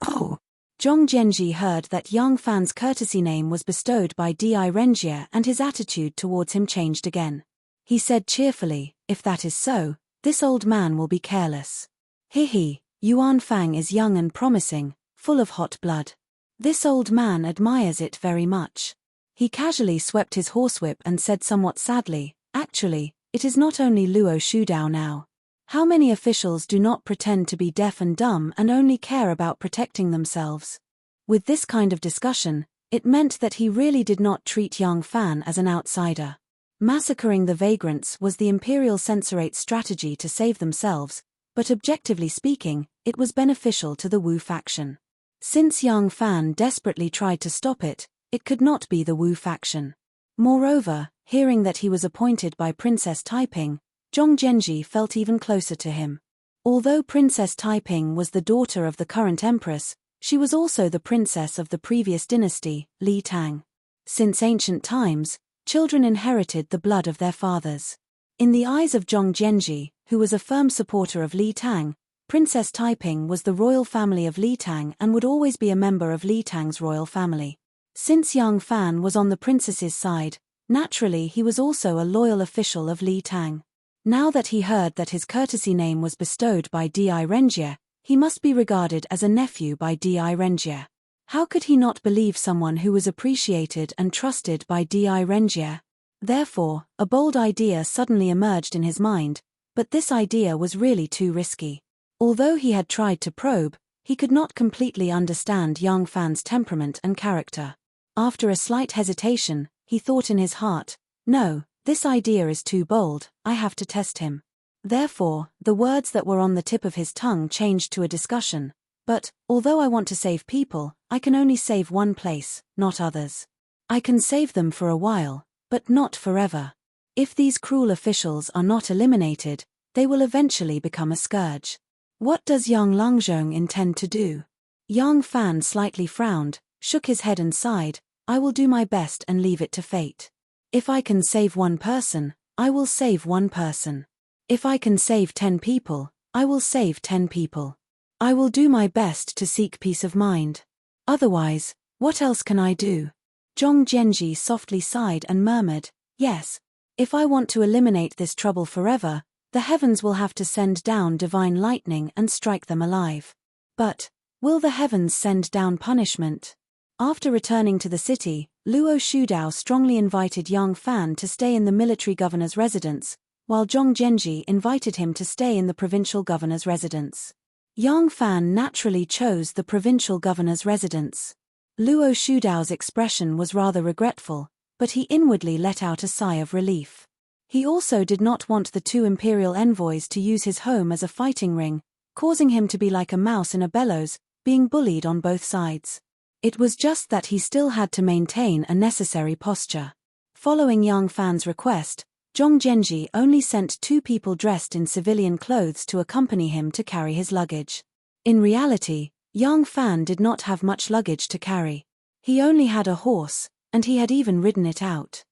"Oh." Zhong Zhenji heard that Yang Fan's courtesy name was bestowed by Di Renjie and his attitude towards him changed again. He said cheerfully, "If that is so, this old man will be careless. He, Yuan Fang is young and promising, full of hot blood. This old man admires it very much." He casually swept his horsewhip and said somewhat sadly, "Actually, it is not only Luo Shudao now. How many officials do not pretend to be deaf and dumb and only care about protecting themselves? With this kind of discussion, it meant that he really did not treat Yang Fan as an outsider. Massacring the vagrants was the imperial censorate's strategy to save themselves, but objectively speaking, it was beneficial to the Wu faction. Since Yang Fan desperately tried to stop it, it could not be the Wu faction. Moreover, hearing that he was appointed by Princess Taiping, Zhong Zhenji felt even closer to him. Although Princess Taiping was the daughter of the current empress, she was also the princess of the previous dynasty, Li Tang. Since ancient times, children inherited the blood of their fathers. In the eyes of Zhong Zhenji, who was a firm supporter of Li Tang, Princess Taiping was the royal family of Li Tang and would always be a member of Li Tang's royal family. Since Yang Fan was on the princess's side, naturally he was also a loyal official of Li Tang. Now that he heard that his courtesy name was bestowed by Di Renjie, he must be regarded as a nephew by Di Renjie. How could he not believe someone who was appreciated and trusted by Di Renjie? Therefore, a bold idea suddenly emerged in his mind, but this idea was really too risky. Although he had tried to probe, he could not completely understand Yang Fan's temperament and character. After a slight hesitation, he thought in his heart, "No, this idea is too bold, I have to test him." Therefore, the words that were on the tip of his tongue changed to a discussion. "But, although I want to save people, I can only save one place, not others. I can save them for a while, but not forever. If these cruel officials are not eliminated, they will eventually become a scourge. What does Yang Langzhong intend to do?" Yang Fan slightly frowned, shook his head and sighed, "I will do my best and leave it to fate. If I can save one person, I will save one person. If I can save 10 people, I will save 10 people. I will do my best to seek peace of mind. Otherwise, what else can I do?" Zhong Zhenji softly sighed and murmured, "Yes. If I want to eliminate this trouble forever, the heavens will have to send down divine lightning and strike them alive. But, will the heavens send down punishment?" After returning to the city, Luo Shudao strongly invited Yang Fan to stay in the military governor's residence, while Zhong Zhenji invited him to stay in the provincial governor's residence. Yang Fan naturally chose the provincial governor's residence. Luo Shudao's expression was rather regretful, but he inwardly let out a sigh of relief. He also did not want the 2 imperial envoys to use his home as a fighting ring, causing him to be like a mouse in a bellows, being bullied on both sides. It was just that he still had to maintain a necessary posture. Following Yang Fan's request, Zhong Zhenji only sent 2 people dressed in civilian clothes to accompany him to carry his luggage. In reality, Yang Fan did not have much luggage to carry. He only had a horse, and he had even ridden it out.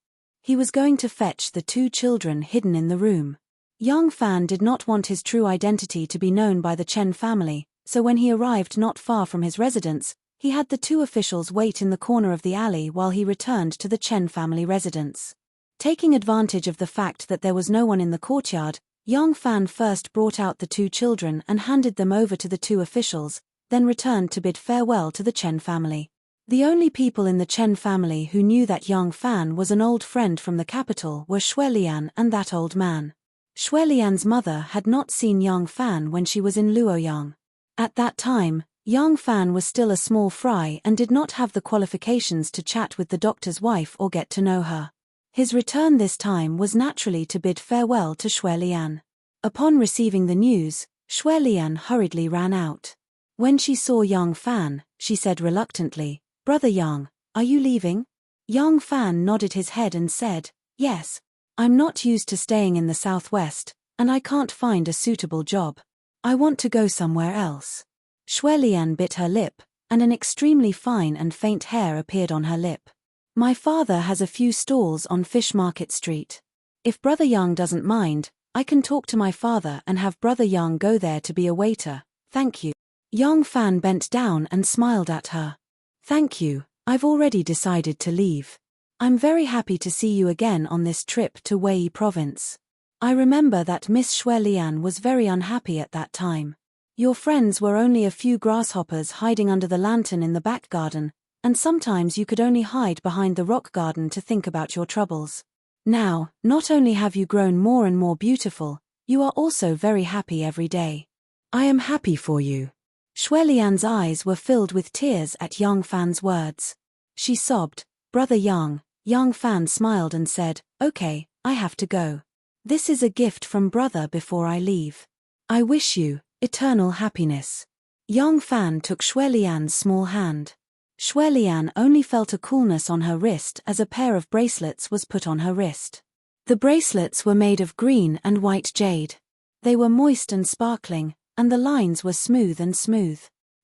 He was going to fetch the 2 children hidden in the room. Yang Fan did not want his true identity to be known by the Chen family, so when he arrived not far from his residence, he had the 2 officials wait in the corner of the alley while he returned to the Chen family residence. Taking advantage of the fact that there was no one in the courtyard, Yang Fan first brought out the 2 children and handed them over to the 2 officials, then returned to bid farewell to the Chen family. The only people in the Chen family who knew that Yang Fan was an old friend from the capital were Shuelian and that old man. Shuelian's mother had not seen Yang Fan when she was in Luoyang. At that time, Yang Fan was still a small fry and did not have the qualifications to chat with the doctor's wife or get to know her. His return this time was naturally to bid farewell to Shuelian. Upon receiving the news, Shuelian hurriedly ran out. When she saw Yang Fan, she said reluctantly, "Brother Yang, are you leaving?" Yang Fan nodded his head and said, "Yes. I'm not used to staying in the southwest, and I can't find a suitable job. I want to go somewhere else." Shuelian bit her lip, and an extremely fine and faint hair appeared on her lip. "My father has a few stalls on Fish Market Street. If Brother Yang doesn't mind, I can talk to my father and have Brother Yang go there to be a waiter, thank you." Yang Fan bent down and smiled at her. "Thank you, I've already decided to leave. I'm very happy to see you again on this trip to Wei Province. I remember that Miss Shuelian was very unhappy at that time. Your friends were only a few grasshoppers hiding under the lantern in the back garden, and sometimes you could only hide behind the rock garden to think about your troubles. Now, not only have you grown more and more beautiful, You are also very happy every day. I am happy for you. Shuelian's eyes were filled with tears at Yang Fan's words. She sobbed, Brother Yang. Yang Fan smiled and said, Okay, I have to go. This is a gift from brother before I leave. I wish you eternal happiness. Yang Fan took Shuelian's small hand. Shuelian only felt a coolness on her wrist as a pair of bracelets was put on her wrist. The bracelets were made of green and white jade. They were moist and sparkling, and the lines were smooth and smooth.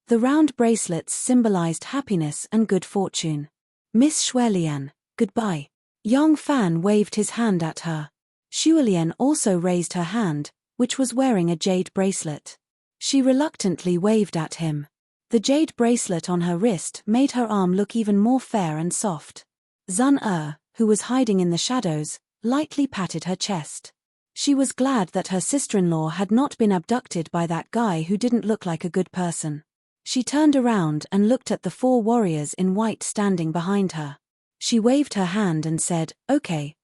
The round bracelets symbolized happiness and good fortune. Miss Shuelian, goodbye. Yang Fan waved his hand at her. Shuelian also raised her hand, which was wearing a jade bracelet. She reluctantly waved at him. The jade bracelet on her wrist made her arm look even more fair and soft. Zun who was hiding in the shadows, lightly patted her chest. She was glad that her sister-in-law had not been abducted by that guy who didn't look like a good person. She turned around and looked at the 4 warriors in white standing behind her. She waved her hand and said, Okay,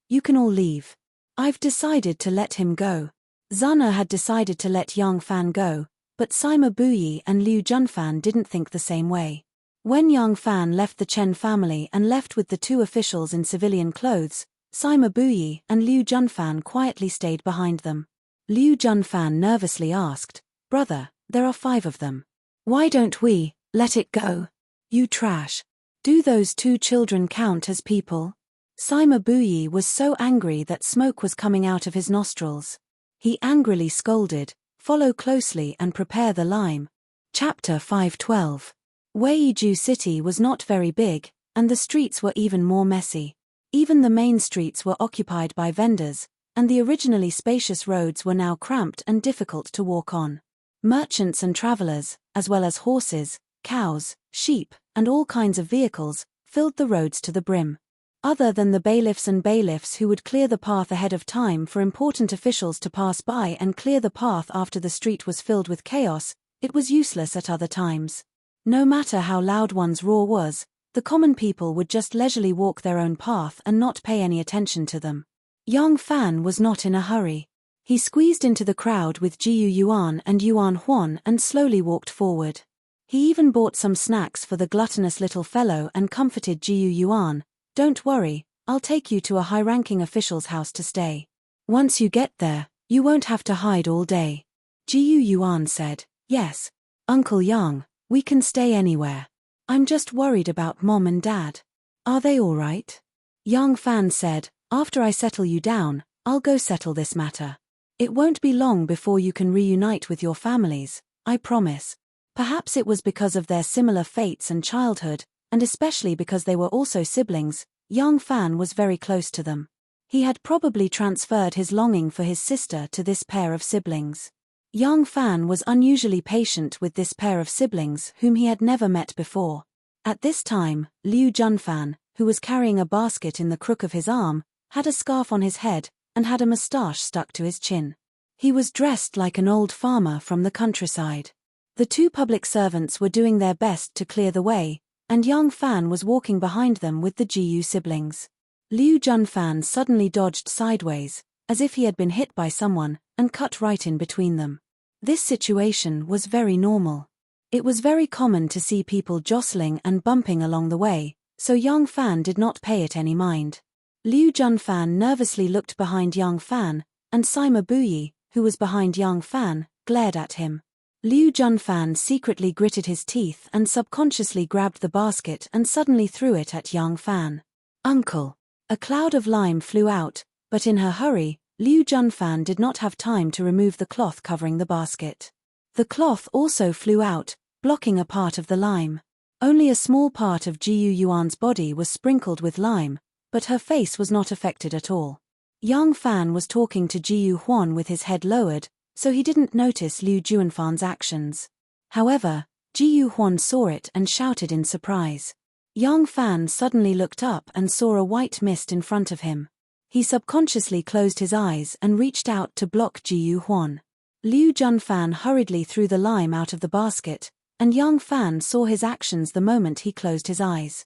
you can all leave. I've decided to let him go. Zun had decided to let Yang Fan go, but Sima Buyi and Liu Junfan didn't think the same way. When Yang Fan left the Chen family and left with the 2 officials in civilian clothes, Sima Buyi and Liu Junfan quietly stayed behind them. Liu Junfan nervously asked, Brother, there are 5 of them. Why don't we let it go? You trash. Do those 2 children count as people? Sima Buyi was so angry that smoke was coming out of his nostrils. He angrily scolded, Follow closely and prepare the lime. Chapter 512. Weiju City was not very big, and the streets were even more messy. Even the main streets were occupied by vendors, and the originally spacious roads were now cramped and difficult to walk on. Merchants and travelers, as well as horses, cows, sheep, and all kinds of vehicles, filled the roads to the brim. Other than the bailiffs who would clear the path ahead of time for important officials to pass by and clear the path after the street was filled with chaos, it was useless at other times. No matter how loud one's roar was, the common people would just leisurely walk their own path and not pay any attention to them. Yang Fan was not in a hurry. He squeezed into the crowd with Jiyu Yuan and Yuan Huan and slowly walked forward. He even bought some snacks for the gluttonous little fellow and comforted Jiyu Yuan, Don't worry, I'll take you to a high-ranking official's house to stay. Once you get there, you won't have to hide all day. Jiyu Yuan said, Yes, Uncle Yang, we can stay anywhere. I'm just worried about Mom and Dad. Are they all right? Yang Fan said, After I settle you down, I'll go settle this matter. It won't be long before you can reunite with your families, I promise. Perhaps it was because of their similar fates and childhood, and especially because they were also siblings, Yang Fan was very close to them. He had probably transferred his longing for his sister to this pair of siblings. Yang Fan was unusually patient with this pair of siblings whom he had never met before. At this time, Liu Junfan, who was carrying a basket in the crook of his arm, had a scarf on his head, and had a moustache stuck to his chin. He was dressed like an old farmer from the countryside. The 2 public servants were doing their best to clear the way, and Yang Fan was walking behind them with the Jiyu siblings. Liu Junfan suddenly dodged sideways, as if he had been hit by someone, and cut right in between them. This situation was very normal. It was very common to see people jostling and bumping along the way, so Yang Fan did not pay it any mind. Liu Junfan nervously looked behind Yang Fan, and Sima Buyi, who was behind Yang Fan, glared at him. Liu Junfan secretly gritted his teeth and subconsciously grabbed the basket and suddenly threw it at Yang Fan. Uncle! A cloud of lime flew out, but in her hurry, Liu Junfan did not have time to remove the cloth covering the basket. The cloth also flew out, blocking a part of the lime. Only a small part of Jiyu Yuan's body was sprinkled with lime, but her face was not affected at all. Yang Fan was talking to Jiyu Huan with his head lowered, so he didn't notice Liu Junfan's actions. However, Jiyu Huan saw it and shouted in surprise. Yang Fan suddenly looked up and saw a white mist in front of him. He subconsciously closed his eyes and reached out to block Jiyu Huan. Liu Junfan hurriedly threw the lime out of the basket, and Yang Fan saw his actions the moment he closed his eyes.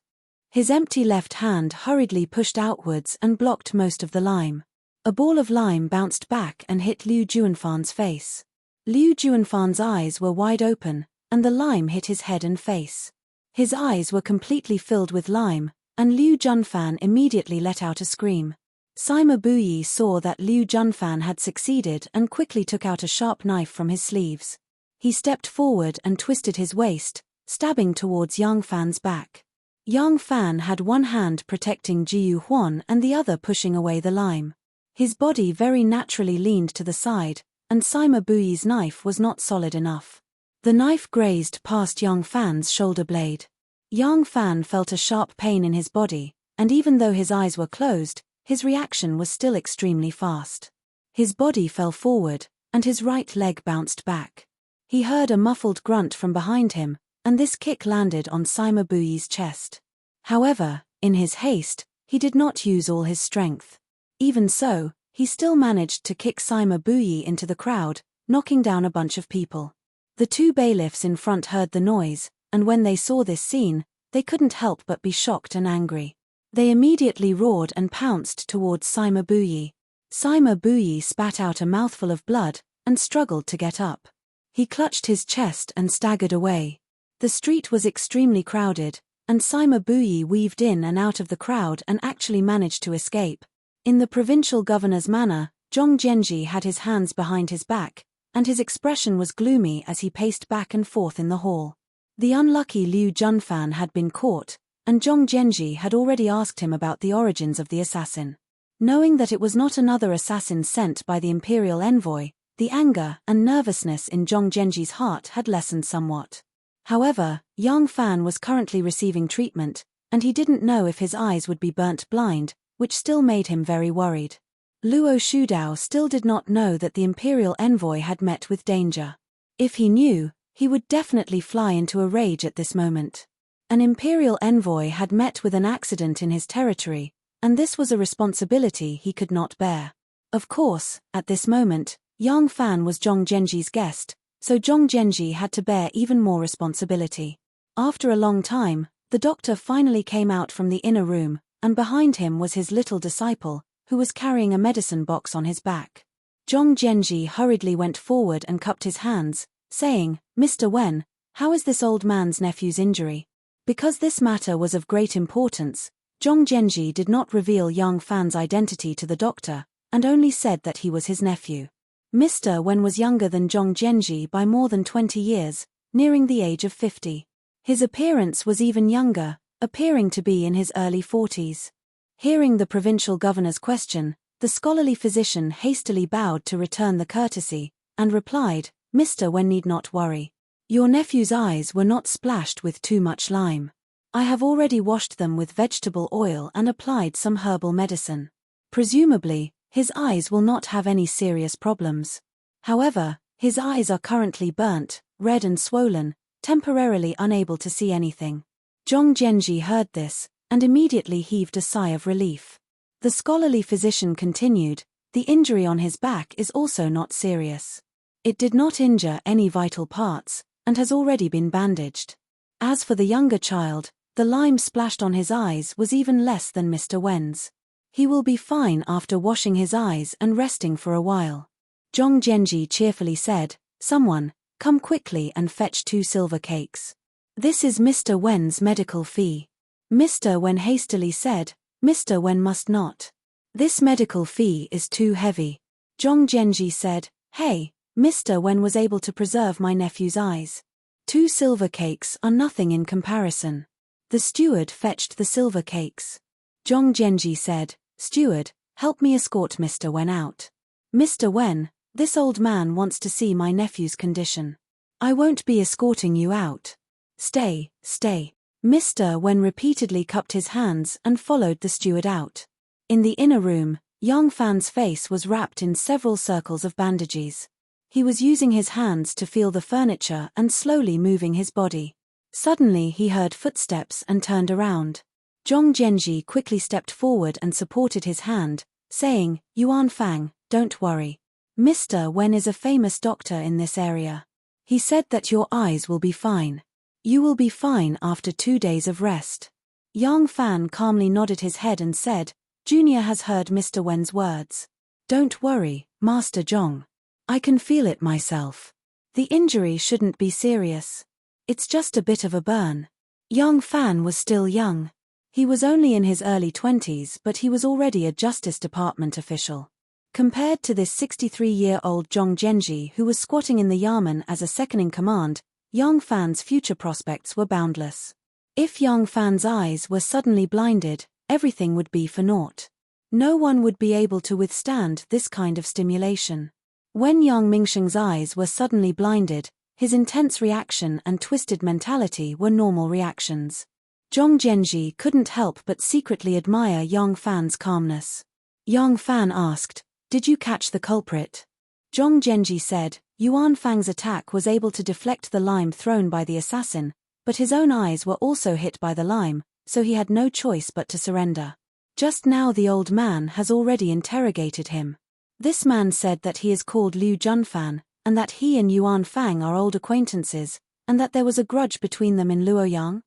His empty left hand hurriedly pushed outwards and blocked most of the lime. A ball of lime bounced back and hit Liu Juanfan's face. Liu Juanfan's eyes were wide open, and the lime hit his head and face. His eyes were completely filled with lime, and Liu Junfan immediately let out a scream. Sima Buyi saw that Liu Junfan had succeeded and quickly took out a sharp knife from his sleeves. He stepped forward and twisted his waist, stabbing towards Yang Fan's back. Yang Fan had one hand protecting Jiu Huan and the other pushing away the lime. His body very naturally leaned to the side, and Sima Buyi's knife was not solid enough. The knife grazed past Yang Fan's shoulder blade. Yang Fan felt a sharp pain in his body, and even though his eyes were closed, his reaction was still extremely fast. His body fell forward, and his right leg bounced back. He heard a muffled grunt from behind him, and this kick landed on Sima Buyi's chest. However, in his haste, he did not use all his strength. Even so, he still managed to kick Sima Buyi into the crowd, knocking down a bunch of people. The two bailiffs in front heard the noise, and when they saw this scene, they couldn't help but be shocked and angry. They immediately roared and pounced towards Sima Buyi. Sima Buyi spat out a mouthful of blood, and struggled to get up. He clutched his chest and staggered away. The street was extremely crowded, and Sima Buyi weaved in and out of the crowd and actually managed to escape. In the provincial governor's manner, Zhong Zhenji had his hands behind his back, and his expression was gloomy as he paced back and forth in the hall. The unlucky Liu Junfan had been caught, and Zhong Zhenji had already asked him about the origins of the assassin. Knowing that it was not another assassin sent by the imperial envoy, the anger and nervousness in Zhong Zhenji's heart had lessened somewhat. However, Yang Fan was currently receiving treatment, and he didn't know if his eyes would be burnt blind, which still made him very worried. Luo Shudao still did not know that the imperial envoy had met with danger. If he knew, he would definitely fly into a rage at this moment. An imperial envoy had met with an accident in his territory, and this was a responsibility he could not bear. Of course, at this moment, Yang Fan was Zhong Zhenji's guest, so Zhong Zhenji had to bear even more responsibility. After a long time, the doctor finally came out from the inner room, and behind him was his little disciple, who was carrying a medicine box on his back. Zhong Zhenji hurriedly went forward and cupped his hands, saying, "Mr. Wen, how is this old man's nephew's injury?" Because this matter was of great importance, Zhong Zhenji did not reveal Yang Fan's identity to the doctor, and only said that he was his nephew. Mr. Wen was younger than Zhong Zhenji by more than 20 years, nearing the age of 50. His appearance was even younger, appearing to be in his early 40s. Hearing the provincial governor's question, the scholarly physician hastily bowed to return the courtesy, and replied, "Mr. Wen need not worry. Your nephew's eyes were not splashed with too much lime. I have already washed them with vegetable oil and applied some herbal medicine. Presumably, his eyes will not have any serious problems. However, his eyes are currently burnt, red and swollen, temporarily unable to see anything." Zhong Zhenji heard this, and immediately heaved a sigh of relief. The scholarly physician continued, "The injury on his back is also not serious. It did not injure any vital parts, and has already been bandaged. As for the younger child, the lime splashed on his eyes was even less than Mr. Wen's. He will be fine after washing his eyes and resting for a while." Zhong Zhenji cheerfully said, "Someone, come quickly and fetch 2 silver cakes. This is Mr. Wen's medical fee." Mr. Wen hastily said, "Mr. Wen must not. This medical fee is too heavy." Zhong Zhenji said, "Hey, Mr. Wen was able to preserve my nephew's eyes. 2 silver cakes are nothing in comparison." The steward fetched the silver cakes. Zhong Zhenji said, "Steward, help me escort Mr. Wen out." "Mr. Wen, this old man wants to see my nephew's condition. I won't be escorting you out. Stay, stay." Mr. Wen repeatedly cupped his hands and followed the steward out. In the inner room, Yang Fan's face was wrapped in several circles of bandages. He was using his hands to feel the furniture and slowly moving his body. Suddenly he heard footsteps and turned around. Zhong Zhenji quickly stepped forward and supported his hand, saying, "Yuan Fang, don't worry. Mr. Wen is a famous doctor in this area. He said that your eyes will be fine. You will be fine after 2 days of rest." Yang Fan calmly nodded his head and said, "Junior has heard Mr. Wen's words. Don't worry, Master Zhong. I can feel it myself. The injury shouldn't be serious. It's just a bit of a burn. Young Fan was still young. He was only in his early 20s, but he was already a Justice Department official. Compared to this 63-year-old Zhong Zhenji who was squatting in the Yamen as a second-in-command, Yang Fan's future prospects were boundless. If Yang Fan's eyes were suddenly blinded, everything would be for naught. No one would be able to withstand this kind of stimulation. When Yang Mingsheng's eyes were suddenly blinded, his intense reaction and twisted mentality were normal reactions. Zhong Zhenji couldn't help but secretly admire Yang Fan's calmness. Yang Fan asked, "Did you catch the culprit?" Zhong Zhenji said, Yuan Fang's attack was able to deflect the lime thrown by the assassin, but his own eyes were also hit by the lime, so he had no choice but to surrender. Just now the old man has already interrogated him. This man said that he is called Liu Junfan, and that he and Yuan Fang are old acquaintances, and that there was a grudge between them in Luoyang.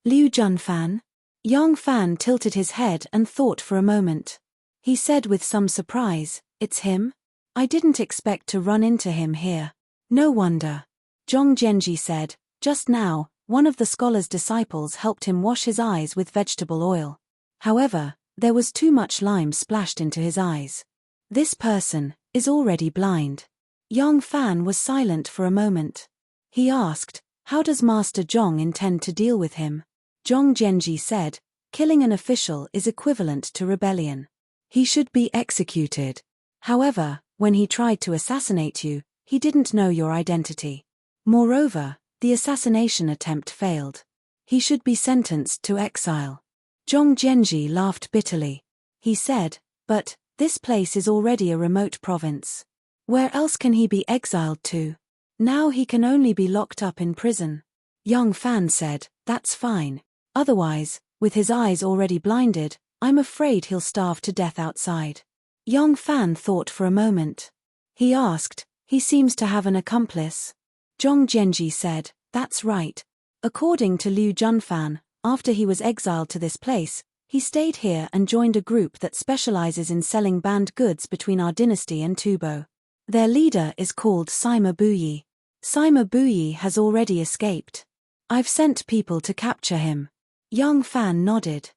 Liu Junfan? Yang Fan tilted his head and thought for a moment. He said with some surprise, "It's him? I didn't expect to run into him here." "No wonder." Zhong Zhenji said, "Just now, one of the scholar's disciples helped him wash his eyes with vegetable oil. However, there was too much lime splashed into his eyes. This person is already blind." Yang Fan was silent for a moment. He asked, "How does Master Zhong intend to deal with him?" Zhong Zhenji said, "Killing an official is equivalent to rebellion. He should be executed. However, when he tried to assassinate you, he didn't know your identity. Moreover, the assassination attempt failed. He should be sentenced to exile." Zhong Zhenji laughed bitterly. He said, "But this place is already a remote province. Where else can he be exiled to? Now he can only be locked up in prison." Yang Fan said, "That's fine. Otherwise, with his eyes already blinded, I'm afraid he'll starve to death outside." Yang Fan thought for a moment. He asked, "He seems to have an accomplice?" Zhong Zhenji said, "That's right. According to Liu Junfan, after he was exiled to this place, he stayed here and joined a group that specializes in selling banned goods between our dynasty and Tubo. Their leader is called Sima Buyi. Sima Buyi has already escaped. I've sent people to capture him." Yang Fan nodded.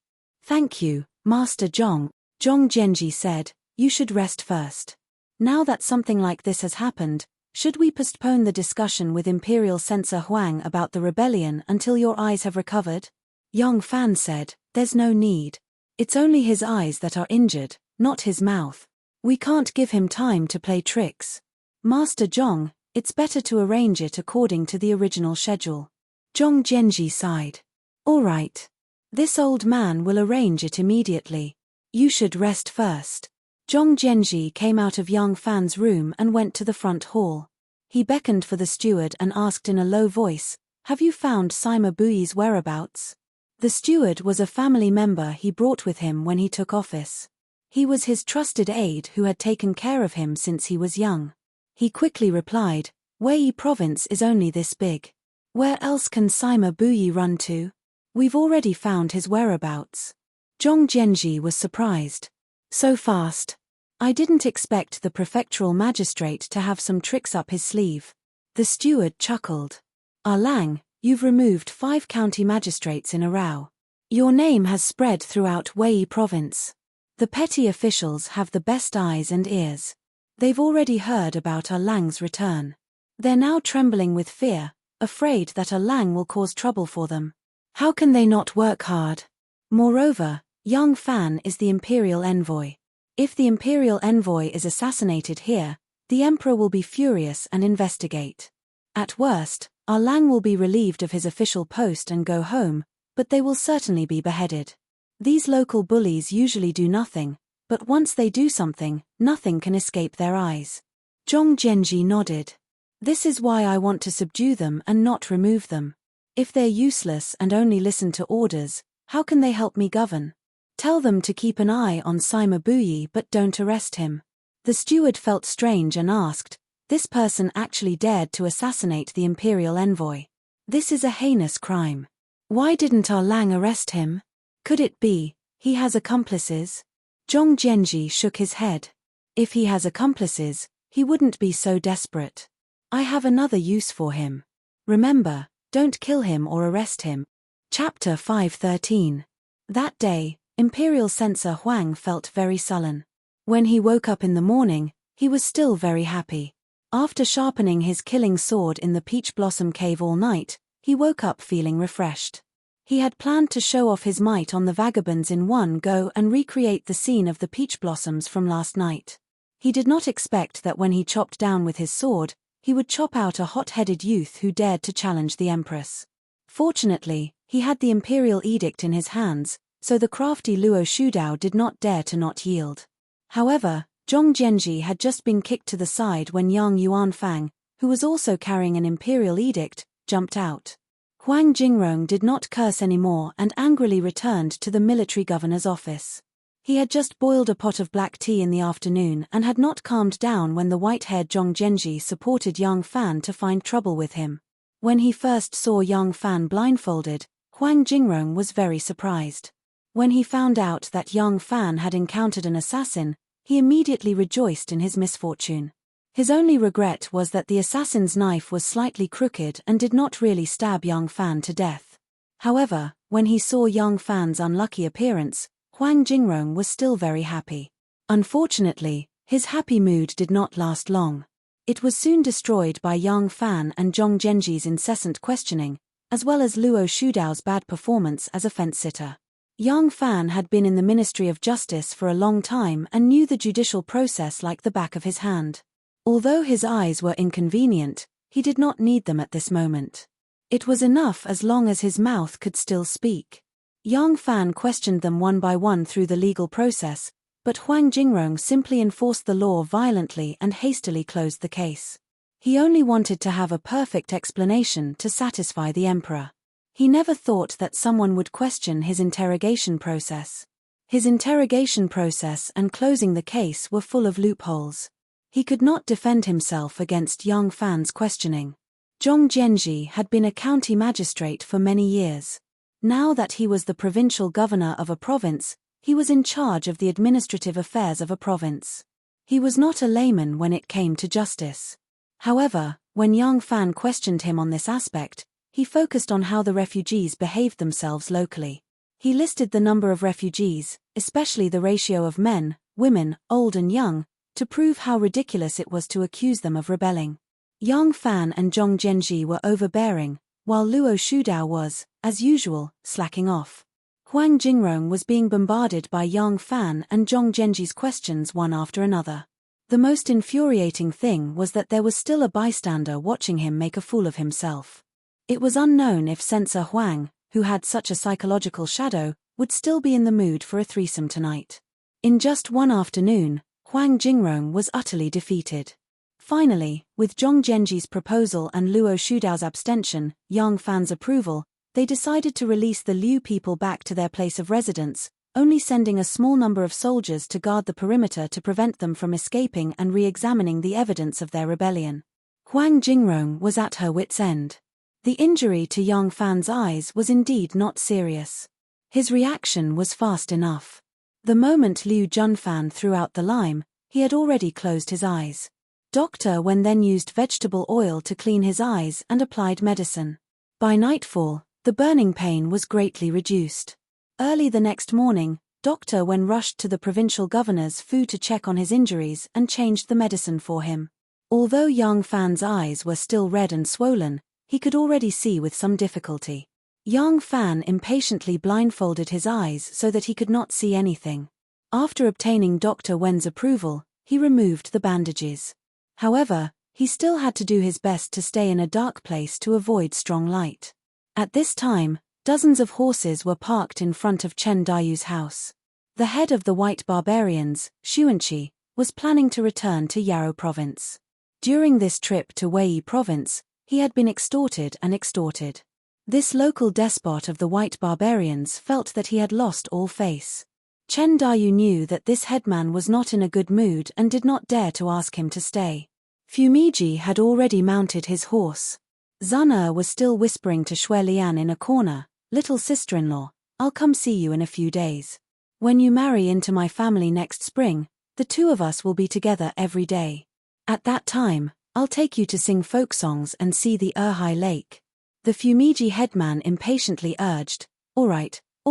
"Thank you, Master Zhong." Zhong Zhenji said, "You should rest first. Now that something like this has happened, should we postpone the discussion with Imperial Censor Huang about the rebellion until your eyes have recovered?" Yang Fan said, "There's no need. It's only his eyes that are injured, not his mouth. We can't give him time to play tricks. Master Zhong, it's better to arrange it according to the original schedule." Zhong Zhenji sighed. "All right. This old man will arrange it immediately. You should rest first." Zhong Zhenji came out of Yang Fan's room and went to the front hall. He beckoned for the steward and asked in a low voice, "Have you found Sima Buyi's whereabouts?" The steward was a family member he brought with him when he took office. He was his trusted aide who had taken care of him since he was young. He quickly replied, "Wei province is only this big. Where else can Sima Buyi run to? We've already found his whereabouts." Zhong Zhenji was surprised. "So fast? I didn't expect the prefectural magistrate to have some tricks up his sleeve." The steward chuckled. "Lang, you've removed 5 county magistrates in a row. Your name has spread throughout Wei province. The petty officials have the best eyes and ears. They've already heard about Lang's return. They're now trembling with fear, afraid that Lang will cause trouble for them. How can they not work hard? Moreover, Yang Fan is the imperial envoy. If the imperial envoy is assassinated here, the emperor will be furious and investigate. At worst, Lang will be relieved of his official post and go home, but they will certainly be beheaded. These local bullies usually do nothing, but once they do something, nothing can escape their eyes." Zhong Zhenji nodded. "This is why I want to subdue them and not remove them. If they're useless and only listen to orders, how can they help me govern? Tell them to keep an eye on Sima Buyi but don't arrest him." The steward felt strange and asked, "This person actually dared to assassinate the imperial envoy. This is a heinous crime. Why didn't Lang arrest him? Could it be he has accomplices?" Zhong Zhenji shook his head. If he has accomplices, he wouldn't be so desperate. I have another use for him. Remember, don't kill him or arrest him. Chapter 5:13. That day, Imperial Censor Huang felt very sullen. When he woke up in the morning, he was still very happy. After sharpening his killing sword in the Peach Blossom Cave all night, he woke up feeling refreshed. He had planned to show off his might on the vagabonds in one go and recreate the scene of the peach blossoms from last night. He did not expect that when he chopped down with his sword, he would chop out a hot-headed youth who dared to challenge the Empress. Fortunately, he had the imperial edict in his hands, so the crafty Luo Shudao did not dare to not yield. However, Zhong Jianji had just been kicked to the side when Yang Yuanfang, who was also carrying an imperial edict, jumped out. Huang Jingrong did not curse anymore and angrily returned to the military governor's office. He had just boiled a pot of black tea in the afternoon and had not calmed down when the white-haired Zhong Jianji supported Yang Fan to find trouble with him. When he first saw Yang Fan blindfolded, Huang Jingrong was very surprised. When he found out that Yang Fan had encountered an assassin, he immediately rejoiced in his misfortune. His only regret was that the assassin's knife was slightly crooked and did not really stab Yang Fan to death. However, when he saw Yang Fan's unlucky appearance, Huang Jingrong was still very happy. Unfortunately, his happy mood did not last long. It was soon destroyed by Yang Fan and Zhong Jianji's incessant questioning, as well as Luo Shudao's bad performance as a fence-sitter. Yang Fan had been in the Ministry of Justice for a long time and knew the judicial process like the back of his hand. Although his eyes were inconvenient, he did not need them at this moment. It was enough as long as his mouth could still speak. Yang Fan questioned them one by one through the legal process, but Huang Jingrong simply enforced the law violently and hastily closed the case. He only wanted to have a perfect explanation to satisfy the emperor. He never thought that someone would question his interrogation process. His interrogation process and closing the case were full of loopholes. He could not defend himself against Yang Fan's questioning. Zhong Jianji had been a county magistrate for many years. Now that he was the provincial governor of a province, he was in charge of the administrative affairs of a province. He was not a layman when it came to justice. However, when Yang Fan questioned him on this aspect, he focused on how the refugees behaved themselves locally. He listed the number of refugees, especially the ratio of men, women, old and young, to prove how ridiculous it was to accuse them of rebelling. Yang Fan and Zhong Jianji were overbearing, while Luo Shudao was, as usual, slacking off. Huang Jingrong was being bombarded by Yang Fan and Zhong Jianji's questions one after another. The most infuriating thing was that there was still a bystander watching him make a fool of himself. It was unknown if Censor Huang, who had such a psychological shadow, would still be in the mood for a threesome tonight. In just one afternoon, Huang Jingrong was utterly defeated. Finally, with Zhong Jianji's proposal and Luo Shudao's abstention, Yang Fan's approval, they decided to release the Liu people back to their place of residence, only sending a small number of soldiers to guard the perimeter to prevent them from escaping and re-examining the evidence of their rebellion. Huang Jingrong was at her wits' end. The injury to Yang Fan's eyes was indeed not serious. His reaction was fast enough. The moment Liu Junfan threw out the lime, he had already closed his eyes. Dr. Wen then used vegetable oil to clean his eyes and applied medicine. By nightfall, the burning pain was greatly reduced. Early the next morning, Dr. Wen rushed to the provincial governor's Fu to check on his injuries and changed the medicine for him. Although Yang Fan's eyes were still red and swollen, he could already see with some difficulty. Yang Fan impatiently blindfolded his eyes so that he could not see anything. After obtaining Dr. Wen's approval, he removed the bandages. However, he still had to do his best to stay in a dark place to avoid strong light. At this time, dozens of horses were parked in front of Chen Dayu's house. The head of the White Barbarians, Xuanqi, was planning to return to Yarrow province. During this trip to Wei province, he had been extorted and extorted. This local despot of the White Barbarians felt that he had lost all face. Chen Dayu knew that this headman was not in a good mood and did not dare to ask him to stay. Fumiji had already mounted his horse. Zana was still whispering to Xue Lian in a corner, "Little sister-in-law, I'll come see you in a few days. When you marry into my family next spring, The two of us will be together every day. At that time, I'll take you to sing folk songs and see the Urhai Lake." The Fumiji headman impatiently urged, all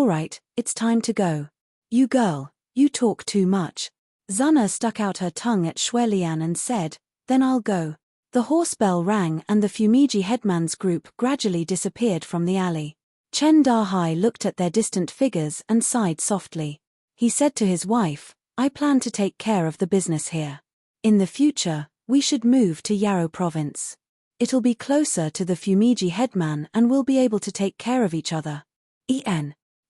right, it's time to go." "You girl, you talk too much." Zana stuck out her tongue at Shuelian and said, "Then I'll go." The horse bell rang and the Fumiji headman's group gradually disappeared from the alley. Chen Dahai looked at their distant figures and sighed softly. He said to his wife, "I plan to take care of the business here. In the future, we should move to Yarrow province. It'll be closer to the Fumiji headman and we'll be able to take care of each other.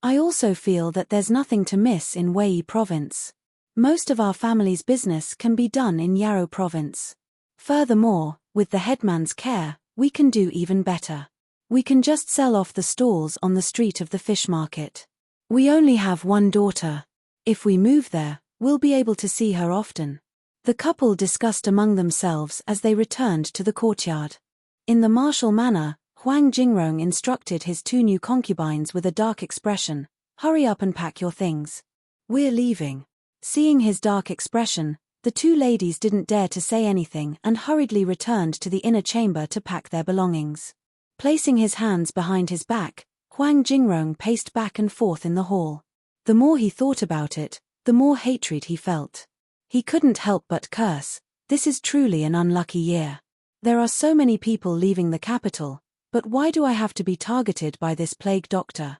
I also feel that there's nothing to miss in Wei province. Most of our family's business can be done in Yarrow province. Furthermore, with the headman's care, we can do even better. We can just sell off the stalls on the street of the fish market. We only have one daughter. If we move there, we'll be able to see her often." The couple discussed among themselves as they returned to the courtyard. In the martial manner, Huang Jingrong instructed his two new concubines with a dark expression, "Hurry up and pack your things. We're leaving." Seeing his dark expression, the two ladies didn't dare to say anything and hurriedly returned to the inner chamber to pack their belongings. Placing his hands behind his back, Huang Jingrong paced back and forth in the hall. The more he thought about it, the more hatred he felt. He couldn't help but curse, "This is truly an unlucky year. There are so many people leaving the capital, but why do I have to be targeted by this plague doctor?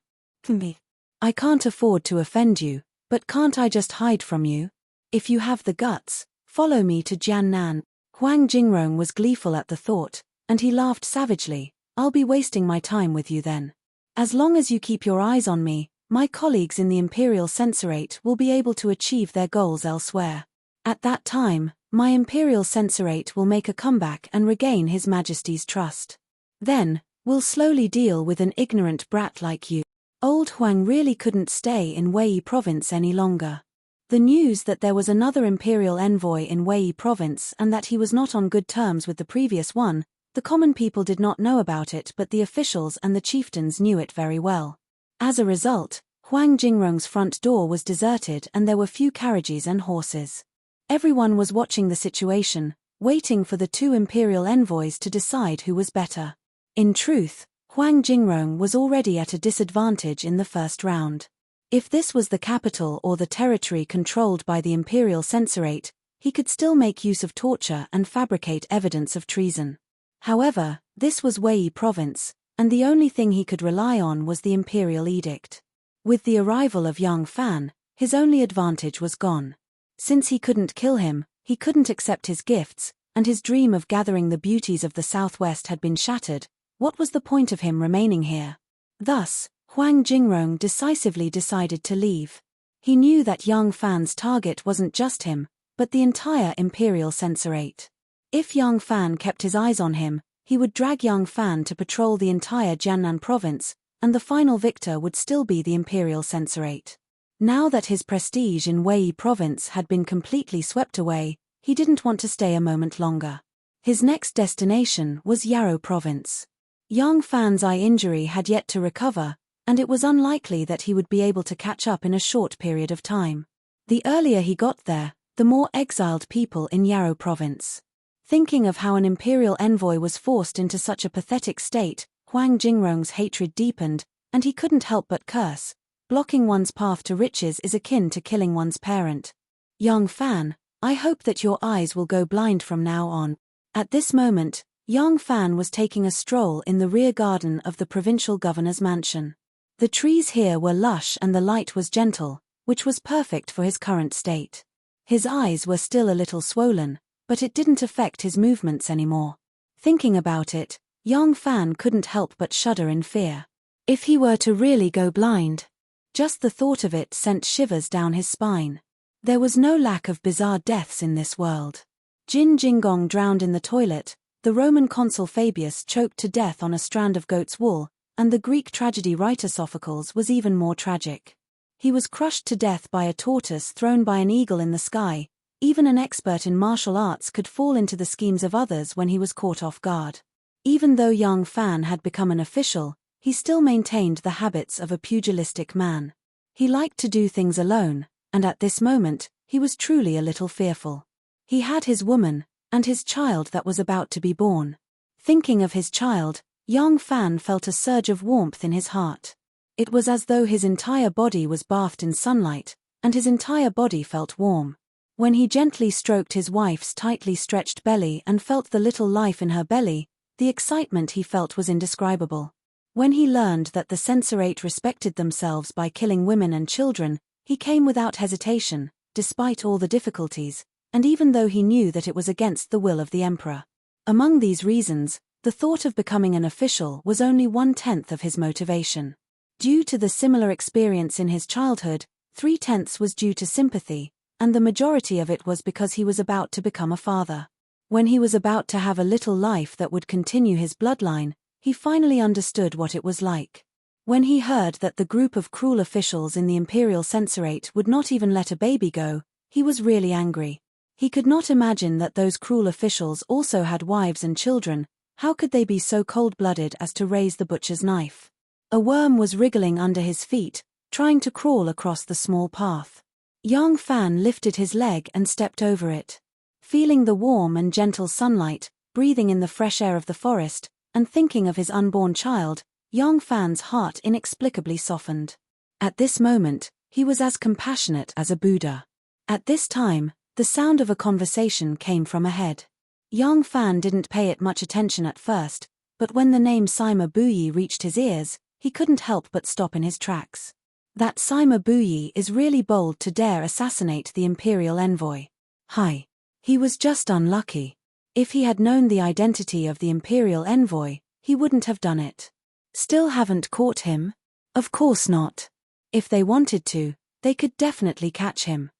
I can't afford to offend you, but can't I just hide from you? If you have the guts, follow me to Jiannan." Huang Jingrong was gleeful at the thought, and he laughed savagely, "I'll be wasting my time with you then. As long as you keep your eyes on me, my colleagues in the Imperial Censorate will be able to achieve their goals elsewhere. At that time, my Imperial Censorate will make a comeback and regain His Majesty's trust. Then, we'll slowly deal with an ignorant brat like you." Old Huang really couldn't stay in Wei province any longer. The news that there was another Imperial envoy in Wei province and that he was not on good terms with the previous one, the common people did not know about it, but the officials and the chieftains knew it very well. As a result, Huang Jingrong's front door was deserted and there were few carriages and horses. Everyone was watching the situation, waiting for the two Imperial envoys to decide who was better. In truth, Huang Jingrong was already at a disadvantage in the first round. If this was the capital or the territory controlled by the Imperial Censorate, he could still make use of torture and fabricate evidence of treason. However, this was Wei province, and the only thing he could rely on was the Imperial edict. With the arrival of young Fan, his only advantage was gone. Since he couldn't kill him, he couldn't accept his gifts, and his dream of gathering the beauties of the southwest had been shattered. What was the point of him remaining here? Thus, Huang Jingrong decisively decided to leave. He knew that young Fan's target wasn't just him, but the entire Imperial Censorate. If young Fan kept his eyes on him, he would drag young Fan to patrol the entire Jiannan province, and the final victor would still be the Imperial Censorate. Now that his prestige in Wei province had been completely swept away, he didn't want to stay a moment longer. His next destination was Yarrow province. Young Fan's eye injury had yet to recover, and it was unlikely that he would be able to catch up in a short period of time. The earlier he got there, the more exiled people in Yarrow province. Thinking of how an imperial envoy was forced into such a pathetic state, Huang Jingrong's hatred deepened, and he couldn't help but curse. Blocking one's path to riches is akin to killing one's parent. Young Fan, I hope that your eyes will go blind from now on. At this moment, young Fan was taking a stroll in the rear garden of the provincial governor's mansion. The trees here were lush and the light was gentle, which was perfect for his current state. His eyes were still a little swollen, but it didn't affect his movements anymore. Thinking about it, young Fan couldn't help but shudder in fear. If he were to really go blind, just the thought of it sent shivers down his spine. There was no lack of bizarre deaths in this world. Jin Jingong drowned in the toilet, the Roman consul Fabius choked to death on a strand of goat's wool, and the Greek tragedy writer Sophocles was even more tragic. He was crushed to death by a tortoise thrown by an eagle in the sky. Even an expert in martial arts could fall into the schemes of others when he was caught off guard. Even though young Fan had become an official, he still maintained the habits of a pugilistic man. He liked to do things alone, and at this moment, he was truly a little fearful. He had his woman, and his child that was about to be born. Thinking of his child, young Fan felt a surge of warmth in his heart. It was as though his entire body was bathed in sunlight, and his entire body felt warm. When he gently stroked his wife's tightly stretched belly and felt the little life in her belly, the excitement he felt was indescribable. When he learned that the censorate respected themselves by killing women and children, he came without hesitation, despite all the difficulties, and even though he knew that it was against the will of the emperor. Among these reasons, the thought of becoming an official was only 1/10 of his motivation. Due to the similar experience in his childhood, 3/10 was due to sympathy, and the majority of it was because he was about to become a father. When he was about to have a little life that would continue his bloodline, he finally understood what it was like. When he heard that the group of cruel officials in the imperial censorate would not even let a baby go, he was really angry. He could not imagine that those cruel officials also had wives and children. How could they be so cold-blooded as to raise the butcher's knife? A worm was wriggling under his feet, trying to crawl across the small path. Young Fan lifted his leg and stepped over it. Feeling the warm and gentle sunlight, breathing in the fresh air of the forest, and thinking of his unborn child, young Fan's heart inexplicably softened. At this moment, he was as compassionate as a Buddha. At this time, the sound of a conversation came from ahead. Young Fan didn't pay it much attention at first, but when the name Sima Buyi reached his ears, he couldn't help but stop in his tracks. That Sima Buyi is really bold to dare assassinate the imperial envoy. Hi. He was just unlucky. If he had known the identity of the imperial envoy, he wouldn't have done it. Still haven't caught him? Of course not. If they wanted to, they could definitely catch him.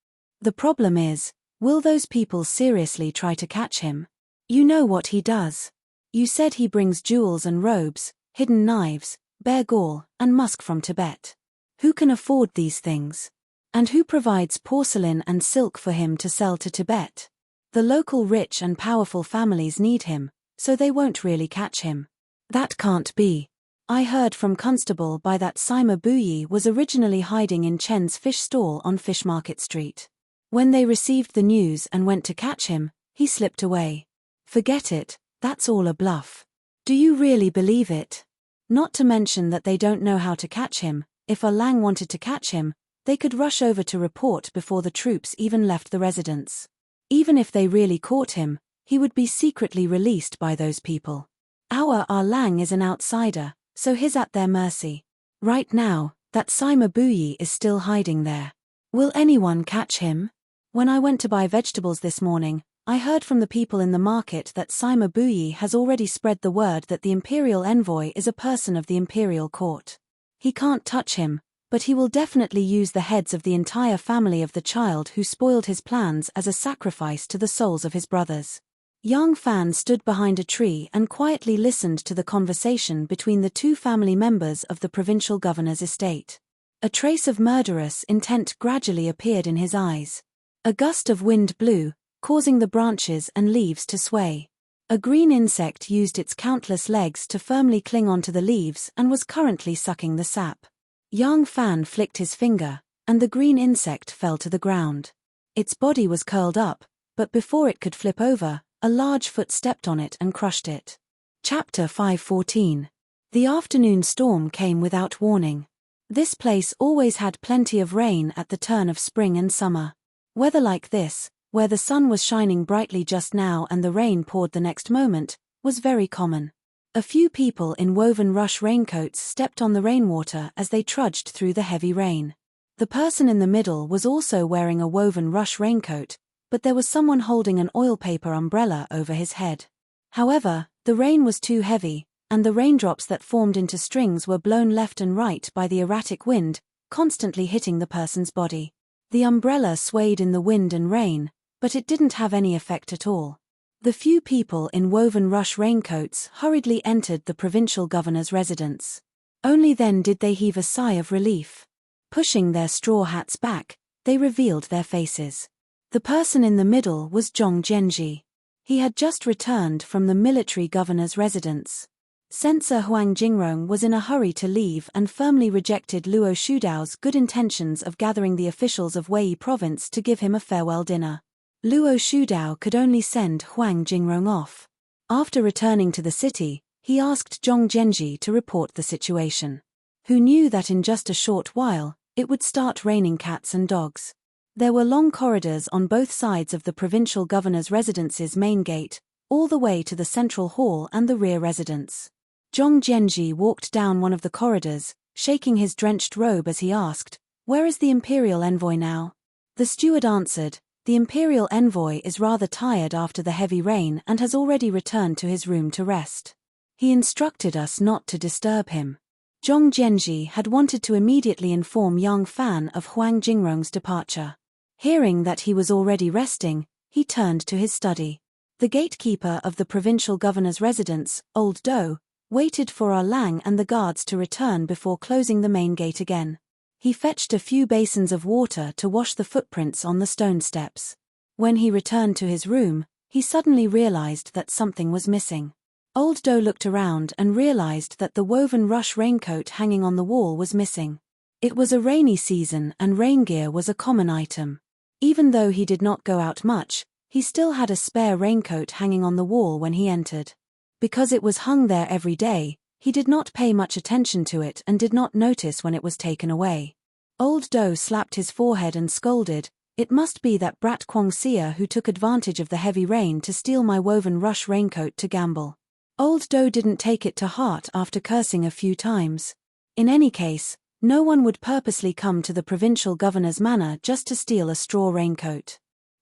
The problem is, will those people seriously try to catch him? You know what he does. You said he brings jewels and robes, hidden knives, bear gall, and musk from Tibet. Who can afford these things? And who provides porcelain and silk for him to sell to Tibet? The local rich and powerful families need him, so they won't really catch him. That can't be. I heard from Constable by that Sima Buyi was originally hiding in Chen's fish stall on Fish Market Street. When they received the news and went to catch him, he slipped away. Forget it, that's all a bluff. Do you really believe it? Not to mention that they don't know how to catch him. If Lang wanted to catch him, they could rush over to report before the troops even left the residence. Even if they really caught him, he would be secretly released by those people. Our Lang is an outsider, so he's at their mercy. Right now, that Sima Buyi is still hiding there. Will anyone catch him? When I went to buy vegetables this morning, I heard from the people in the market that Sima Buyi has already spread the word that the imperial envoy is a person of the imperial court. He can't touch him, but he will definitely use the heads of the entire family of the child who spoiled his plans as a sacrifice to the souls of his brothers. Young Fan stood behind a tree and quietly listened to the conversation between the two family members of the provincial governor's estate. A trace of murderous intent gradually appeared in his eyes. A gust of wind blew, causing the branches and leaves to sway. A green insect used its countless legs to firmly cling onto the leaves and was currently sucking the sap. Young Fan flicked his finger, and the green insect fell to the ground. Its body was curled up, but before it could flip over, a large foot stepped on it and crushed it. Chapter 5:14. The afternoon storm came without warning. This place always had plenty of rain at the turn of spring and summer. Weather like this, where the sun was shining brightly just now and the rain poured the next moment, was very common. A few people in woven rush raincoats stepped on the rainwater as they trudged through the heavy rain. The person in the middle was also wearing a woven rush raincoat, but there was someone holding an oil paper umbrella over his head. However, the rain was too heavy, and the raindrops that formed into strings were blown left and right by the erratic wind, constantly hitting the person's body. The umbrella swayed in the wind and rain, but it didn't have any effect at all. The few people in woven rush raincoats hurriedly entered the provincial governor's residence. Only then did they heave a sigh of relief. Pushing their straw hats back, they revealed their faces. The person in the middle was Zhong Jianji. He had just returned from the military governor's residence. Censor Huang Jingrong was in a hurry to leave and firmly rejected Luo Shudao's good intentions of gathering the officials of Wei province to give him a farewell dinner. Luo Shudao could only send Huang Jingrong off. After returning to the city, he asked Zhong Zhenji to report the situation. Who knew that in just a short while, it would start raining cats and dogs. There were long corridors on both sides of the provincial governor's residence's main gate, all the way to the central hall and the rear residence. Zhong Zhenji walked down one of the corridors, shaking his drenched robe as he asked, "Where is the imperial envoy now?" The steward answered, "The imperial envoy is rather tired after the heavy rain and has already returned to his room to rest. He instructed us not to disturb him." Zhong Zhenji had wanted to immediately inform Yang Fan of Huang Jingrong's departure. Hearing that he was already resting, he turned to his study. The gatekeeper of the provincial governor's residence, Old Do, waited for Lang and the guards to return before closing the main gate again. He fetched a few basins of water to wash the footprints on the stone steps. When he returned to his room, he suddenly realized that something was missing. Old Do looked around and realized that the woven rush raincoat hanging on the wall was missing. It was a rainy season and rain gear was a common item. Even though he did not go out much, he still had a spare raincoat hanging on the wall when he entered. Because it was hung there every day, he did not pay much attention to it and did not notice when it was taken away. Old Do slapped his forehead and scolded, "It must be that brat Guangxia who took advantage of the heavy rain to steal my woven rush raincoat to gamble." Old Do didn't take it to heart after cursing a few times. In any case, no one would purposely come to the provincial governor's manor just to steal a straw raincoat.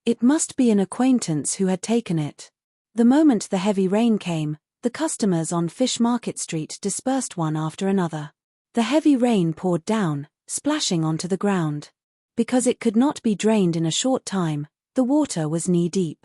It must be an acquaintance who had taken it. The moment the heavy rain came, the customers on Fish Market Street dispersed one after another. The heavy rain poured down, splashing onto the ground. Because it could not be drained in a short time, the water was knee-deep.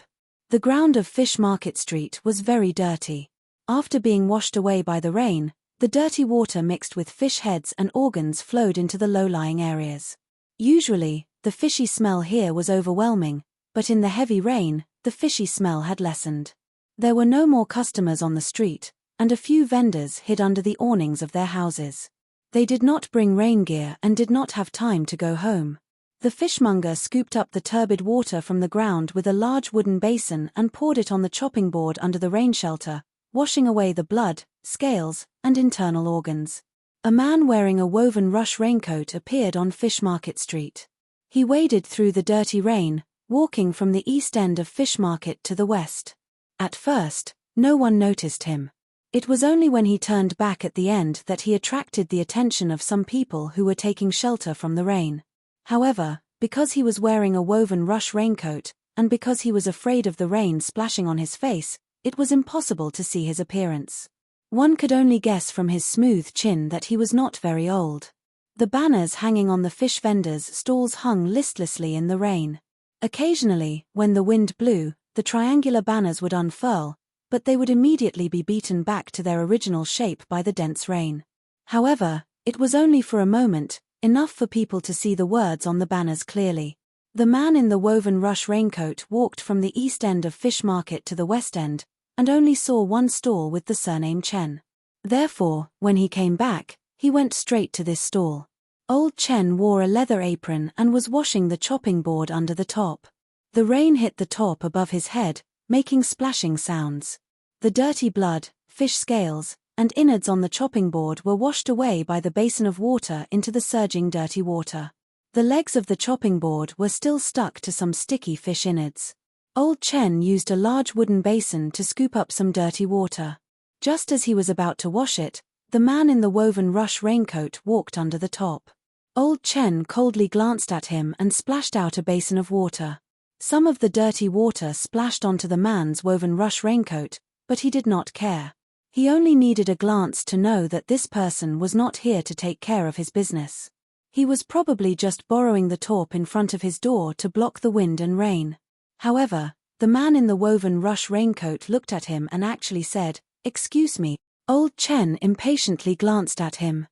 The ground of Fish Market Street was very dirty. After being washed away by the rain, the dirty water mixed with fish heads and organs flowed into the low-lying areas. Usually, the fishy smell here was overwhelming, but in the heavy rain, the fishy smell had lessened. There were no more customers on the street, and a few vendors hid under the awnings of their houses. They did not bring rain gear and did not have time to go home. The fishmonger scooped up the turbid water from the ground with a large wooden basin and poured it on the chopping board under the rain shelter, washing away the blood, scales, and internal organs. A man wearing a woven rush raincoat appeared on Fish Market Street. He waded through the dirty rain, walking from the east end of Fish Market to the west. At first, no one noticed him. It was only when he turned back at the end that he attracted the attention of some people who were taking shelter from the rain. However, because he was wearing a woven rush raincoat, and because he was afraid of the rain splashing on his face, it was impossible to see his appearance. One could only guess from his smooth chin that he was not very old. The banners hanging on the fish vendors' stalls hung listlessly in the rain. Occasionally, when the wind blew, the triangular banners would unfurl, but they would immediately be beaten back to their original shape by the dense rain. However, it was only for a moment, enough for people to see the words on the banners clearly. The man in the woven rush raincoat walked from the east end of Fish Market to the west end, and only saw one stall with the surname Chen. Therefore, when he came back, he went straight to this stall. Old Chen wore a leather apron and was washing the chopping board under the top. The rain hit the top above his head, making splashing sounds. The dirty blood, fish scales, and innards on the chopping board were washed away by the basin of water into the surging dirty water. The legs of the chopping board were still stuck to some sticky fish innards. Old Chen used a large wooden basin to scoop up some dirty water. Just as he was about to wash it, the man in the woven rush raincoat walked under the top. Old Chen coldly glanced at him and splashed out a basin of water. Some of the dirty water splashed onto the man's woven rush raincoat, but he did not care. He only needed a glance to know that this person was not here to take care of his business. He was probably just borrowing the top in front of his door to block the wind and rain. However, the man in the woven rush raincoat looked at him and actually said, "Excuse me." Old Chen impatiently glanced at him.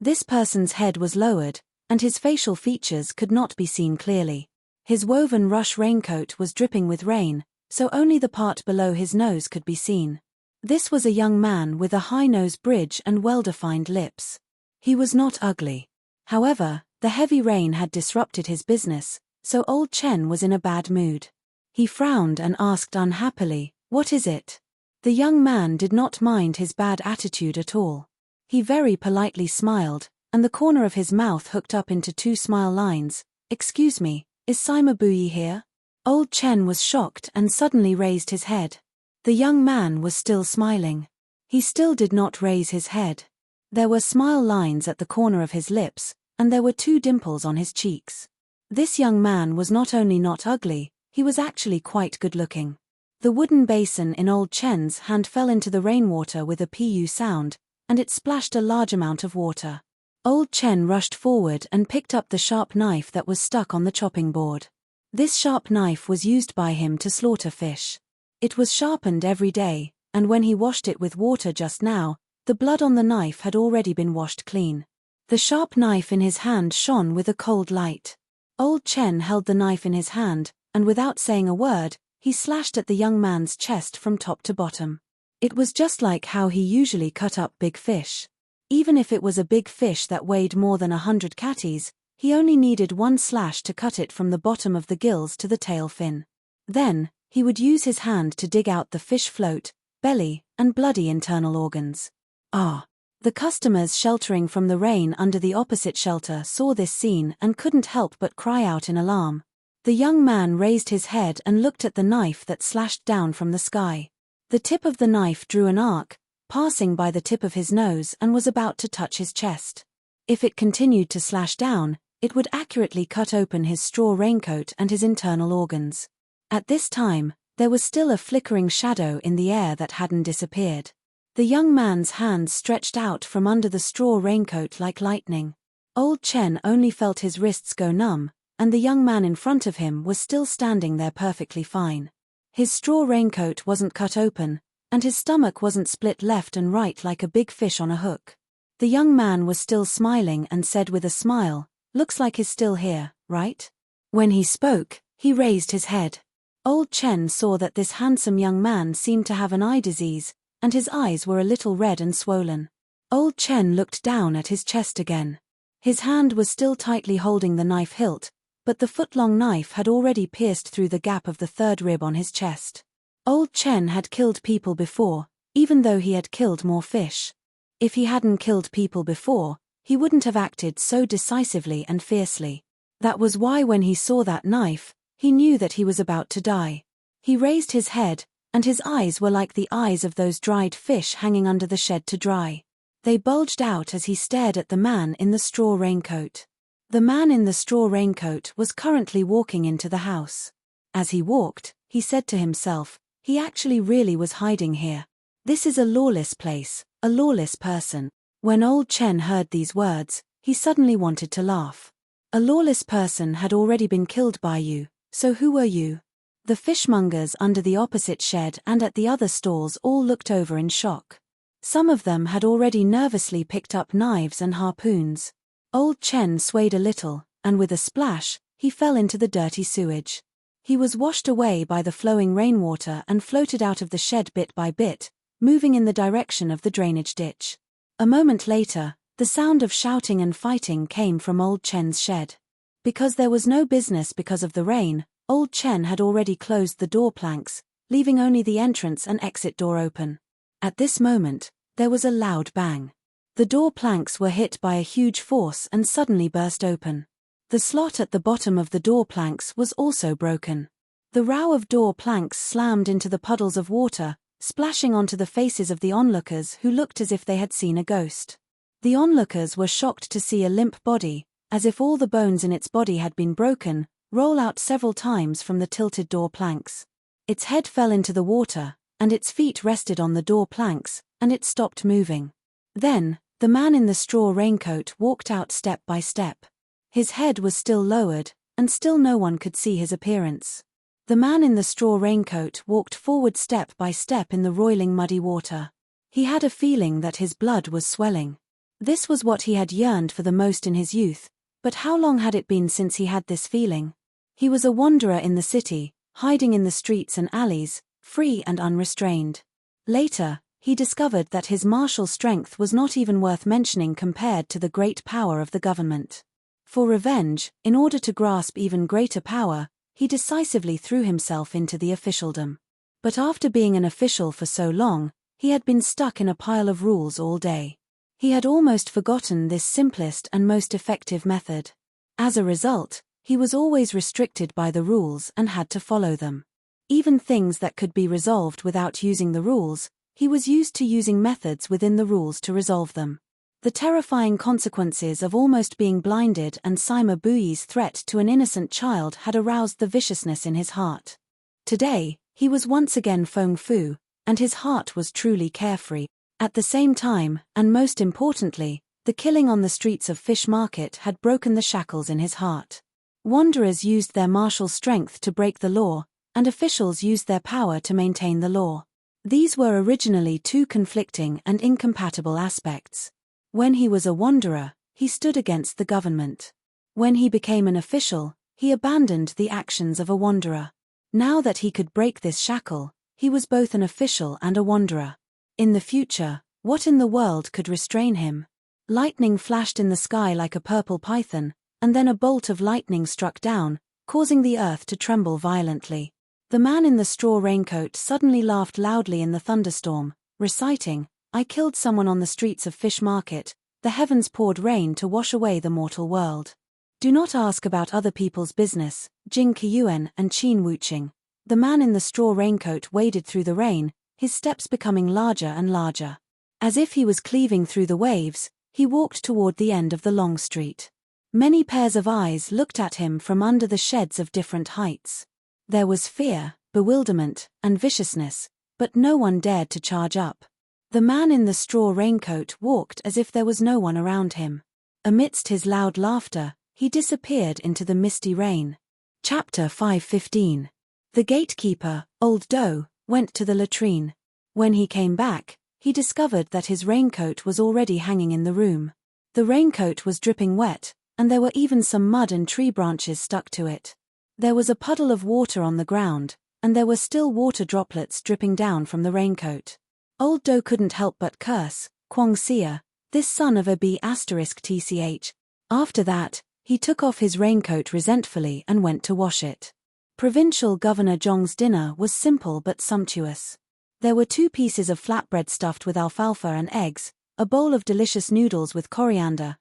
This person's head was lowered, and his facial features could not be seen clearly. His woven rush raincoat was dripping with rain, so only the part below his nose could be seen. This was a young man with a high nose bridge and well-defined lips. He was not ugly. However, the heavy rain had disrupted his business, so old Chen was in a bad mood. He frowned and asked unhappily, "What is it?" The young man did not mind his bad attitude at all. He very politely smiled, and the corner of his mouth hooked up into two smile lines. "Excuse me, is Sima Buyi here?" Old Chen was shocked and suddenly raised his head. The young man was still smiling. He still did not raise his head. There were smile lines at the corner of his lips, and there were two dimples on his cheeks. This young man was not only not ugly, he was actually quite good-looking. The wooden basin in old Chen's hand fell into the rainwater with a pu sound, and it splashed a large amount of water. Old Chen rushed forward and picked up the sharp knife that was stuck on the chopping board. This sharp knife was used by him to slaughter fish. It was sharpened every day, and when he washed it with water just now, the blood on the knife had already been washed clean. The sharp knife in his hand shone with a cold light. Old Chen held the knife in his hand, and without saying a word, he slashed at the young man's chest from top to bottom. It was just like how he usually cut up big fish. Even if it was a big fish that weighed more than 100 catties, he only needed one slash to cut it from the bottom of the gills to the tail fin. Then, he would use his hand to dig out the fish float, belly, and bloody internal organs. Ah! The customers sheltering from the rain under the opposite shelter saw this scene and couldn't help but cry out in alarm. The young man raised his head and looked at the knife that slashed down from the sky. The tip of the knife drew an arc, passing by the tip of his nose, and was about to touch his chest. If it continued to slash down, it would accurately cut open his straw raincoat and his internal organs. At this time, there was still a flickering shadow in the air that hadn't disappeared. The young man's hands stretched out from under the straw raincoat like lightning. Old Chen only felt his wrists go numb, and the young man in front of him was still standing there perfectly fine. His straw raincoat wasn't cut open, and his stomach wasn't split left and right like a big fish on a hook. The young man was still smiling and said with a smile, "Looks like he's still here, right?" When he spoke, he raised his head. Old Chen saw that this handsome young man seemed to have an eye disease, and his eyes were a little red and swollen. Old Chen looked down at his chest again. His hand was still tightly holding the knife hilt, but the foot-long knife had already pierced through the gap of the third rib on his chest. Old Chen had killed people before, even though he had killed more fish. If he hadn't killed people before, he wouldn't have acted so decisively and fiercely. That was why when he saw that knife, he knew that he was about to die. He raised his head, and his eyes were like the eyes of those dried fish hanging under the shed to dry. They bulged out as he stared at the man in the straw raincoat. The man in the straw raincoat was currently walking into the house. As he walked, he said to himself, he actually really was hiding here. This is a lawless place, a lawless person. When old Chen heard these words, he suddenly wanted to laugh. A lawless person had already been killed by you, so who were you? The fishmongers under the opposite shed and at the other stalls all looked over in shock. Some of them had already nervously picked up knives and harpoons. Old Chen swayed a little, and with a splash, he fell into the dirty sewage. He was washed away by the flowing rainwater and floated out of the shed bit by bit, moving in the direction of the drainage ditch. A moment later, the sound of shouting and fighting came from old Chen's shed. Because there was no business because of the rain, old Chen had already closed the door planks, leaving only the entrance and exit door open. At this moment, there was a loud bang. The door planks were hit by a huge force and suddenly burst open. The slot at the bottom of the door planks was also broken. The row of door planks slammed into the puddles of water, splashing onto the faces of the onlookers who looked as if they had seen a ghost. The onlookers were shocked to see a limp body, as if all the bones in its body had been broken, roll out several times from the tilted door planks. Its head fell into the water, and its feet rested on the door planks, and it stopped moving. Then, the man in the straw raincoat walked out step by step. His head was still lowered, and still no one could see his appearance. The man in the straw raincoat walked forward step by step in the roiling muddy water. He had a feeling that his blood was swelling. This was what he had yearned for the most in his youth, but how long had it been since he had this feeling? He was a wanderer in the city, hiding in the streets and alleys, free and unrestrained. Later, he discovered that his martial strength was not even worth mentioning compared to the great power of the government. For revenge, in order to grasp even greater power, he decisively threw himself into the officialdom. But after being an official for so long, he had been stuck in a pile of rules all day. He had almost forgotten this simplest and most effective method. As a result, he was always restricted by the rules and had to follow them. Even things that could be resolved without using the rules, he was used to using methods within the rules to resolve them. The terrifying consequences of almost being blinded and Sima Buyi's threat to an innocent child had aroused the viciousness in his heart. Today, he was once again Feng Fu, and his heart was truly carefree. At the same time, and most importantly, the killing on the streets of Fish Market had broken the shackles in his heart. Wanderers used their martial strength to break the law, and officials used their power to maintain the law. These were originally two conflicting and incompatible aspects. When he was a wanderer, he stood against the government. When he became an official, he abandoned the actions of a wanderer. Now that he could break this shackle, he was both an official and a wanderer. In the future, what in the world could restrain him? Lightning flashed in the sky like a purple python, and then a bolt of lightning struck down, causing the earth to tremble violently. The man in the straw raincoat suddenly laughed loudly in the thunderstorm, reciting, "I killed someone on the streets of Fish Market, the heavens poured rain to wash away the mortal world. Do not ask about other people's business." Jing Qiyuan and Qin Wuqing. The man in the straw raincoat waded through the rain, his steps becoming larger and larger. As if he was cleaving through the waves, he walked toward the end of the long street. Many pairs of eyes looked at him from under the sheds of different heights. There was fear, bewilderment, and viciousness, but no one dared to charge up. The man in the straw raincoat walked as if there was no one around him. Amidst his loud laughter, he disappeared into the misty rain. Chapter 5:15. The gatekeeper, Old Do, went to the latrine. When he came back, he discovered that his raincoat was already hanging in the room. The raincoat was dripping wet, and there were even some mud and tree branches stuck to it. There was a puddle of water on the ground, and there were still water droplets dripping down from the raincoat. Old Do couldn't help but curse, "Kwang Sia, this son of a B***tch. After that, he took off his raincoat resentfully and went to wash it. Provincial Governor Zhong's dinner was simple but sumptuous. There were 2 pieces of flatbread stuffed with alfalfa and eggs, a bowl of delicious noodles with coriander,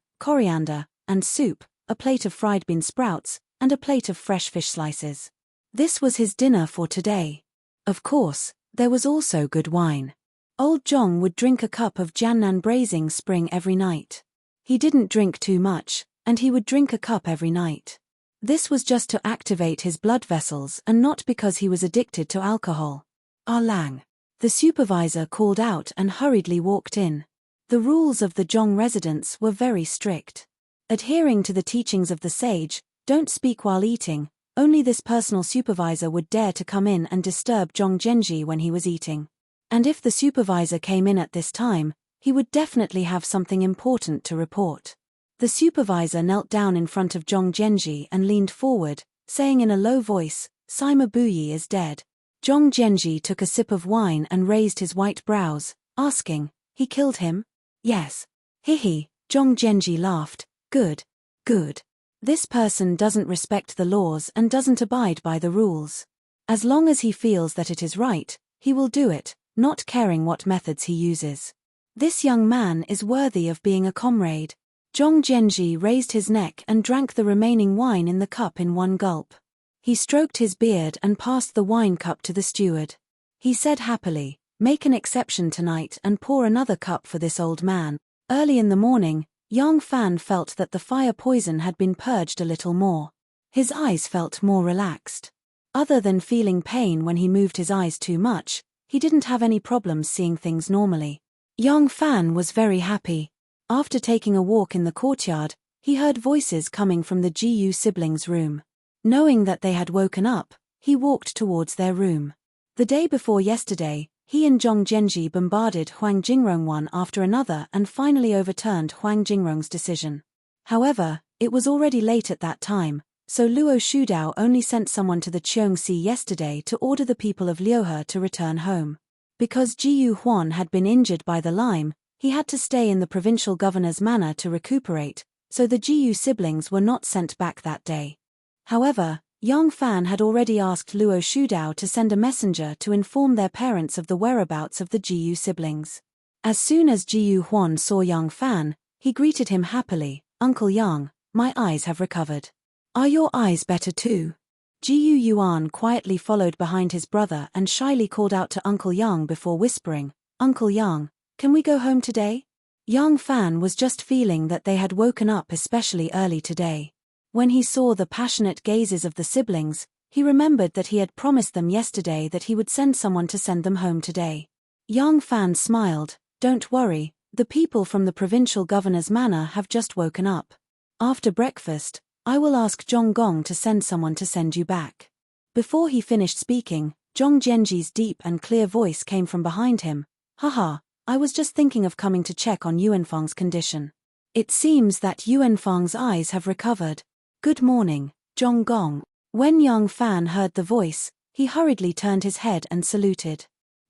and soup, a plate of fried bean sprouts, and a plate of fresh fish slices. This was his dinner for today. Of course, there was also good wine. Old Zhong would drink a cup of Jiannan Braising Spring every night. He didn't drink too much, and he would drink a cup every night. This was just to activate his blood vessels and not because he was addicted to alcohol. Lang. The supervisor called out and hurriedly walked in. The rules of the Zhong residence were very strict. Adhering to the teachings of the sage, don't speak while eating, only this personal supervisor would dare to come in and disturb Zhong Genji when he was eating. And if the supervisor came in at this time, he would definitely have something important to report. The supervisor knelt down in front of Zhong Genji and leaned forward, saying in a low voice, "Sima Buyi is dead." Zhong Genji took a sip of wine and raised his white brows, asking, "He killed him?" "Yes." "Hihi," Zhong Genji laughed, "Good. Good. This person doesn't respect the laws and doesn't abide by the rules. As long as he feels that it is right, he will do it, not caring what methods he uses. This young man is worthy of being a comrade." Zhong Genji raised his neck and drank the remaining wine in the cup in one gulp. He stroked his beard and passed the wine cup to the steward. He said happily, "Make an exception tonight and pour another cup for this old man." Early in the morning, Yang Fan felt that the fire poison had been purged a little more. His eyes felt more relaxed. Other than feeling pain when he moved his eyes too much, he didn't have any problems seeing things normally. Yang Fan was very happy. After taking a walk in the courtyard, he heard voices coming from the Gu siblings' room. Knowing that they had woken up, he walked towards their room. The day before yesterday, he and Zhong Genji bombarded Huang Jingrong one after another and finally overturned Huang Jingrong's decision. However, it was already late at that time, so Luo Shudao only sent someone to the Cheongsi yesterday to order the people of Liuhe to return home. Because Jiyu Huan had been injured by the lime, he had to stay in the provincial governor's manor to recuperate, so the Jiyu siblings were not sent back that day. However, Yang Fan had already asked Luo Shudao to send a messenger to inform their parents of the whereabouts of the Jiyu siblings. As soon as Jiyu Huan saw Yang Fan, he greeted him happily. "Uncle Yang, my eyes have recovered. Are your eyes better too?" Jiyu Yuan quietly followed behind his brother and shyly called out to Uncle Yang before whispering, "Uncle Yang, can we go home today?" Yang Fan was just feeling that they had woken up especially early today. When he saw the passionate gazes of the siblings, he remembered that he had promised them yesterday that he would send someone to send them home today. Yang Fan smiled, "Don't worry, the people from the provincial governor's manor have just woken up. After breakfast, I will ask Zhong Gong to send someone to send you back." Before he finished speaking, Zhong Genji's deep and clear voice came from behind him. "Haha, I was just thinking of coming to check on Yuanfang's condition. It seems that Yuanfang's eyes have recovered. Good morning, Zhong Gong." When Yang Fan heard the voice, he hurriedly turned his head and saluted.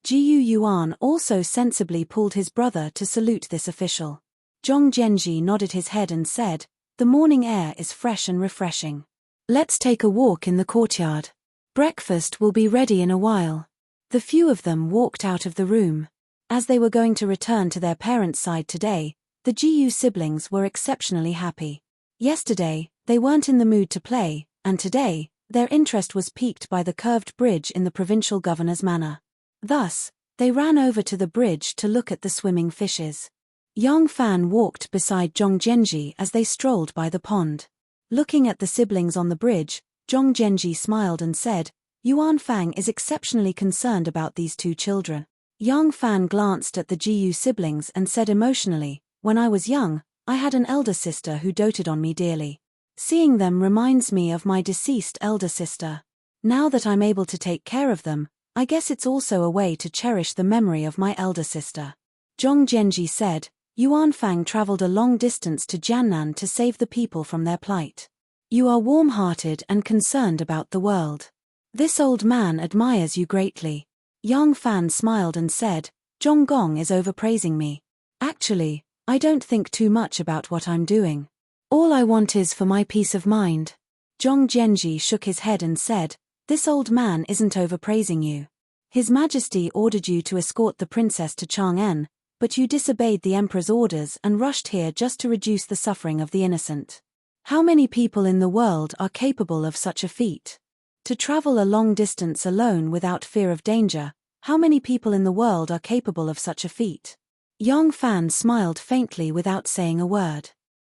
Jiyu Yuan also sensibly pulled his brother to salute this official. Zhong Genji nodded his head and said, "The morning air is fresh and refreshing. Let's take a walk in the courtyard. Breakfast will be ready in a while." The few of them walked out of the room. As they were going to return to their parents' side today, the Jiyu siblings were exceptionally happy. Yesterday, they weren't in the mood to play, and today, their interest was piqued by the curved bridge in the provincial governor's manor. Thus, they ran over to the bridge to look at the swimming fishes. Yang Fan walked beside Zhong Genji as they strolled by the pond. Looking at the siblings on the bridge, Zhong Genji smiled and said, "Yuan Fang is exceptionally concerned about these two children." Yang Fan glanced at the Jiyu siblings and said emotionally, "When I was young, I had an elder sister who doted on me dearly. Seeing them reminds me of my deceased elder sister. Now that I'm able to take care of them, I guess it's also a way to cherish the memory of my elder sister." Zhong Genji said, "Yuan Fang traveled a long distance to Jiannan to save the people from their plight. You are warm-hearted and concerned about the world. This old man admires you greatly." Yang Fan smiled and said, "Zhong Gong is overpraising me. Actually, I don't think too much about what I'm doing. All I want is for my peace of mind." Zhong Genji shook his head and said, "This old man isn't overpraising you. His Majesty ordered you to escort the princess to Chang'an, but you disobeyed the emperor's orders and rushed here just to reduce the suffering of the innocent. How many people in the world are capable of such a feat? To travel a long distance alone without fear of danger, how many people in the world are capable of such a feat?" Yang Fan smiled faintly without saying a word.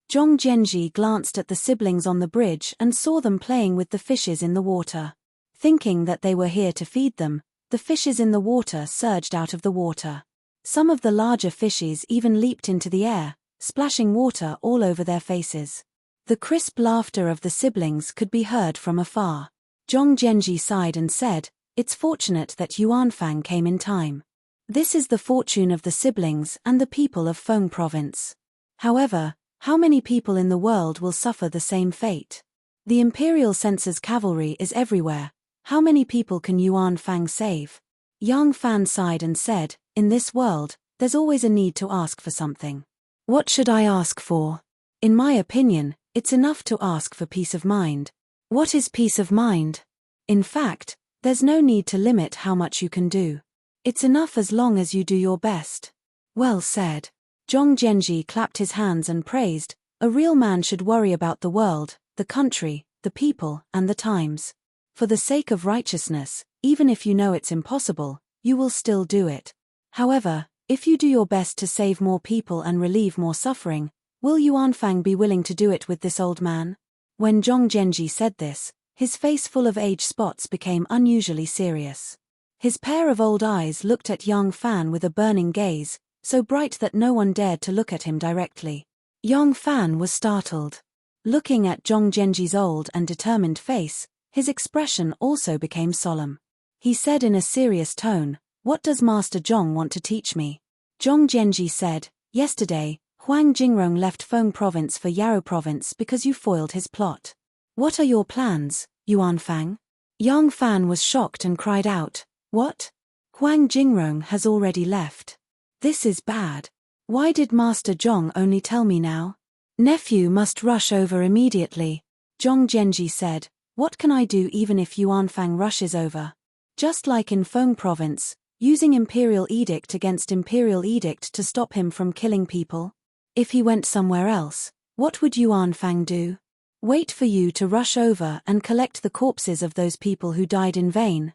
Zhong Genji glanced at the siblings on the bridge and saw them playing with the fishes in the water. Thinking that they were here to feed them, the fishes in the water surged out of the water. Some of the larger fishes even leaped into the air, splashing water all over their faces. The crisp laughter of the siblings could be heard from afar. Zhong Genji sighed and said, "It's fortunate that Yuan Fang came in time. This is the fortune of the siblings and the people of Feng Province. However, how many people in the world will suffer the same fate? The Imperial Censor's cavalry is everywhere. How many people can Yuan Fang save?" Yang Fan sighed and said, "In this world, there's always a need to ask for something. What should I ask for? In my opinion, it's enough to ask for peace of mind. What is peace of mind? In fact, there's no need to limit how much you can do. It's enough as long as you do your best." Well said. Zhong Genji clapped his hands and praised, "A real man should worry about the world, the country, the people, and the times. For the sake of righteousness, even if you know it's impossible, you will still do it. However, if you do your best to save more people and relieve more suffering, will Yuan Fang be willing to do it with this old man?" When Zhong Genji said this, his face full of age spots became unusually serious. His pair of old eyes looked at Yang Fan with a burning gaze, so bright that no one dared to look at him directly. Yang Fan was startled. Looking at Zhong Genji's old and determined face, his expression also became solemn. He said in a serious tone, "What does Master Zhong want to teach me?" Zhong Genji said, "Yesterday, Huang Jingrong left Feng Province for Yarou Province because you foiled his plot. What are your plans, Yuan Fang?" Yang Fan was shocked and cried out, "What? Huang Jingrong has already left. This is bad. Why did Master Zhong only tell me now? Nephew must rush over immediately. Zhong Zhenji said, what can I do even if Yuanfang rushes over? Just like in Feng province, using imperial edict against imperial edict to stop him from killing people? If he went somewhere else, what would Yuanfang do? Wait for you to rush over and collect the corpses of those people who died in vain?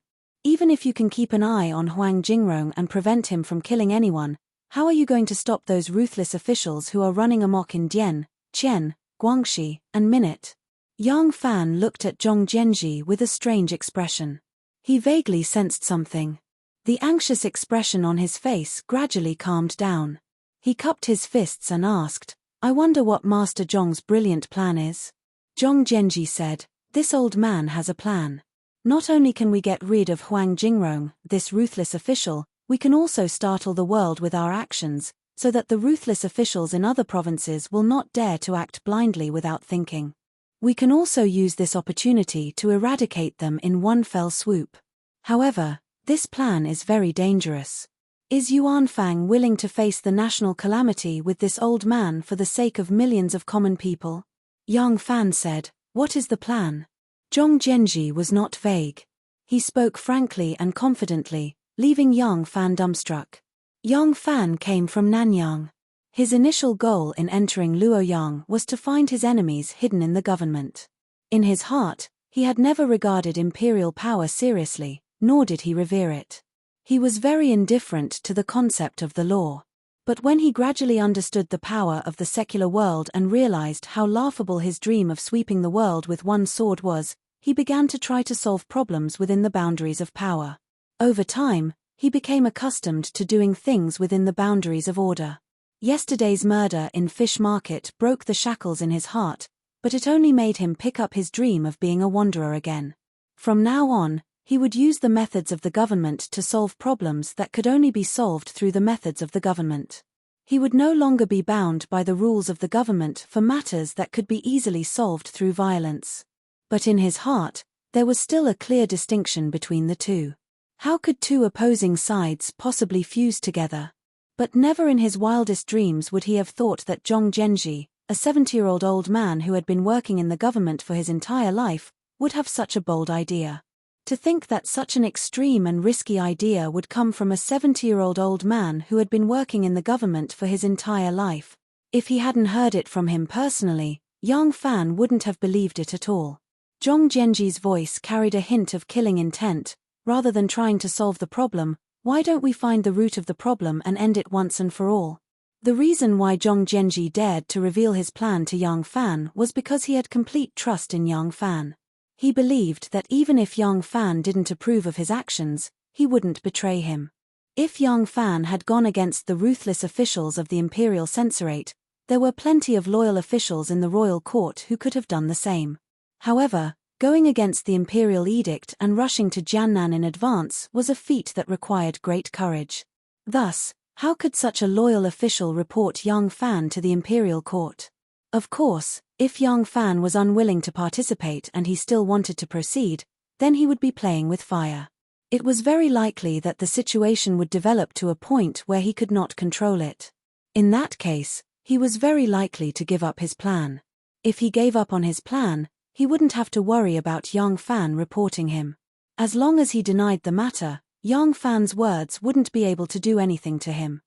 Even if you can keep an eye on Huang Jingrong and prevent him from killing anyone, how are you going to stop those ruthless officials who are running amok in Dian, Qian, Guangxi, and Minute? Yang Fan looked at Zhong Zhenji with a strange expression. He vaguely sensed something. The anxious expression on his face gradually calmed down. He cupped his fists and asked, I wonder what Master Zhong's brilliant plan is? Zhong Zhenji said, this old man has a plan. Not only can we get rid of Huang Jingrong, this ruthless official, we can also startle the world with our actions, so that the ruthless officials in other provinces will not dare to act blindly without thinking. We can also use this opportunity to eradicate them in one fell swoop. However, this plan is very dangerous. Is Yuanfang willing to face the national calamity with this old man for the sake of millions of common people? Yang Fan said, what is the plan? Zhong Zhenji was not vague. He spoke frankly and confidently, leaving Yang Fan dumbstruck. Yang Fan came from Nanyang. His initial goal in entering Luoyang was to find his enemies hidden in the government. In his heart, he had never regarded imperial power seriously, nor did he revere it. He was very indifferent to the concept of the law. But when he gradually understood the power of the secular world and realized how laughable his dream of sweeping the world with one sword was, he began to try to solve problems within the boundaries of power. Over time, he became accustomed to doing things within the boundaries of order. Yesterday's murder in Fish Market broke the shackles in his heart, but it only made him pick up his dream of being a wanderer again. From now on, he would use the methods of the government to solve problems that could only be solved through the methods of the government. He would no longer be bound by the rules of the government for matters that could be easily solved through violence. But in his heart, there was still a clear distinction between the two. How could two opposing sides possibly fuse together? But never in his wildest dreams would he have thought that Zhong Zhenji, a 70-year-old old man who had been working in the government for his entire life, would have such a bold idea. To think that such an extreme and risky idea would come from a 70-year-old old man who had been working in the government for his entire life. If he hadn't heard it from him personally, Yang Fan wouldn't have believed it at all. Zhong Zhenji's voice carried a hint of killing intent. Rather than trying to solve the problem, why don't we find the root of the problem and end it once and for all? The reason why Zhong Zhenji dared to reveal his plan to Yang Fan was because he had complete trust in Yang Fan. He believed that even if Yang Fan didn't approve of his actions, he wouldn't betray him. If Yang Fan had gone against the ruthless officials of the imperial censorate, there were plenty of loyal officials in the royal court who could have done the same. However, going against the imperial edict and rushing to Jiannan in advance was a feat that required great courage. Thus, how could such a loyal official report Yang Fan to the imperial court? Of course, if Yang Fan was unwilling to participate and he still wanted to proceed, then he would be playing with fire. It was very likely that the situation would develop to a point where he could not control it. In that case, he was very likely to give up his plan. If he gave up on his plan, he wouldn't have to worry about Yang Fan reporting him. As long as he denied the matter, Yang Fan's words wouldn't be able to do anything to him.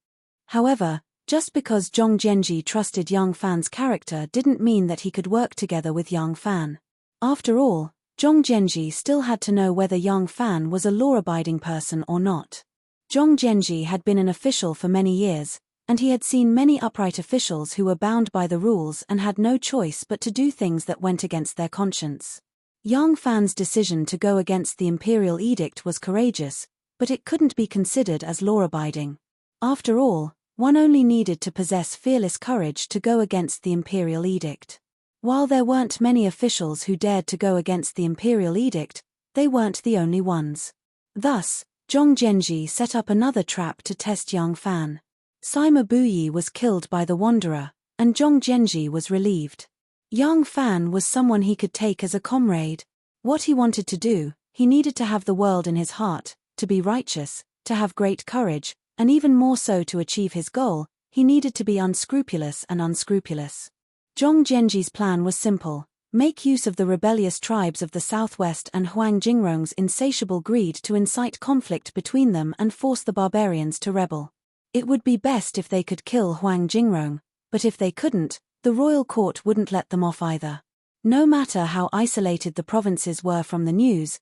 However, just because Zhong Zhenji trusted Yang Fan's character didn't mean that he could work together with Yang Fan. After all, Zhong Zhenji still had to know whether Yang Fan was a law-abiding person or not. Zhong Zhenji had been an official for many years, and he had seen many upright officials who were bound by the rules and had no choice but to do things that went against their conscience. Yang Fan's decision to go against the imperial edict was courageous, but it couldn't be considered as law-abiding. After all, one only needed to possess fearless courage to go against the imperial edict. While there weren't many officials who dared to go against the imperial edict, they weren't the only ones. Thus, Zhong Zhenji set up another trap to test Yang Fan. Sima Buyi was killed by the Wanderer, and Zhong Zhenji was relieved. Yang Fan was someone he could take as a comrade. What he wanted to do, he needed to have the world in his heart, to be righteous, to have great courage, and even more so to achieve his goal, he needed to be unscrupulous and unscrupulous. Zhong Zhenji's plan was simple: make use of the rebellious tribes of the southwest and Huang Jingrong's insatiable greed to incite conflict between them and force the barbarians to rebel. It would be best if they could kill Huang Jingrong, but if they couldn't, the royal court wouldn't let them off either. No matter how isolated the provinces were from the news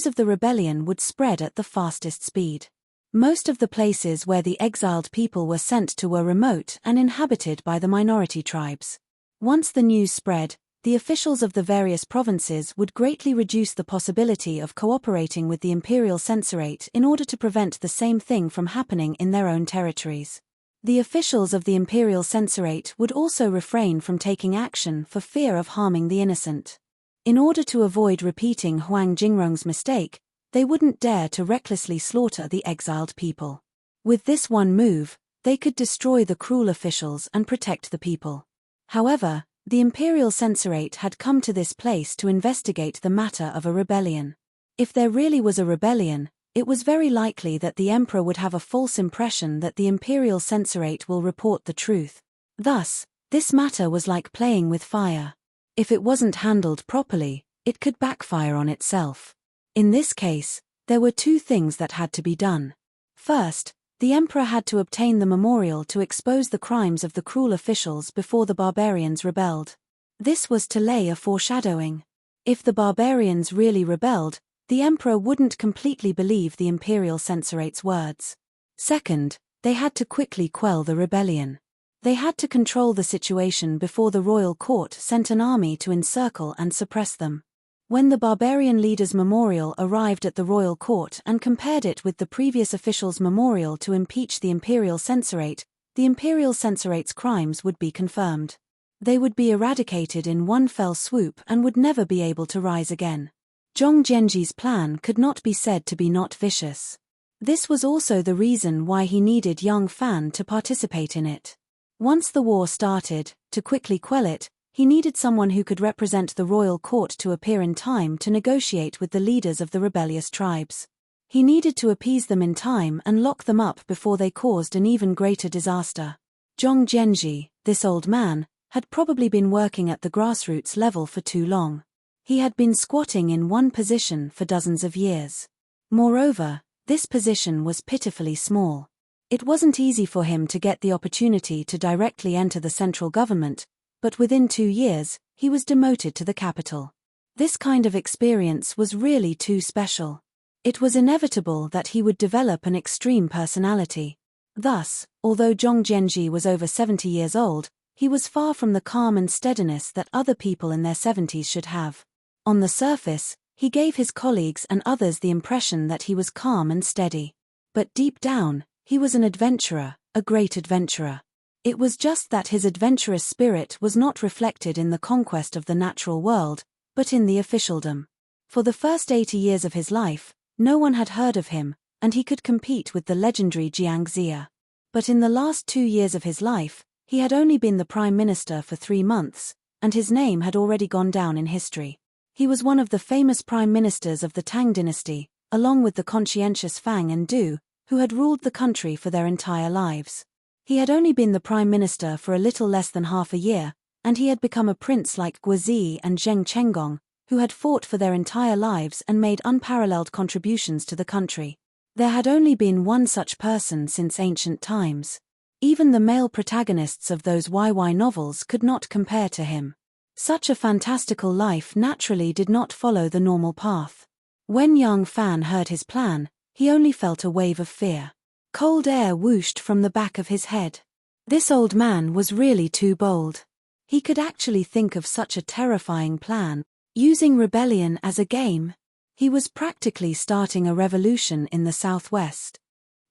of the rebellion would spread at the fastest speed. Most of the places where the exiled people were sent to were remote and inhabited by the minority tribes. Once the news spread, the officials of the various provinces would greatly reduce the possibility of cooperating with the imperial censorate in order to prevent the same thing from happening in their own territories. The officials of the imperial censorate would also refrain from taking action for fear of harming the innocent. In order to avoid repeating Huang Jingrong's mistake, they wouldn't dare to recklessly slaughter the exiled people. With this one move, they could destroy the cruel officials and protect the people. However, the imperial censorate had come to this place to investigate the matter of a rebellion. If there really was a rebellion, it was very likely that the emperor would have a false impression that the imperial censorate will report the truth. Thus, this matter was like playing with fire. If it wasn't handled properly, it could backfire on itself. In this case, there were two things that had to be done. First, the emperor had to obtain the memorial to expose the crimes of the cruel officials before the barbarians rebelled. This was to lay a foreshadowing. If the barbarians really rebelled, the emperor wouldn't completely believe the imperial censorate's words. Second, they had to quickly quell the rebellion. They had to control the situation before the royal court sent an army to encircle and suppress them. When the barbarian leader's memorial arrived at the royal court and compared it with the previous official's memorial to impeach the imperial censorate, the imperial censorate's crimes would be confirmed. They would be eradicated in one fell swoop and would never be able to rise again. Zhong Zhenji's plan could not be said to be not vicious. This was also the reason why he needed young Fan to participate in it. Once the war started, to quickly quell it, he needed someone who could represent the royal court to appear in time to negotiate with the leaders of the rebellious tribes. He needed to appease them in time and lock them up before they caused an even greater disaster. Zhong Zhenji, this old man, had probably been working at the grassroots level for too long. He had been squatting in one position for dozens of years. Moreover, this position was pitifully small. It wasn't easy for him to get the opportunity to directly enter the central government, but within 2 years, he was demoted to the capital. This kind of experience was really too special. It was inevitable that he would develop an extreme personality. Thus, although Zhong Zhenji was over 70 years old, he was far from the calm and steadiness that other people in their 70s should have. On the surface, he gave his colleagues and others the impression that he was calm and steady. But deep down, he was an adventurer, a great adventurer. It was just that his adventurous spirit was not reflected in the conquest of the natural world, but in the officialdom. For the first 80 years of his life, no one had heard of him, and he could compete with the legendary Jiang Xia. But in the last 2 years of his life, he had only been the prime minister for 3 months, and his name had already gone down in history. He was one of the famous prime ministers of the Tang dynasty, along with the conscientious Fang and Du, who had ruled the country for their entire lives. He had only been the prime minister for a little less than half a year, and he had become a prince like Guozi and Zheng Chenggong, who had fought for their entire lives and made unparalleled contributions to the country. There had only been one such person since ancient times. Even the male protagonists of those YY novels could not compare to him. Such a fantastical life naturally did not follow the normal path. When young Fan heard his plan, he only felt a wave of fear. Cold air whooshed from the back of his head. This old man was really too bold. He could actually think of such a terrifying plan, using rebellion as a game. He was practically starting a revolution in the southwest.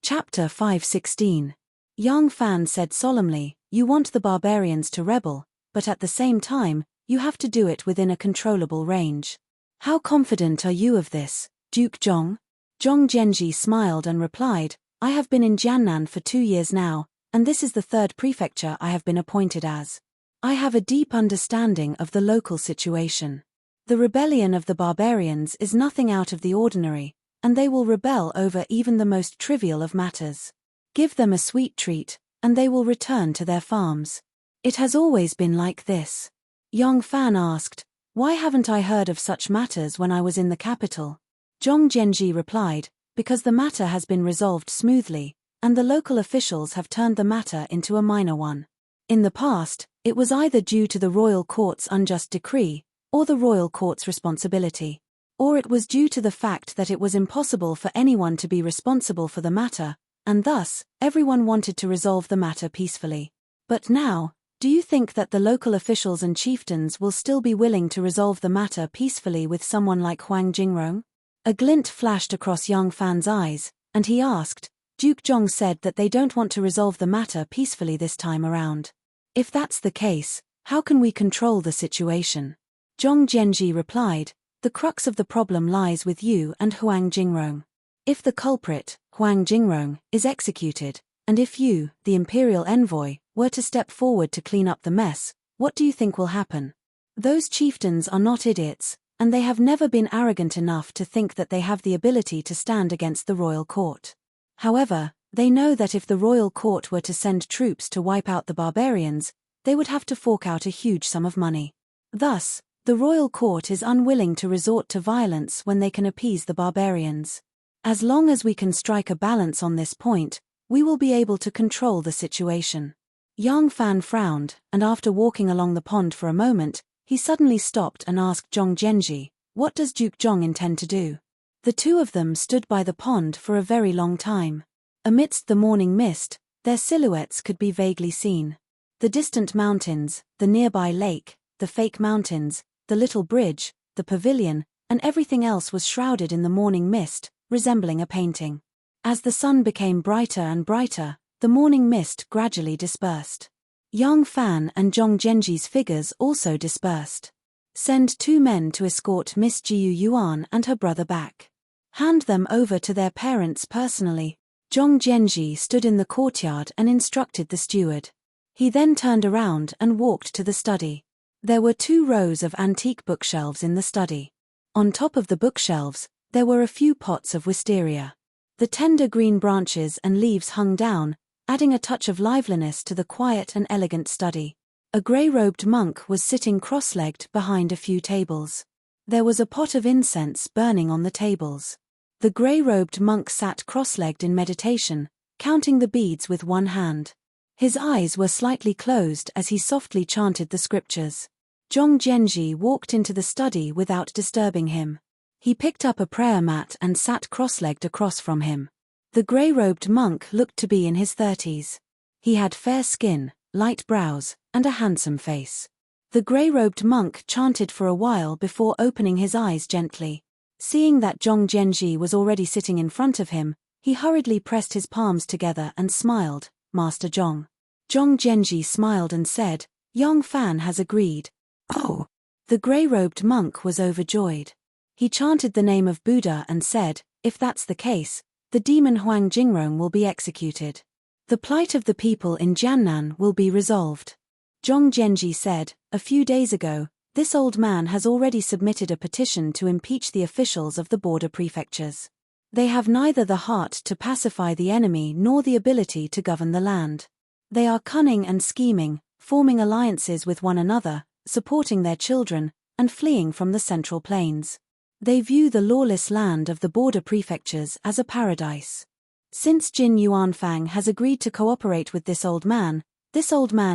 Chapter 516. Young Fan said solemnly, "You want the barbarians to rebel, but at the same time, you have to do it within a controllable range. How confident are you of this, Duke Zhong?" Zhong Zhenji smiled and replied, "I have been in Jiannan for 2 years now, and this is the 3rd prefecture I have been appointed as. I have a deep understanding of the local situation. The rebellion of the barbarians is nothing out of the ordinary, and they will rebel over even the most trivial of matters. Give them a sweet treat, and they will return to their farms. It has always been like this. Yong Fan asked, "Why haven't I heard of such matters when I was in the capital?" Zhong Jianji replied, "Because the matter has been resolved smoothly, and the local officials have turned the matter into a minor one. In the past, it was either due to the royal court's unjust decree, or the royal court's responsibility. Or it was due to the fact that it was impossible for anyone to be responsible for the matter, and thus, everyone wanted to resolve the matter peacefully. But now, do you think that the local officials and chieftains will still be willing to resolve the matter peacefully with someone like Huang Jingrong?" A glint flashed across Yong Fan's eyes, and he asked, "Duke Zhong said that they don't want to resolve the matter peacefully this time around. If that's the case, how can we control the situation?" Zhong Jianji replied, "The crux of the problem lies with you and Huang Jingrong. If the culprit, Huang Jingrong, is executed, and if you, the imperial envoy, were to step forward to clean up the mess, what do you think will happen? Those chieftains are not idiots, and they have never been arrogant enough to think that they have the ability to stand against the royal court. However, they know that if the royal court were to send troops to wipe out the barbarians, they would have to fork out a huge sum of money. Thus, the royal court is unwilling to resort to violence when they can appease the barbarians. As long as we can strike a balance on this point, we will be able to control the situation." Yang Fan frowned, and after walking along the pond for a moment, he suddenly stopped and asked Zhong Jianji, "What does Duke Zhong intend to do?" The two of them stood by the pond for a very long time. Amidst the morning mist, their silhouettes could be vaguely seen. The distant mountains, the nearby lake, the fake mountains, the little bridge, the pavilion, and everything else was shrouded in the morning mist, resembling a painting. As the sun became brighter and brighter, the morning mist gradually dispersed. Yang Fan and Zhong Jianji's figures also dispersed. "Send 2 men to escort Miss Jiu Yuan and her brother back. Hand them over to their parents personally." Zhong Jianji stood in the courtyard and instructed the steward. He then turned around and walked to the study. There were 2 rows of antique bookshelves in the study. On top of the bookshelves, there were a few pots of wisteria. The tender green branches and leaves hung down, adding a touch of liveliness to the quiet and elegant study. A grey-robed monk was sitting cross-legged behind a few tables. There was a pot of incense burning on the tables. The grey-robed monk sat cross-legged in meditation, counting the beads with one hand. His eyes were slightly closed as he softly chanted the scriptures. Zhong Jianji walked into the study without disturbing him. He picked up a prayer mat and sat cross-legged across from him. The grey-robed monk looked to be in his 30s. He had fair skin, light brows, and a handsome face. The grey-robed monk chanted for a while before opening his eyes gently. Seeing that Zhong Jianji was already sitting in front of him, he hurriedly pressed his palms together and smiled, "Master Zhong." Zhong Jianji smiled and said, "Yang Fan has agreed." "Oh!" The grey-robed monk was overjoyed. He chanted the name of Buddha and said, "If that's the case, the demon Huang Jingrong will be executed. The plight of the people in Jiannan will be resolved." Zhong Jianji said, "A few days ago, this old man has already submitted a petition to impeach the officials of the border prefectures. They have neither the heart to pacify the enemy nor the ability to govern the land. They are cunning and scheming, forming alliances with one another, supporting their children, and fleeing from the central plains. They view the lawless land of the border prefectures as a paradise. Since Jin Yuanfang has agreed to cooperate with this old man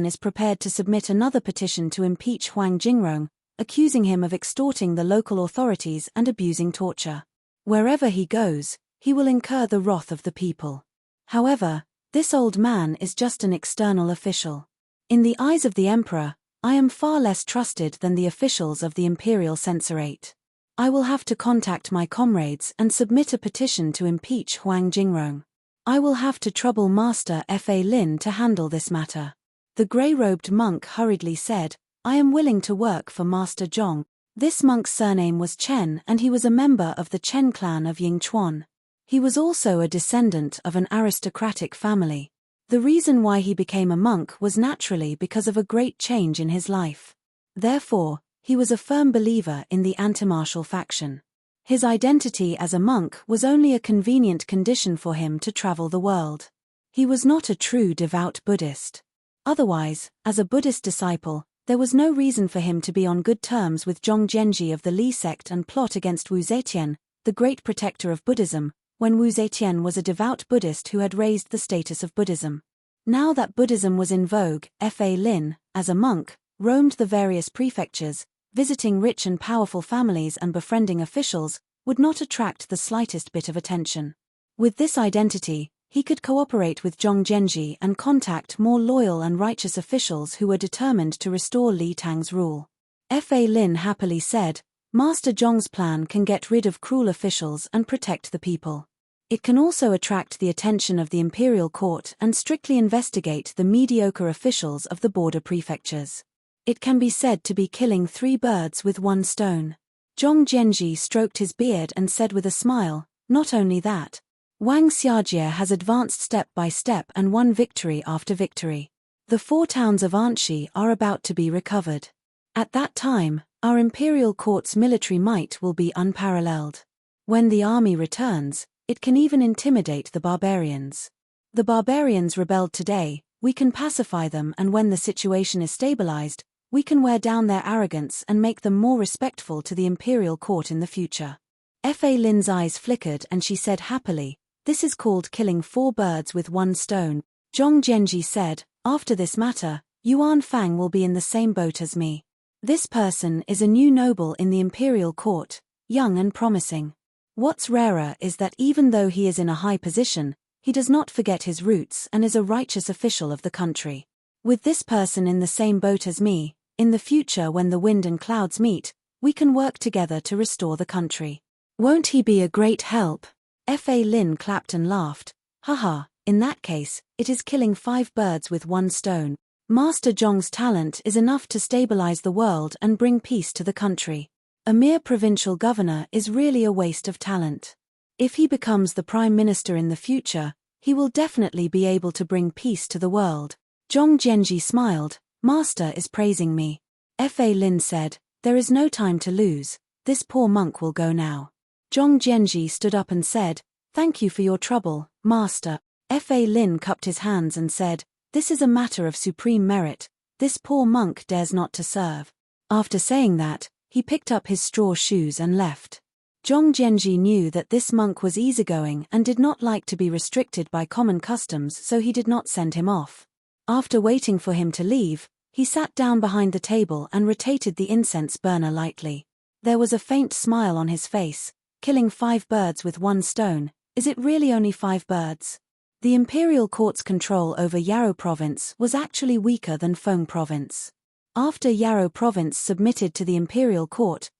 is prepared to submit another petition to impeach Huang Jingrong, accusing him of extorting the local authorities and abusing torture. Wherever he goes, he will incur the wrath of the people. However, this old man is just an external official. In the eyes of the emperor, I am far less trusted than the officials of the imperial censorate. I will have to contact my comrades and submit a petition to impeach Huang Jingrong. I will have to trouble Master Fa Lin to handle this matter." The grey-robed monk hurriedly said, "I am willing to work for Master Zhong." This monk's surname was Chen and he was a member of the Chen clan of Yingchuan. He was also a descendant of an aristocratic family. The reason why he became a monk was naturally because of a great change in his life. Therefore, he was a firm believer in the anti-martial faction. His identity as a monk was only a convenient condition for him to travel the world. He was not a true devout Buddhist. Otherwise, as a Buddhist disciple, there was no reason for him to be on good terms with Zhongzhenji of the Li sect and plot against Wu Zetian, the great protector of Buddhism, when Wu Zetian was a devout Buddhist who had raised the status of Buddhism. Now that Buddhism was in vogue, Fa Lin, as a monk, roamed the various prefectures, visiting rich and powerful families and befriending officials, would not attract the slightest bit of attention. With this identity, he could cooperate with Zhongzhenji and contact more loyal and righteous officials who were determined to restore Li Tang's rule. Fa Lin happily said, "Master Zhong's plan can get rid of cruel officials and protect the people. It can also attract the attention of the imperial court and strictly investigate the mediocre officials of the border prefectures. It can be said to be killing 3 birds with 1 stone." Zhongzhenji stroked his beard and said with a smile, "Not only that, Wang Xiajie has advanced step by step and won victory after victory. The 4 towns of Anshi are about to be recovered. At that time, our imperial court's military might will be unparalleled. When the army returns, it can even intimidate the barbarians. The barbarians rebelled today, we can pacify them, and when the situation is stabilized, we can wear down their arrogance and make them more respectful to the imperial court in the future." Fa Lin's eyes flickered and she said happily, "This is called killing 4 birds with 1 stone." Zhongzhenji said, "After this matter, Yuan Fang will be in the same boat as me. This person is a new noble in the imperial court, young and promising. What's rarer is that even though he is in a high position, he does not forget his roots and is a righteous official of the country. With this person in the same boat as me, in the future when the wind and clouds meet, we can work together to restore the country. Won't he be a great help?" Fa Lin clapped and laughed. "Haha, in that case, it is killing 5 birds with 1 stone. Master Zhong's talent is enough to stabilize the world and bring peace to the country. A mere provincial governor is really a waste of talent. If he becomes the prime minister in the future, he will definitely be able to bring peace to the world." Zhongzhenji smiled, "Master is praising me." Fa Lin said, "There is no time to lose, this poor monk will go now." Zhongzhenji stood up and said, "Thank you for your trouble, Master." Fa Lin cupped his hands and said, "This is a matter of supreme merit, this poor monk dares not to serve." After saying that, he picked up his straw shoes and left. Zhongzhenji knew that this monk was easygoing and did not like to be restricted by common customs, so he did not send him off. After waiting for him to leave, he sat down behind the table and rotated the incense burner lightly. There was a faint smile on his face. "Killing 5 birds with 1 stone, is it really only 5 birds? The imperial court's control over Yarrow province was actually weaker than Feng province. After Yarrow province submitted to the imperial court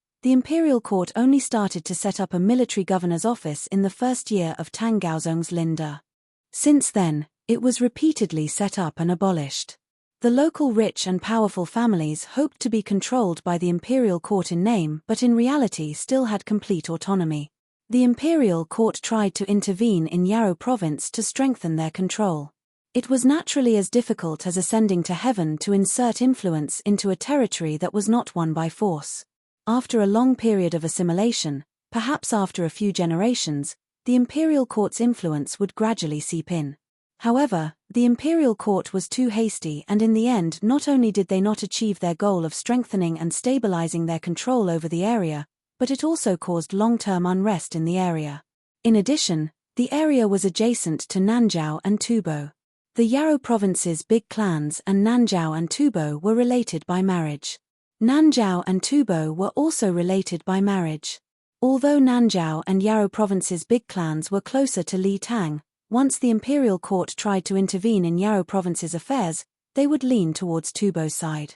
only started to set up a military governor's office in the first year of Tang Gaozong's Linda. Since then, it was repeatedly set up and abolished. The local rich and powerful families hoped to be controlled by the imperial court in name but in reality still had complete autonomy. The imperial court tried to intervene in Yarrow province to strengthen their control. It was naturally as difficult as ascending to heaven to insert influence into a territory that was not won by force. After a long period of assimilation, perhaps after a few generations, the imperial court's influence would gradually seep in. However, the imperial court was too hasty, and in the end not only did they not achieve their goal of strengthening and stabilizing their control over the area, but it also caused long-term unrest in the area. In addition, the area was adjacent to Nanzhao and Tubo. The Yarrow province's big clans and Nanzhao and Tubo were related by marriage. Nanzhao and Tubo were also related by marriage. Although Nanzhao and Yarrow province's big clans were closer to Li Tang, once the imperial court tried to intervene in Yarrow province's affairs, they would lean towards Tubo's side.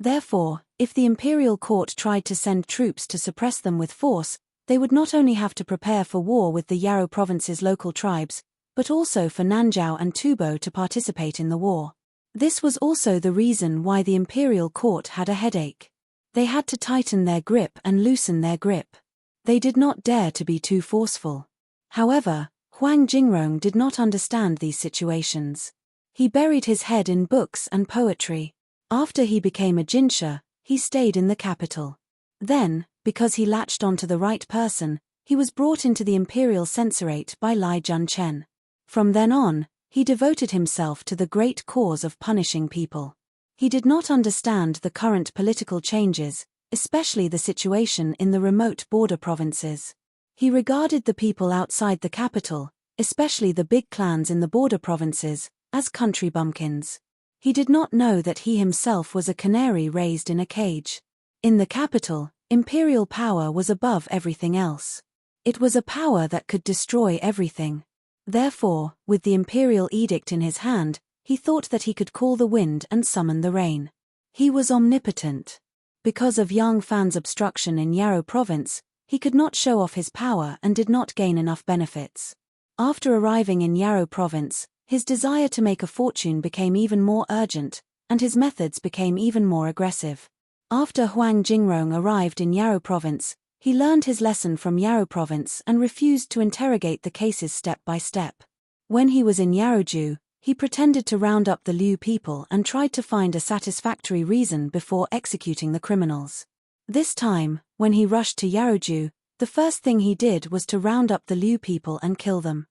Therefore, if the imperial court tried to send troops to suppress them with force, they would not only have to prepare for war with the Yarrow province's local tribes, but also for Nanzhao and Tubo to participate in the war. This was also the reason why the imperial court had a headache. They had to tighten their grip and loosen their grip. They did not dare to be too forceful. However, Huang Jingrong did not understand these situations. He buried his head in books and poetry. After he became a jinsha, he stayed in the capital. Then, because he latched onto the right person, he was brought into the imperial censorate by Lai Junchen. From then on, he devoted himself to the great cause of punishing people. He did not understand the current political changes, especially the situation in the remote border provinces. He regarded the people outside the capital, especially the big clans in the border provinces, as country bumpkins. He did not know that he himself was a canary raised in a cage. In the capital, imperial power was above everything else. It was a power that could destroy everything. Therefore, with the imperial edict in his hand, he thought that he could call the wind and summon the rain. He was omnipotent. Because of Yang Fan's obstruction in Yarrow province, he could not show off his power and did not gain enough benefits. After arriving in Yarrow province, his desire to make a fortune became even more urgent, and his methods became even more aggressive. After Huang Jingrong arrived in Yarrow province, he learned his lesson from Yarrow province and refused to interrogate the cases step by step. When he was in Yarrowju, he pretended to round up the Liu people and tried to find a satisfactory reason before executing the criminals. This time, when he rushed to Yarrowju, the first thing he did was to round up the Liu people and kill them.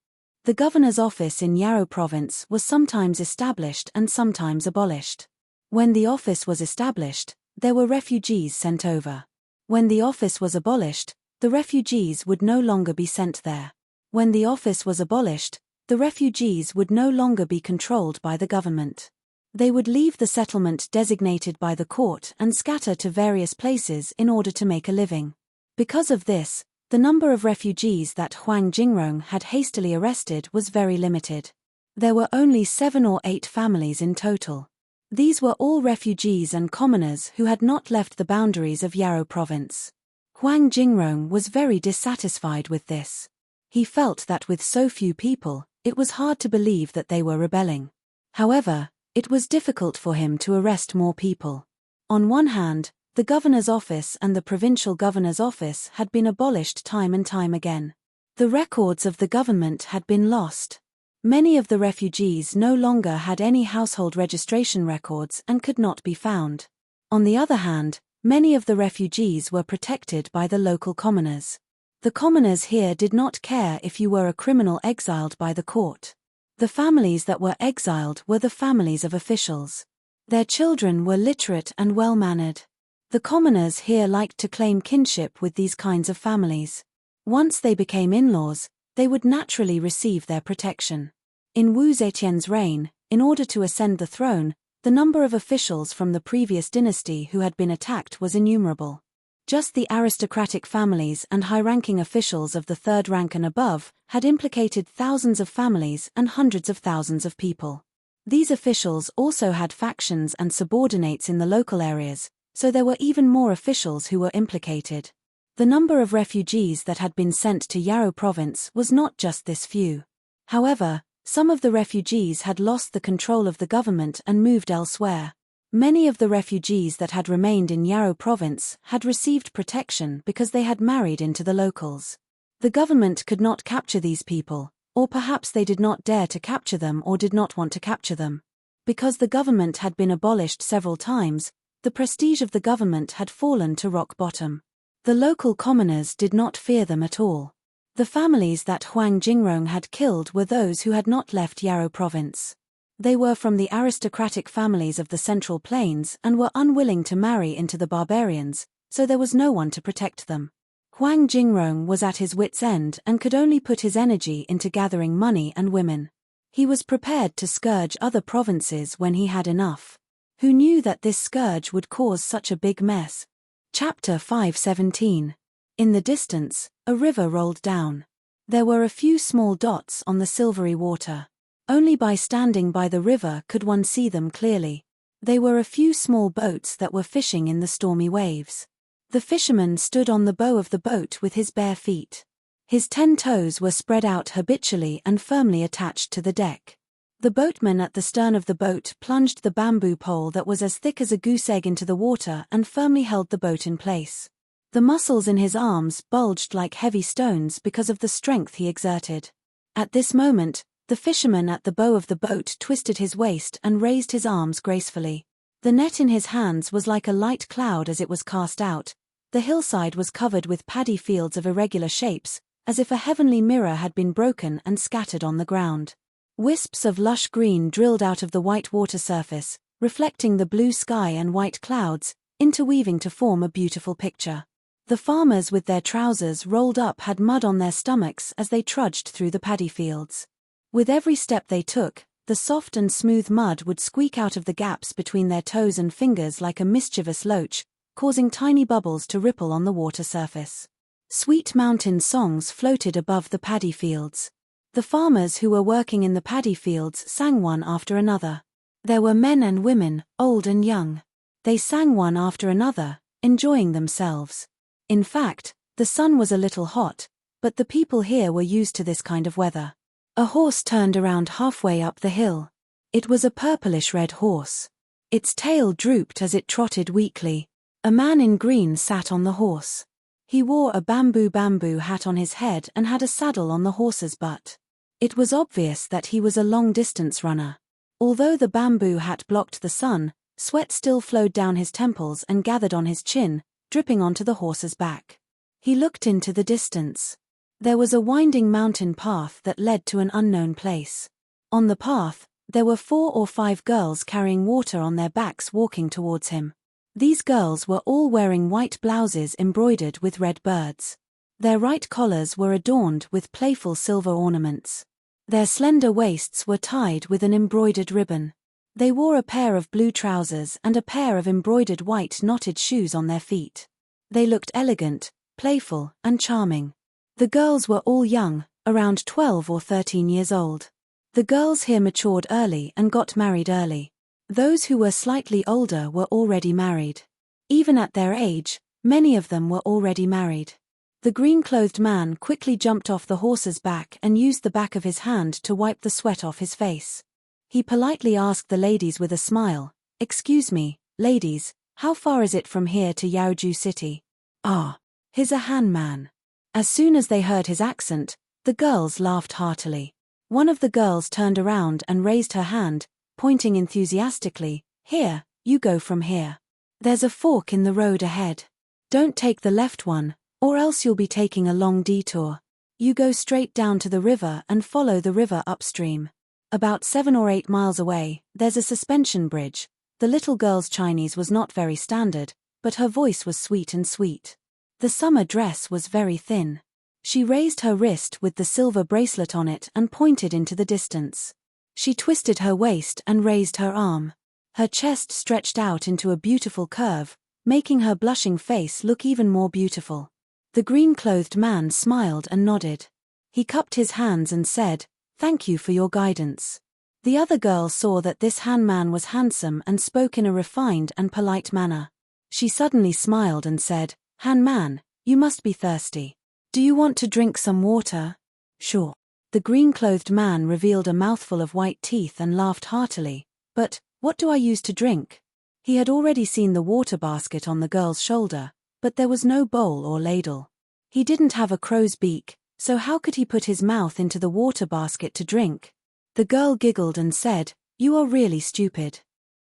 The governor's office in Yarrow province was sometimes established and sometimes abolished. When the office was established, there were refugees sent over. When the office was abolished, the refugees would no longer be sent there. When the office was abolished, the refugees would no longer be controlled by the government. They would leave the settlement designated by the court and scatter to various places in order to make a living. Because of this, the number of refugees that Huang Jingrong had hastily arrested was very limited. There were only 7 or 8 families in total. These were all refugees and commoners who had not left the boundaries of Yarrow province. Huang Jingrong was very dissatisfied with this. He felt that with so few people, it was hard to believe that they were rebelling. However, it was difficult for him to arrest more people. On one hand, the governor's office and the provincial governor's office had been abolished time and time again. The records of the government had been lost. Many of the refugees no longer had any household registration records and could not be found. On the other hand, many of the refugees were protected by the local commoners. The commoners here did not care if you were a criminal exiled by the court. The families that were exiled were the families of officials. Their children were literate and well-mannered. The commoners here liked to claim kinship with these kinds of families. Once they became in-laws, they would naturally receive their protection. In Wu Zetian's reign, in order to ascend the throne, the number of officials from the previous dynasty who had been attacked was innumerable. Just the aristocratic families and high-ranking officials of the third rank and above had implicated thousands of families and hundreds of thousands of people. These officials also had factions and subordinates in the local areas, so there were even more officials who were implicated. The number of refugees that had been sent to Yarrow province was not just this few. However, some of the refugees had lost the control of the government and moved elsewhere. Many of the refugees that had remained in Yarrow province had received protection because they had married into the locals. The government could not capture these people, or perhaps they did not dare to capture them or did not want to capture them. Because the government had been abolished several times, the prestige of the government had fallen to rock bottom. The local commoners did not fear them at all. The families that Huang Jingrong had killed were those who had not left Yarrow province. They were from the aristocratic families of the Central Plains and were unwilling to marry into the barbarians, so there was no one to protect them. Huang Jingrong was at his wit's end and could only put his energy into gathering money and women. He was prepared to scourge other provinces when he had enough. Who knew that this scourge would cause such a big mess? Chapter 517. In the distance, a river rolled down. There were a few small dots on the silvery water. Only by standing by the river could one see them clearly. They were a few small boats that were fishing in the stormy waves. The fisherman stood on the bow of the boat with his bare feet. His 10 toes were spread out habitually and firmly attached to the deck. The boatman at the stern of the boat plunged the bamboo pole that was as thick as a goose egg into the water and firmly held the boat in place. The muscles in his arms bulged like heavy stones because of the strength he exerted. At this moment, the fisherman at the bow of the boat twisted his waist and raised his arms gracefully. The net in his hands was like a light cloud as it was cast out, The hillside was covered with paddy fields of irregular shapes, as if a heavenly mirror had been broken and scattered on the ground. Wisps of lush green drilled out of the white water surface, reflecting the blue sky and white clouds, interweaving to form a beautiful picture. The farmers with their trousers rolled up had mud on their stomachs as they trudged through the paddy fields. With every step they took, the soft and smooth mud would squeak out of the gaps between their toes and fingers like a mischievous loach, causing tiny bubbles to ripple on the water surface. Sweet mountain songs floated above the paddy fields. The farmers who were working in the paddy fields sang one after another. There were men and women, old and young. They sang one after another, enjoying themselves. In fact, the sun was a little hot, but the people here were used to this kind of weather. A horse turned around halfway up the hill. It was a purplish-red horse. Its tail drooped as it trotted weakly. A man in green sat on the horse. He wore a bamboo hat on his head and had a saddle on the horse's butt. It was obvious that he was a long-distance runner. Although the bamboo hat blocked the sun, sweat still flowed down his temples and gathered on his chin, dripping onto the horse's back. He looked into the distance. There was a winding mountain path that led to an unknown place. On the path, there were 4 or 5 girls carrying water on their backs walking towards him. These girls were all wearing white blouses embroidered with red birds. Their right collars were adorned with playful silver ornaments. Their slender waists were tied with an embroidered ribbon. They wore a pair of blue trousers and a pair of embroidered white knotted shoes on their feet. They looked elegant, playful, and charming. The girls were all young, around 12 or 13 years old. The girls here matured early and got married early. Those who were slightly older were already married. Even at their age, many of them were already married. The green-clothed man quickly jumped off the horse's back and used the back of his hand to wipe the sweat off his face. He politely asked the ladies with a smile, "Excuse me, ladies, how far is it from here to Yaoju City?" "Ah, he's a Han man." As soon as they heard his accent, the girls laughed heartily. One of the girls turned around and raised her hand, pointing enthusiastically, "Here, you go from here. There's a fork in the road ahead. Don't take the left one, or else you'll be taking a long detour. You go straight down to the river and follow the river upstream. About 7 or 8 miles away, there's a suspension bridge." The little girl's Chinese was not very standard, but her voice was sweet and sweet. The summer dress was very thin. She raised her wrist with the silver bracelet on it and pointed into the distance. She twisted her waist and raised her arm. Her chest stretched out into a beautiful curve, making her blushing face look even more beautiful. The green-clothed man smiled and nodded. He cupped his hands and said, "Thank you for your guidance." The other girl saw that this Han man was handsome and spoke in a refined and polite manner. She suddenly smiled and said, "Han man, you must be thirsty. Do you want to drink some water?" "Sure." The green-clothed man revealed a mouthful of white teeth and laughed heartily. "But, what do I use to drink?" He had already seen the water basket on the girl's shoulder, but there was no bowl or ladle. He didn't have a crow's beak, so how could he put his mouth into the water basket to drink? The girl giggled and said, "You are really stupid.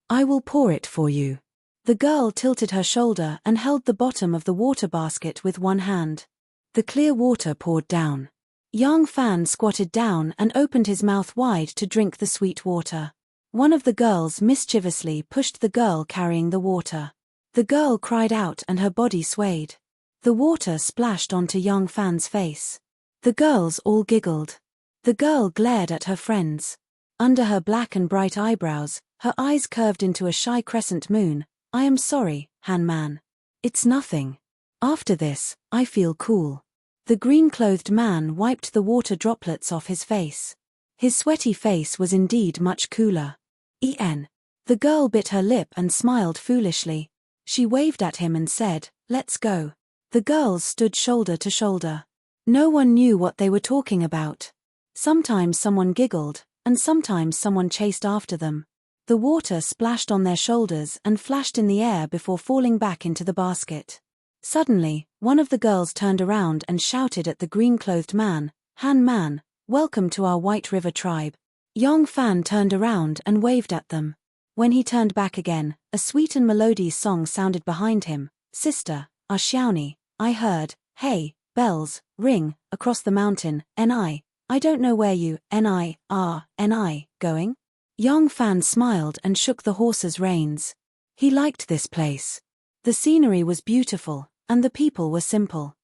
I will pour it for you." The girl tilted her shoulder and held the bottom of the water basket with one hand. The clear water poured down. Yang Fan squatted down and opened his mouth wide to drink the sweet water. One of the girls mischievously pushed the girl carrying the water. The girl cried out and her body swayed. The water splashed onto Yang Fan's face. The girls all giggled. The girl glared at her friends. Under her black and bright eyebrows, her eyes curved into a shy crescent moon. "I am sorry, Han man. It's nothing. After this, I feel cool." The green-clothed man wiped the water droplets off his face. His sweaty face was indeed much cooler. The girl bit her lip and smiled foolishly. She waved at him and said, "Let's go." The girls stood shoulder to shoulder. No one knew what they were talking about. Sometimes someone giggled, and sometimes someone chased after them. The water splashed on their shoulders and flashed in the air before falling back into the basket. Suddenly, one of the girls turned around and shouted at the green-clothed man, "Han man, welcome to our White River tribe." Yang Fan turned around and waved at them. When he turned back again, a sweet and melodious song sounded behind him. "Sister, Xiaoni, I heard, hey, bells, ring, across the mountain, I don't know where you, are, going? Young Fan smiled and shook the horse's reins. He liked this place. The scenery was beautiful, and the people were simple.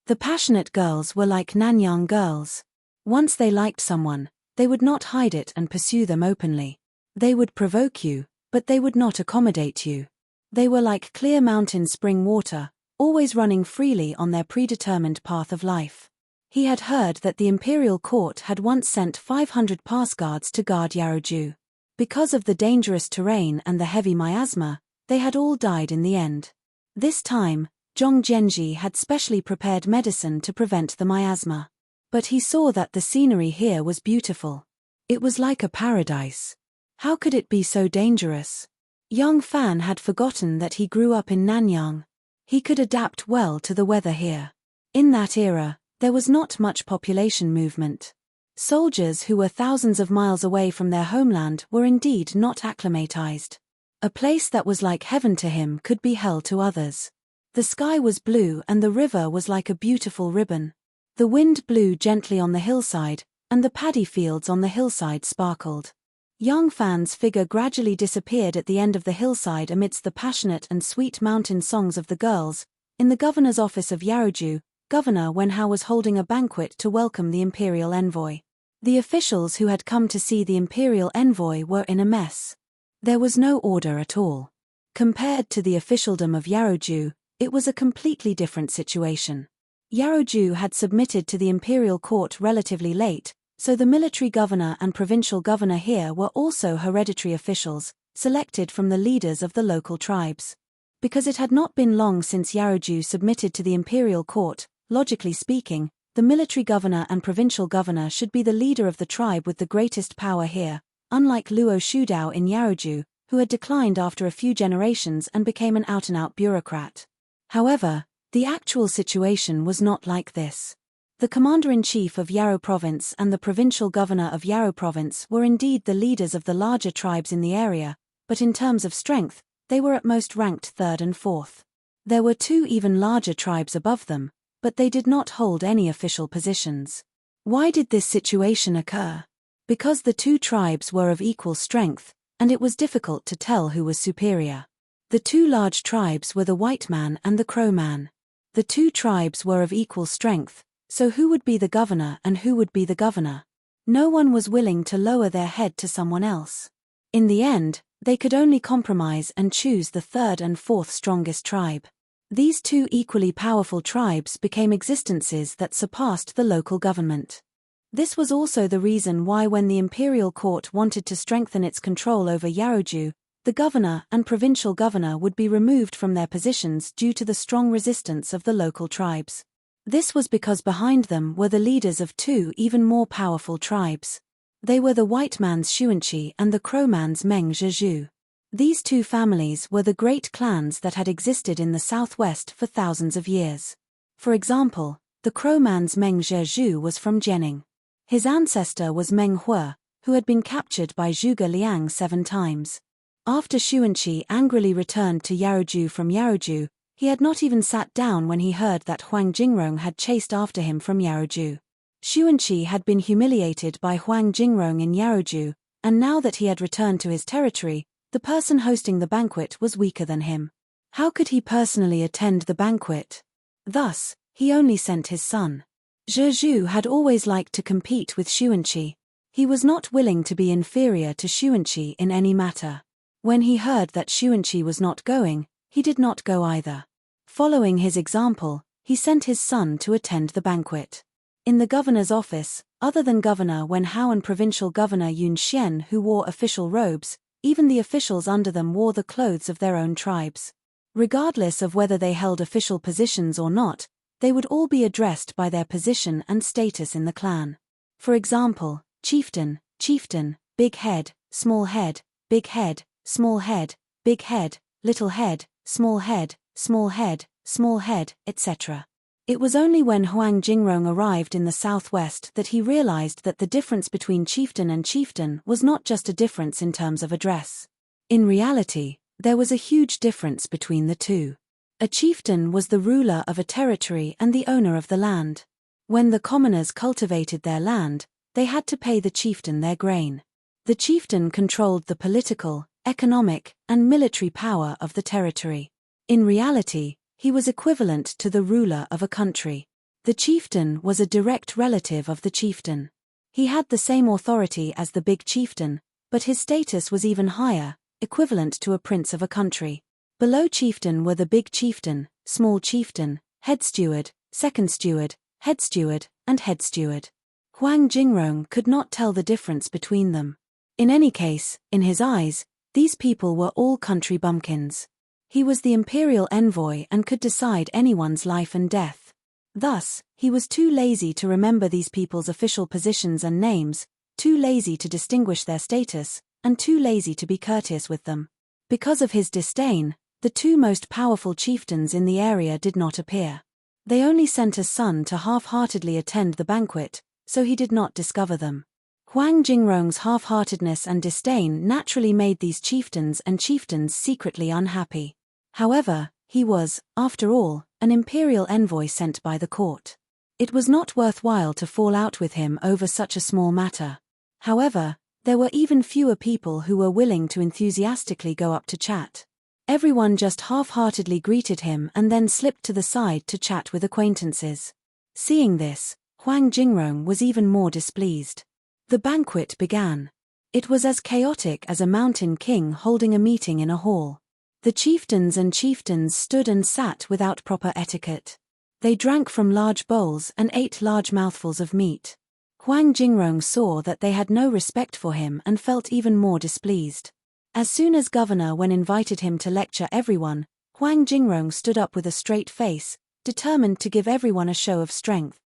The passionate girls were like Nanyang girls. Once they liked someone, they would not hide it and pursue them openly. They would provoke you, but they would not accommodate you. They were like clear mountain spring water, always running freely on their predetermined path of life. He had heard that the imperial court had once sent 500 pass guards to guard Yaroju. Because of the dangerous terrain and the heavy miasma, they had all died in the end. This time, Zhong Genji had specially prepared medicine to prevent the miasma. But he saw that the scenery here was beautiful. It was like a paradise. How could it be so dangerous? Young Fan had forgotten that he grew up in Nanyang. He could adapt well to the weather here. In that era, there was not much population movement. Soldiers who were thousands of miles away from their homeland were indeed not acclimatized. A place that was like heaven to him could be hell to others. The sky was blue and the river was like a beautiful ribbon. The wind blew gently on the hillside, and the paddy fields on the hillside sparkled. Young Fan's figure gradually disappeared at the end of the hillside amidst the passionate and sweet mountain songs of the girls. In the governor's office of Yaroju, Governor Wenhao was holding a banquet to welcome the imperial envoy. The officials who had come to see the imperial envoy were in a mess. There was no order at all. Compared to the officialdom of Yaroju, it was a completely different situation. Yaroju had submitted to the imperial court relatively late, so the military governor and provincial governor here were also hereditary officials, selected from the leaders of the local tribes. Because it had not been long since Yaroju submitted to the imperial court, logically speaking, the military governor and provincial governor should be the leader of the tribe with the greatest power here, unlike Luo Shudao in Yaroju, who had declined after a few generations and became an out-and-out bureaucrat. However, the actual situation was not like this. The commander-in-chief of Yaro Province and the provincial governor of Yaro Province were indeed the leaders of the larger tribes in the area, but in terms of strength, they were at most ranked third and fourth. There were two even larger tribes above them, but they did not hold any official positions. Why did this situation occur? Because the two tribes were of equal strength, and it was difficult to tell who was superior. The two large tribes were the White Man and the Crow Man. The two tribes were of equal strength, so who would be the governor and who would be the governor? No one was willing to lower their head to someone else. In the end, they could only compromise and choose the third and fourth strongest tribe. These two equally powerful tribes became existences that surpassed the local government. This was also the reason why when the imperial court wanted to strengthen its control over Yaroju, the governor and provincial governor would be removed from their positions due to the strong resistance of the local tribes. This was because behind them were the leaders of two even more powerful tribes. They were the White Man's Xuanqi and the Crow Man's Meng Zhezhu. These two families were the great clans that had existed in the southwest for thousands of years. For example, the Crow Man's Meng Zhezhu was from Jianing. His ancestor was Meng Hua, who had been captured by Zhuge Liang 7 times. After Xuanqi angrily returned to Yaroju from Yaroju, he had not even sat down when he heard that Huang Jingrong had chased after him from Yaroju. Xuanqi had been humiliated by Huang Jingrong in Yaroju, and now that he had returned to his territory, the person hosting the banquet was weaker than him. How could he personally attend the banquet? Thus, he only sent his son. Zhezhu had always liked to compete with Xuanqi. He was not willing to be inferior to Xuanqi in any matter. When he heard that Xuanqi was not going, he did not go either. Following his example, he sent his son to attend the banquet. In the governor's office, other than Governor Wenhao and Provincial Governor Yun Xian who wore official robes, even the officials under them wore the clothes of their own tribes. Regardless of whether they held official positions or not, they would all be addressed by their position and status in the clan. For example, chieftain, chieftain, big head, small head, big head, small head, big head, little head, small head, small head, small head, etc. It was only when Huang Jingrong arrived in the southwest that he realized that the difference between chieftain and chieftain was not just a difference in terms of address. In reality, there was a huge difference between the two. A chieftain was the ruler of a territory and the owner of the land. When the commoners cultivated their land, they had to pay the chieftain their grain. The chieftain controlled the political, economic, and military power of the territory. In reality, he was equivalent to the ruler of a country. The chieftain was a direct relative of the chieftain. He had the same authority as the big chieftain, but his status was even higher, equivalent to a prince of a country. Below chieftain were the big chieftain, small chieftain, head steward, second steward, head steward, and head steward. Huang Jingrong could not tell the difference between them. In any case, in his eyes, these people were all country bumpkins. He was the imperial envoy and could decide anyone's life and death. Thus, he was too lazy to remember these people's official positions and names, too lazy to distinguish their status, and too lazy to be courteous with them. Because of his disdain, the two most powerful chieftains in the area did not appear. They only sent a son to half-heartedly attend the banquet, so he did not discover them. Huang Jingrong's half-heartedness and disdain naturally made these chieftains secretly unhappy. However, he was, after all, an imperial envoy sent by the court. It was not worthwhile to fall out with him over such a small matter. However, there were even fewer people who were willing to enthusiastically go up to chat. Everyone just half-heartedly greeted him and then slipped to the side to chat with acquaintances. Seeing this, Huang Jingrong was even more displeased. The banquet began. It was as chaotic as a mountain king holding a meeting in a hall. The chieftains stood and sat without proper etiquette. They drank from large bowls and ate large mouthfuls of meat. Huang Jingrong saw that they had no respect for him and felt even more displeased. As soon as Governor Wen invited him to lecture everyone, Huang Jingrong stood up with a straight face, determined to give everyone a show of strength.